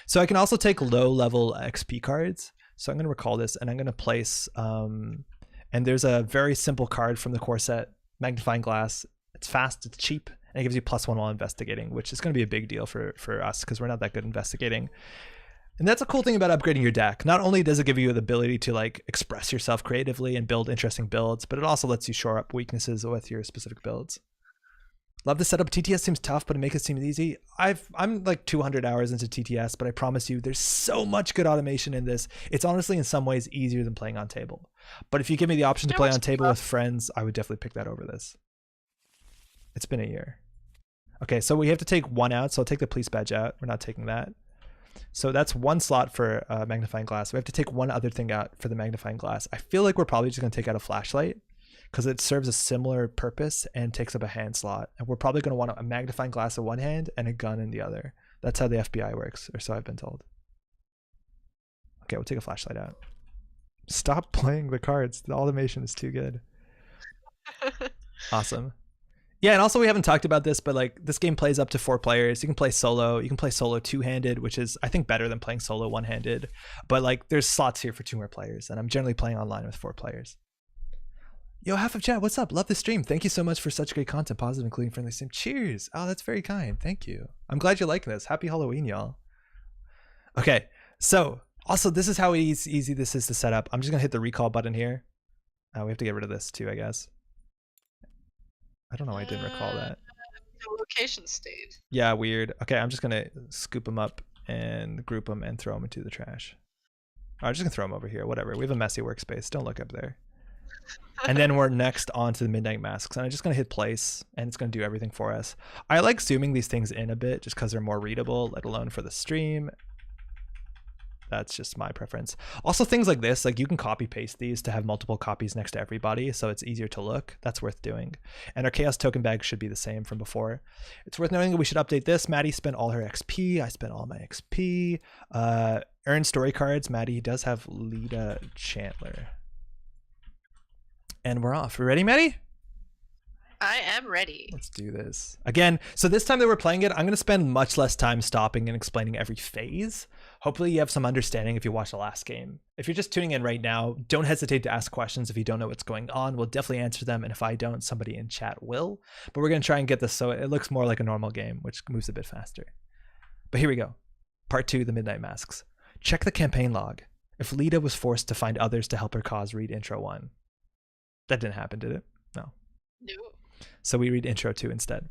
So I can also take low-level XP cards. So I'm going to recall this, and I'm going to place... and there's a very simple card from the core set, magnifying glass. It's fast, it's cheap, and it gives you +1 while investigating, which is going to be a big deal for us because we're not that good investigating. And that's a cool thing about upgrading your deck. Not only does it give you the ability to like express yourself creatively and build interesting builds, but it also lets you shore up weaknesses with your specific builds. Love the setup. TTS seems tough, but it makes it seem easy. I'm like 200 hours into TTS, but I promise you there's so much good automation in this. It's honestly in some ways easier than playing on table. But if you give me the option to play on table with friends, I would definitely pick that over this. It's been a year. Okay, so we have to take 1 out, so I'll take the police badge out. We're not taking that. So that's 1 slot for magnifying glass. We have to take 1 other thing out for the magnifying glass. I feel like we're probably just going to take out a flashlight because it serves a similar purpose and takes up a hand slot. And we're probably going to want a magnifying glass in one hand and a gun in the other. That's how the FBI works, or so I've been told. Okay, we'll take a flashlight out. Stop playing the cards. The automation is too good. Awesome. Yeah, and also we haven't talked about this, but like this game plays up to 4 players. You can play solo. You can play solo 2-handed, which is I think better than playing solo 1-handed. But like there's slots here for 2 more players, and I'm generally playing online with 4 players. Yo, half of chat, what's up? Love the stream. Thank you so much for such great content, positive, including friendly stream. Cheers. Oh, that's very kind. Thank you. I'm glad you like this. Happy Halloween, y'all. Okay, so also this is how easy this is to set up. I'm just gonna hit the recall button here. We have to get rid of this too, I guess. I don't know why I didn't recall that. The location stayed. Yeah, weird. Okay, I'm just gonna scoop them up and group them and throw them into the trash. I'm just gonna throw them over here. Whatever. We have a messy workspace. Don't look up there. And then we're next on to the Midnight Masks. And I'm just gonna hit place, and it's gonna do everything for us. I like zooming these things in a bit just because they're more readable, let alone for the stream. That's just my preference. Also, things like this, like you can copy paste these to have multiple copies next to everybody, so it's easier to look. That's worth doing. And our Chaos Token bag should be the same from before. It's worth noting that we should update this. Maddie spent all her XP. I spent all my XP. Earn story cards. Maddie does have Lita Chandler. And we're off. We ready, Maddie? I am ready. Let's do this. Again, so this time that we're playing it, I'm going to spend much less time stopping and explaining every phase. Hopefully you have some understanding if you watch the last game. If you're just tuning in right now, don't hesitate to ask questions if you don't know what's going on. We'll definitely answer them, and if I don't, somebody in chat will. But we're going to try and get this so it looks more like a normal game, which moves a bit faster. But here we go. Part 2, the Midnight Masks. Check the campaign log. If Lita was forced to find others to help her cause, read Intro 1. That didn't happen, did it? No. No. So we read Intro 2 instead.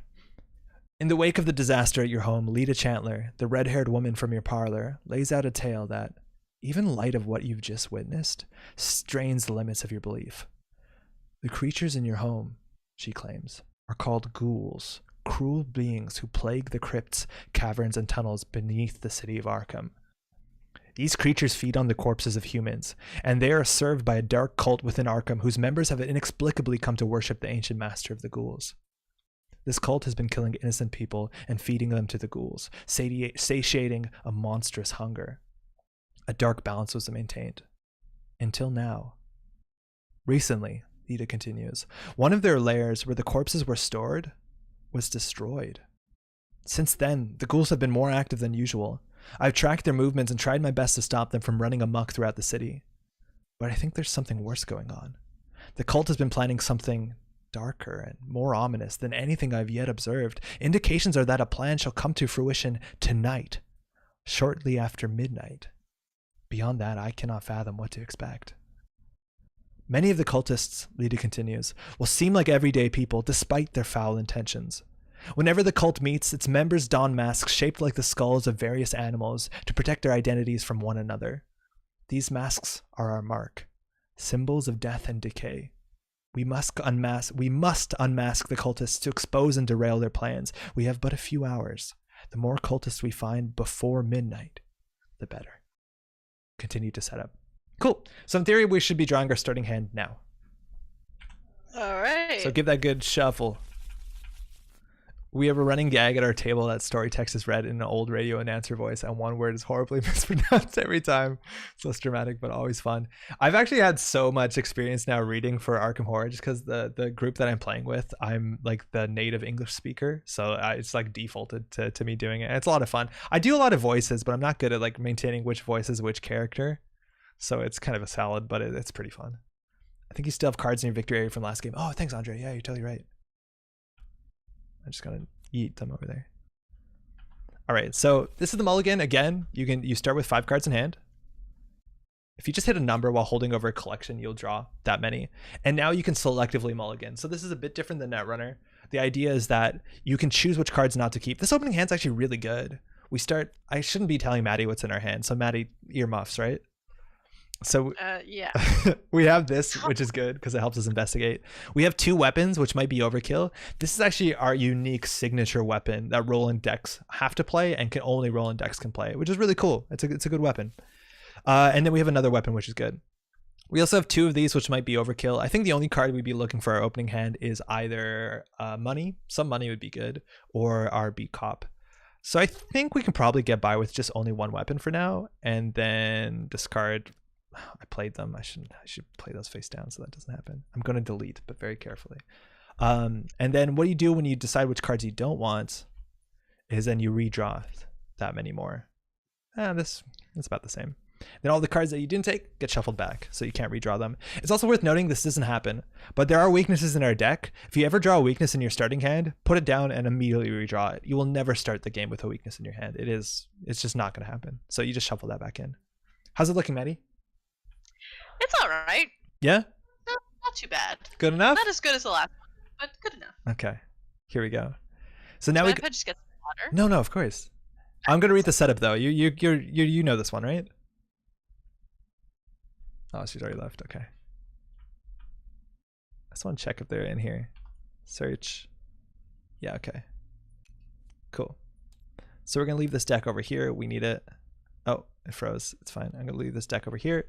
In the wake of the disaster at your home, Lita Chandler, the red-haired woman from your parlor, lays out a tale that, even in light of what you've just witnessed, strains the limits of your belief. The creatures in your home, she claims, are called ghouls, cruel beings who plague the crypts, caverns, and tunnels beneath the city of Arkham. These creatures feed on the corpses of humans, and they are served by a dark cult within Arkham whose members have inexplicably come to worship the ancient master of the ghouls. This cult has been killing innocent people and feeding them to the ghouls, satiating a monstrous hunger. A dark balance was maintained. Until now. Recently, Lita continues, one of their lairs where the corpses were stored was destroyed. Since then, the ghouls have been more active than usual. I've tracked their movements and tried my best to stop them from running amok throughout the city. But I think there's something worse going on. The cult has been planning something darker and more ominous than anything I've yet observed. Indications are that a plan shall come to fruition tonight, shortly after midnight. Beyond that, I cannot fathom what to expect. Many of the cultists, Lita continues, will seem like everyday people despite their foul intentions. Whenever the cult meets, its members don masks shaped like the skulls of various animals to protect their identities from one another. These masks are our mark, symbols of death and decay. We must unmask the cultists to expose and derail their plans. We have but a few hours. The more cultists we find before midnight, the better. Continue to set up. Cool. So in theory, we should be drawing our starting hand now. All right. So give that a good shuffle. We have a running gag at our table that story text is read in an old radio announcer voice, and one word is horribly mispronounced every time. It's less dramatic, but always fun. I've actually had so much experience now reading for Arkham Horror, just because the group that I'm playing with, I'm like the native English speaker, so it's like defaulted to me doing it. And it's a lot of fun. I do a lot of voices, but I'm not good at like maintaining which voice is which character, so it's kind of a salad, but it's pretty fun. I think you still have cards in your victory area from last game. Oh, thanks, Andre. Yeah, you're totally right. I'm just gonna eat them over there. All right, so this is the mulligan. Again, you start with 5 cards in hand. If you just hit a number while holding over a collection, you'll draw that many. And now you can selectively mulligan. So this is a bit different than Netrunner. The idea is that you can choose which cards not to keep. This opening hand's actually really good. I shouldn't be telling Maddie what's in our hand. So Maddie, earmuffs, right? So yeah. We have this, which is good because it helps us investigate. We have 2 weapons, which might be overkill. This is actually our unique signature weapon that roll and decks have to play and can only roll and decks can play, which is really cool. It's a good weapon. And then we have another weapon, which is good. We also have 2 of these, which might be overkill. I think the only card we'd be looking for our opening hand is either money. Some money would be good, or our beat cop. So I think we can probably get by with just only 1 weapon for now, and then discard. I played them. I should play those face down so that doesn't happen. I'm going to delete, but very carefully. And then what you do when you decide which cards you don't want is then you redraw that many more. It's about the same. Then all the cards that you didn't take get shuffled back, so you can't redraw them. It's also worth noting this doesn't happen, but there are weaknesses in our deck. If you ever draw a weakness in your starting hand, put it down and immediately redraw it. You will never start the game with a weakness in your hand. It's just not going to happen. So you just shuffle that back in. How's it looking, Maddie? It's all right. Yeah? Not too bad. Good enough? Not as good as the last one, but good enough. Okay. Here we go. So now if I just get some water? No, of course. I'm going to read the setup though. You know this one, right? Oh, she's already left. Okay. I just want to check if they're in here. Search. Yeah, okay. Cool. So we're going to leave this deck over here. We need it. Oh, it froze. It's fine. I'm going to leave this deck over here,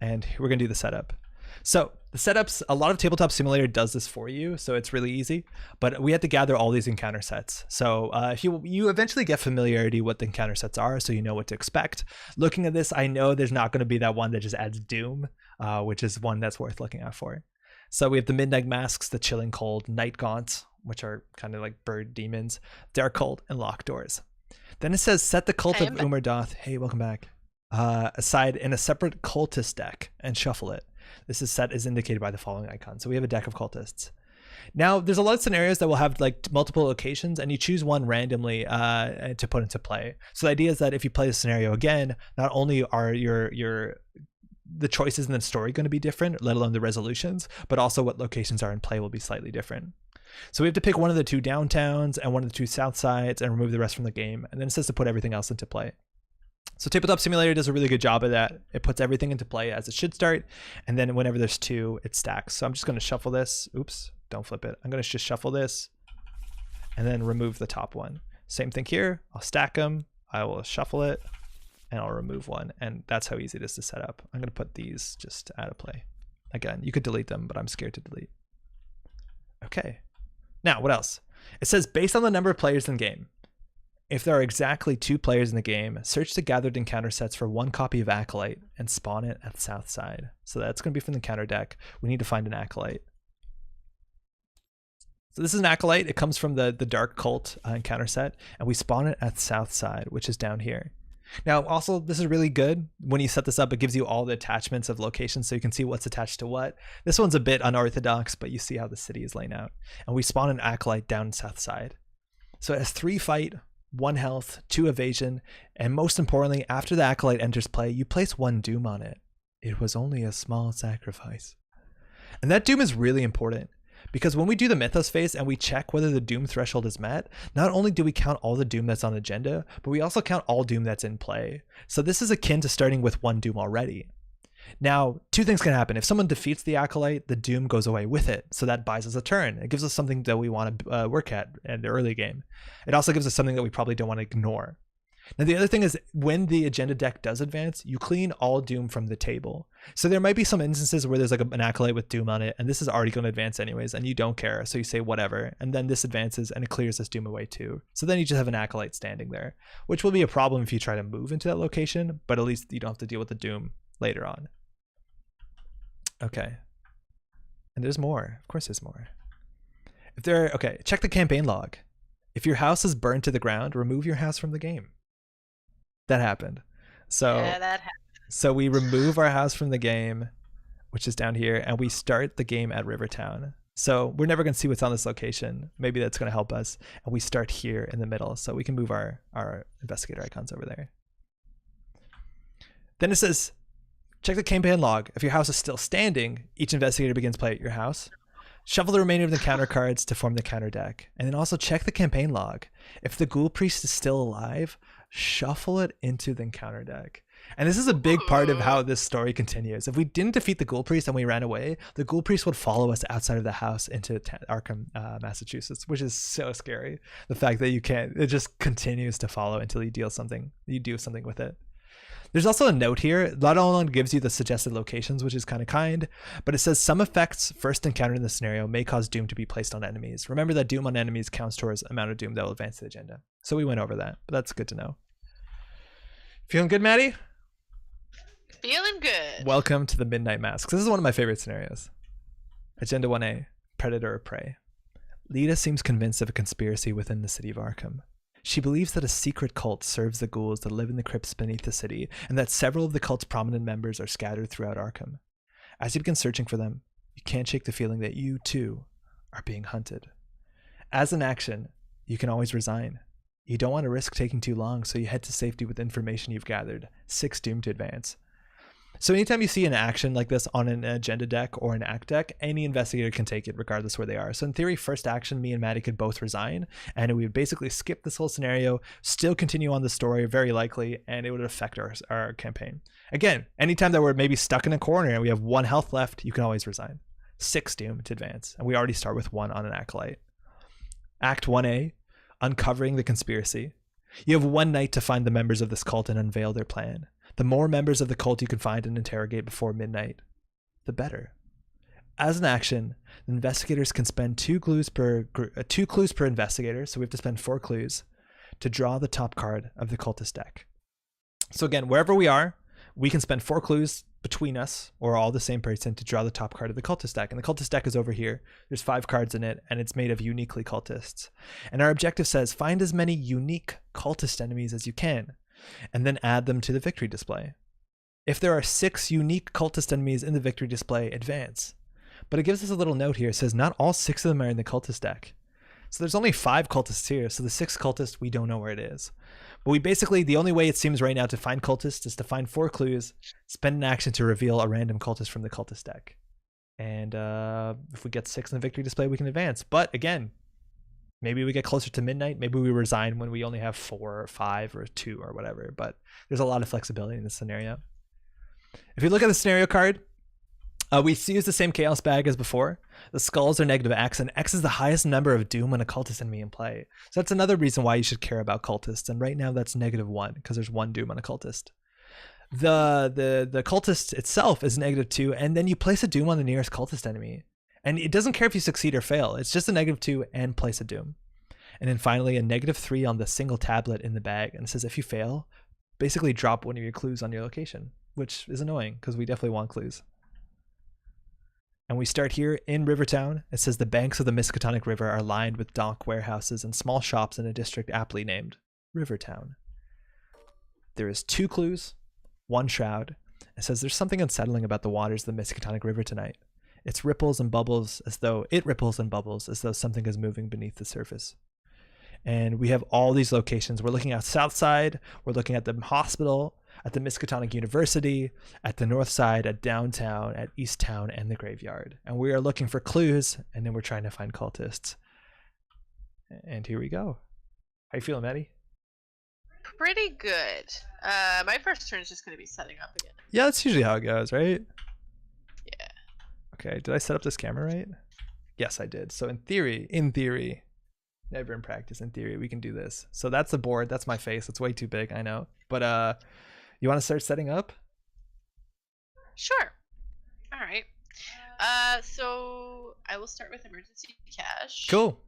and we're going to do the setup. So the setups, a lot of Tabletop Simulator does this for you, so it's really easy, but we have to gather all these encounter sets. So if you eventually get familiarity what the encounter sets are, so you know what to expect. Looking at this, I know there's not going to be that one that just adds doom, which is one that's worth looking out for. So we have the Midnight Masks, the Chilling Cold, Night Gaunt, which are kind of like bird demons, Dark Cold, and Locked Doors. Then it says set the Cult of Umerdoth, hey, welcome back, aside in a separate cultist deck and shuffle it. This is set as indicated by the following icon. So we have a deck of cultists. Now, there's a lot of scenarios that will have like multiple locations, and you choose one randomly to put into play. So the idea is that if you play the scenario again, not only are the choices in the story going to be different, let alone the resolutions, but also what locations are in play will be slightly different. So we have to pick one of the 2 downtowns and one of the 2 south sides and remove the rest from the game. And then it says to put everything else into play. So Tabletop Simulator does a really good job of that. It puts everything into play as it should start. And then whenever there's 2, it stacks. So I'm just going to shuffle this. Oops, don't flip it. I'm going to just shuffle this and then remove the top one. Same thing here. I'll stack them. I will shuffle it and I'll remove one. And that's how easy it is to set up. I'm going to put these just out of play. Again, you could delete them, but I'm scared to delete. Okay. Now, what else? It says based on the number of players in the game. If there are exactly 2 players in the game, search the gathered encounter sets for 1 copy of Acolyte and spawn it at the south side. So that's going to be from the encounter deck. We need to find an Acolyte. So this is an Acolyte. It comes from the Dark Cult encounter set, and we spawn it at the south side, which is down here. Now, also, this is really good. When you set this up, it gives you all the attachments of locations so you can see what's attached to what. This one's a bit unorthodox, but you see how the city is laying out. And we spawn an acolyte down south side. So it has 3 fight, 1 health, 2 evasion, and most importantly, after the acolyte enters play, you place 1 doom on it. It was only a small sacrifice. And that doom is really important. Because when we do the Mythos phase and we check whether the Doom threshold is met, not only do we count all the Doom that's on agenda, but we also count all Doom that's in play. So this is akin to starting with 1 Doom already. Now, 2 things can happen. If someone defeats the Acolyte, the Doom goes away with it. So that buys us a turn. It gives us something that we want to work at in the early game. It also gives us something that we probably don't want to ignore. Now, the other thing is when the agenda deck does advance, you clean all Doom from the table. So there might be some instances where there's like an Acolyte with Doom on it, and this is already going to advance anyways, and you don't care. So you say whatever, and then this advances and it clears this Doom away too. So then you just have an Acolyte standing there, which will be a problem if you try to move into that location, but at least you don't have to deal with the Doom later on. Okay. And there's more. Of course there's more. Okay, check the campaign log. If your house is burned to the ground, remove your house from the game. That happened. So Yeah, that happened. So we remove our house from the game, which is down here, and we start the game at Rivertown. So we're never going to see what's on this location. Maybe that's going to help us. And we start here in the middle, so we can move our investigator icons over there. Then it says, check the campaign log. If your house is still standing, each investigator begins play at your house. Shuffle the remainder of the counter cards to form the counter deck. And then also check the campaign log. If the Ghoul Priest is still alive, shuffle it into the encounter deck. And this is a big part of how this story continues. If we didn't defeat the Ghoul Priest and we ran away, the Ghoul Priest would follow us outside of the house into Arkham, Massachusetts, which is so scary. The fact that you can't, it just continues to follow until you do something with it. There's also a note here. Not only gives you the suggested locations, which is kind of kind, but it says some effects first encountered in the scenario may cause Doom to be placed on enemies. Remember that Doom on enemies counts towards amount of Doom that will advance the agenda. So we went over that, but that's good to know. Feeling good, Maddie? Feeling good. Welcome to the Midnight Masks. This is one of my favorite scenarios. Agenda 1A, Predator or Prey. Lita seems convinced of a conspiracy within the city of Arkham. She believes that a secret cult serves the ghouls that live in the crypts beneath the city, and that several of the cult's prominent members are scattered throughout Arkham. As you begin searching for them, you can't shake the feeling that you, too, are being hunted. As an action, you can always resign. You don't want to risk taking too long, so you head to safety with information you've gathered. 6 Doom to advance. So anytime you see an action like this on an agenda deck or an act deck, any investigator can take it regardless where they are. So in theory, first action, me and Maddie could both resign, and we would basically skip this whole scenario, still continue on the story, very likely, and it would affect our campaign. Again, anytime that we're maybe stuck in a corner and we have 1 health left, you can always resign. 6 Doom to advance, and we already start with 1 on an acolyte. Act 1A, uncovering the conspiracy. You have 1 night to find the members of this cult and unveil their plan. The more members of the cult you can find and interrogate before midnight, the better. As an action, investigators can spend 2 clues per investigator, so we have to spend 4 clues to draw the top card of the cultist deck. So again, wherever we are, we can spend 4 clues between us, or all the same person, to draw the top card of the cultist deck. And the cultist deck is over here. There's 5 cards in it, and it's made of uniquely cultists. And our objective says, find as many unique cultist enemies as you can, and then add them to the victory display. If there are 6 unique cultist enemies in the victory display, advance. But it gives us a little note here. It says not all 6 of them are in the cultist deck. So there's only 5 cultists here, so the 6th cultist, we don't know where it is. But we basically, the only way it seems right now to find cultists is to find 4 clues, spend an action to reveal a random cultist from the cultist deck. And if we get 6 in the victory display, we can advance. But again, maybe we get closer to midnight. Maybe we resign when we only have 4 or 5 or 2 or whatever. But there's a lot of flexibility in this scenario. If you look at the scenario card, we use the same chaos bag as before. The skulls are negative X, and X is the highest number of Doom when a cultist enemy in play. So that's another reason why you should care about cultists. And right now that's -1 because there's 1 Doom on a cultist. The cultist itself is -2, and then you place a Doom on the nearest cultist enemy. And it doesn't care if you succeed or fail. It's just a -2 and place a Doom. And then finally a -3 on the single tablet in the bag. And it says if you fail, basically drop one of your clues on your location, which is annoying because we definitely want clues. And we start here in Rivertown. It says the banks of the Miskatonic River are lined with dock warehouses and small shops in a district aptly named Rivertown. There is 2 clues, 1 shroud. It says there's something unsettling about the waters of the Miskatonic River tonight. It ripples and bubbles as though something is moving beneath the surface. And we have all these locations. We're looking at south side, we're looking at the hospital, at the Miskatonic University, at the north side, at downtown, at East Town, and the graveyard. And we are looking for clues, and then we're trying to find cultists. And here we go. How you feeling, Maddie? Pretty good. My first turn is just going to be setting up again. Yeah, that's usually how it goes, right? Yeah. Okay, did I set up this camera right? Yes, I did. So in theory, never in practice, in theory, we can do this. So that's the board. That's my face. It's way too big, I know. But you want to start setting up? Sure. All right. So I will start with emergency cash. Cool.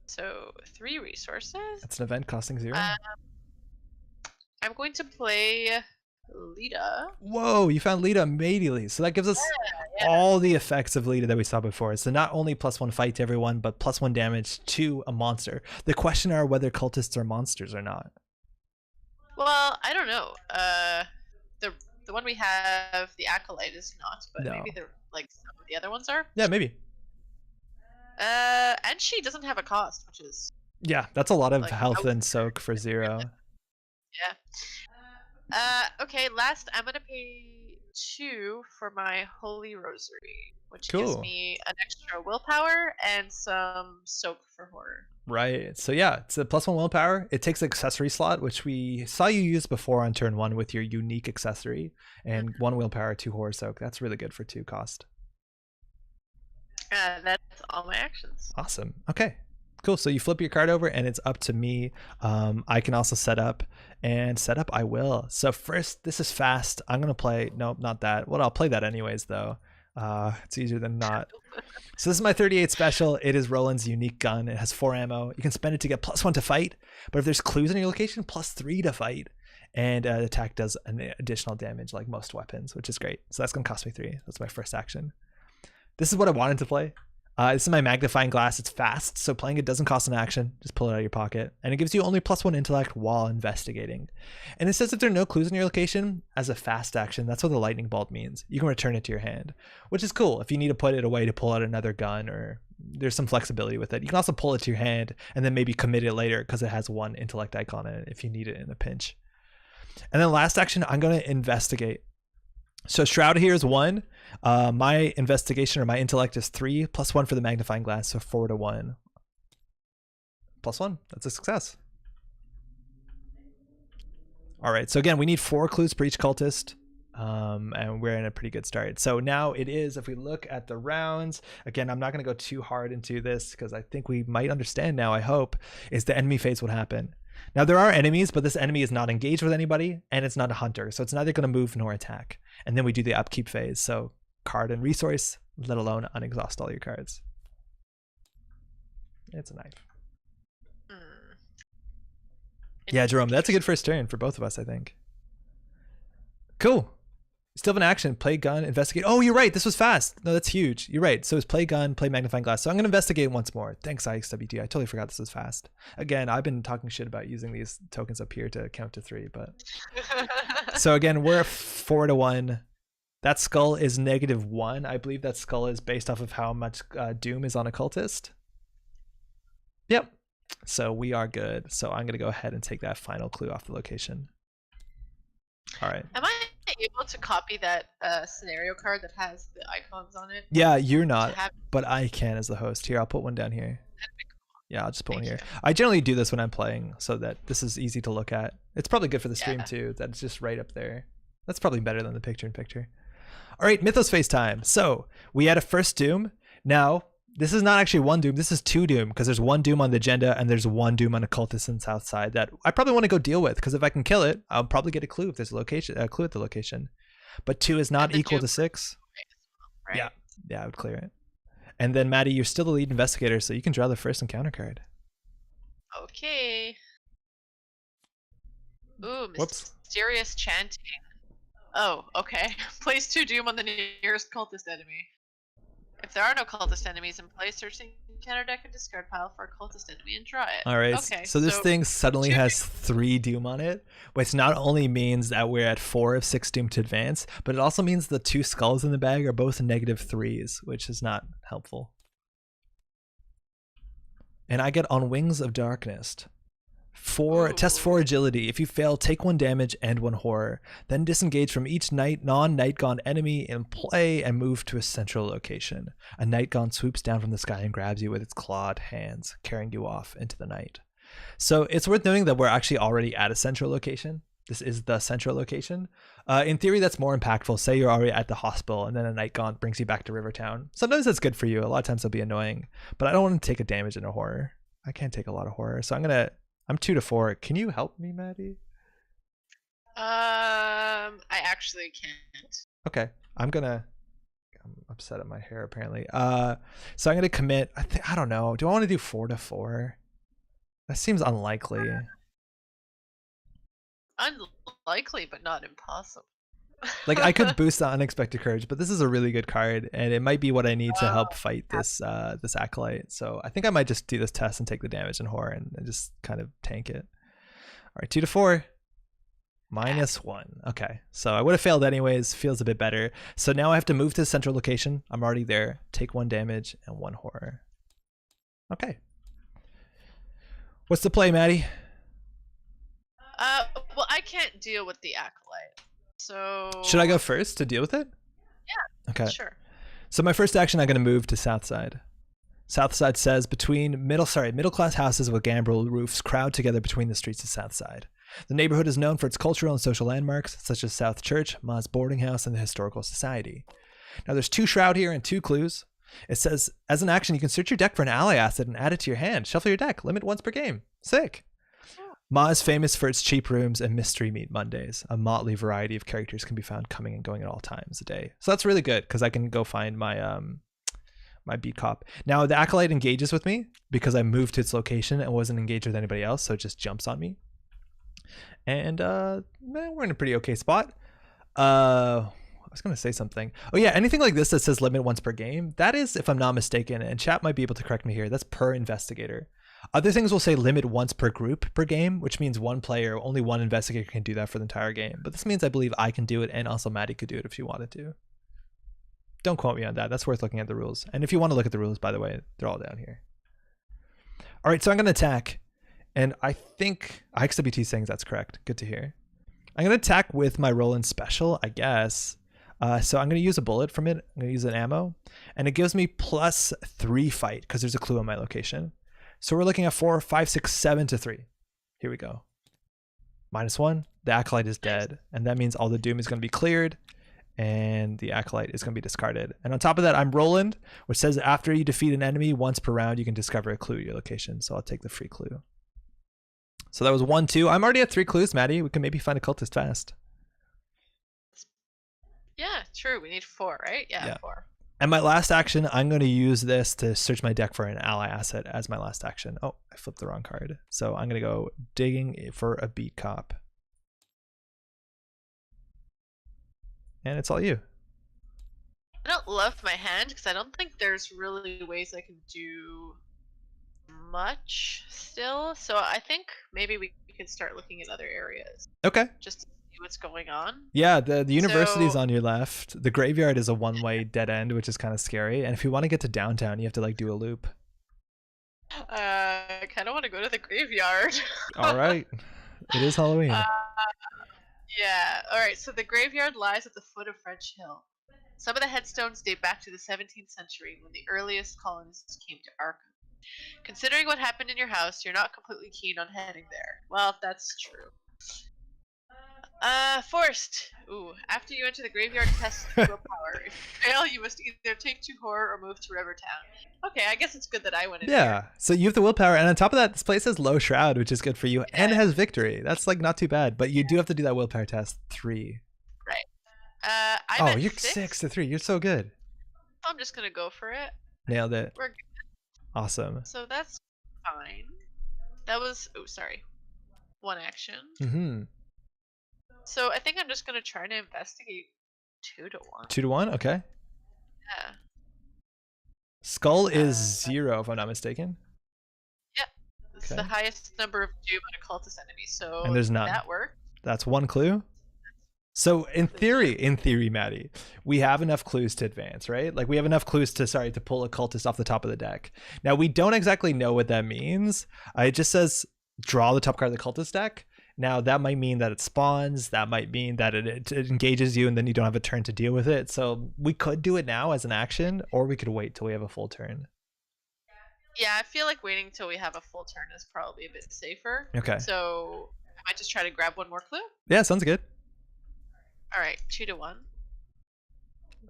So 3 resources. That's an event costing 0. I'm going to play Lita. Whoa, you found Lita immediately. So that gives us all the effects of Lita that we saw before. So not only +1 fight to everyone, but +1 damage to a monster. The question are whether cultists are monsters or not. Well, I don't know. The one we have, the Acolyte, is not, but No. maybe like some of the other ones are. Yeah, maybe. And she doesn't have a cost, which is Yeah, that's a lot of like, health and soak for 0. Yeah. Okay, last I'm gonna pay 2 for my Holy Rosary, which gives Cool. me an extra willpower and some soak for horror. Right. So yeah, it's a +1 willpower. It takes the accessory slot, which we saw you use before on turn 1 with your unique accessory, and 1 willpower, 2 horror soak. That's really good for 2 cost. That's all my actions. Awesome. Okay. Cool. So you flip your card over and it's up to me. I can also set up, and set up I will. So first, this is fast. I'm going to play, nope, not that. Well, I'll play that anyways though. It's easier than not. So this is my 38 special. It is Roland's unique gun. It has 4 ammo. You can spend it to get +1 to fight, but if there's clues in your location, +3 to fight. And attack does an additional damage like most weapons, which is great. So that's going to cost me 3. That's my first action. This is what I wanted to play. This is my magnifying glass. It's fast, so playing it doesn't cost an action. Just pull it out of your pocket. And it gives you only +1 intellect while investigating. And it says if there are no clues in your location, as a fast action, that's what the lightning bolt means. You can return it to your hand, which is cool if you need to put it away to pull out another gun, or there's some flexibility with it. You can also pull it to your hand and then maybe commit it later because it has 1 intellect icon in it if you need it in a pinch. And then last action, I'm going to investigate. So Shroud here is 1. My investigation or my intellect is 3, +1 for the magnifying glass, so 4 to 1. +1. That's a success. All right. So again, we need 4 clues per each cultist, and we're in a pretty good start. So now it is, if we look at the rounds, again, I'm not going to go too hard into this because I think we might understand now, I hope, is the enemy phase would happen. Now there are enemies, but this enemy is not engaged with anybody, and it's not a hunter, so it's neither going to move nor attack. And then we do the upkeep phase, so card and resource, let alone unexhaust all your cards. It's a knife. Yeah, Jerome, that's a good first turn for both of us, I think. Cool. Still have an action, play gun, investigate. Oh, you're right, this was fast. No, that's huge. You're right. So it's play gun, play magnifying glass. So I'm going to investigate once more. Thanks, IXWT. I totally forgot this was fast. Again, I've been talking shit about using these tokens up here to count to 3, but... So again, we're 4 to 1. That skull is -1. I believe that skull is based off of how much doom is on a cultist. Yep. So we are good. So I'm going to go ahead and take that final clue off the location. All right. Am I able to copy that scenario card that has the icons on it? Yeah, you're not, but I can as the host. Here, I'll put one down here. Yeah, I'll just put one here. I generally do this when I'm playing so that this is easy to look at. It's probably good for the stream too. That's just right up there. That's probably better than the picture-in-picture. All right, Mythos face time. So we had a first doom. Now, this is not actually 1 doom. This is 2 doom because there's 1 doom on the agenda and there's 1 doom on a cultist in south side that I probably want to go deal with because if I can kill it, I'll probably get a clue if there's a clue at the location. But 2 is not equal to 6. Right? Yeah, I would clear it. And then Maddie, you're still the lead investigator, so you can draw the first encounter card. Okay. Ooh, Whoops. mysterious chanting. Oh, okay. Place 2 doom on the nearest cultist enemy. If there are no cultist enemies in play, search the encounter deck and discard pile for a cultist enemy and draw it. All right, Okay, so this so thing suddenly 2 has 3 Doom on it, which not only means that we're at 4 of 6 Doom to advance, but it also means the 2 skulls in the bag are both -3s, which is not helpful. And I get On Wings of Darkness. Test 4 agility. If you fail, take 1 damage and 1 horror. Then disengage from each non-night gone enemy in play and move to a central location. A night gone swoops down from the sky and grabs you with its clawed hands, carrying you off into the night. So it's worth noting that we're actually already at a central location. This is the central location. In theory, that's more impactful. Say you're already at the hospital and then a night gaunt brings you back to Rivertown. Sometimes that's good for you. A lot of times it'll be annoying, but I don't want to take a damage in a horror. I can't take a lot of horror, so I'm 2 to 4. Can you help me, Maddie? I actually can't. Okay, I'm upset at my hair apparently. So I'm gonna commit. I don't know. Do I want to do 4 to 4? That seems unlikely. Unlikely, but not impossible. Like I could boost the unexpected courage, but this is a really good card, and it might be what I need to help fight this this acolyte. So I think I might just do this test and take the damage and horror and just kind of tank it. All right, 2 to 4. -1. Okay, so I would have failed anyways. Feels a bit better. So now I have to move to the central location. I'm already there. Take 1 damage and 1 horror. Okay. What's the play, Maddie? Well, I can't deal with the acolyte. So should I go first to deal with it? Yeah. Okay. Sure. So my first action, I'm going to move to Southside. Southside says between middle class houses with gambrel roofs crowd together between the streets of Southside. The neighborhood is known for its cultural and social landmarks such as South Church, Ma's boarding house, and the Historical Society. Now there's 2 shroud here and 2 clues. It says as an action, you can search your deck for an ally asset and add it to your hand. Shuffle your deck. Limit once per game. Sick. Ma is famous for its cheap rooms and mystery meat Mondays. A motley variety of characters can be found coming and going at all times a day. So that's really good because I can go find my my beat cop. Now the acolyte engages with me because I moved to its location and wasn't engaged with anybody else, so it just jumps on me. And we're in a pretty okay spot. I was gonna say something. Oh yeah, anything like this that says limit once per game, that is, if I'm not mistaken, and chat might be able to correct me here, that's per investigator. Other things will say limit once per group per game, which means one player, only one investigator can do that for the entire game. But this means I believe I can do it, and also Maddie could do it if she wanted to. Don't quote me on that. That's worth looking at the rules. And if you want to look at the rules, by the way, they're all down here. All right, so I'm going to attack. And I think IXWT is saying that's correct. Good to hear. I'm going to attack with my Roland special, I guess. So I'm going to use a bullet from it. I'm going to use an ammo. And it gives me +3 fight because there's a clue on my location. So we're looking at 4, 5, 6, 7 to 3. Here we go. -1. The acolyte is dead. And that means all the doom is going to be cleared. And the acolyte is going to be discarded. And on top of that, I'm Roland, which says after you defeat an enemy once per round, you can discover a clue at your location. So I'll take the free clue. So that was 1, 2. I'm already at 3 clues, Maddie. We can maybe find a cultist fast. Yeah, true. We need 4, right? Yeah. 4. And my last action, I'm going to use this to search my deck for an ally asset as my last action. Oh, I flipped the wrong card. So I'm going to go digging for a beat cop. And it's all you. I don't love my hand because I don't think there's really ways I can do much still. So I think maybe we can start looking at other areas. Okay. Just to see what's going on. Yeah, the university's on your left. The graveyard is a one-way dead end, which is kind of scary. And if you want to get to downtown, you have to like do a loop. I kind of want to go to the graveyard. All right. It is Halloween. Yeah. All right. So the graveyard lies at the foot of French Hill. Some of the headstones date back to the 17th century when the earliest colonists came to Arkham. Considering what happened in your house, you're not completely keen on heading there. Well, that's true. Forced. Ooh, after you enter the graveyard, test willpower. If you fail, you must either take 2 horror or move to Rivertown. Okay, I guess it's good that I went in here. So you have the willpower, and on top of that, this place has low shroud, which is good for you, and it has victory. That's like not too bad, but you do have to do that willpower test 3. Right. I'm you're 6 to 3. You're so good. I'm just gonna go for it. Nailed it. We're good. Awesome. So that's fine. That was sorry. 1 action. Mm-hmm. So I think I'm just gonna try to investigate 2 to 1. 2 to 1. Okay. Yeah. Skull is Uh, 0, if I'm not mistaken. Yep. It's the Okay. highest number of doom on a cultist enemy, And so there's none. that worked. That's one clue. So in theory, Maddie, we have enough clues to advance, right? Like we have enough clues to pull a cultist off the top of the deck. Now we don't exactly know what that means. It just says draw the top card of the cultist deck. Now that might mean that it spawns. That might mean that it engages you, and then you don't have a turn to deal with it. So we could do it now as an action, or we could wait till we have a full turn. Yeah, I feel like waiting till we have a full turn is probably a bit safer. Okay. So I might just try to grab one more clue. Yeah, sounds good. All right, 2 to 1.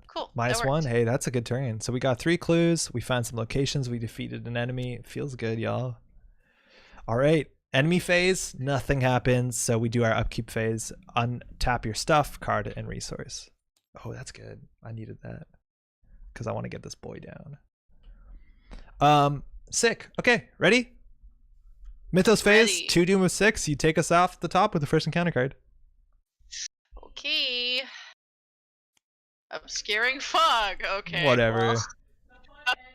Cool. -1. Hey, that's a good turn. So we got 3 clues. We found some locations. We defeated an enemy. It feels good, y'all. All right. Enemy phase, nothing happens. So we do our upkeep phase. Untap your stuff, card, and resource. Oh, that's good. I needed that because I want to get this boy down. Sick. Okay, ready? Mythos phase, Ready. 2 doom of 6. You take us off the top with the first encounter card. Okay. Obscuring fog. Okay. Whatever. Well,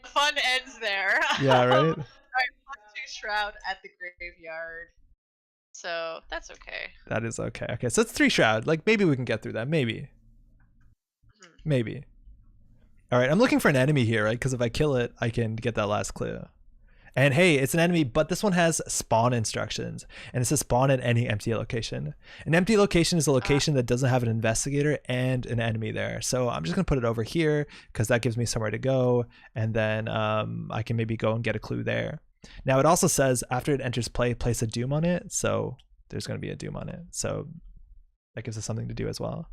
fun ends there. Yeah, right? Alright, +2 shroud at the graveyard. So that's okay. That is okay. Okay, so it's 3 shroud. Like maybe we can get through that. Maybe. Maybe. All right, I'm looking for an enemy here, right? Because if I kill it, I can get that last clue. And hey, it's an enemy, but this one has spawn instructions, and it says spawn at any empty location. An empty location is a location that doesn't have an investigator and an enemy there. So I'm just gonna put it over here because that gives me somewhere to go, and then I can maybe go and get a clue there. Now it also says after it enters play, place a doom on it. So there's gonna be a doom on it. So that gives us something to do as well.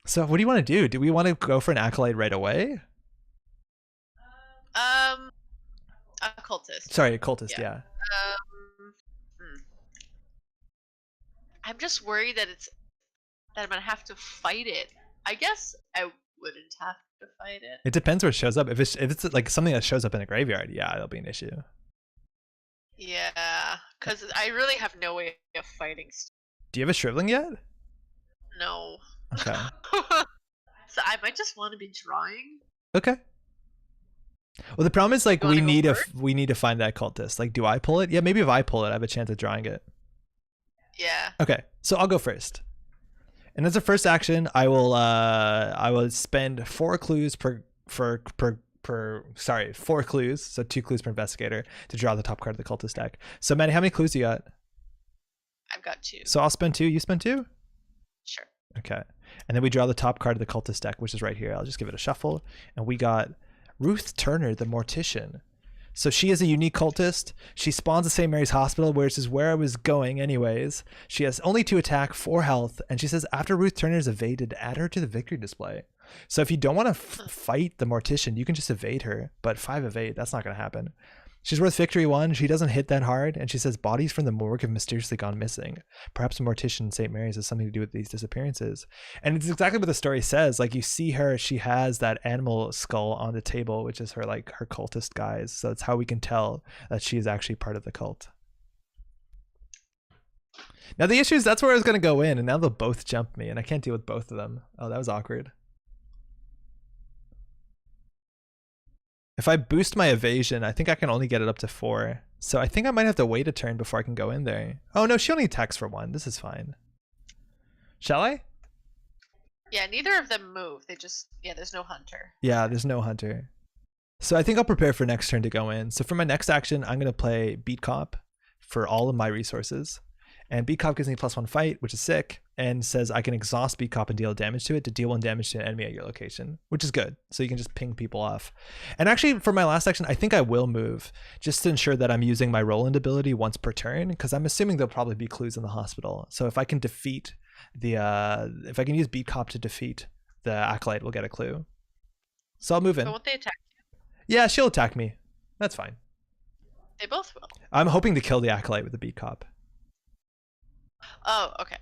So what do you want to do? Do we want to go for an acolyte right away? A cultist. Sorry, a cultist, yeah. I'm just worried that I'm gonna have to fight it. I guess I wouldn't have to fight it. It depends where it shows up. If it's like something that shows up in a graveyard, yeah, it'll be an issue. Yeah, because I really have no way of fighting. Do you have a shriveling yet? No. Okay. So I might just want to be drawing. Okay. Well, the problem is like we need to find that cultist. Like, do I pull it? Yeah, maybe if I pull it, I have a chance of drawing it. Yeah. Okay, so I'll go first. And as a first action, I will spend 4 clues 4 clues, so 2 clues per investigator to draw the top card of the cultist deck. So Maddie, how many clues you got? I've got 2. So I'll spend 2, you spend 2? Sure. Okay. And then we draw the top card of the cultist deck, which is right here. I'll just give it a shuffle. And we got Ruth Turner, the Mortician. So she is a unique cultist. She spawns at St. Mary's Hospital, which is where I was going anyways. She has only 2 attack, 4 health, and she says after Ruth Turner is evaded, add her to the victory display. So if you don't want to fight the Mortician, you can just evade her, but 5 evade, that's not going to happen. She's worth victory 1. She doesn't hit that hard, and she says bodies from the morgue have mysteriously gone missing. Perhaps a Mortician in St. Mary's has something to do with these disappearances. And it's exactly what the story says. Like you see her, she has that animal skull on the table, which is her cultist guise. So that's how we can tell that she is actually part of the cult. Now the issue is that's where I was going to go in, and now they'll both jump me, and I can't deal with both of them. Oh, that was awkward. If I boost my evasion, I think I can only get it up to 4. So I think I might have to wait a turn before I can go in there. Oh no, she only attacks for 1. This is fine. Shall I? Yeah, neither of them move. They just, there's no hunter. Yeah, there's no hunter. So I think I'll prepare for next turn to go in. So for my next action, I'm going to play Beat Cop for all of my resources. And Beat Cop gives me +1 fight, which is sick, and says I can exhaust Beat Cop and deal damage to it to deal 1 damage to an enemy at your location, which is good. So you can just ping people off. And actually, for my last action, I think I will move just to ensure that I'm using my Roland ability once per turn, because I'm assuming there'll probably be clues in the hospital. So if I can defeat if I can use Beat Cop to defeat the Acolyte, we'll get a clue. So I'll move in. But won't they attack you? Yeah, she'll attack me. That's fine. They both will. I'm hoping to kill the Acolyte with the Beat Cop. Oh, okay.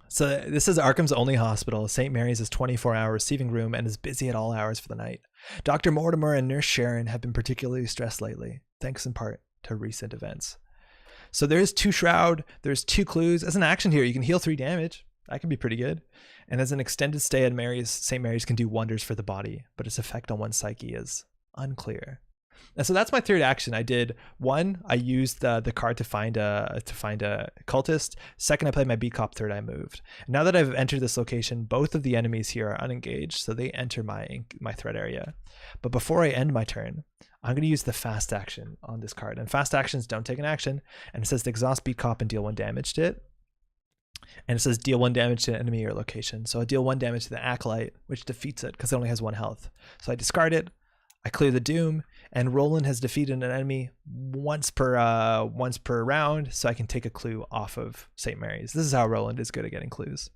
So this is Arkham's only hospital. St. Mary's is 24-hour receiving room and is busy at all hours for the night. Dr. Mortimer and Nurse Sharon have been particularly stressed lately, thanks in part to recent events. So there's 2 shroud, there's 2 clues. As an action here, you can heal 3 damage. That can be pretty good. And as an extended stay at St. Mary's can do wonders for the body, but its effect on one's psyche is unclear. And so that's my third action. I did one, I used the card to find a cultist. Second, I played my beat cop. Third, I moved. Now that I've entered this location, both of the enemies here are unengaged, so they enter my threat area. But before I end my turn, I'm going to use the fast action on this card. And fast actions don't take an action. And it says to exhaust beat cop and deal 1 damage to it. And it says deal 1 damage to an enemy or location. So I deal 1 damage to the acolyte, which defeats it because it only has 1 health. So I discard it. I clear the doom, and Roland has defeated an enemy once per round, so I can take a clue off of St. Mary's. This is how Roland is good at getting clues.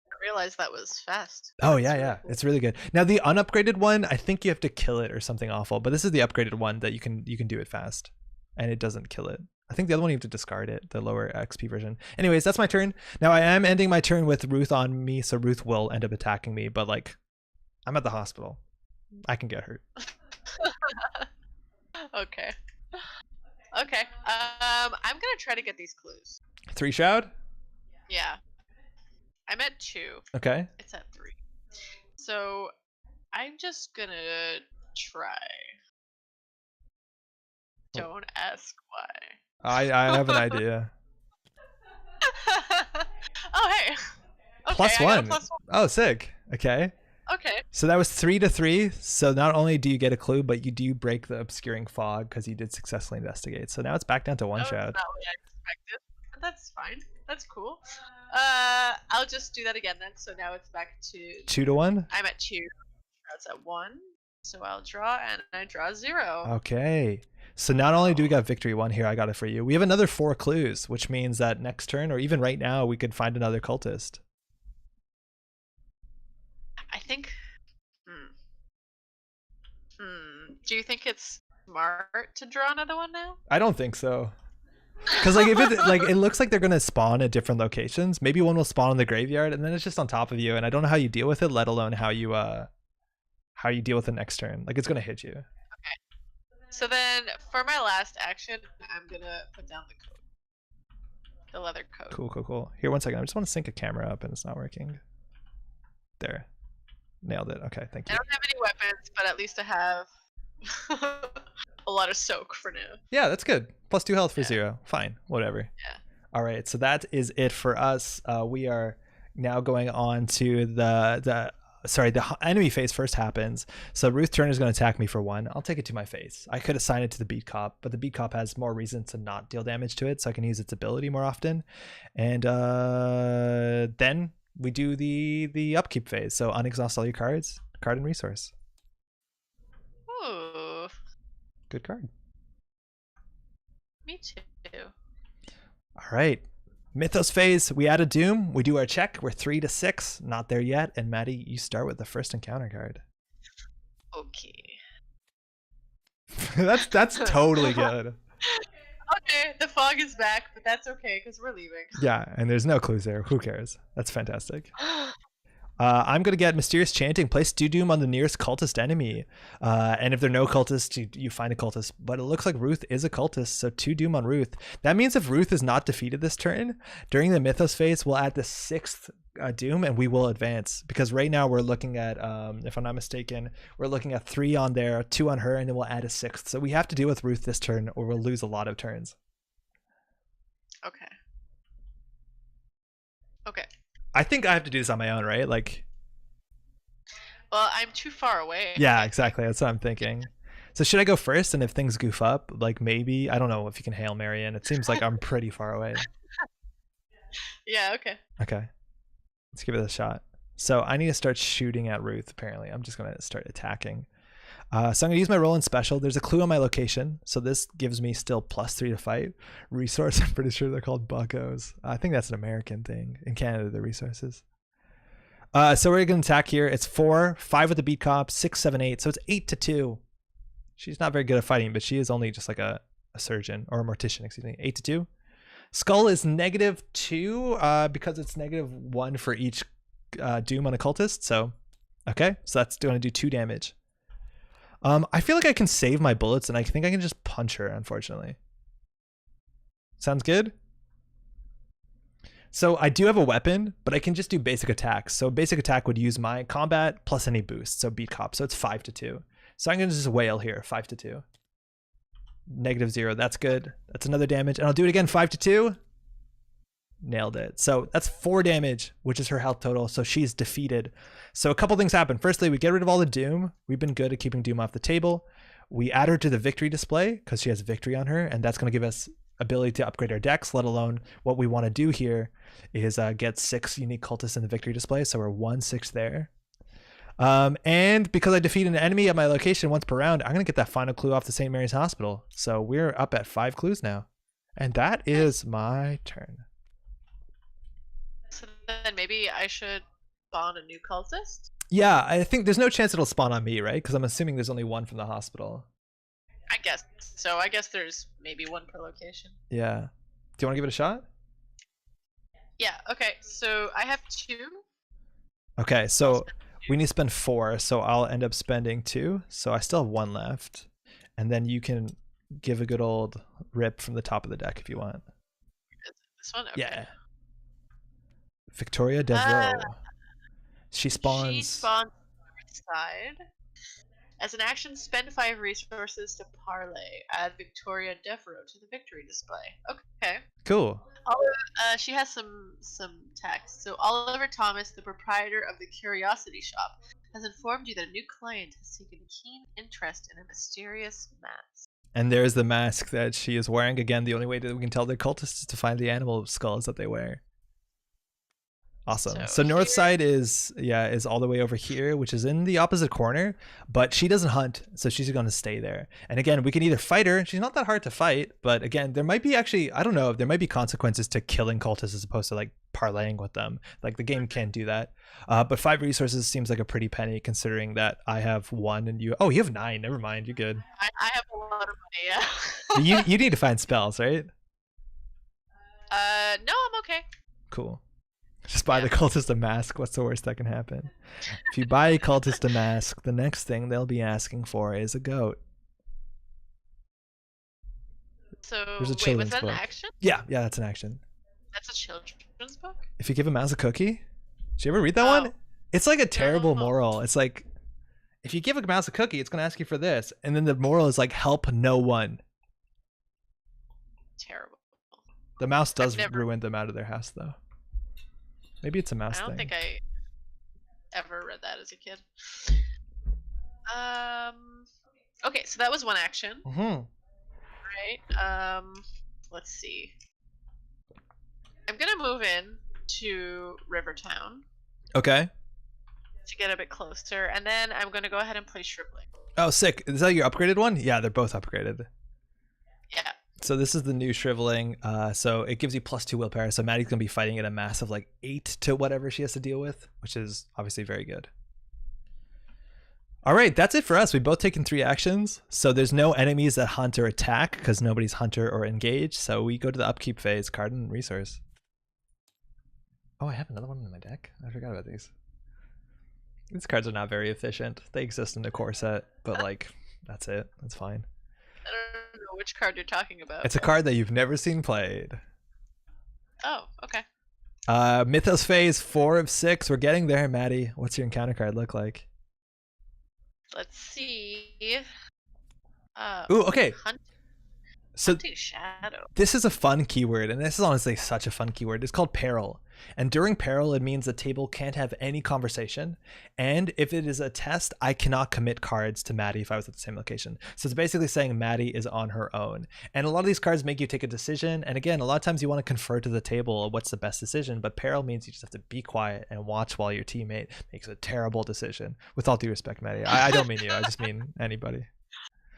I realized that was fast. Oh yeah, yeah, cool. It's really good. Now the unupgraded one, I think you have to kill it or something awful, but this is the upgraded one that you can do it fast, and it doesn't kill it. I think the other one you have to discard it, the lower XP version. Anyways, that's my turn. Now I am ending my turn with Ruth on me, so Ruth will end up attacking me, but like, I'm at the hospital. I can get hurt. Okay. Okay. I'm gonna try to get these clues. 3 shroud? Yeah. I'm at 2. Okay. It's at 3. So I'm just gonna try. Don't ask why. I have an idea. Oh hey. Okay, +1. +1. Oh, sick. Okay. Okay. So that was 3 to 3. So not only do you get a clue, but you do break the obscuring fog because you did successfully investigate. So now it's back down to 1 shroud. That's not what I expected. That's fine. That's cool. I'll just do that again then. So now it's back to 2 to 1. I'm at 2. That's at 1. So I'll draw, and I draw 0. Okay. So not only do we got victory 1 here, I got it for you. We have another 4 clues, which means that next turn, or even right now, we could find another cultist. I think. Do you think it's smart to draw another one now? I don't think so. Because like if it looks like they're gonna spawn at different locations. Maybe one will spawn in the graveyard, and then it's just on top of you. And I don't know how you deal with it, let alone how you deal with the next turn. Like it's gonna hit you. Okay. So then, for my last action, I'm gonna put down the coat, the leather coat. Cool. Here, 1 second. I just want to sync a camera up, and it's not working. There. Nailed it. Okay, thank you. I don't have any weapons, but at least I have a lot of soak for now. Yeah, that's good. +2 health for 0. Fine, whatever. Yeah. All right, so that is it for us. We are now going on to the enemy phase first happens. So Ruth Turner is going to attack me for 1. I'll take it to my face. I could assign it to the beat cop, but the beat cop has more reason to not deal damage to it, so I can use its ability more often. And then we do the upkeep phase. So unexhaust all your cards, card and resource. Ooh. Good card. Me too. All right. Mythos phase. We add a doom. We do our check. We're 3 to 6. Not there yet. And Maddie, you start with the first encounter card. Okay. that's totally good. Okay, the fog is back, but that's okay because we're leaving. Yeah, and there's no clues there. Who cares? That's fantastic. I'm going to get Mysterious Chanting. Place 2 Doom on the nearest cultist enemy. And if there are no cultists, you find a cultist. But it looks like Ruth is a cultist, so 2 Doom on Ruth. That means if Ruth is not defeated this turn, during the Mythos phase, we'll add the 6th Doom and we will advance. Because right now we're looking at, if I'm not mistaken, we're looking at 3 on there, 2 on her, and then we'll add a 6th. So we have to deal with Ruth this turn or we'll lose a lot of turns. Okay. Okay. I think I have to do this on my own, right? Like, well, I'm too far away. Yeah, exactly. That's what I'm thinking. So should I go first? And if things goof up, like maybe, I don't know if you can Hail Mary in. It seems like I'm pretty far away. Yeah, okay. Okay. Let's give it a shot. So I need to start shooting at Ruth, apparently. I'm just going to start attacking. So I'm going to use my Roland special. There's a clue on my location. So this gives me still +3 to fight. Resource, I'm pretty sure they're called buckos. I think that's an American thing. In Canada, they're resources. So we're going to attack here. It's 4, 5 with the beat cop, 6, 7, 8. So it's 8 to 2. She's not very good at fighting, but she is only just like a surgeon or a mortician, excuse me. 8 to 2. Skull is -2 because it's -1 for each doom on a cultist. So, okay. So that's going to do 2 damage. I feel like I can save my bullets and I think I can just punch her, unfortunately. Sounds good? So I do have a weapon, but I can just do basic attacks. So basic attack would use my combat plus any boost. So beat cop. So it's 5-2. So I'm gonna just wail here, 5-2. -0. That's good. That's another damage, and I'll do it again. 5-2. Nailed it. So that's 4 damage, which is her health total. So she's defeated. So a couple things happen. Firstly, we get rid of all the Doom. We've been good at keeping Doom off the table. We add her to the victory display because she has victory on her, and that's going to give us ability to upgrade our decks, let alone what we want to do here is get 6 unique cultists in the victory display. So we're 1/6 there. And because I defeat an enemy at my location once per round, I'm going to get that final clue off the St. Mary's Hospital. So we're up at 5 clues now. And that is my turn. So then maybe I should spawn a new cultist? Yeah, I think there's no chance it'll spawn on me, right? Because I'm assuming there's only one from the hospital. I guess so. I guess there's maybe 1 per location. Yeah. Do you want to give it a shot? Yeah, okay. So I have 2. Okay, so we need to spend 4, so I'll end up spending 2. So I still have 1 left. And then you can give a good old rip from the top of the deck if you want. This one? Okay. Yeah. Victoria Devereaux. She spawns. She spawns on the side. As an action, spend 5 resources to parlay. Add Victoria Devereaux to the victory display. Okay. Cool. She has some text. So Oliver Thomas, the proprietor of the Curiosity Shop, has informed you that a new client has taken a keen interest in a mysterious mask. And there's the mask that she is wearing. Again, the only way that we can tell they're cultists is to find the animal skulls that they wear. Awesome. So north side is all the way over here, which is in the opposite corner, but she doesn't hunt, so she's going to stay there. And again, we can either fight her. She's not that hard to fight, but again, there might be actually, I don't know, there might be consequences to killing cultists as opposed to like parlaying with them. Like the game can't do that. But 5 resources seems like a pretty penny considering that I have 1 and you have 9. Never mind, you're good. I have a lot of money, yeah. you need to find spells, right? No, I'm okay. Cool. Just buy the cultist a mask. What's the worst that can happen? If you buy a cultist a mask, the next thing they'll be asking for is a goat. So, there's a wait, was children's that book. An action? Yeah, that's an action. That's a children's book? If you give a mouse a cookie? Did you ever read that one? It's like a terrible moral. It's like, if you give a mouse a cookie, it's going to ask you for this. And then the moral is like, help no one. Terrible. The mouse does ruin them out of their house, though. Maybe it's a mouse thing. I don't think I ever read that as a kid. Okay, so that was 1 action. Mm-hmm. Right. Let's see. I'm gonna move in to Rivertown. Okay. To get a bit closer, and then I'm gonna go ahead and play Shribbling. Oh, sick. Is that your upgraded one? Yeah, they're both upgraded. Yeah. So this is the new Shriveling. So it gives you +2 willpower. So Maddie's going to be fighting at a massive like 8 to whatever she has to deal with, which is obviously very good. All right, that's it for us. We've both taken 3 actions. So there's no enemies that hunt or attack because nobody's hunter or engaged. So we go to the upkeep phase, card and resource. Oh, I have another one in my deck. I forgot about these. These cards are not very efficient. They exist in the core set, but like, that's it. That's fine. I don't know which card you're talking about. It's a card that you've never seen played. Oh, okay. Mythos phase 4 of 6. We're getting there, Maddie. What's your encounter card look like? Let's see. Ooh, okay. Hunting Shadow. This is a fun keyword, and this is honestly such a fun keyword. It's called peril. And during peril, it means the table can't have any conversation. And if it is a test, I cannot commit cards to Maddie if I was at the same location. So it's basically saying Maddie is on her own. And a lot of these cards make you take a decision. And again, a lot of times you want to confer to the table what's the best decision. But peril means you just have to be quiet and watch while your teammate makes a terrible decision. With all due respect, Maddie. I don't mean you. I just mean anybody.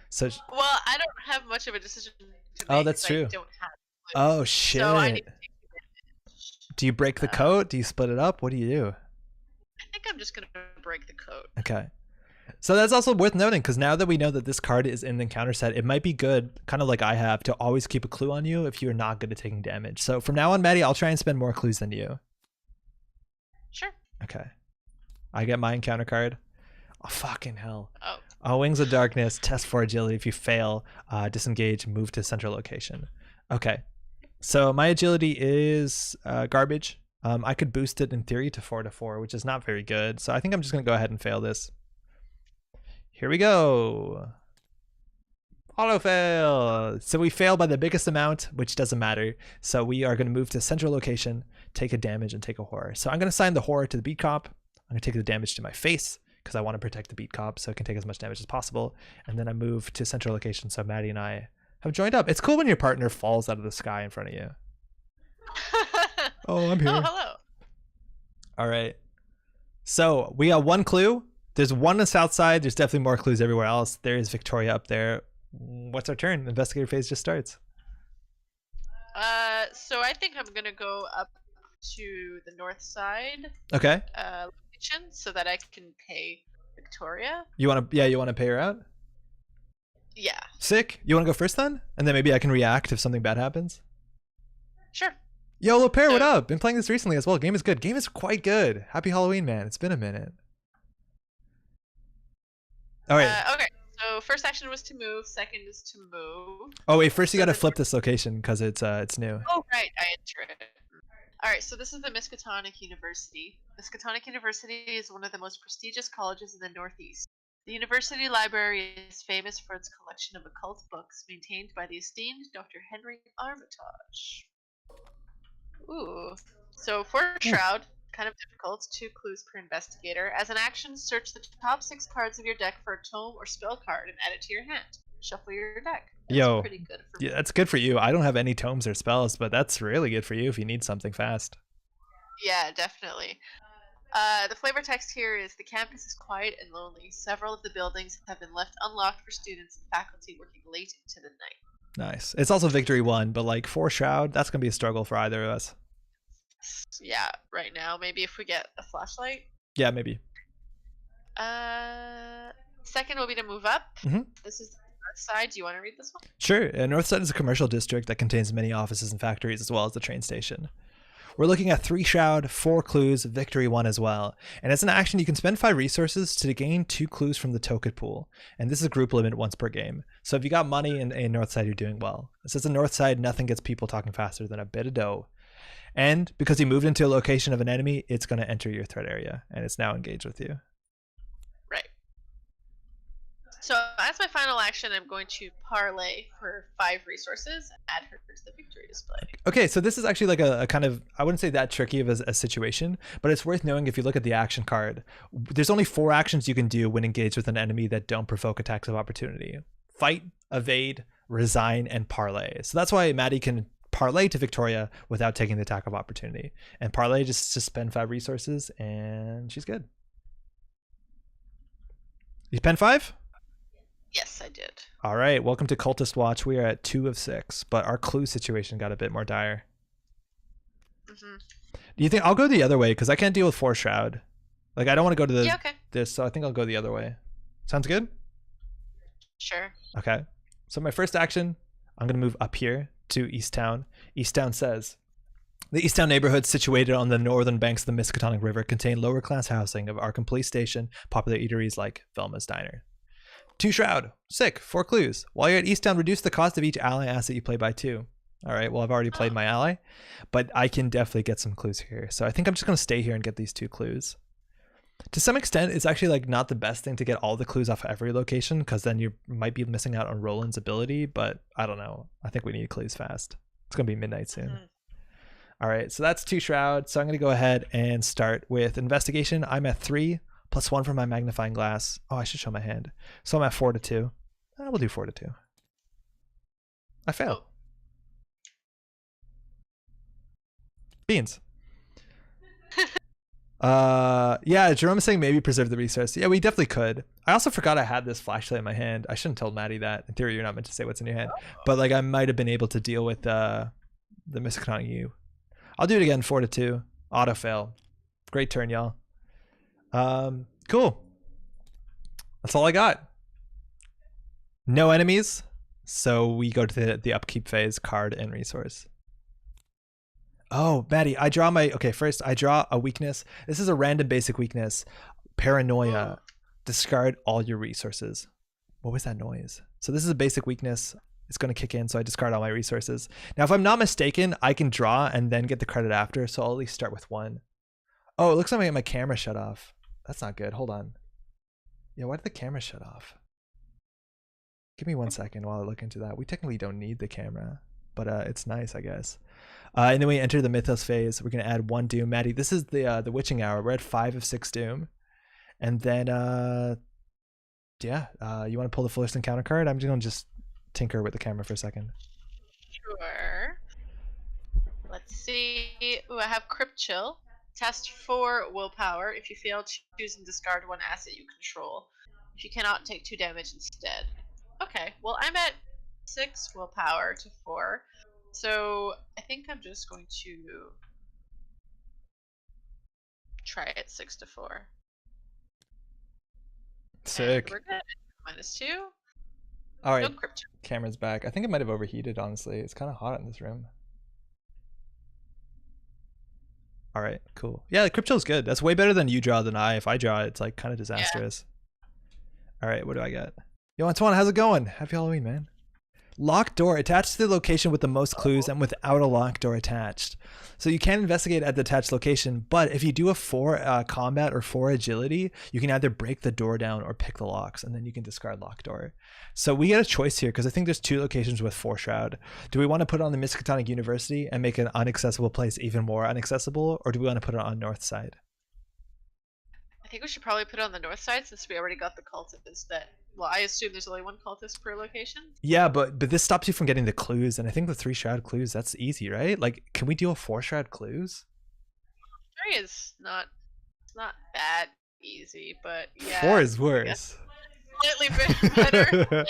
So, well, I don't have much of a decision to make. Oh, that's true. I don't have oh, shit. So I need to take advantage. Do you break the coat? Do you split it up? What do you do? I think I'm just going to break the coat. Okay. So that's also worth noting, because now that we know that this card is in the encounter set, it might be good, kind of like I have, to always keep a clue on you if you're not good at taking damage. So from now on, Maddie, I'll try and spend more clues than you. Sure. Okay. I get my encounter card. Oh, fucking hell. Oh. Wings of Darkness, test for agility. If you fail, disengage, move to central location. Okay. So my agility is garbage. I could boost it in theory to 4 to 4, which is not very good. So I think I'm just gonna go ahead and fail this. Here we go. Auto fail. So we fail by the biggest amount, which doesn't matter. So we are going to move to central location, take a damage, and take a horror. So I'm going to assign the horror to the beat cop. I'm going to take the damage to my face because I want to protect the beat cop so it can take as much damage as possible. And then I move to central location. So Maddie and I have joined up. It's cool when your partner falls out of the sky in front of you. Oh, I'm here. Oh, hello. All right. So we got one clue. There's one on the south side. There's definitely more clues everywhere else. There is Victoria up there. What's our turn? Investigator phase just starts. So I think I'm gonna go up to the north side. Okay. Location so that I can pay Victoria. You want to pay her out? Yeah. Sick. You want to go first then? And then maybe I can react if something bad happens. Sure. Yo, LePair, what up? Been playing this recently as well. Game is good. Game is quite good. Happy Halloween, man. It's been a minute. All right. Okay. So first action was to move. Second is to move. Oh wait, first you gotta flip this location because it's new. Oh right, I enter it. All right, so this is the Miskatonic University. Miskatonic University is one of the most prestigious colleges in the Northeast. The university library is famous for its collection of occult books maintained by the esteemed Dr. Henry Armitage. Ooh. So for Shroud, kind of difficult, 2 clues per investigator. As an action, search the top 6 cards of your deck for a tome or spell card and add it to your hand. Shuffle your deck. That's pretty good for me. Yeah, that's good for you. I don't have any tomes or spells, but that's really good for you if you need something fast. Yeah, definitely. The flavor text here is the campus is quiet and lonely. Several of the buildings have been left unlocked for students and faculty working late into the night. Nice. It's also Victory 1, but like for Shroud, that's gonna be a struggle for either of us. Yeah, right now. Maybe if we get a flashlight. Yeah, maybe. Second will be to move up. Mm-hmm. This is the north side. Do you want to read this one? Sure. Northside is a commercial district that contains many offices and factories as well as the train station. We're looking at 3 Shroud, 4 clues, Victory 1 as well. And as an action, you can spend 5 resources to gain 2 clues from the token pool. And this is a group limit once per game. So if you got money in Northside, you're doing well. It says in Northside, nothing gets people talking faster than a bit of dough. And because you moved into a location of an enemy, it's going to enter your threat area, and it's now engaged with you. Right. So as my final action, I'm going to parlay for 5 resources and add her to the victory display. Okay, so this is actually like a kind of, I wouldn't say that tricky of a situation, but it's worth knowing if you look at the action card. There's only 4 actions you can do when engaged with an enemy that don't provoke attacks of opportunity. Fight, evade, resign, and parlay. So that's why Maddie can parlay to Victoria without taking the attack of opportunity. And parlay just spend 5 resources and she's good. You spend 5? Yes, I did. All right, welcome to Cultist Watch. We are at 2 of 6, but our clue situation got a bit more dire. Mm-hmm. Do you think I'll go the other way because I can't deal with 4 Shroud? Like I don't want to go to this, so I think I'll go the other way. Sounds good? Sure. Okay. So my first action, I'm going to move up here to Easttown. Easttown says, the Easttown neighborhood situated on the northern banks of the Miskatonic River contain lower class housing of Arkham Police Station, popular eateries like Velma's Diner. 2 Shroud. Sick. 4 clues. While you're at Easttown, reduce the cost of each ally asset you play by 2. All right, well, I've already played my ally, but I can definitely get some clues here. So I think I'm just going to stay here and get these 2 clues. To some extent, it's actually like not the best thing to get all the clues off of every location because then you might be missing out on Roland's ability, but I don't know. I think we need clues fast. It's going to be midnight soon. Mm-hmm. All right, so that's 2 Shroud. So I'm going to go ahead and start with investigation. I'm at 3 plus 1 for my magnifying glass. Oh, I should show my hand. So I'm at 4 to 2. We'll do 4 to 2. I failed. Beans. Yeah, Jerome is saying maybe preserve the resource. Yeah, we definitely could. I also forgot I had this flashlight in my hand. I shouldn't have told Maddie that. In theory, you're not meant to say what's in your hand. But like I might have been able to deal with the Miskatonic U. I'll do it again, 4 to 2. Auto fail. Great turn, y'all. Cool. That's all I got. No enemies. So we go to the upkeep phase, card and resource. Oh, Maddie, I draw my... Okay, first, I draw a weakness. This is a random basic weakness. Paranoia. Discard all your resources. What was that noise? So this is a basic weakness. is going to kick in, so I discard all my resources. Now, if I'm not mistaken, I can draw and then get the credit after, so I'll at least start with 1. Oh, it looks like I got my camera shut off. That's not good. Hold on. Yeah, why did the camera shut off? Give me 1 second while I look into that. We technically don't need the camera, but it's nice, I guess. And then we enter the Mythos phase. We're going to add 1 Doom. Maddie, this is the Witching Hour. We're at 5 of 6 Doom. And then, you want to pull the Fullerton counter card? I'm just going to tinker with the camera for a second. Sure. Let's see. Ooh, I have Crypt Chill. Test 4 willpower. If you fail, choose and discard 1 asset you control. If you cannot, take 2 damage instead. Okay, well, I'm at 6 willpower to 4. So I think I'm just going to try it 6 to 4. Sick. And we're good. -2. All right. No Crypt Chill. Camera's back. I think it might have overheated, honestly. It's kind of hot in this room. All right, cool. Yeah, the Crypt Chill's good. That's way better than you draw than I. If I draw, it's like kind of disastrous. Yeah. All right, what do I get? Yo, Antoine, how's it going? Happy Halloween, man. Locked door attached to the location with the most clues and without a locked door attached. So you can investigate at the attached location, but if you do a 4 combat or 4 agility, you can either break the door down or pick the locks, and then you can discard locked door. So we get a choice here because I think there's 2 locations with 4 shroud. Do we want to put it on the Miskatonic University and make an inaccessible place even more inaccessible, or do we want to put it on north side? I think we should probably put it on the north side since we already got the cultist that. Well, I assume there's only 1 cultist per location. Yeah, but this stops you from getting the clues, and I think the 3 shroud clues, that's easy, right? Like, can we deal 4 shroud clues? 3 is not that easy, but yeah. 4 is worse. Slightly better.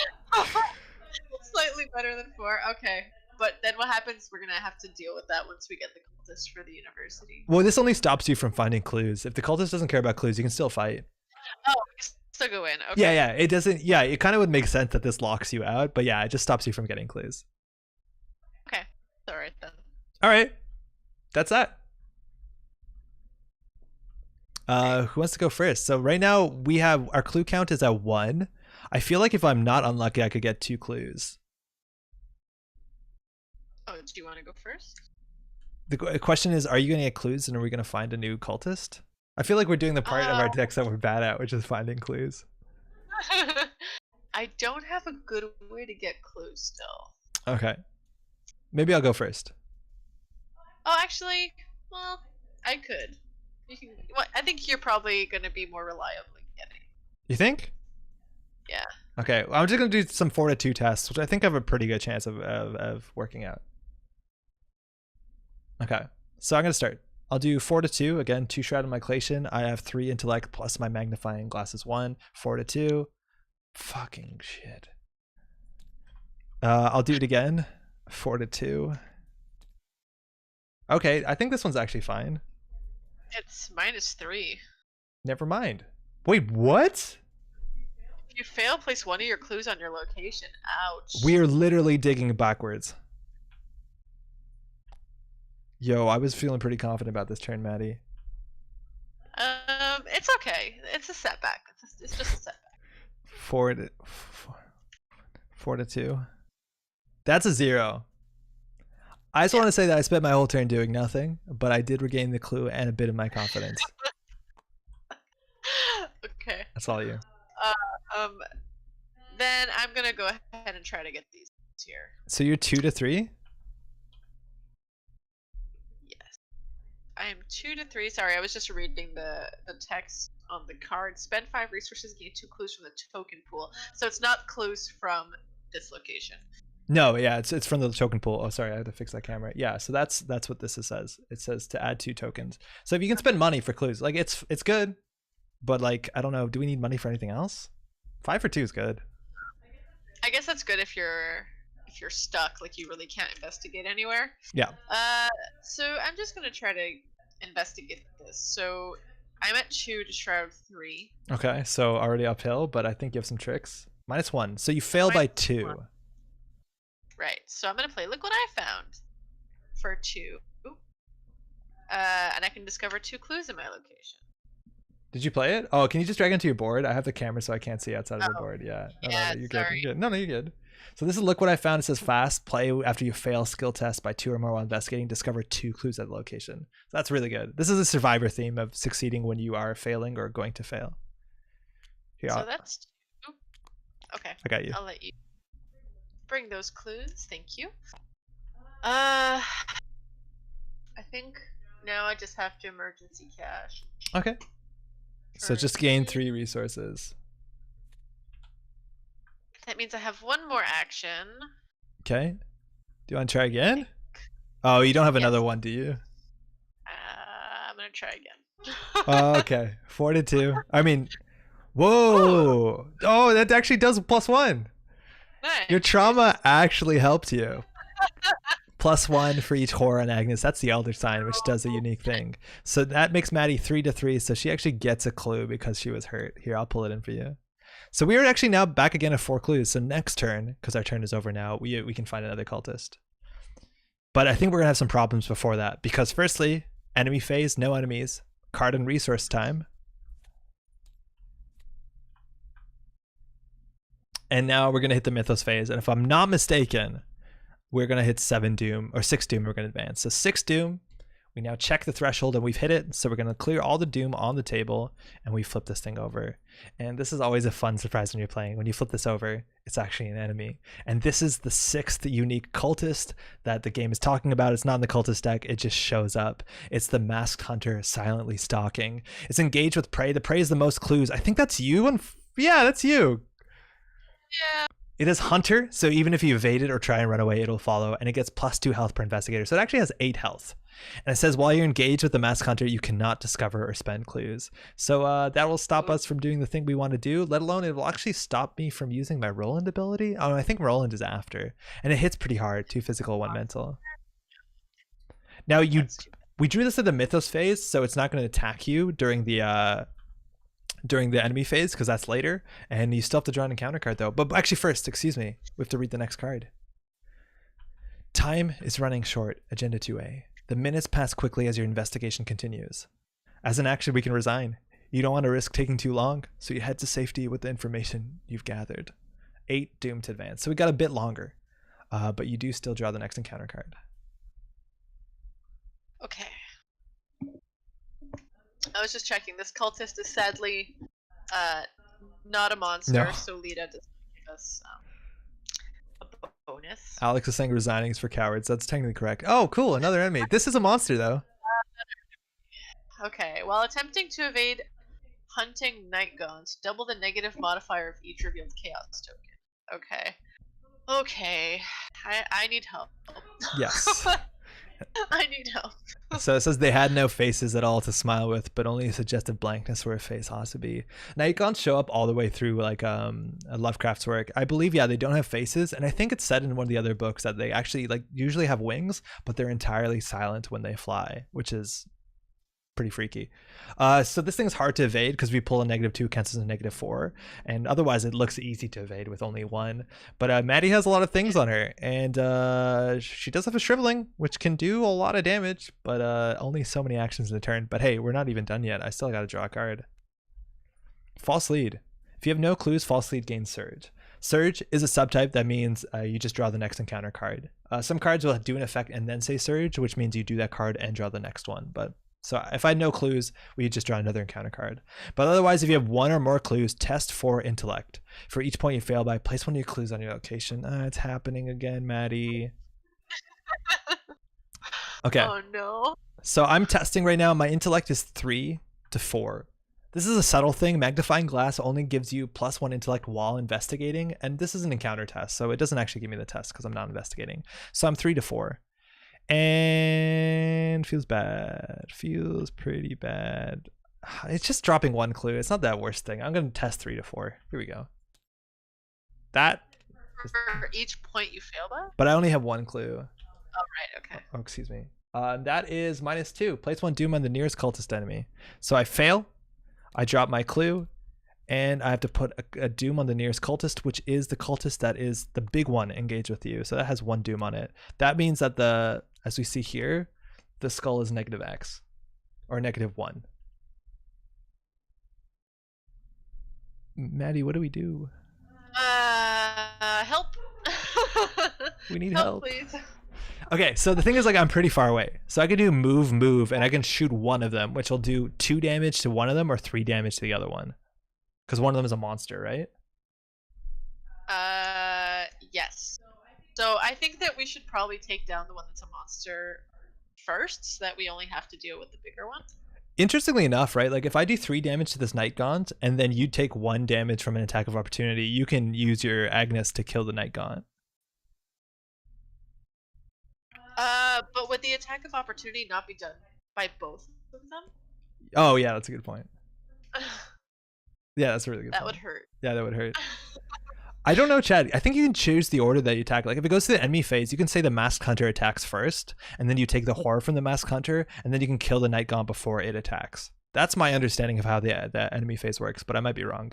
Slightly better than 4. Okay, but then what happens? We're gonna have to deal with that once we get the cultist for the university. Well, this only stops you from finding clues. If the cultist doesn't care about clues, you can still fight. Oh. Still go in. Okay. Yeah, it doesn't. Yeah, it kind of would make sense that this locks you out, but yeah, it just stops you from getting clues. Okay, all right then. All right, that's that. Who wants to go first? So right now we have our clue count is at 1. I feel like if I'm not unlucky, I could get 2 clues. Oh, do you want to go first? The question is, are you going to get clues, and are we going to find a new cultist? I feel like we're doing the part of our decks that we're bad at, which is finding clues. I don't have a good way to get clues still. Okay. Maybe I'll go first. Oh, actually, well, I could. You can. Well, I think you're probably going to be more reliable in getting. You think? Yeah. Okay, well, I'm just going to do some 4 to 2 tests, which I think have a pretty good chance of working out. Okay, so I'm going to start. I'll do 4 to 2. Again, 2 shroud in my collation. I have 3 intellect plus my magnifying glass is 1. 4 to 2. Fucking shit. I'll do it again. 4 to 2. Okay, I think this one's actually fine. It's -3. Never mind. Wait, what? If you fail, place 1 of your clues on your location. Ouch. We are literally digging backwards. Yo, I was feeling pretty confident about this turn, Maddie. It's okay. It's a setback. It's just a setback. 4 to 2. That's a 0. I just want to say that I spent my whole turn doing nothing, but I did regain the clue and a bit of my confidence. Okay. That's all you. Then I'm gonna go ahead and try to get these here. So you're 2 to 3? I am 2 to 3. Sorry, I was just reading the text on the card. Spend 5 resources, gain 2 clues from the token pool. So it's not clues from this location. No, yeah, it's from the token pool. Oh, sorry, I had to fix that camera. Yeah, so that's what this says. It says to add 2 tokens. So if you can spend money for clues, like it's good, but like I don't know, do we need money for anything else? 5 for 2 is good. I guess that's good if you're stuck, like you really can't investigate anywhere. Yeah. So I'm just gonna try to investigate this. So I'm at 2 to shroud 3. Okay, so already uphill, but I think you have some tricks. -1. So you fail by 2. -1. Right. So I'm gonna play. Look what I found for 2. And I can discover 2 clues in my location. Did you play it? Oh, can you just drag into your board? I have the camera, so I can't see outside of the board. Yeah. Yeah, no, you're sorry. good. You're good. No, you're good. So this is look what I found. It says fast play after you fail skill test by 2 or more while investigating. Discover 2 clues at the location. So that's really good. This is a survivor theme of succeeding when you are failing or going to fail. Here, So that's 2. Okay. I got you. I'll let you bring those clues. Thank you. I think now I just have to emergency cash. Okay. So just gain 3 resources. That means I have 1 more action. Okay. Do you want to try again? Oh, you don't have another one, do you? I'm gonna try again. Oh, okay. 4 to 2. I mean, whoa. Oh, that actually does +1. Nice. Your trauma actually helped you. +1 for each horror on Agnes. That's the Elder Sign, which does a unique thing. So that makes Maddie 3 to 3. So she actually gets a clue because she was hurt. Here, I'll pull it in for you. So we are actually now back again at 4 clues. So next turn, because our turn is over now, we can find another cultist. But I think we're gonna have some problems before that because firstly, enemy phase, no enemies, card and resource time. And now we're gonna hit the Mythos phase. And if I'm not mistaken, we're gonna hit 7 Doom or 6 Doom. We're gonna advance. So 6 Doom. We now check the threshold and we've hit it. So we're gonna clear all the Doom on the table and we flip this thing over. And this is always a fun surprise when you're playing. When you flip this over, it's actually an enemy. And this is the 6th unique cultist that the game is talking about. It's not in the cultist deck. It just shows up. It's the Masked Hunter silently stalking. It's engaged with prey. The prey is the most clues. I think that's you. And yeah, that's you. Yeah. It is Hunter, so even if you evade it or try and run away, it'll follow, and it gets +2 health per investigator. So it actually has 8 health. And it says while you're engaged with the Masked Hunter, you cannot discover or spend clues. So that will stop us from doing the thing we want to do, let alone it will actually stop me from using my Roland ability. Oh, I think Roland is after. And it hits pretty hard, 2 physical, 1 mental. Now we drew this at the Mythos phase, so it's not going to attack you during the enemy phase because that's later, and you still have to draw an encounter card though. But actually first, excuse me, we have to read the next card. Time is running short, Agenda 2A. The minutes pass quickly as your investigation continues. As an action, we can resign. You don't want to risk taking too long, so you head to safety with the information you've gathered. 8 Doom to advance. So we got a bit longer, but you do still draw the next encounter card. Okay. I was just checking. This cultist is sadly not a monster, No. so Lita doesn't give us a bonus. Alex is saying resigning is for cowards. That's technically correct. Oh, cool. Another enemy. This is a monster, though. Okay. While attempting to evade hunting night gaunt, double the negative modifier of each revealed chaos token. Okay. Okay. I need help. Yes. I need help. So it says they had no faces at all to smile with, but only a suggestive blankness where a face ought to be. Now you can't show up all the way through like Lovecraft's work. I believe, yeah, they don't have faces, and I think it's said in one of the other books that they actually like usually have wings, but they're entirely silent when they fly, which is pretty freaky. So this thing's hard to evade because we pull a -2 cancels a -4, and otherwise it looks easy to evade with only 1. But Maddie has a lot of things on her, and she does have a shriveling, which can do a lot of damage, but only so many actions in a turn. But hey, we're not even done yet. I still got to draw a card. False lead. If you have no clues, false lead gains surge. Surge is a subtype that means you just draw the next encounter card. Some cards will do an effect and then say surge, which means you do that card and draw the next one. But so if I had no clues, we just draw another encounter card. But otherwise, if you have 1 or more clues, test for intellect. For each point you fail by, place 1 of your clues on your location. It's happening again, Maddie. Okay. Oh no. So I'm testing right now. My intellect is 3 to 4. This is a subtle thing. Magnifying glass only gives you +1 intellect while investigating. And this is an encounter test, so it doesn't actually give me the test because I'm not investigating. So I'm 3 to 4. And feels bad. Feels pretty bad. It's just dropping 1 clue. It's not that worst thing. I'm going to test 3 to 4. Here we go. That. For each point you fail by? But I only have 1 clue. Oh, right. Okay. Oh, excuse me. That is -2. Place 1 doom on the nearest cultist enemy. So I fail. I drop my clue. And I have to put a doom on the nearest cultist, which is the cultist that is the big one engaged with you. So that has 1 doom on it. That means that as we see here, the skull is -X or -1. Maddie, what do we do? Help. We need Help, help. please. Okay, so the thing is, like, I'm pretty far away. So I can do move, and I can shoot one of them, which will do 2 damage to one of them or 3 damage to the other one. Because one of them is a monster, right? Yes. So I think that we should probably take down the one that's a monster first, so that we only have to deal with the bigger one. Interestingly enough, right? Like, if I do 3 damage to this Night Gaunt, and then you take 1 damage from an attack of opportunity, you can use your Agnes to kill the Night Gaunt. But would the attack of opportunity not be done by both of them? Oh, yeah, that's a good point. Yeah, that's a really good That point. would hurt. Yeah, that would hurt. I don't know, Chad. I think you can choose the order that you attack. Like, if it goes to the enemy phase, you can say the Masked Hunter attacks first, and then you take the horror from the Masked Hunter, and then you can kill the Night Gaunt before it attacks. That's my understanding of how the enemy phase works, but I might be wrong.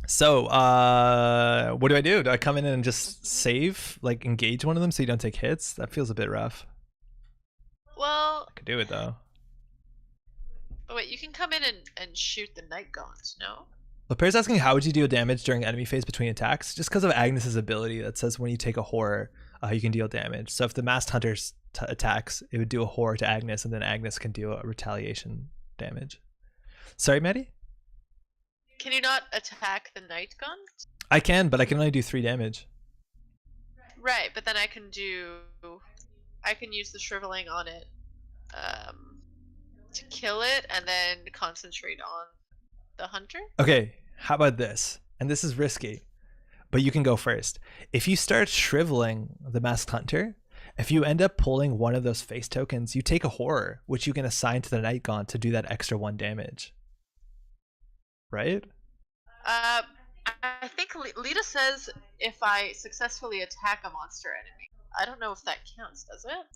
So, what do I do? Do I come in and just save, like, engage one of them so you don't take hits? That feels a bit rough. Well, I could do it, though. but wait, you can come in and shoot the Night Gaunt, no? Lepaire's asking how would you deal damage during enemy phase between attacks? Just because of Agnes's ability that says when you take a horror, you can deal damage. So if the Masked Hunter attacks, it would do a horror to Agnes, and then Agnes can deal a retaliation damage. Sorry, Maddie? Can you not attack the Night Gaunt? I can, but I can only do 3 damage. Right, but then I can use the shriveling on it to kill it, and then concentrate on the hunter. Okay, how about this? And this is risky, but you can go first. If you start shriveling the Masked Hunter, if you end up pulling one of those face tokens, you take a horror, which you can assign to the Night Gaunt to do that extra 1 damage. Right? I think Lita says if I successfully attack a monster enemy. I don't know if that counts, does it?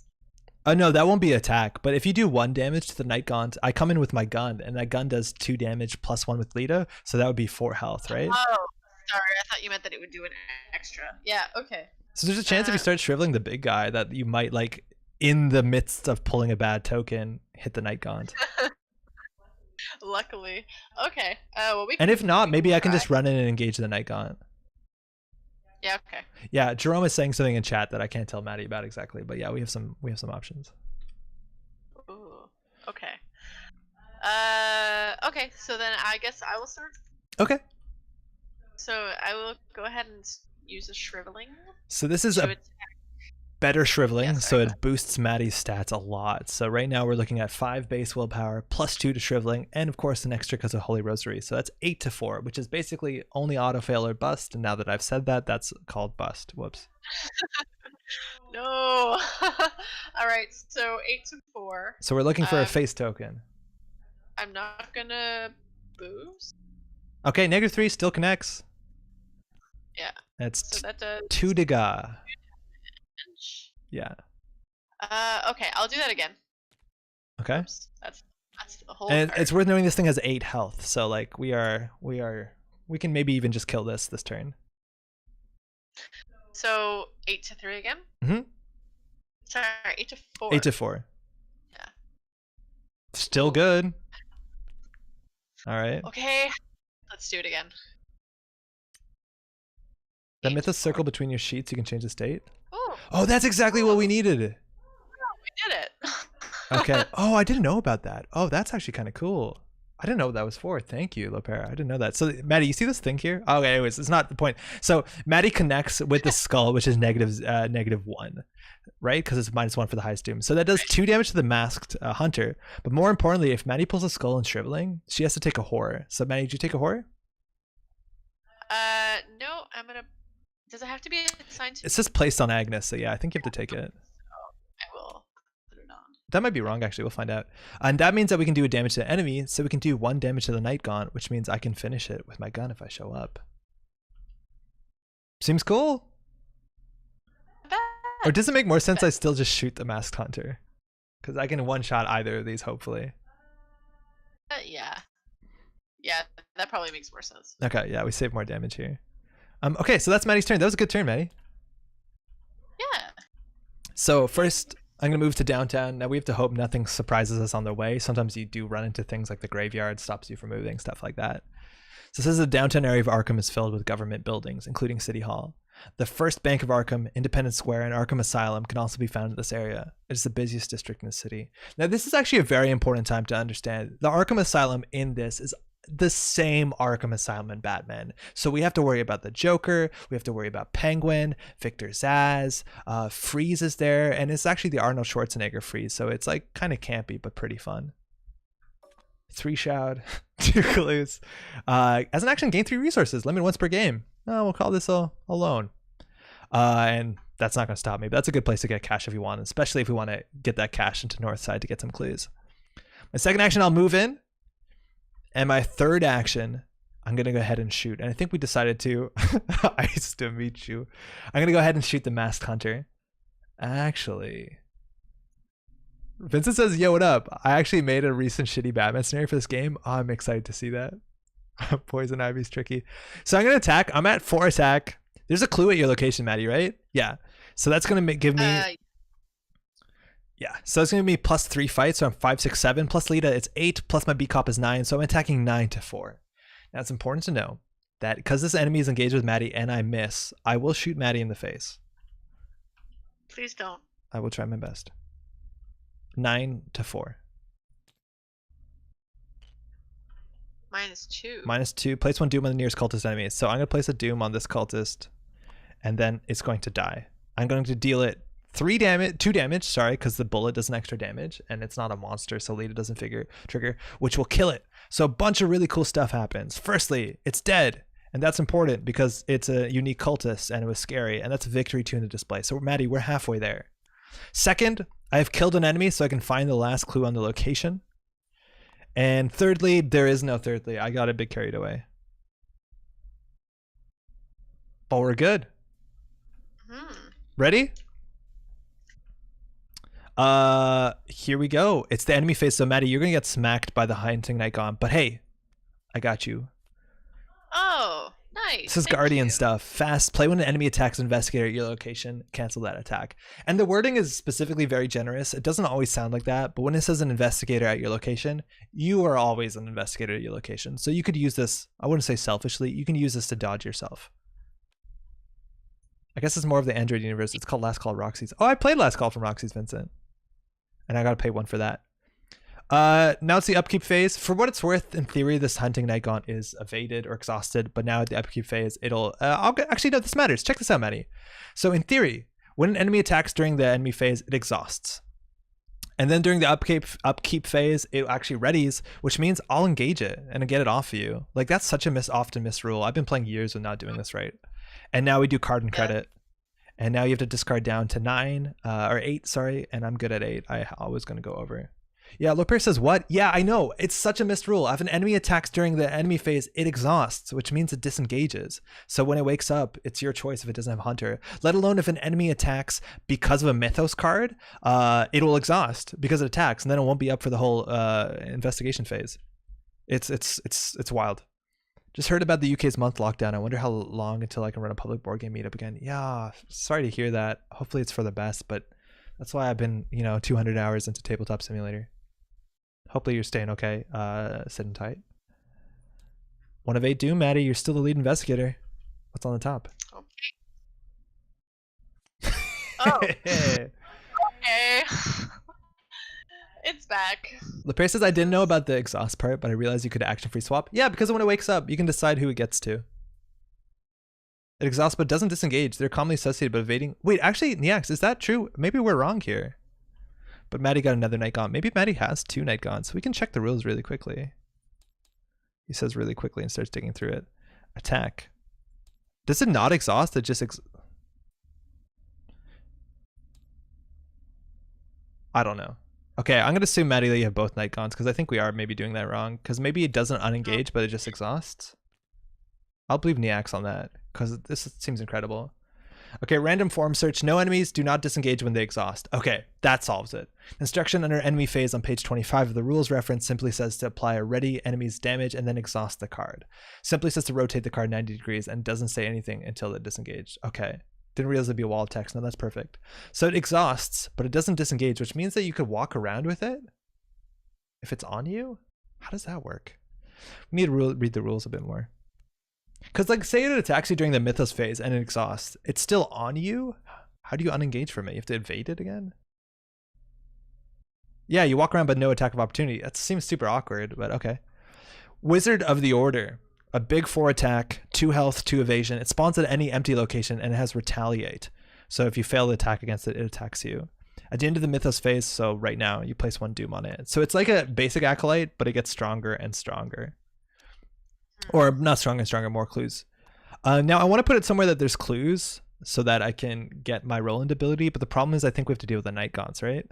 No, that won't be attack. But if you do 1 damage to the Night Gaunt, I come in with my gun, and that gun does 2 damage plus 1 with Lita, so that would be 4 health, right? Oh, sorry, I thought you meant that it would do an extra. Yeah, okay. So there's a chance if you start shriveling the big guy that you might, like, in the midst of pulling a bad token, hit the Night Gaunt. Luckily. Okay. Well, and if not, maybe I can just run in and engage the Night Gaunt. Yeah, okay. Yeah, Jerome is saying something in chat that I can't tell Maddie about exactly, but yeah, we have some options. Ooh, okay. Okay, so then I guess I will start. Okay. So I will go ahead and use a shriveling. So this is a better shriveling, Yeah, so it boosts Maddie's stats a lot. So right now we're looking at 5 base willpower plus 2 to shriveling, and of course an extra because of Holy Rosary. So that's 8 to 4, which is basically only auto fail or bust. And now that I've said that, that's called bust. Whoops. No. All right, so 8 to 4. So we're looking for a face token. I'm not gonna boost. Okay, -3 still connects. Yeah. That's so that does 2 dégâts. Yeah. Okay, I'll do that again. Okay. Oops, that's the whole And card. it's worth knowing this thing has 8 health, so like we can maybe even just kill this turn. So 8 to 3 again? Mm-hmm. Sorry, 8 to 4. 8 to 4. Yeah. Still good. All right. Okay, let's do it again. The Mythos circle between your sheets, you can change the state. Ooh. Oh, that's exactly what we needed. We did it. Okay. Oh, I didn't know about that. Oh, that's actually kind of cool. I didn't know what that was for. Thank you, Lopera. I didn't know that. So, Maddie, you see this thing here? Okay, anyways, it's not the point. So, Maddie connects with the skull, which is -1, right? Because it's -1 for the highest doom. So that does 2 damage to the Masked Hunter. But more importantly, if Maddie pulls a skull and shriveling, she has to take a horror. So, Maddie, did you take a horror? No, I'm gonna. Does it have to be assigned to? It says placed on Agnes, so yeah, I think you have to take it. I will put it on. That might be wrong, actually. We'll find out. And that means that we can do a damage to the enemy, so we can do 1 damage to the Night Gaunt, which means I can finish it with my gun if I show up. Seems cool. Or does it make more sense I still just shoot the Masked Hunter? Because I can one-shot either of these, hopefully. Yeah. Yeah, that probably makes more sense. Okay, yeah, we save more damage here. Okay, so that's Maddie's turn. That was a good turn, Maddie. Yeah. So first, I'm going to move to downtown. Now we have to hope nothing surprises us on the way. Sometimes you do run into things like the graveyard stops you from moving, stuff like that. So this is the downtown area of Arkham is filled with government buildings, including City Hall. The First Bank of Arkham, Independence Square, and Arkham Asylum can also be found in this area. It is the busiest district in the city. Now this is actually a very important time to understand. The Arkham Asylum in this is the same Arkham Asylum in Batman. So we have to worry about the Joker, we have to worry about Penguin, Victor Zsasz, Freeze is there, and it's actually the Arnold Schwarzenegger Freeze, so it's like kind of campy but pretty fun. 3 Shroud, 2 clues. As an action, gain 3 resources, limit once per game. Oh, we'll call this a loan. And that's not going to stop me, but that's a good place to get cash if you want, especially if we want to get that cash into Northside to get some clues. My second action, I'll move in. And my third action, I'm going to go ahead and shoot. And I think we decided to. Nice to meet you. I'm going to go ahead and shoot the Masked Hunter. Actually, Vincent says, yo, what up? I actually made a recent shitty Batman scenario for this game. Oh, I'm excited to see that. Poison Ivy's tricky. So I'm going to attack. I'm at 4 attack. There's a clue at your location, Maddie, right? Yeah. So that's going to give me... Yeah, so it's going to be plus 3 fights, so I'm 5, 6, 7. Plus Lita, it's 8, plus my B Cop is 9, so I'm attacking 9 to 4. Now it's important to know that because this enemy is engaged with Maddie and I miss, I will shoot Maddie in the face. Please don't. I will try my best. 9 to 4. -2. -2. Place 1 Doom on the nearest cultist enemy. So I'm going to place a Doom on this cultist, and then it's going to die. I'm going to deal it 2 damage, sorry, because the bullet does an extra damage, and it's not a monster, so Lita doesn't trigger, which will kill it. So a bunch of really cool stuff happens. Firstly, it's dead, and that's important because it's a unique cultist, and it was scary, and that's a victory 2 in the display. So Maddie, we're halfway there. Second, I have killed an enemy, so I can find the last clue on the location. And thirdly, there is no thirdly. I got a bit carried away. But we're good. Ready? Here we go. It's the enemy phase. So Maddie, you're gonna get smacked by the Hunting Night Gaunt, but hey, I got you. Oh, nice. This is Guardian stuff. Fast. Play when an enemy attacks an investigator at your location. Cancel that attack. And the wording is specifically very generous. It doesn't always sound like that, but when it says an investigator at your location, you are always an investigator at your location. So you could use this, I wouldn't say selfishly, you can use this to dodge yourself. I guess it's more of the Android universe. It's called Last Call Roxy's. Oh, I played Last Call from Roxy's, Vincent. And I gotta pay 1 for that. Now it's the upkeep phase. For what it's worth, in theory, this Hunting Night Gaunt is evaded or exhausted, but now at the upkeep phase, it'll... actually, no, this matters. Check this out, Maddie. So in theory, when an enemy attacks during the enemy phase, it exhausts. And then during the upkeep phase, it actually readies, which means I'll engage it and get it off of you. Like, that's such a often missed rule. I've been playing years with not doing this right. And now we do card and credit. And now you have to discard down to 9, or 8, sorry, and I'm good at 8. I always going to go over. Yeah, Loper says, what? Yeah, I know. It's such a missed rule. If an enemy attacks during the enemy phase, it exhausts, which means it disengages. So when it wakes up, it's your choice if it doesn't have Hunter. Let alone if an enemy attacks because of a Mythos card, it will exhaust because it attacks, and then it won't be up for the whole investigation phase. It's wild. Just heard about the UK's month lockdown. I wonder how long until I can run a public board game meetup again. Yeah, sorry to hear that. Hopefully it's for the best, but that's why I've been, 200 hours into Tabletop Simulator. Hopefully you're staying okay, sitting tight. 1 of 8 Doom, Maddie, you're still the lead investigator. What's on the top? Okay. Oh. Okay. It's back. LePere says, I didn't know about the exhaust part, but I realized you could action free swap. Yeah, because when it wakes up, you can decide who it gets to. It exhausts but doesn't disengage. They're commonly associated but evading. Wait, actually, Neax, is that true? Maybe we're wrong here. But Maddie got another Night Gaunt. Maybe Maddie has 2 Night Gaunts. We can check the rules really quickly. He says really quickly and starts digging through it. Attack. Does it not exhaust? It just I don't know. Okay, I'm going to assume, Maddie, that you have both Night Gaunts, because I think we are maybe doing that wrong. Because maybe it doesn't unengage, but it just exhausts. I'll believe Neax on that, because this seems incredible. Okay, random form search. No enemies do not disengage when they exhaust. Okay, that solves it. Instruction under enemy phase on page 25 of the rules reference simply says to apply a ready enemy's damage and then exhaust the card. Simply says to rotate the card 90 degrees and doesn't say anything until it disengaged. Okay, Didn't realize there'd be a wall of text. No, that's perfect. So it exhausts, but it doesn't disengage, which means that you could walk around with it if it's on you. How does that work? We need to read the rules a bit more. Because, like, say it attacks you during the Mythos phase and it exhausts. It's still on you? How do you unengage from it? You have to evade it again? Yeah, you walk around but no attack of opportunity. That seems super awkward, but okay. Wizard of the Order. A big 4 attack, 2 health, 2 evasion. It spawns at any empty location and it has retaliate. So if you fail to attack against it, it attacks you. At the end of the Mythos phase, so right now, you place 1 Doom on it. So it's like a basic Acolyte, but it gets stronger and stronger. Or not stronger and stronger, more clues. Now I want to put it somewhere that there's clues so that I can get my Roland ability, but the problem is I think we have to deal with the Night Gaunts, right?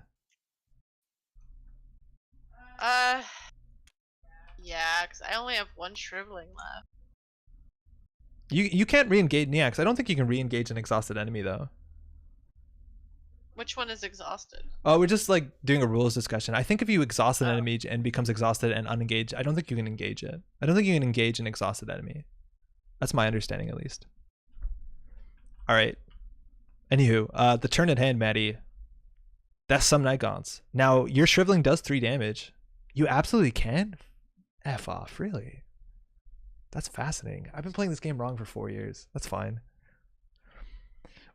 Yeah, because I only have 1 shriveling left. You can't re-engage, yeah, because I don't think you can re-engage an exhausted enemy though. Which one is exhausted? Oh, we're just like doing a rules discussion. I think if you exhaust an enemy and becomes exhausted and unengaged, I don't think you can engage it. I don't think you can engage an exhausted enemy. That's my understanding at least. All right. Anywho, the turn at hand, Maddie. That's some Night Gaunts. Now, your shriveling does 3 damage. You absolutely can? F off, really? That's fascinating. I've been playing this game wrong for 4 years. That's fine.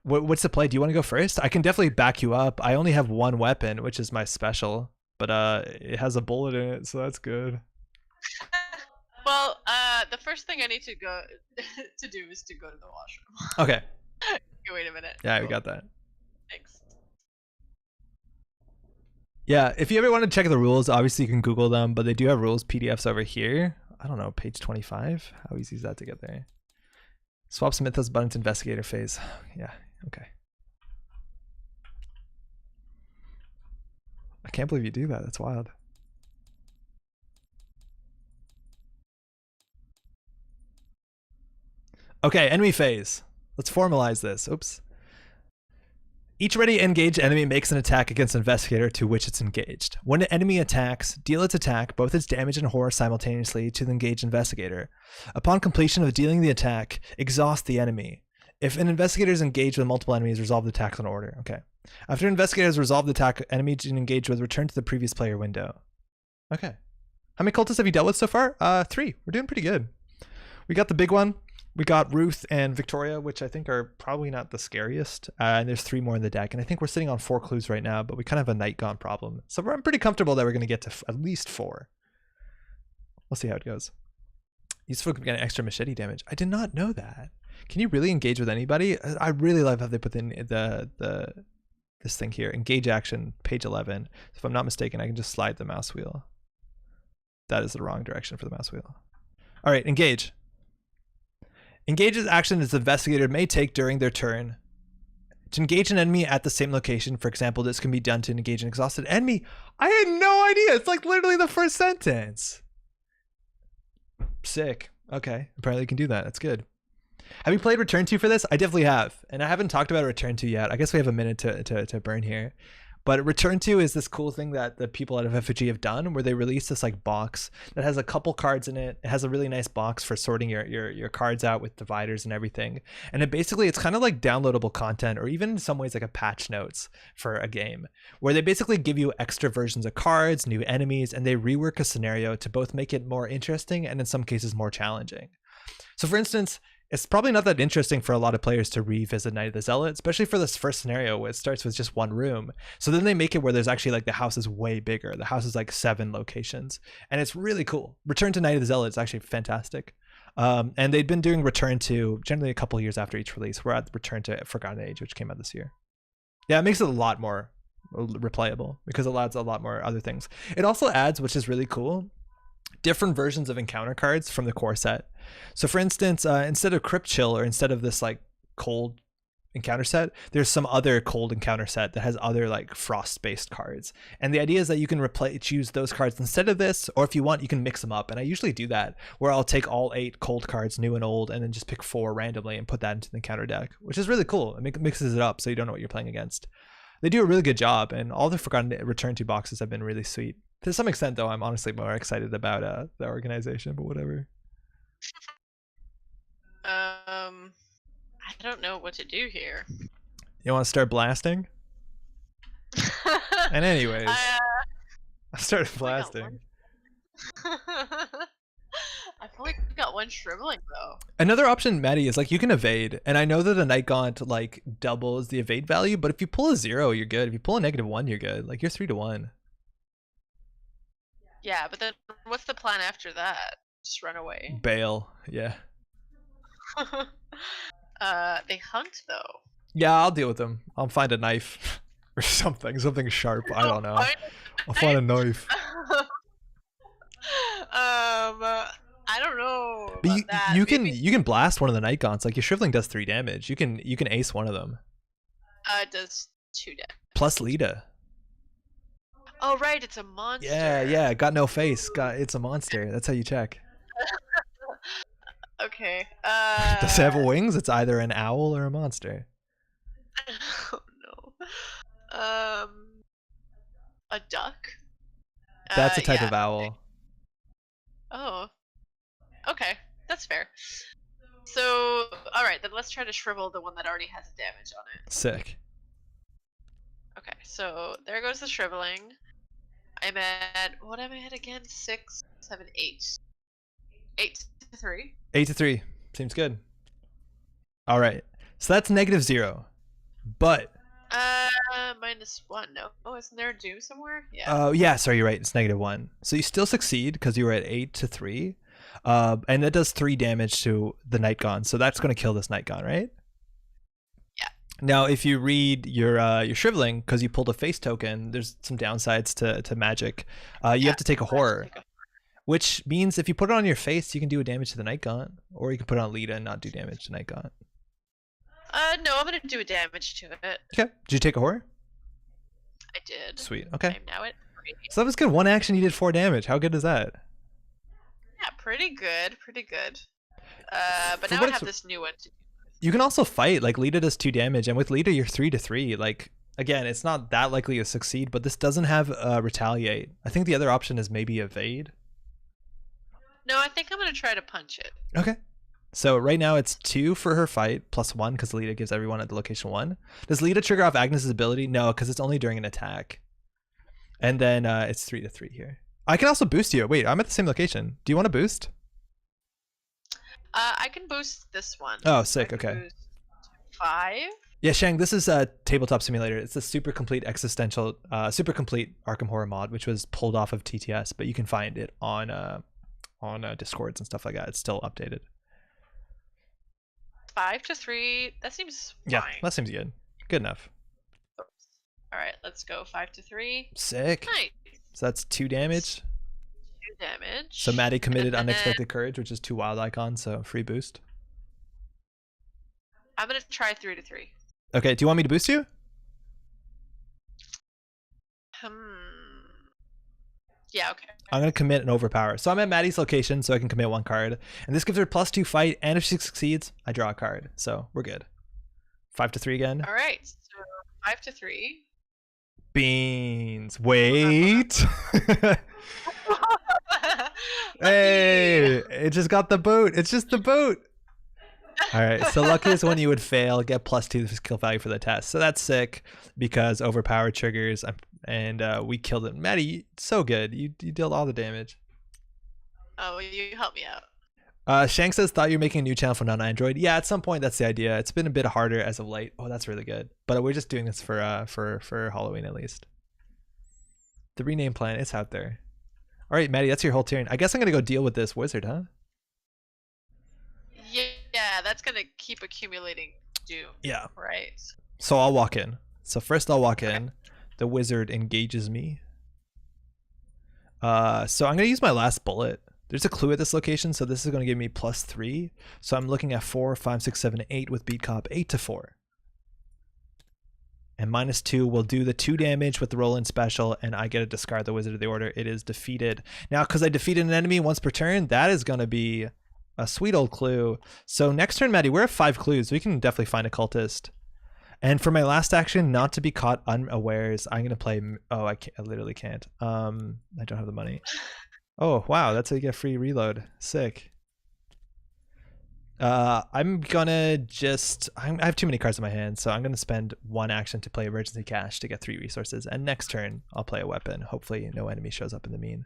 What's the play? Do you want to go first? I can definitely back you up. I only have 1 weapon, which is my special, but it has a bullet in it, so that's good. Well, the first thing I need to go to do is to go to the washroom. Okay. Okay, wait a minute. Yeah, we got that. Thanks. Yeah, if you ever want to check the rules, obviously you can Google them, but they do have rules PDFs over here. I don't know, page 25. How easy is that to get there? Swaps Mythos buttons investigator phase. Yeah, okay. I can't believe you do that. That's wild. Okay, enemy phase. Let's formalize this. Oops. Each ready engaged enemy makes an attack against investigator to which it's engaged. When an enemy attacks, deal its attack, both its damage and horror simultaneously to the engaged investigator. Upon completion of dealing the attack, exhaust the enemy. If an investigator is engaged with multiple enemies, resolve the attacks in order. Okay. After an investigator has resolved the attack, enemy engaged with, return to the previous player window. Okay. How many cultists have you dealt with so far? 3. We're doing pretty good. We got the big one. We got Ruth and Victoria, which I think are probably not the scariest. And there's 3 more in the deck. And I think we're sitting on 4 clues right now, but we kind of have a Night Gaunt problem. So I'm pretty comfortable that we're going to get to at least 4. We'll see how it goes. Useful to get extra machete damage. I did not know that. Can you really engage with anybody? I really love how they put in this thing here. Engage action, page 11. If I'm not mistaken, I can just slide the mouse wheel. That is the wrong direction for the mouse wheel. All right, engage. Engage's action is the investigator may take during their turn. To engage an enemy at the same location, for example, this can be done to engage an exhausted enemy. I had no idea. It's like literally the first sentence. Sick. Okay, apparently you can do that. That's good. Have you played Return to for this? I definitely have. And I haven't talked about Return to yet. I guess we have a minute to burn here. But Return to is this cool thing that the people out of FFG have done where they release this like box that has a couple cards in it. It has a really nice box for sorting your cards out with dividers and everything. And it's kind of like downloadable content, or even in some ways like a patch notes for a game, where they basically give you extra versions of cards, new enemies, and they rework a scenario to both make it more interesting and in some cases more challenging. So for instance, it's probably not that interesting for a lot of players to revisit Night of the Zealot, especially for this first scenario where it starts with just 1 room. So then they make it where there's actually like the house is way bigger. The house is like 7 locations and it's really cool. Return to Night of the Zealot is actually fantastic. And they'd been doing Return to generally a couple of years after each release. We're at Return to Forgotten Age, which came out this year. Yeah, it makes it a lot more replayable because it allows a lot more other things. It also adds, which is really cool, different versions of encounter cards from the core set. So for instance, instead of Crypt Chill, or instead of this like cold encounter set, there's some other cold encounter set that has other like frost based cards. And the idea is that you can choose those cards instead of this, or if you want, you can mix them up. And I usually do that where I'll take all 8 cold cards, new and old, and then just pick 4 randomly and put that into the encounter deck, which is really cool. It mixes it up so you don't know what you're playing against. They do a really good job, and all the Forgotten Return to boxes have been really sweet. To some extent, though, I'm honestly more excited about the organization, but whatever. I I don't know what to do here. You want to start blasting? And anyways, I started only got blasting. one. I've only got one shriveling though. Another option, Maddie, is like you can evade, and I know that the Night Gaunt like doubles the evade value, but if you pull a 0, you're good. If you pull a -1, you're good. Like you're 3-1. Yeah, but then what's the plan after that? Just run away. Bail, yeah. They hunt though. Yeah, I'll deal with them. I'll find a knife or something sharp. I don't know. I'll find a knife. I don't know. But That. you can blast one of the Night Gaunts. Like your shriveling does 3 damage. You can ace one of them. It does 2 damage. Plus Lita. Oh right, it's a monster. Yeah. Got no face. It's a monster. That's how you check. Okay. Does it have wings? It's either an owl or a monster. Oh no. A duck. That's a type yeah. of owl. Oh. Okay, that's fair. So, all right, then let's try to shrivel the one that already has damage on it. Sick. Okay, so there goes the shriveling. I'm at, what am I at again? 6, 7, 8. 8 to 3. 8 to 3. Seems good. All right. So that's -0. But -1. No. Oh, isn't there a doom somewhere? Yeah. Oh, yeah, sorry, you're right. It's -1. So you still succeed because you were at 8 to 3. And that does 3 damage to the Night Gaunt. So that's going to kill this Night Gaunt, right? Yeah. Now, if you read your shriveling, because you pulled a face token, there's some downsides to magic. You have to take a horror, which means if you put it on your face, you can do a damage to the Night Gaunt, or you can put it on Lita and not do damage to Night Gaunt. No, I'm gonna do a damage to it. Okay. Did you take a horror? I did. Sweet. Okay. I'm now at 3. So that was good. One action, you did 4 damage. How good is that? Yeah, pretty good. But For now what I have it's- this new one to do. You can also fight. Like Lita does 2 damage, and with Lita you're 3 to 3. Like again, it's not that likely to succeed, but this doesn't have retaliate. I think the other option is maybe evade. No, I think I'm gonna try to punch it. Okay. So right now it's 2 for her fight plus 1 because Lita gives everyone at the location 1. Does Lita trigger off Agnes's ability? No, because it's only during an attack. And then it's 3 to 3 here. I can also boost you. Wait, I'm at the same location. Do you want to boost? I can boost this one. Oh, sick. I can Okay. boost 5. Yeah, Shang, this is a Tabletop Simulator. It's a super complete super complete Arkham Horror mod, which was pulled off of TTS, but you can find it on Discords and stuff like that. It's still updated. 5 to 3. That seems Yeah, fine. that seems good. Good enough. All right, let's go 5 to 3. Sick. Nice. So that's 2 damage. 2 damage. So Maddie committed And then Unexpected Courage, which is 2 wild icons, so free boost. I'm gonna try 3 to 3. Okay, do you want me to boost you? Yeah, okay. I'm going to commit and overpower. So I'm at Maddie's location, so I can commit 1 card. And this gives her +2 fight, and if she succeeds, I draw a card. So we're good. 5 to 3 again. All right, so 5 to 3. Beans. Wait. Hey, it just got the boat. It's just the boat. All right, so lucky is when you would fail, get +2 skill value for the test. So that's sick because overpower triggers, and we killed it. Maddie, so good. You dealt all the damage. Oh, you helped me out. Shank says, thought you were making a new channel for non-Android. Yeah, at some point, that's the idea. It's been a bit harder as of late. Oh, that's really good. But we're just doing this for Halloween at least. The rename plan is out there. All right, Maddie, that's your whole turn. I guess I'm going to go deal with this wizard, huh? Yeah, that's gonna keep accumulating doom. Yeah. Right. So I'll walk in. So first I'll walk in. The wizard engages me. So I'm going to use my last bullet. There's a clue at this location, so this is going to give me +3. So I'm looking at 4, 5, 6, 7, 8 with beat cop, 8 to 4. And -2 will do the 2 damage with the roll-in special, and I get to discard the Wizard of the Order. It is defeated. Now, because I defeated an enemy once per turn, that is going to be a sweet old clue. So next turn, Maddie, we're at 5 clues. We can definitely find a cultist. And for my last action, not to be caught unawares, I'm going to play... Oh, I literally can't. I don't have the money. Oh, wow. That's how you get free reload. Sick. I'm gonna I have too many cards in my hand, so I'm gonna spend one action to play emergency cash to get 3 resources, and next turn I'll play a weapon. Hopefully no enemy shows up in the mean.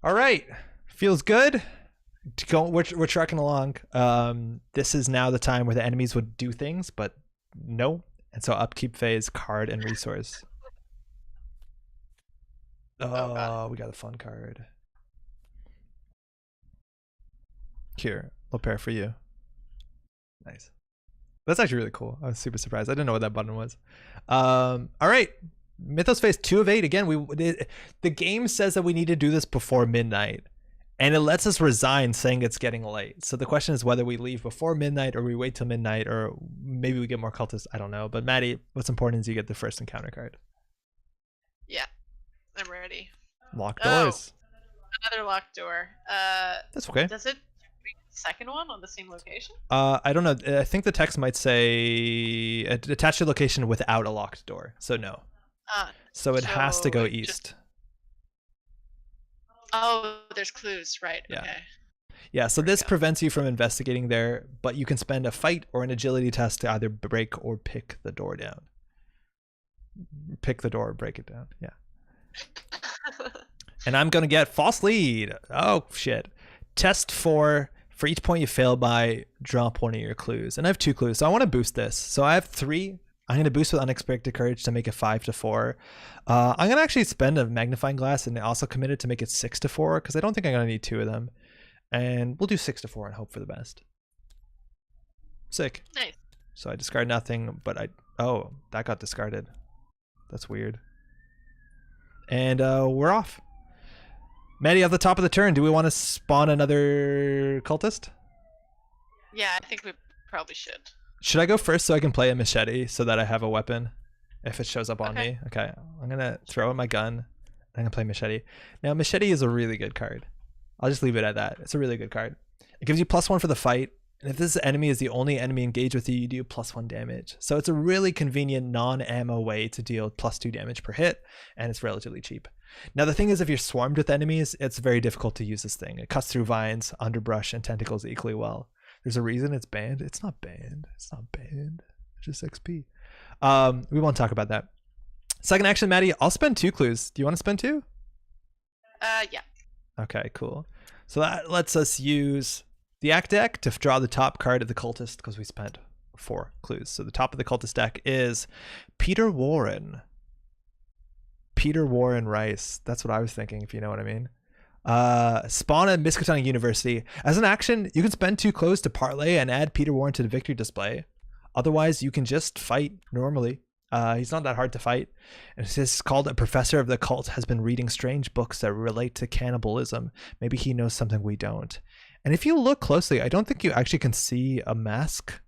All right, feels good. We're trucking along. This is now the time where the enemies would do things, but no. And so upkeep phase, card, and resource. Oh, we got a fun card. Here, I'll pair for you. Nice. That's actually really cool. I was super surprised. I didn't know what that button was. All right. Mythos phase 2 of 8. Again, the game says that we need to do this before midnight. And it lets us resign saying it's getting late. So the question is whether we leave before midnight or we wait till midnight, or maybe we get more cultists. I don't know. But Maddie, what's important is you get the first encounter card. Yeah, I'm ready. Locked doors. Another locked door. That's okay. Does it read the second one on the same location? I don't know. I think the text might say attach to location without a locked door. So no. So it has to go east. Oh, there's clues, right? Yeah. Okay. Yeah, so this prevents you from investigating there, but you can spend a fight or an agility test to either break or pick the door down. Pick the door or break it down. Yeah. And I'm going to get false lead. Oh, shit. Test 4. For each point you fail by, drop one of your clues. And I have 2 clues, so I want to boost this. So I have 3. I'm going to boost with unexpected courage to make it 5 to 4. I'm going to actually spend a magnifying glass and also commit it to make it 6 to 4 because I don't think I'm going to need 2 of them. And we'll do 6 to 4 and hope for the best. Sick. Nice. So I discard nothing, but oh, that got discarded. That's weird. And we're off. Maddie, at the top of the turn, do we want to spawn another cultist? Yeah, I think we probably should. Should I go first so I can play a machete so that I have a weapon if it shows up on me? Okay, I'm going to throw in my gun. I'm going to play machete. Now, machete is a really good card. I'll just leave it at that. It's a really good card. It gives you +1 for the fight. And if this enemy is the only enemy engaged with you, you do +1 damage. So it's a really convenient non-ammo way to deal +2 damage per hit. And it's relatively cheap. Now, the thing is, if you're swarmed with enemies, it's very difficult to use this thing. It cuts through vines, underbrush, and tentacles equally well. There's a reason it's banned. It's not banned. It's not banned. It's just XP. We won't talk about that. Second action, Maddie. I'll spend 2 clues. Do you want to spend 2? Yeah. Okay, cool. So that lets us use the act deck to draw the top card of the cultist because we spent 4 clues. So the top of the cultist deck is Peter Warren. Peter Warren Rice. That's what I was thinking, if you know what I mean. Spawn at Miskatonic University. As an action, you can spend 2 clues to parlay and add Peter Warren to the victory display. Otherwise, you can just fight normally. He's not that hard to fight. And it's called a professor of the cult has been reading strange books that relate to cannibalism. Maybe he knows something we don't. And if you look closely, I don't think you actually can see a mask,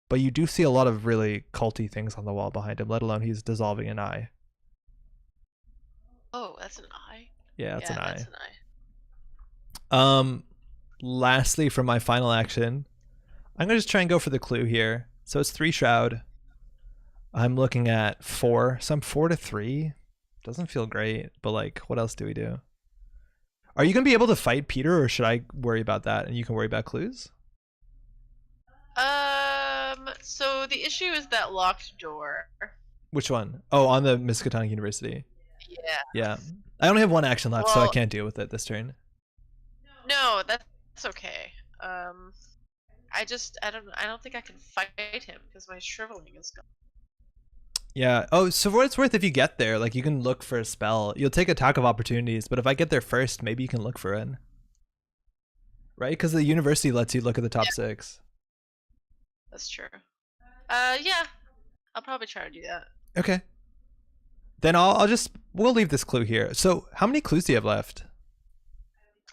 but you do see a lot of really culty things on the wall behind him, let alone he's dissolving an eye. Oh, that's an eye? Yeah, that's an eye. That's an eye. Lastly, for my final action, I'm gonna just try and go for the clue here. So it's 3 shroud. I'm looking at 4. So I'm 4 to 3. Doesn't feel great, but like, what else do we do? Are you gonna be able to fight Peter, or should I worry about that and you can worry about clues? So the issue is that locked door. Which one? Oh, on the Miskatonic University. Yeah. Yeah. I only have 1 action left, so I can't deal with it this turn. No, that's okay. I don't think I can fight him because my shriveling is gone. Yeah. Oh, so for what it's worth, if you get there, like, you can look for a spell. You'll take attack of opportunities, but if I get there first, maybe you can look for it. Right? Because the university lets you look at the top 6. That's true. Yeah. I'll probably try to do that. Okay. Then we'll leave this clue here. So how many clues do you have left?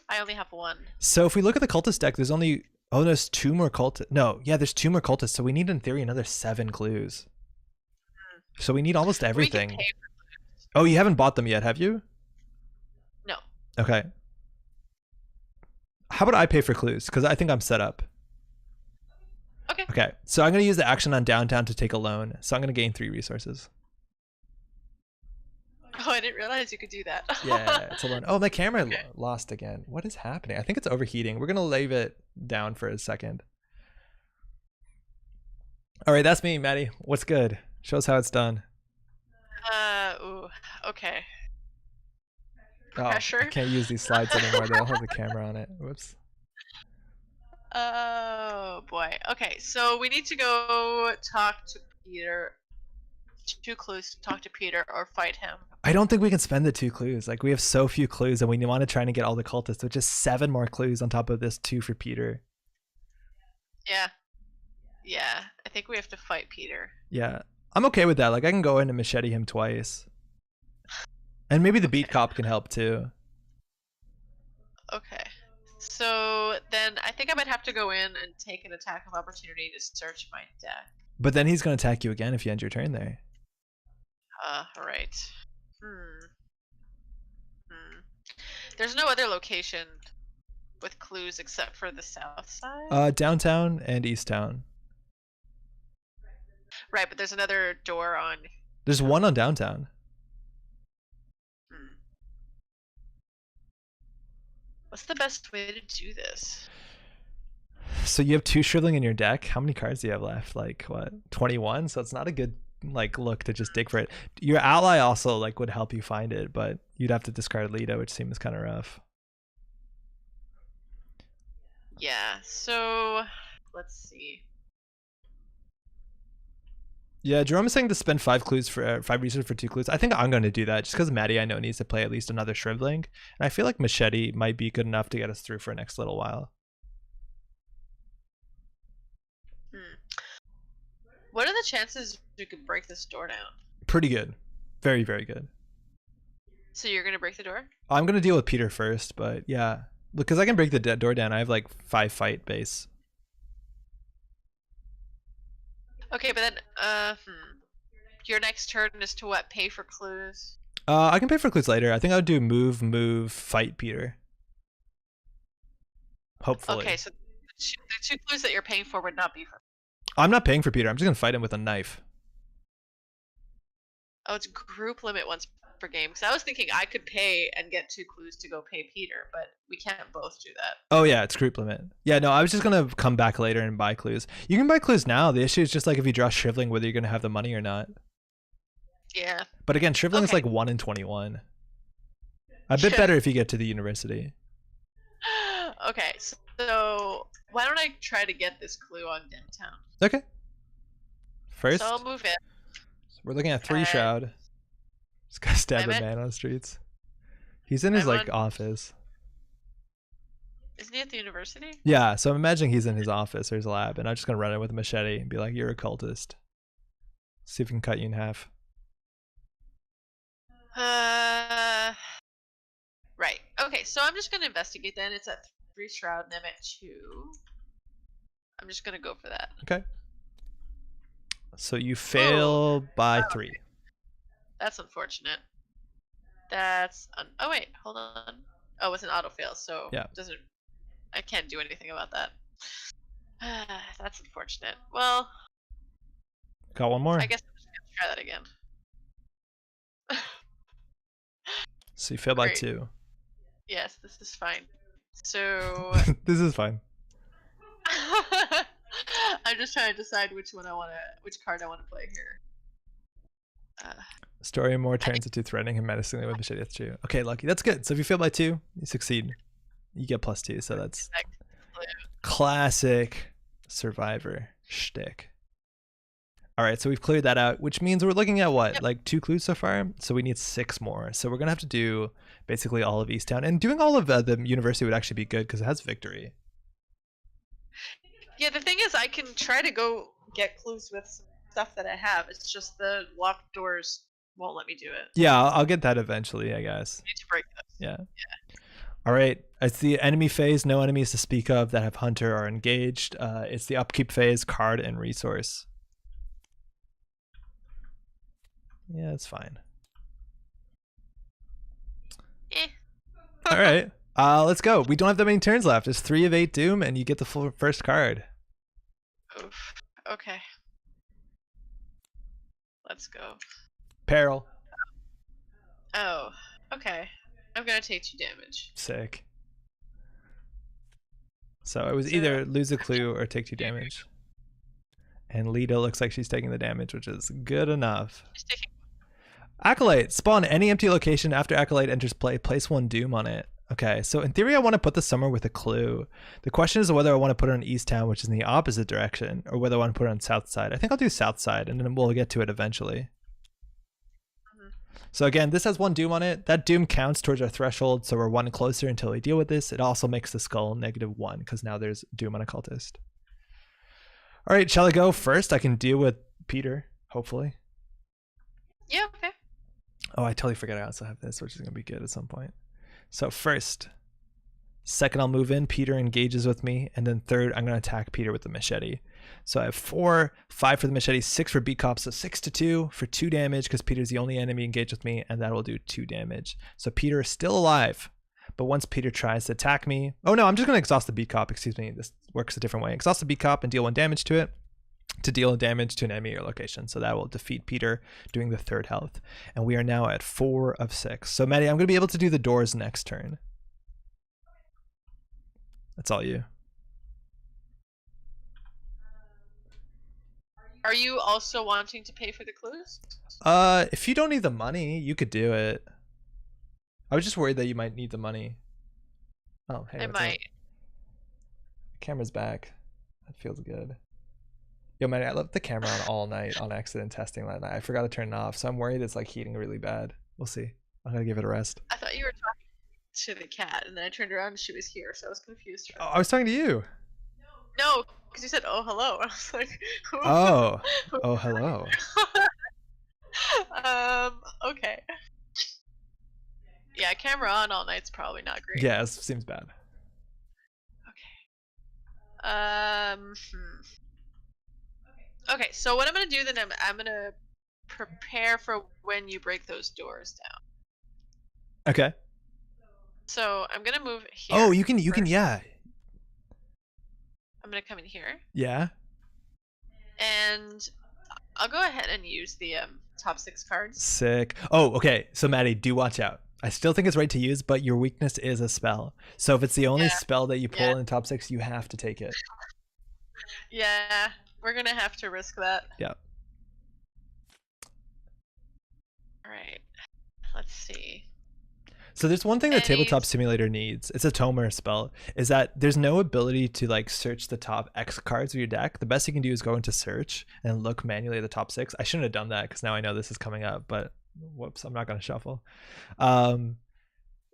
I only have 1. So if we look at the cultist deck, there's only, there's 2 more cultists. No, yeah, there's 2 more cultists. So we need, in theory, another 7 clues. So we need almost everything. Oh, you haven't bought them yet, have you? No. Okay. How about I pay for clues? Because I think I'm set up. Okay. Okay, so I'm going to use the action on downtown to take a loan. So I'm going to gain 3 resources. Oh, I didn't realize you could do that. Yeah, to learn. Oh, my camera Okay. lost again. What is happening? I think it's overheating. We're gonna leave it down for a second. All right, that's me, Maddie. What's good? Show us how it's done. Ooh, okay. Oh, I Pressure. can't use these slides anymore. They don't have the camera on it. Whoops. Oh boy. Okay, so we need to go talk to Peter. 2 clues to talk to Peter or fight him. I don't think we can spend the 2 clues. Like, we have so few clues, and we want to try and get all the cultists. With just 7 more clues on top of this 2 for Peter. Yeah. Yeah, I think we have to fight Peter. Yeah, I'm okay with that. Like, I can go in and machete him twice. And maybe the beat cop can help too. Okay. So then I think I might have to go in and take an attack of opportunity to search my deck. But then he's going to attack you again if you end your turn there. Right. There's no other location with clues except for the south side? Downtown and East Town. Right, but there's another door on... There's one on downtown. What's the best way to do this? So you have 2 shriveling in your deck. How many cards do you have left? Like, what, 21? So it's not a good look to just dig for it. Your ally also would help you find it, but you'd have to discard Lita, which seems kind of rough. Yeah, so let's see. Yeah, Jerome is saying to spend 5 clues for 5 research for 2 clues. I think I'm going to do that just because Maddie, I know, needs to play at least another shriveling, and I feel like machete might be good enough to get us through for the next little while. What are the chances you can break this door down? Pretty good. Very, very good. So you're going to break the door? I'm going to deal with Peter first, but yeah. Because I can break the door down. I have 5 fight base. Okay, but then, your next turn is to what? Pay for clues? I can pay for clues later. I think I would do move, fight Peter. Hopefully. Okay, so the 2 clues that you're paying for would not be for... I'm not paying for Peter. I'm just going to fight him with a knife. Oh, it's group limit once per game. Because I was thinking I could pay and get 2 clues to go pay Peter, but we can't both do that. Oh yeah, it's group limit. Yeah, no, I was just going to come back later and buy clues. You can buy clues now. The issue is just if you draw shriveling, whether you're going to have the money or not. Yeah. But again, shriveling is 1 in 21. A bit better if you get to the university. Okay, so why don't I try to get this clue on downtown? Okay. First, so I'll move in. We're looking at 3 Shroud. This guy stabbed a man on the streets. He's in his office. Isn't he at the university? Yeah, so I'm imagining he's in his office or his lab, and I'm just gonna run in with a machete and be like, "You're a cultist." See if we can cut you in half. Right. Okay, so I'm just gonna investigate then. It's at 3 Shroud and I'm at 2. I'm just gonna go for that. Okay. So you fail by 3. That's unfortunate. Oh wait, hold on. Oh, it's an auto fail, so yeah. I can't do anything about that. That's unfortunate. Well, got one more. I guess I'm just gonna try that again. So you fail by 2. Yes, this is fine. So this is fine. I'm just trying to decide which card I want to play here. Story more turns into threatening him menacingly with machete. That's true. Okay, lucky. That's good. So if you fail by 2, you succeed. You get +2. So that's classic survivor shtick. All right, so we've cleared that out, which means we're looking at what, 2 clues so far? So we need 6 more. So we're gonna have to do basically all of Easttown, and doing all of the university would actually be good because it has victory. Yeah, the thing is, I can try to go get clues with some stuff that I have. It's just the locked doors won't let me do it. Yeah, I'll get that eventually, I guess. I need to break this. Yeah. All right, it's the enemy phase. No enemies to speak of that have hunter are engaged. It's the upkeep phase, card and resource. Yeah, it's fine. All right, let's go. We don't have that many turns left. It's 3 of 8 doom, and you get the full first card. Oof. Okay. Let's go. Peril. Oh, okay. I'm gonna take 2 damage. Sick. So it was So either lose a clue or take 2 damage. And Lita looks like she's taking the damage, which is good enough. she's taking. Acolyte. Spawn any empty location after Acolyte enters play. Place 1 doom on it. Okay, so in theory, I want to put this somewhere with a clue. The question is whether I want to put it on East Town, which is in the opposite direction, or whether I want to put it on South Side. I think I'll do South Side, and then we'll get to it eventually. So again, this has 1 doom on it. That doom counts towards our threshold, so we're 1 closer until we deal with this. It also makes the skull -1, because now there's doom on a cultist. All right, shall I go first? I can deal with Peter, hopefully. Yeah, okay. Oh, I totally forgot I also have this, which is going to be good at some point. So first, second I'll move in, Peter engages with me, and then third, I'm going to attack Peter with the machete. So I have 4, 5 for the machete, 6 for beat cop, so 6 to 2 for 2 damage because Peter's the only enemy engaged with me, and that will do 2 damage. So Peter is still alive, but once Peter tries to attack me, oh no, I'm just going to exhaust the beat cop, excuse me, this works a different way. Exhaust the beat cop and deal 1 damage to it to deal damage to an enemy or location. So that will defeat Peter, doing the 3rd health. And we are now at 4 of 6. So Maddie, I'm going to be able to do the doors next turn. That's all you. Are you also wanting to pay for the clues? If you don't need the money, you could do it. I was just worried that you might need the money. Oh, hey. I might. Camera's back. That feels good. Yo, man, I left the camera on all night on accident testing that night. I forgot to turn it off, so I'm worried it's like heating really bad. We'll see. I'm gonna give it a rest. I thought you were talking to the cat, and then I turned around and she was here, so I was confused. Oh, I was talking to you. No, because you said, "Oh, hello." I was like, who? Oh, oh, hello. Okay. Yeah, camera on all night's probably not great. Yeah, it seems bad. Okay. Okay, so what I'm gonna do then, I'm gonna prepare for when you break those doors down. Okay. So I'm gonna move here. Oh, you can, yeah. I'm gonna come in here. Yeah. And I'll go ahead and use the top 6 cards. Sick. Oh, okay. So Maddie, do watch out. I still think it's right to use, but your weakness is a spell. So if it's the only spell that you pull in the top 6, you have to take it. Yeah, we're gonna have to risk that. Yeah. Alright. Let's see. So there's one thing that Tabletop Simulator needs. It's a Tomer spell. Is that there's no ability to like search the top X cards of your deck. The best you can do is go into search and look manually at the top 6. I shouldn't have done that because now I know this is coming up, but whoops, I'm not going to shuffle.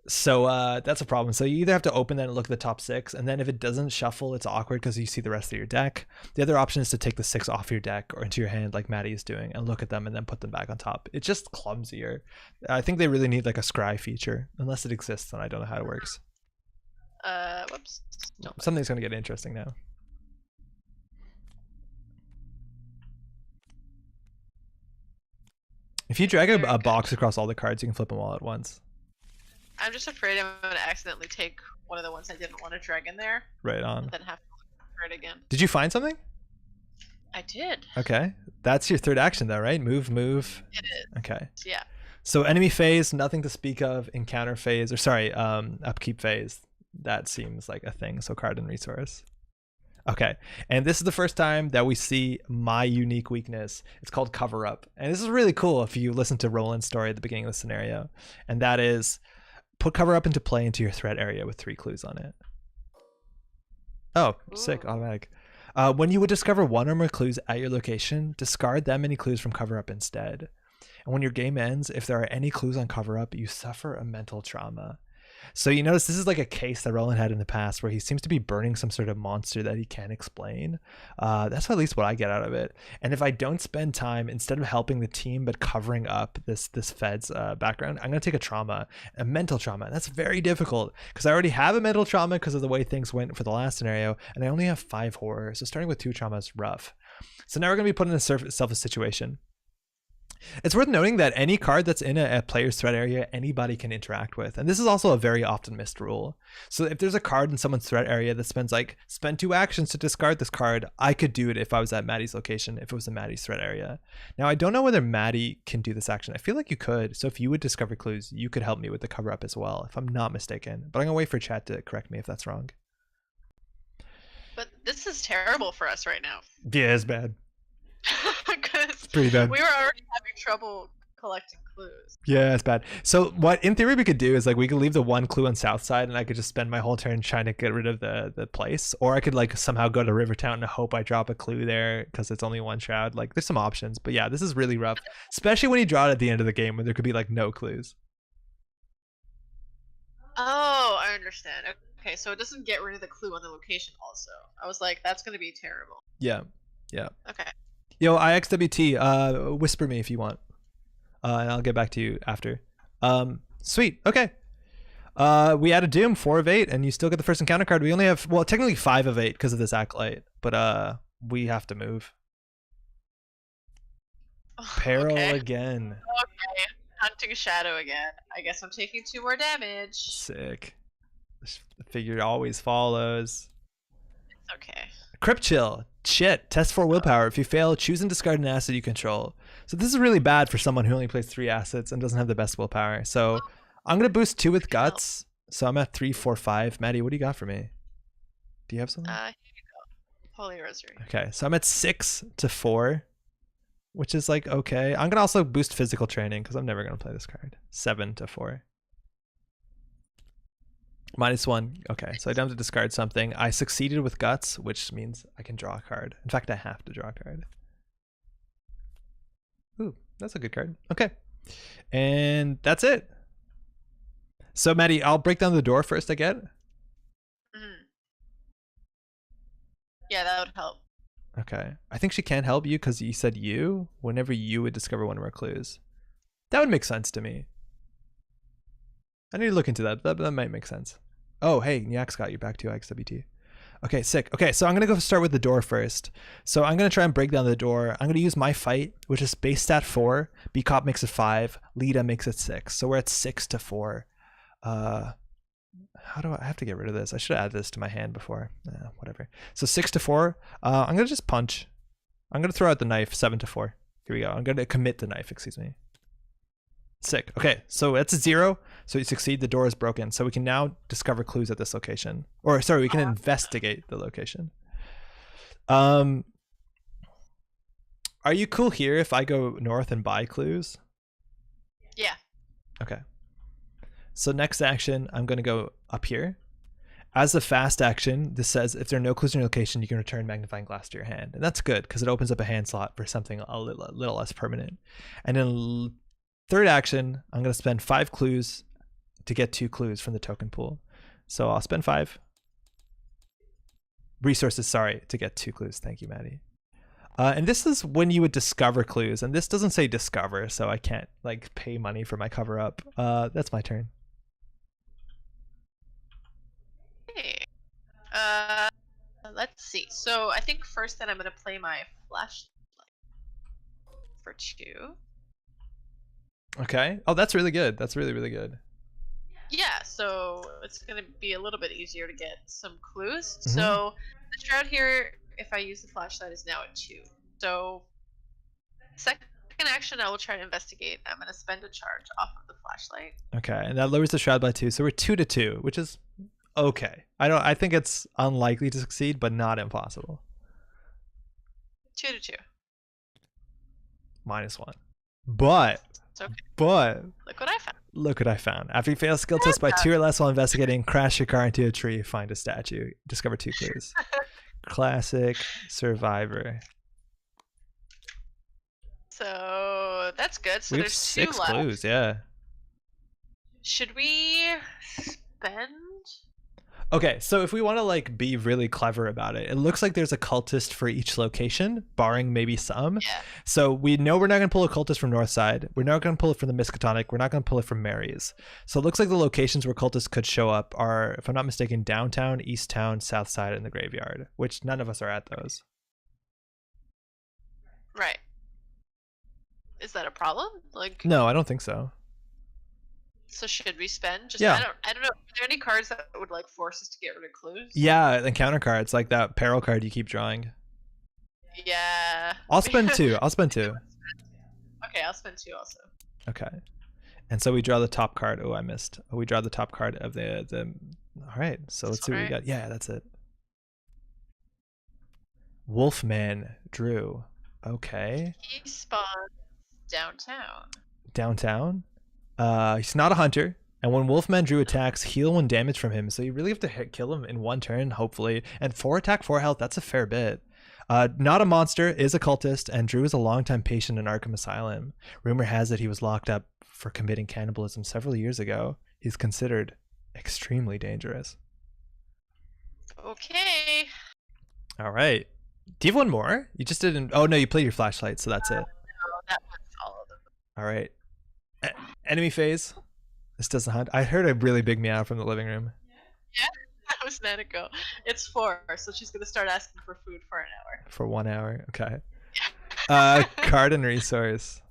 So that's a problem. So you either have to open that and look at the top 6, and then if it doesn't shuffle, it's awkward because you see the rest of your deck. The other option is to take the 6 off your deck or into your hand like Maddie is doing and look at them and then put them back on top. It's just clumsier. I think they really need like a scry feature. Unless it exists, then I don't know how it works. Whoops. No, something's going to get interesting now. If you drag a box across all the cards, you can flip them all at once. I'm just afraid I'm going to accidentally take one of the ones I didn't want to drag in there. Right on. And then have to look for it again. Did you find something? I did. Okay. That's your 3rd action though, right? Move. It is. Okay. Yeah. So enemy phase, nothing to speak of. Encounter phase, or sorry, upkeep phase. That seems like a thing. So card and resource. Okay, and this is the first time that we see my unique weakness. It's called cover up. And this is really cool if you listen to Roland's story at the beginning of the scenario. And that is put cover up into play into your threat area with 3 clues on it. Oh, sick, automatic. When you would discover 1 or more clues at your location, discard that many clues from cover up instead. And when your game ends, if there are any clues on cover up, you suffer a mental trauma. So you notice this is like a case that Roland had in the past where he seems to be burning some sort of monster that he can't explain. That's at least what I get out of it. And if I don't spend time, instead of helping the team but covering up this Fed's background, I'm going to take a mental trauma. That's very difficult because I already have a mental trauma because of the way things went for the last scenario, and I only have 5 horror. So starting with 2 trauma is rough. So now we're going to be put in a selfish situation. It's worth noting that any card that's in a player's threat area, anybody can interact with. And this is also a very often missed rule. So if there's a card in someone's threat area that spend 2 actions to discard this card, I could do it if I was at Maddie's location, if it was in Maddie's threat area. Now, I don't know whether Maddie can do this action. I feel like you could. So if you would discover clues, you could help me with the cover up as well, if I'm not mistaken. But I'm going to wait for chat to correct me if that's wrong. But this is terrible for us right now. Yeah, it's bad. Because Pretty bad. we were already having trouble collecting clues. Yeah, it's bad. So what in theory we could do is like we could leave the 1 clue on south side and I could just spend my whole turn trying to get rid of the place, or I could like somehow go to Rivertown and hope I drop a clue there because it's only 1 shroud. Like there's some options, but yeah, this is really rough, especially when you draw it at the end of the game when there could be like no clues. Oh, I understand. Okay, so it doesn't get rid of the clue on the location also. I was like, that's going to be terrible. Yeah. Okay. Yo, IXWT, whisper me if you want. And I'll get back to you after. Sweet. Okay. We added Doom, 4 of 8, and you still get the first encounter card. We only have, well, technically 5 of 8 because of this Acolyte, but we have to move. Peril again. Okay. Hunting Shadow again. I guess I'm taking 2 more damage. Sick. This figure always follows. It's okay. Crypt Chill. Shit. Test 4 willpower. If you fail, choose and discard an asset you control. So this is really bad for someone who only plays 3 assets and doesn't have the best willpower. So I'm going to boost 2 with Guts. So I'm at 3, 4, 5. Maddie, what do you got for me? Do you have something? Here you go. Holy Rosary. Okay. So I'm at 6 to 4, which is like, okay. I'm going to also boost physical training because I'm never going to play this card. 7 to 4. -1. Okay, so I don't have to discard something. I succeeded with Guts, which means I can draw a card. In fact, I have to draw a card. Ooh, that's a good card. Okay, and that's it. So, Maddie, I'll break down the door first, I get? Yeah, that would help. Okay. I think she can't help you because you said you, whenever you would discover one of our clues. That would make sense to me. I need to look into that. That might make sense. Oh, hey, Nyak's got you back to XWT. Okay, sick. Okay, so I'm going to go start with the door first. So I'm going to try and break down the door. I'm going to use my fight, which is base stat 4. B-Cop makes it 5. Lita makes it 6. So we're at 6 to 4. How do I have to get rid of this? I should add this to my hand before. Whatever. So 6 to 4. I'm going to just punch. I'm going to throw out the knife. 7 to 4. Here we go. I'm going to commit the knife, excuse me. Sick. Okay, so that's a 0. So you succeed. The door is broken. So we can now discover clues at this location. Or sorry, we can investigate the location. Are you cool here if I go north and buy clues? Yeah. Okay. So next action, I'm going to go up here. As a fast action, this says if there are no clues in your location, you can return magnifying glass to your hand. And that's good because it opens up a hand slot for something a little less permanent. And then third action, I'm going to spend 5 clues to get 2 clues from the token pool. So I'll spend 5 resources, sorry, to get 2 clues. Thank you, Maddie. And this is when you would discover clues. And this doesn't say discover, so I can't like pay money for my cover up. That's my turn. Okay. Let's see. So I think first then I'm going to play my flashlight for 2. Okay. Oh, that's really good. That's really, really good. Yeah, so it's going to be a little bit easier to get some clues. Mm-hmm. So the shroud here, if I use the flashlight, is now at 2. So second action, I will try to investigate. I'm going to spend a charge off of the flashlight. Okay, and that lowers the shroud by 2. So we're 2 to 2, which is okay. I think it's unlikely to succeed, but not impossible. 2 to 2. -1. But okay. But look what I found. Look what I found. After you fail a skill test by 2 or less while investigating, crash your car into a tree, find a statue, discover 2 clues. Classic survivor. So that's good. So we have there's 6 2 left. clues, yeah. Should we spend? Okay, so if we want to like be really clever about it, it looks like there's a cultist for each location, barring maybe some. Yeah. So we know we're not going to pull a cultist from North Side. We're not going to pull it from the Miskatonic. We're not going to pull it from Mary's. So it looks like the locations where cultists could show up are, if I'm not mistaken, downtown, East Town, South Side, and the Graveyard, which none of us are at those. Right. Is that a problem? Like, No, I don't think so. so should we spend? Just Yeah. I don't know. Are there any cards that would like force us to get rid of clues? Yeah, encounter cards like that peril card you keep drawing. Yeah. I'll spend two. I'll spend two. Okay, I'll spend 2 also. Okay. And so we draw the top card. Oh, I missed. Oh, we draw the top card of the. All right. So This let's see one, what we right? got. Yeah, that's it. Wolfman Drew. Okay. He spawns downtown. Downtown. He's not a hunter. And when Wolfman Drew attacks, heal 1 damage from him. So you really have to kill him in 1 turn, hopefully. And 4 attack, 4 health. That's a fair bit. Not a monster, is a cultist, and Drew is a longtime patient in Arkham Asylum. Rumor has it he was locked up for committing cannibalism several years ago. He's considered extremely dangerous. Okay. All right. Do you have one more? You just didn't. Oh, no, you played your flashlight, so that's it. No, that was all of them. All right. Enemy phase. This doesn't hunt. I heard a really big meow from the living room. Yeah, that was Nanako. It's 4, so she's gonna start asking for food for an hour. For 1 hour. Okay. Yeah. Card and resource.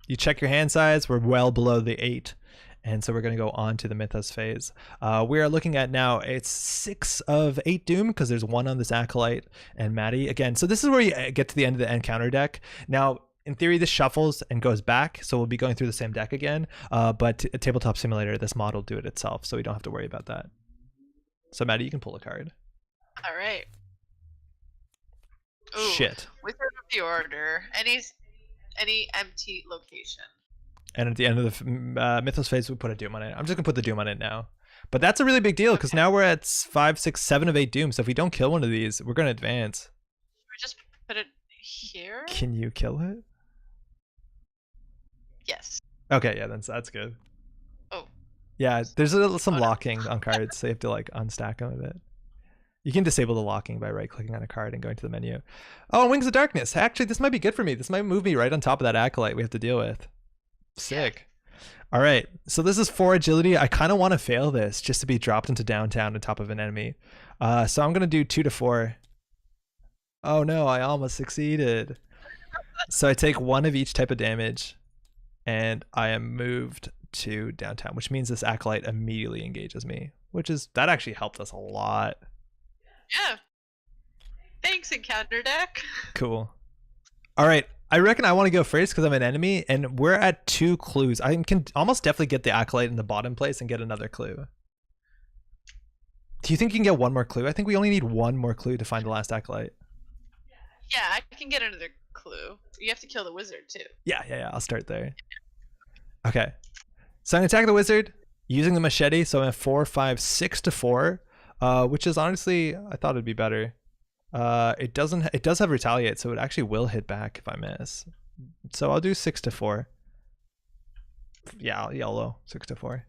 You check your hand size. We're well below the 8. And so we're going to go on to the Mythos phase. We are looking at now, it's 6 of 8 Doom because there's 1 on this Acolyte and Maddie. Again, so this is where you get to the end of the encounter deck. Now, in theory, this shuffles and goes back, so we'll be going through the same deck again. But Tabletop Simulator, this mod will do it itself, so we don't have to worry about that. So Maddie, you can pull a card. All right. Ooh, Shit. Wizard of the Order. Any empty location. And at the end of the Mythos phase, we put a Doom on it. I'm just going to put the Doom on it now. But that's a really big deal because now we're at 5, 6, 7 of 8 Doom. So if we don't kill one of these, we're going to advance. Should we just put it here? Can you kill it? Yes. Okay, yeah, that's good. Oh. Yeah, there's some locking on cards, so you have to like unstack them a bit. You can disable the locking by right-clicking on a card and going to the menu. Oh, Wings of Darkness. Actually, this might be good for me. This might move me right on top of that Acolyte we have to deal with. Sick. All right, so this is 4 agility. I kind of want to fail this just to be dropped into downtown on top of an enemy. So I'm going to do 2 to 4. Oh no, I almost succeeded. So I take 1 of each type of damage, and I am moved to downtown, which means this Acolyte immediately engages me, that actually helped us a lot. Yeah. Thanks, encounter deck. Cool. All right. I reckon I want to go first because I'm an enemy, and we're at 2 clues. I can almost definitely get the Acolyte in the bottom place and get another clue. Do you think you can get 1 more clue? I think we only need 1 more clue to find the last Acolyte. Yeah, I can get another clue. You have to kill the wizard too. Yeah. I'll start there. Okay. So I'm going to attack the wizard using the machete. So I'm at 4, 5, 6 to 4, which is honestly, I thought it'd be better. It does have retaliate, so it actually will hit back if I miss. So I'll do 6 to 4. Yeah, I'll YOLO 6 to 4.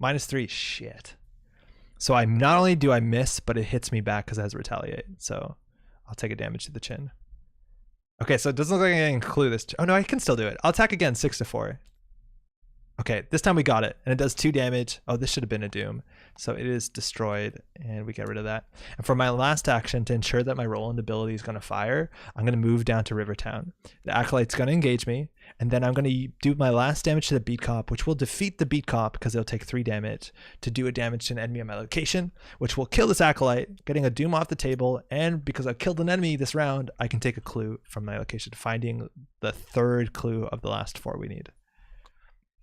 -3, shit. So I not only do I miss, but it hits me back because it has retaliate. So I'll take a damage to the chin. Okay, so it doesn't look like I can clue this. Oh no, I can still do it. I'll attack again, 6 to 4. Okay, this time we got it, and it does 2 damage. Oh, this should have been a Doom. So it is destroyed, and we get rid of that. And for my last action, to ensure that my Roland ability is going to fire, I'm going to move down to Rivertown. The Acolyte's going to engage me, and then I'm going to do my last damage to the Beat Cop, which will defeat the Beat Cop because it'll take 3 damage to do a damage to an enemy on my location, which will kill this Acolyte, getting a Doom off the table, and because I've killed an enemy this round, I can take a clue from my location, finding the 3rd clue of the last 4 we need.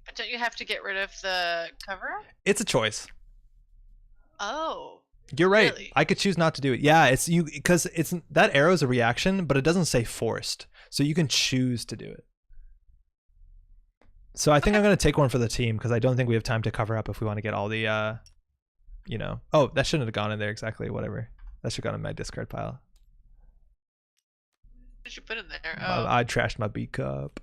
But don't you have to get rid of the cover-up? It's a choice. Oh. You're right. Really? I could choose not to do it. Yeah, it's you because it's that arrow is a reaction, but it doesn't say forced. So you can choose to do it. So I think I'm going to take one for the team because I don't think we have time to cover up if we want to get all the Oh, that shouldn't have gone in there exactly, whatever. That should have gone in my discard pile. What did you put in there? Oh. I trashed my B cup.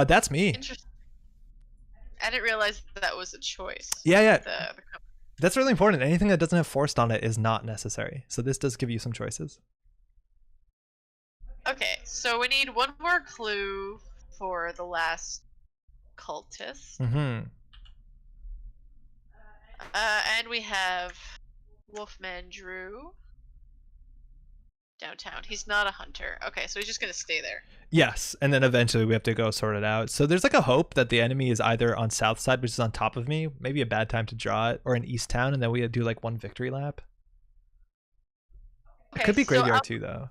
That's me. Interesting. I didn't realize that was a choice. Yeah. The That's really important. Anything that doesn't have forced on it is not necessary. So this does give you some choices. Okay, so we need 1 more clue for the last cultist. Mm-hmm. And we have Wolfman Drew. Downtown. He's not a hunter. Okay, so he's just gonna stay there. Yes, and then eventually we have to go sort it out. So there's like a hope that the enemy is either on south side, which is on top of me, maybe a bad time to draw it, or in east town, and then we do like one victory lap. It Okay, could be so graveyard too, though.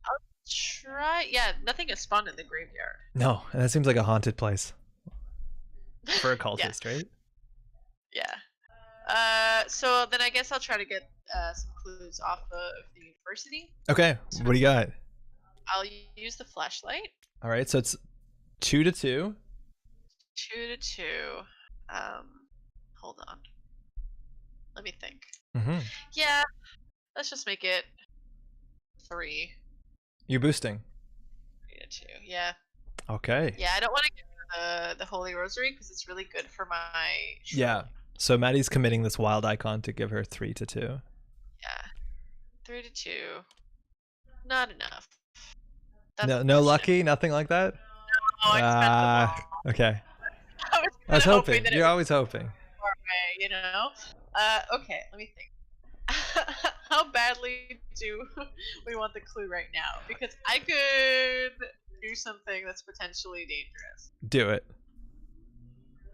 I'll try. Yeah, nothing has spawned in the graveyard. No, and that seems like a haunted place for a cultist, right? Yeah. So then I guess I'll try to get some clues off of the university. Okay, what do you got? I'll use the flashlight. All right, so it's 2-2. 2-2. Hold on. Let me think. Mm-hmm. Yeah, let's just make it 3. You're boosting. 3-2. Yeah. Okay. Yeah, I don't want to get the Holy Rosary because it's really good for my. Yeah. So Maddie's committing this wild icon to give her 3-2. Yeah. 3-2. Not enough. No lucky, nothing like that. No, I spent them all. Okay. I was hoping. You're always hoping. Way, Okay, let me think. How badly do we want the clue right now? Because I could do something that's potentially dangerous. Do it.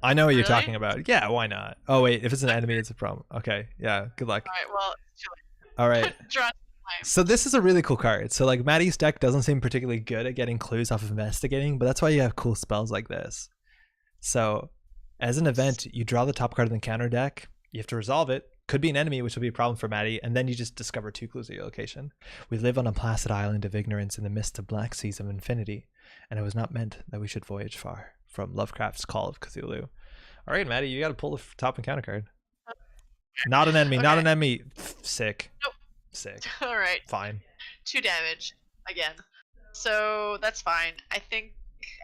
I know what you're Really? talking about. Yeah, why not? Oh wait, if it's an enemy, it's a problem. Okay, yeah. Good luck. All right. Well, it's too late. All right. Draw. So this is a really cool card. So like Maddie's deck doesn't seem particularly good at getting clues off of investigating, but that's why you have cool spells like this. So as an event, you draw the top card of the encounter deck. You have to resolve it. Could be an enemy, which will be a problem for Maddie, and then you just discover 2 clues at your location. We live on a placid island of ignorance in the midst of black seas of infinity, and it was not meant that we should voyage far. From Lovecraft's Call of Cthulhu. All right, Maddie, you got to pull the top encounter card. Not an enemy. Not an enemy. Sick. Nope. Sick. All right. Fine. 2 damage again. So that's fine. I think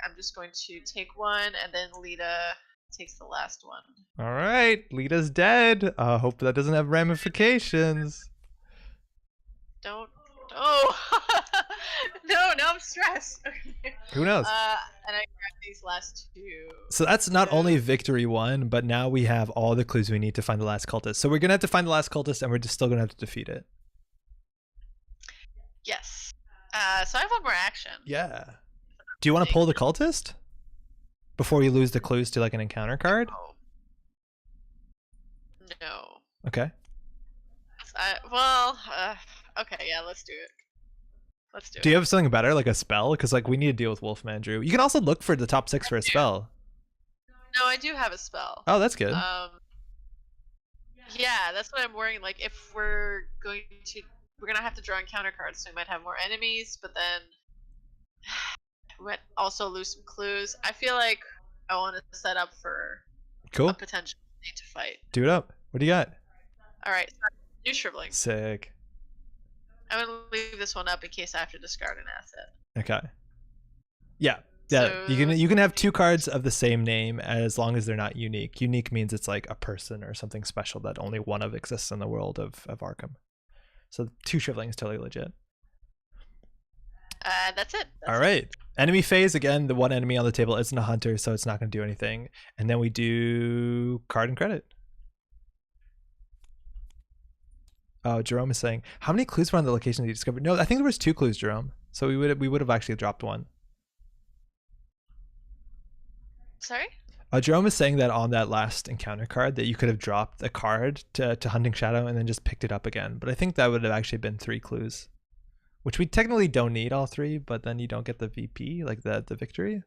I'm just going to take 1, and then Lita takes the last one. All right, Lita's dead. Hope that doesn't have ramifications. Don't. Oh. No, I'm stressed. Okay. Who knows? And I grab these last 2. So that's not only victory 1, but now we have all the clues we need to find the last cultist. So we're gonna have to find the last cultist, and we're just still gonna have to defeat it. Yes. So I have 1 more action. Yeah. Do you want to pull the cultist before you lose the clues to like an encounter card? No. Okay. Okay, yeah, let's do it. Let's do it. Do you have something better, like a spell? Because like we need to deal with Wolfman Drew. You can also look for the top 6 for a spell. No, I do have a spell. Oh, that's good. Yeah, that's what I'm worrying. Like, if we're gonna have to draw encounter cards, so we might have more enemies, but then we might also lose some clues. I feel like I want to set up for a potential need to fight. Do it up. What do you got? All right, new shriveling. Sick. I'm gonna leave this one up in case I have to discard an asset. Okay. Yeah. Yeah. So, you can have 2 cards of the same name as long as they're not unique. Unique means it's like a person or something special that only one of exists in the world of Arkham. So 2 shriveling is totally legit. That's it. All right. Enemy phase, again, the 1 enemy on the table isn't a hunter, so it's not going to do anything. And then we do card and credit. Oh, Jerome is saying, how many clues were on the location that you discovered? No, I think there was 2 clues, Jerome. So we would have actually dropped 1. Sorry? Jerome is saying that on that last encounter card that you could have dropped a card to Hunting Shadow and then just picked it up again. But I think that would have actually been 3 clues, which we technically don't need all 3, but then you don't get the VP, like the victory.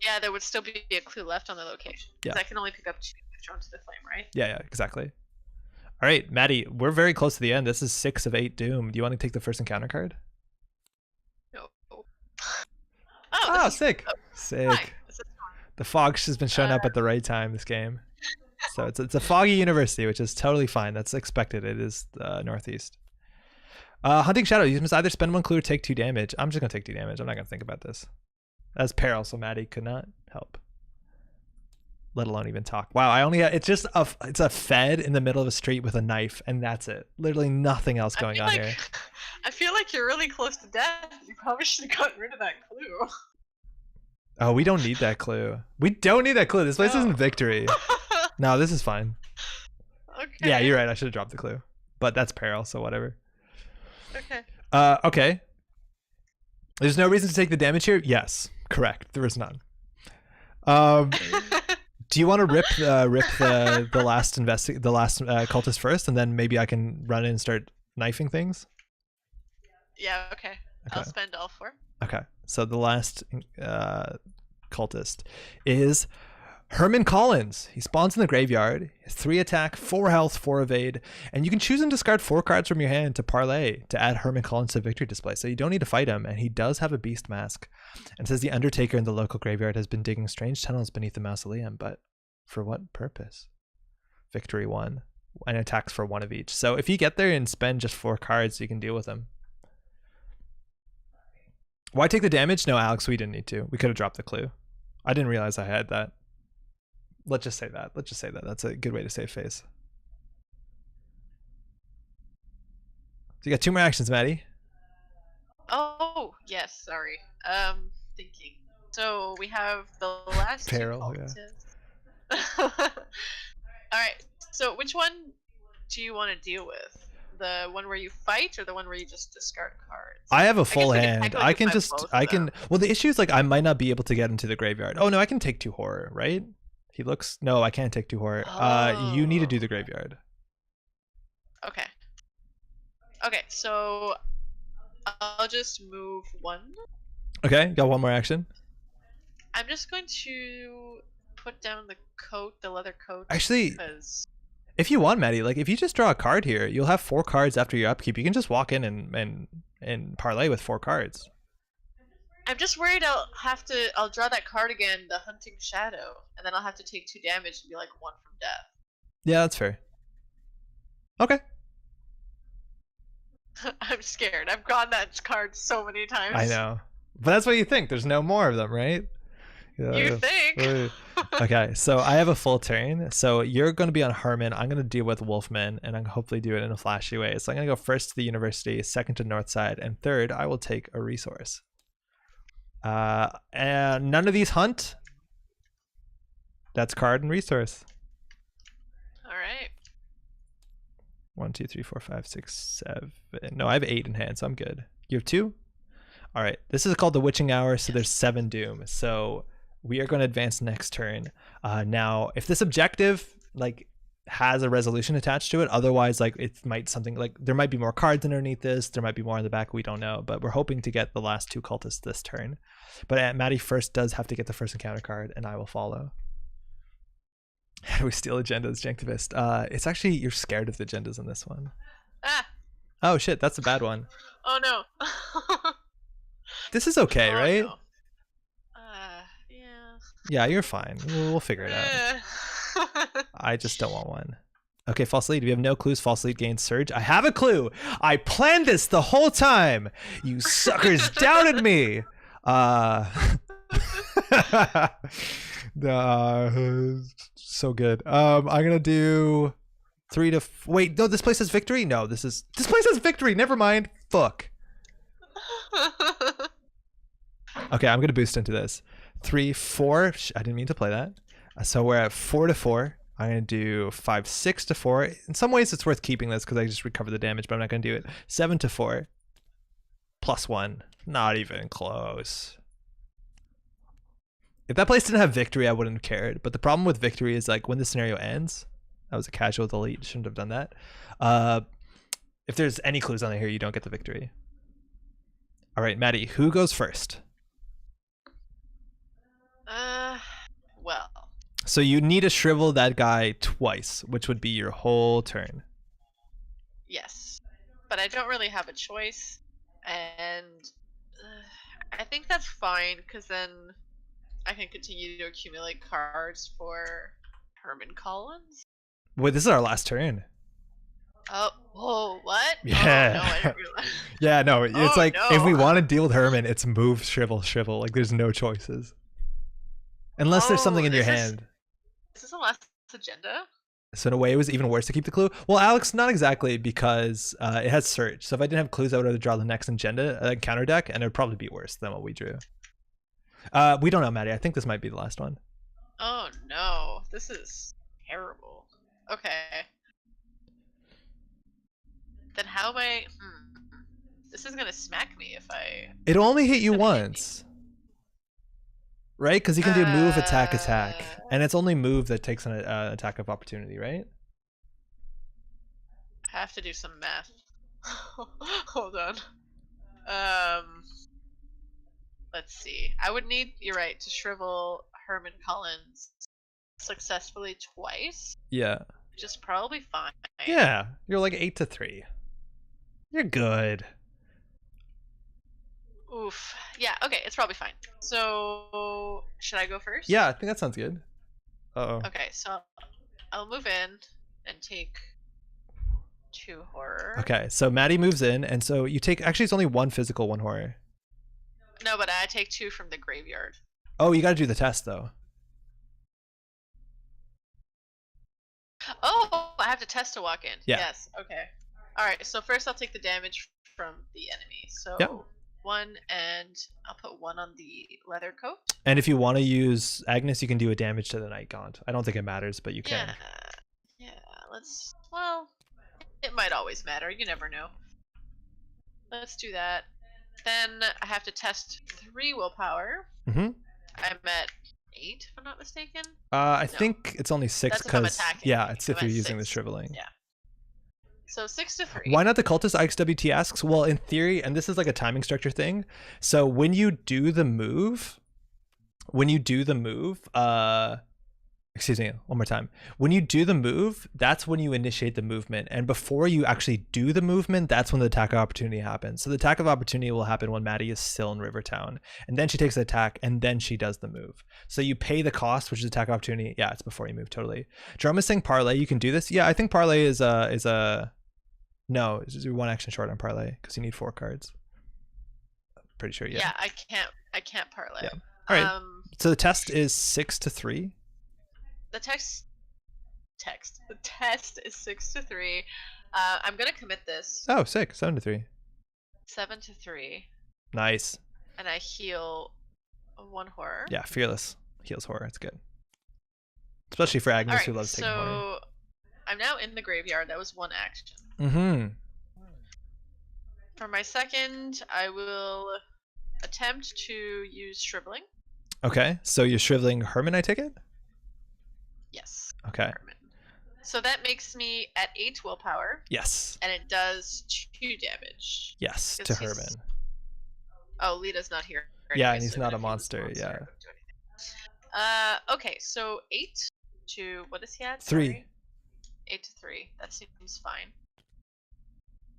Yeah, there would still be a clue left on the location. Because I can only pick up 2 if drawn to the flame, right? Yeah, exactly. All right, Maddie, we're very close to the end. This is 6 of 8 Doom. Do you want to take the first encounter card? No. Oh, sick. Sick. Fine. The fog has been showing up at the right time this game. So it's a foggy university, which is totally fine. That's expected. It is northeast. Hunting Shadow, you must either spend 1 clue or take 2 damage. I'm just going to take 2 damage. I'm not going to think about this. That's peril, so Maddie could not help. Let alone even talk. Wow, I only it's a Fed in the middle of a street with a knife, and that's it. Literally nothing else going on here. I feel like you're really close to death. You probably should have gotten rid of that clue. Oh, we don't need that clue. We don't need that clue. This place isn't victory. No, this is fine. Okay. Yeah, you're right. I should have dropped the clue. But that's peril, so whatever. Okay. Okay. There's no reason to take the damage here. Yes, correct. There is none. Do you want to rip the last cultist first, and then maybe I can run in and start knifing things? Yeah, okay. I'll spend all 4. Okay, so the last cultist is Herman Collins. He spawns in the graveyard. He has 3 attack, 4 health, 4 evade, and you can choose and discard 4 cards from your hand to parlay to add Herman Collins to victory display. So you don't need to fight him, and he does have a beast mask. And it says the Undertaker in the local graveyard has been digging strange tunnels beneath the mausoleum, but for what purpose? Victory 1, and attacks for 1 of each. So if you get there and spend just 4 cards, you can deal with him. Why take the damage? No, Alex, we didn't need to. We could have dropped the clue. I didn't realize I had that. Let's just say that. That's a good way to save face. So you got 2 more actions, Maddie. Oh, yes, sorry. Thinking. So we have the last Peril, yeah. Alright, so which one do you want to deal with? The one where you fight or the one where you just discard cards? I have a full hand. I can well, the issue is like I might not be able to get into the graveyard. Oh no, I can take 2 horror, right? He looks, no, I can't take 2 horror. You need to do the graveyard. Okay. Okay, so I'll just move 1. Okay, got 1 more action. I'm just going to put down the coat, the leather coat. Actually, because... if you want, Maddie, like if you just draw a card here, you'll have 4 cards after your upkeep. You can just walk in and parlay with 4 cards. I'm just worried I'll draw that card again, the Hunting Shadow, and then I'll have to take 2 damage and be like 1 from death. Yeah, that's fair. Okay. I'm scared. I've gone that card so many times. I know. But that's what you think. There's no more of them, right? You think? Okay, so I have a full turn. So you're going to be on Herman. I'm going to deal with Wolfman, and I'm hopefully do it in a flashy way. So I'm going to go first to the university, second to Northside, and third, I will take a resource. And none of these hunt. That's card and resource. All right. 1, 2, 3, 4, 5, 6, 7. No, I have 8 in hand, so I'm good. You have 2? All right. This is called the Witching Hour, so there's 7 doom. So we are going to advance next turn. Now, if this objective like has a resolution attached to it, otherwise, like it might something like there might be more cards underneath this. There might be more in the back. We don't know, but we're hoping to get the last 2 cultists this turn. But Maddie first does have to get the first encounter card, and I will follow. How do we steal agendas, Janktivist? It's actually, you're scared of the agendas in this one. Ah. Oh shit, that's a bad one. Oh no. This is okay, right? No. Yeah. Yeah, you're fine. We'll figure it out. I just don't want one. Okay, false lead. We have no clues. False lead gains surge. I have a clue. I planned this the whole time. You suckers doubted me. So good. I'm gonna do 3 to wait. No, this place has victory. No, this place has victory. Never mind. Fuck. Okay, I'm gonna boost into this. 3, 4. I didn't mean to play that. So we're at 4 to 4. I'm gonna do 5, 6 to 4. In some ways, it's worth keeping this because I just recover the damage, but I'm not gonna do it. 7 to 4. +1. Not even close. If that place didn't have victory, I wouldn't have cared. But the problem with victory is like when the scenario ends, that was a casual delete. Shouldn't have done that. If there's any clues on here, you don't get the victory. All right, Maddie, who goes first? Well. So you need to shrivel that guy twice, which would be your whole turn. Yes, but I don't really have a choice, and I think that's fine because then I can continue to accumulate cards for Herman Collins. Wait, this is our last turn. Oh, whoa, what? Yeah. Oh, no, I didn't realize. Yeah, no, it's Oh, like no. if we want to deal with Herman, it's move, shrivel, shrivel. Like there's no choices. Unless there's something in your hand. Is this the last agenda? So in a way, it was even worse to keep the clue. Well, Alex, not exactly, because it has search. So if I didn't have clues, I would have to draw the next agenda counter deck, and it would probably be worse than what we drew. We don't know, Maddie. I think this might be the last one. Oh no, this is terrible. Okay. Then how am I? This is gonna smack me if I. It'll only hit you It's gonna hit me. once. Right? Because you can do move, attack. And it's only move that takes an attack of opportunity, right? I have to do some math. Hold on. Let's see. I would need, you're right, to shrivel Herman Collins successfully twice, Yeah. which is probably fine. Yeah. You're like 8-3. You're good. Oof. Yeah, okay, it's probably fine. So, should I go first? Yeah, I think that sounds good. Uh-oh. Okay, so I'll move in and take 2 horror. Okay, so Maddie moves in, and so you take, actually it's only 1 physical, 1 horror. No, but I take 2 from the graveyard. Oh, you gotta do the test though. Oh, I have to test to walk in. Yeah. Yes, okay. Alright, so first I'll take the damage from the enemy. So Yep. 1, and I'll put 1 on the leather coat. And if you want to use Agnes, you can do a damage to the Night Gaunt. I don't think it matters, but you can. Yeah, well, it might always matter. You never know. Let's do that. Then I have to test 3 willpower. Mm-hmm. I'm at 8, if I'm not mistaken. I think it's only 6 That's if I'm because attacking. yeah, it's if I'm you're at using the 6. shriveling. Yeah. So 6 to 3. Why not the cultist? IXWT asks. Well, in theory, and this is like a timing structure thing. So when you do the move, excuse me, one more time. When you do the move, that's when you initiate the movement. And before you actually do the movement, that's when the attack of opportunity happens. So the attack of opportunity will happen when Maddie is still in Rivertown. And then she takes the attack, and then she does the move. So you pay the cost, which is attack of opportunity. Yeah, it's before you move, totally. Drum is saying Parlay, you can do this. Yeah, I think Parlay is no, it's just 1 action short on Parlay, because you need 4 cards. I'm pretty sure, yeah. Yeah, I can't parlay. Yeah. All right. So the test is 6 to 3. The test is 6 to 3. I'm gonna commit this. Oh, sick. 7 to 3. 7 to 3. Nice. And I heal 1 horror. Yeah, Fearless heals horror. It's good. Especially for Agnes, who loves taking horror. So I'm now in the graveyard. That was 1 action. Mm-hmm. For my second, I will attempt to use shriveling. Okay, so you're shriveling Herman, I take it? Yes. Okay. Herman. So that makes me at 8 willpower. Yes. And it does 2 damage. Yes, to Herman. Oh, Lita's not here. Yeah, anyway, and he's so not even a if monster, he was yeah. I wouldn't do anything. Okay, so 8 to, what is he at? 3. Sorry. 8 to 3. That seems fine.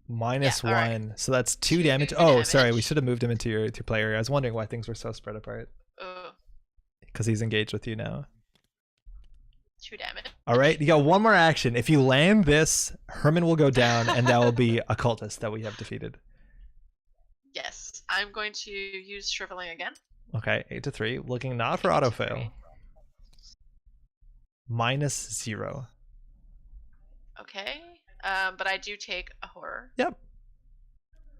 -1, right. so that's 2 damage. 2 Oh, sorry, we damage. should have moved him into your play area. I was wondering why things were so spread apart. Because he's engaged with you now. 2 damage. All right, you got 1 more action. If you land this, Herman will go down, and that will be a cultist that we have defeated. Yes, I'm going to use shriveling again. Okay, 8 to 3. Looking not for auto fail. -0. Okay, but I do take a horror. Yep.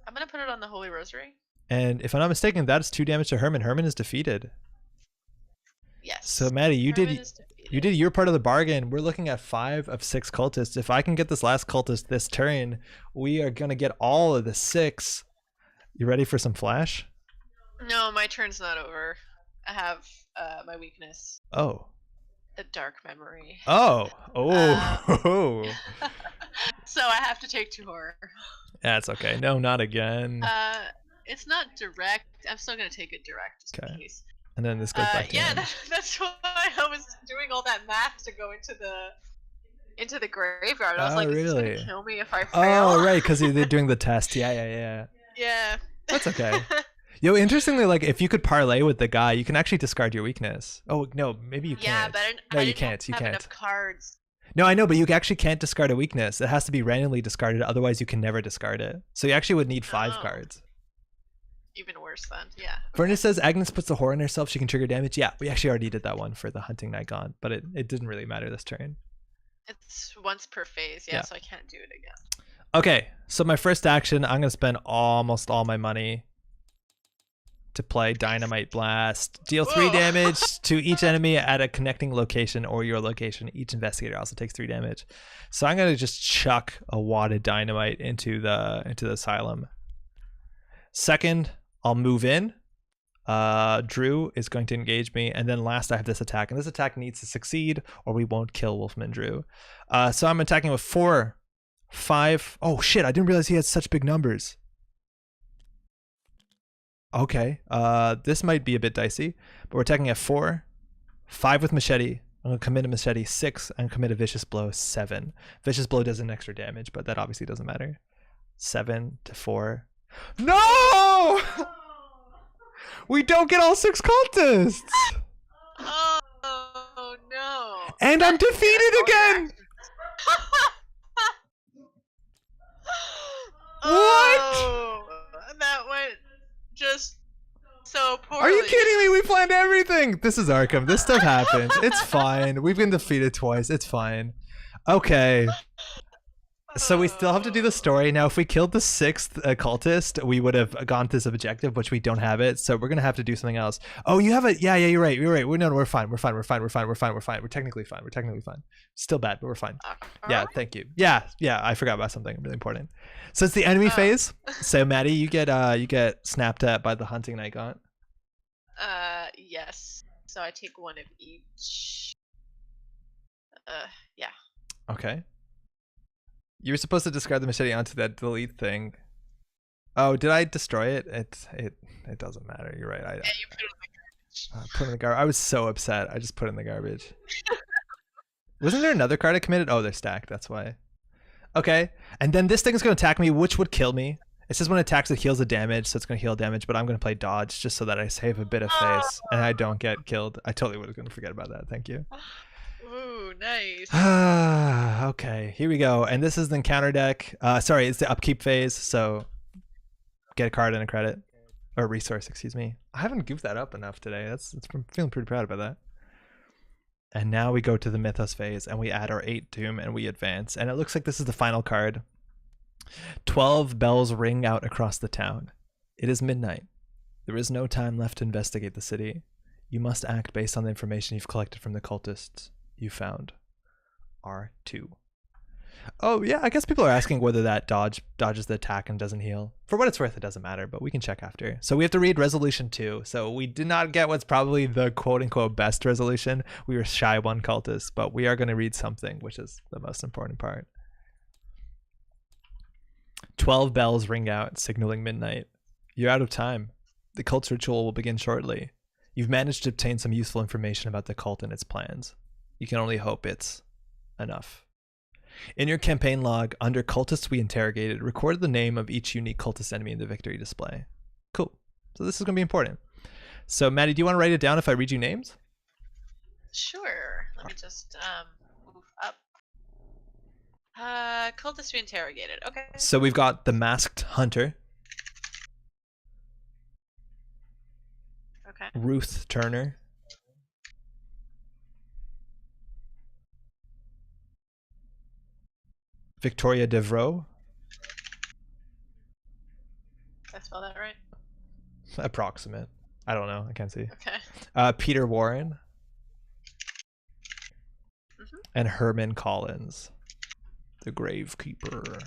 I'm gonna put it on the Holy Rosary. And if I'm not mistaken, that's 2 damage to Herman. Herman is defeated. Yes. So Maddie, you Herman did is defeated. you did your part of the bargain. We're looking at 5 of 6 cultists. If I can get this last cultist this turn, we are gonna get all of the 6. You ready for some flash? No, my turn's not over. I have my weakness. Oh. The dark memory. Oh. Oh. So I have to take 2 horror. That's okay. No, not again. It's not direct. I'm still gonna take it direct just in case. And then this goes back to him. That's why I was doing all that math to go into the graveyard. I was like, really? is this gonna kill me if I fail? Oh, right, because they're doing the test. Yeah. Yeah. That's okay. Yo, interestingly, like if you could parlay with the guy, you can actually discard your weakness. Oh no, maybe you can't. Yeah, but no, I you didn't can't. You have can't. enough cards. No, I know, but you actually can't discard a weakness. It has to be randomly discarded, otherwise you can never discard it. So you actually would need 5 cards. Even worse then, yeah. Furnace says Agnes puts the horror in herself, she can trigger damage. Yeah, we actually already did that one for the Hunting Night Gaunt, but it didn't really matter this turn. It's once per phase, yeah, so I can't do it again. Okay, so my first action, I'm going to spend almost all my money to play Dynamite Blast. Deal 3 damage to each enemy at a connecting location or your location. Each investigator also takes 3 damage. So I'm going to just chuck a wad of dynamite into the asylum. Second, I'll move in. Drew is going to engage me, and then last I have this attack, and this attack needs to succeed or we won't kill Wolfman Drew. So I'm attacking with 4, 5. Oh shit, I didn't realize he had such big numbers. Okay, this might be a bit dicey, but we're attacking at 4, 5 with machete. I'm gonna commit a machete 6 and commit a vicious blow 7. Vicious blow does an extra damage, but that obviously doesn't matter. 7 to 4. No! We don't get all 6 cultists! Oh no. And I'm defeated again! Oh, that went just so poorly. Are you kidding me? We planned everything! This is Arkham. This stuff happens. It's fine. We've been defeated twice. It's fine. Okay. So we still have to do the story. Now, if we killed the 6th cultist, we would have gone to this objective, which we don't have it. So we're going to have to do something else. Oh, you have it. Yeah, you're right. You're right. No, we're fine. We're technically fine. Still bad, but we're fine. Yeah, thank you. Yeah, I forgot about something really important. So it's the enemy phase. So Maddie, you get snapped at by the hunting night gaunt. Yes. So I take 1 of each. Yeah. Okay. You were supposed to discard the machete onto that delete thing. Oh, did I destroy it? It doesn't matter. You're right. Yeah, you put it in the garbage. Put it in the garbage. I was so upset. I just put it in the garbage. Wasn't there another card I committed? Oh, they're stacked. That's why. Okay. And then this thing is going to attack me, which would kill me. It says when it attacks, it heals the damage, so it's going to heal damage, but I'm going to play dodge just so that I save a bit of face and I don't get killed. I totally was going to forget about that. Thank you. Ooh, nice. Okay, here we go. And this is the encounter deck. Sorry, it's the upkeep phase, so get a card and a credit. Or resource, excuse me. I haven't goofed that up enough today. I'm feeling pretty proud about that. And now we go to the Mythos phase, and we add our 8 Doom, and we advance. And it looks like this is the final card. 12 bells ring out across the town. It is midnight. There is no time left to investigate the city. You must act based on the information you've collected from the cultists you found. R2. Oh yeah, I guess people are asking whether that dodges the attack and doesn't heal. For what it's worth, it doesn't matter, but we can check after. So we have to read resolution 2. So we did not get what's probably the quote-unquote best resolution. We were shy 1 cultist, but we are going to read something, which is the most important part. 12 bells ring out, signaling midnight. You're out of time. The cult's ritual will begin shortly. You've managed to obtain some useful information about the cult and its plans. You can only hope it's enough. In your campaign log, under cultists we interrogated, record the name of each unique cultist enemy in the victory display. Cool. So this is going to be important. So Maddie, do you want to write it down if I read you names? Sure. Let me just move up. Cultist we interrogated. Okay. So we've got the Masked Hunter. Okay. Ruth Turner. Victoria Devereaux. Did I spell that right? Approximate. I don't know. I can't see. Okay. Peter Warren. And Herman Collins. The Gravekeeper.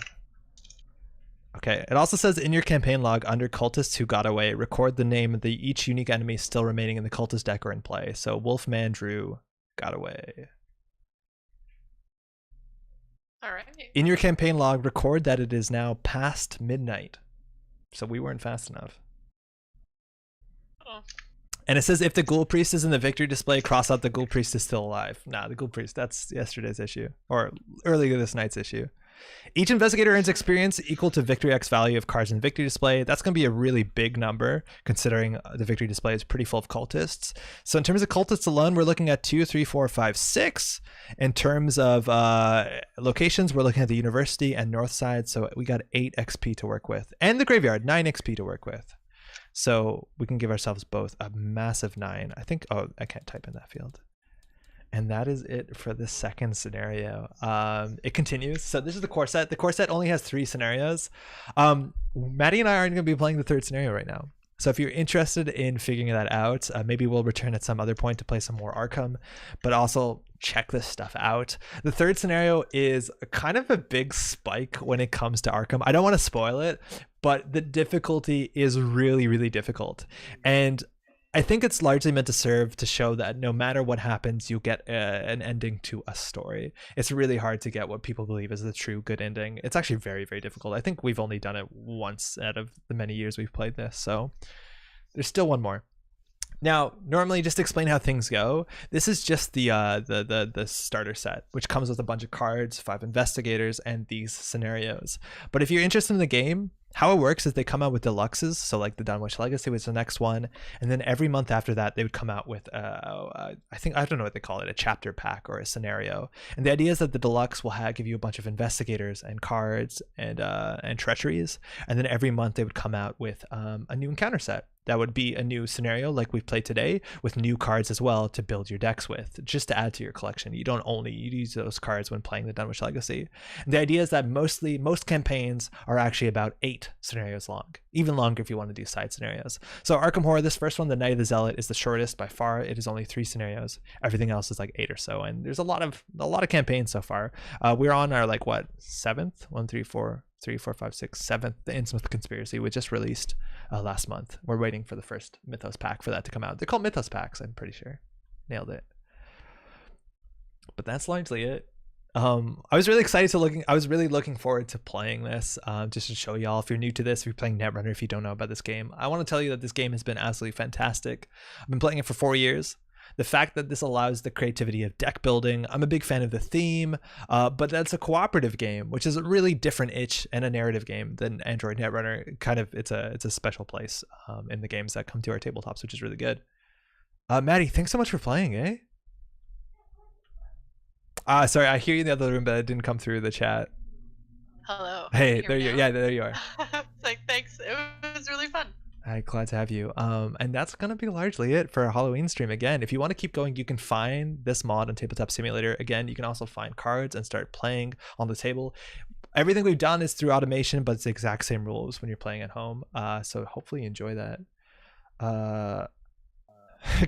Okay. It also says in your campaign log, under cultists who got away, record the name of each unique enemy still remaining in the cultist deck or in play. So Wolfman Drew got away. All right. In your campaign log, record that it is now past midnight. So we weren't fast enough. Oh. And it says if the Ghoul Priest is in the victory display, cross out the Ghoul Priest is still alive. Nah, the Ghoul Priest, that's yesterday's issue. Or earlier this night's issue. Each investigator earns experience equal to Victory X value of cards in the victory display. That's going to be a really big number, considering the victory display is pretty full of cultists. So in terms of cultists alone, we're looking at 2, 3, 4, 5, 6. In terms of locations, we're looking at the university and north side. So we got 8 XP to work with. And the graveyard, 9 XP to work with. So we can give ourselves both a massive 9. I think, oh, I can't type in that field. And that is it for the second scenario. It continues. So this is the core set. The core set only has 3 scenarios. Maddie and I aren't going to be playing the third scenario right now. So if you're interested in figuring that out, maybe we'll return at some other point to play some more Arkham. But also check this stuff out. The third scenario is kind of a big spike when it comes to Arkham. I don't want to spoil it, but the difficulty is really, really difficult. And I think it's largely meant to serve to show that no matter what happens, you get an ending to a story. It's really hard to get what people believe is the true good ending. It's actually very, very difficult. I think we've only done it once out of the many years we've played this. So there's still one more. Now, normally, just to explain how things go, this is just the starter set, which comes with a bunch of cards, 5 investigators, and these scenarios. But if you're interested in the game, how it works is they come out with deluxes, so like the Dunwich Legacy was the next one, and then every month after that they would come out with I don't know what they call it, a chapter pack or a scenario. And the idea is that the deluxe will give you a bunch of investigators and cards and treacheries, and then every month they would come out with a new encounter set. That would be a new scenario like we've played today, with new cards as well to build your decks with, just to add to your collection. You don't only use those cards when playing the Dunwich Legacy. And the idea is that most campaigns are actually about 8 scenarios long, even longer if you want to do side scenarios. So Arkham Horror, this first one, the Night of the Zealot, is the shortest by far. It is only 3 scenarios. Everything else is like 8 or so, and there's a lot of campaigns so far. We're on our 7th, 1, 3, 4, 3, 4, 5, 6, 7th, the Innsmouth Conspiracy, which just released last month. We're waiting for the first Mythos pack for that to come out. They're called Mythos packs, I'm pretty sure. Nailed it. But that's largely it. I was really excited I was really looking forward to playing this, just to show y'all. If you're new to this, if you're playing Netrunner, if you don't know about this game, I want to tell you that this game has been absolutely fantastic. I've been playing it for 4 years. The fact that this allows the creativity of deck building, I'm a big fan of the theme, but that's a cooperative game, which is a really different itch and a narrative game than Android Netrunner. Kind of, it's a special place in the games that come to our tabletops, which is really good. Maddie, thanks so much for playing, eh? Sorry, I hear you in the other room, but it didn't come through the chat. Hello. Hey, there you are. Yeah, there you are. Thanks. It was really fun. Hi, glad to have you. And that's gonna be largely it for our Halloween stream. Again, if you want to keep going, you can find this mod on Tabletop Simulator. Again, you can also find cards and start playing on the table. Everything we've done is through automation, but it's the exact same rules when you're playing at home. So hopefully you enjoy that.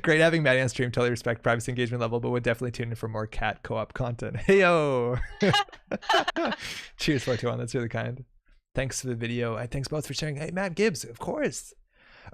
Great having Maddie on stream. Totally respect privacy engagement level, but would definitely tune in for more cat co-op content. Hey yo! Cheers, 421. That's really kind. Thanks for the video. Thanks both for sharing. Hey, Matt Gibbs, of course.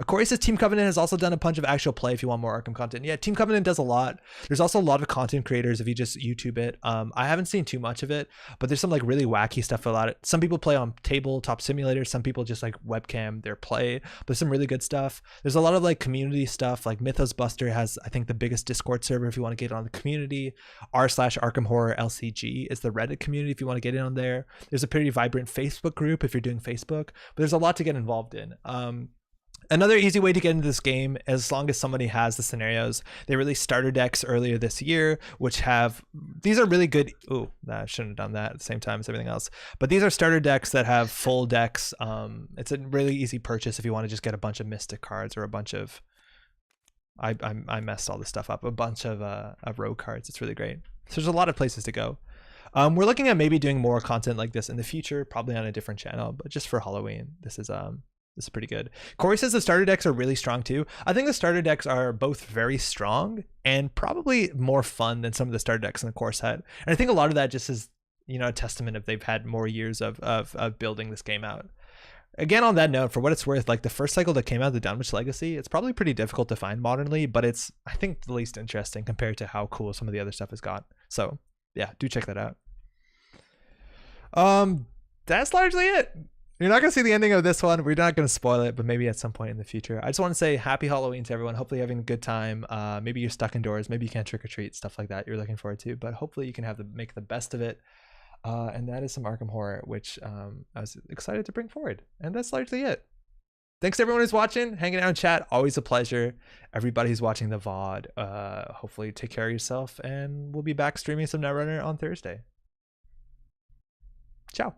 Corey says Team Covenant has also done a bunch of actual play if you want more Arkham content. Yeah, Team Covenant does a lot. There's also a lot of content creators if you just YouTube it. I haven't seen too much of it, but there's some like really wacky stuff a lot. Some people play on Tabletop Simulator. Some people just like webcam their play. But there's some really good stuff. There's a lot of like community stuff. Like Mythos Buster has, I think, the biggest Discord server if you want to get on the community. r/Arkham Horror LCG is the Reddit community if you want to get in on there. There's a pretty vibrant Facebook group if you're doing Facebook. But there's a lot to get involved in. Another easy way to get into this game, as long as somebody has the scenarios, they released starter decks earlier this year, which have, these are really good. Ooh, I shouldn't have done that at the same time as everything else. But these are starter decks that have full decks. It's a really easy purchase if you want to just get a bunch of Mystic cards or a bunch of, I messed all this stuff up, a bunch of rogue cards. It's really great. So there's a lot of places to go. We're looking at maybe doing more content like this in the future, probably on a different channel, but just for Halloween, this is pretty good. Corey says the starter decks are really strong too. I think the starter decks are both very strong and probably more fun than some of the starter decks in the core set. And I think a lot of that just is, you know, a testament of they've had more years of building this game out. Again, on that note, for what it's worth, like the first cycle that came out, the Dunwich Legacy, it's probably pretty difficult to find modernly, but it's, I think, the least interesting compared to how cool some of the other stuff has got. So yeah, do check that out. That's largely it. You're not going to see the ending of this one. We're not going to spoil it, but maybe at some point in the future. I just want to say happy Halloween to everyone. Hopefully you're having a good time. Maybe you're stuck indoors. Maybe you can't trick or treat, stuff like that you're looking forward to. But hopefully you can make the best of it. And that is some Arkham Horror, which I was excited to bring forward. And that's largely it. Thanks to everyone who's watching, hanging out in chat. Always a pleasure. Everybody who's watching the VOD, hopefully take care of yourself. And we'll be back streaming some Netrunner on Thursday. Ciao.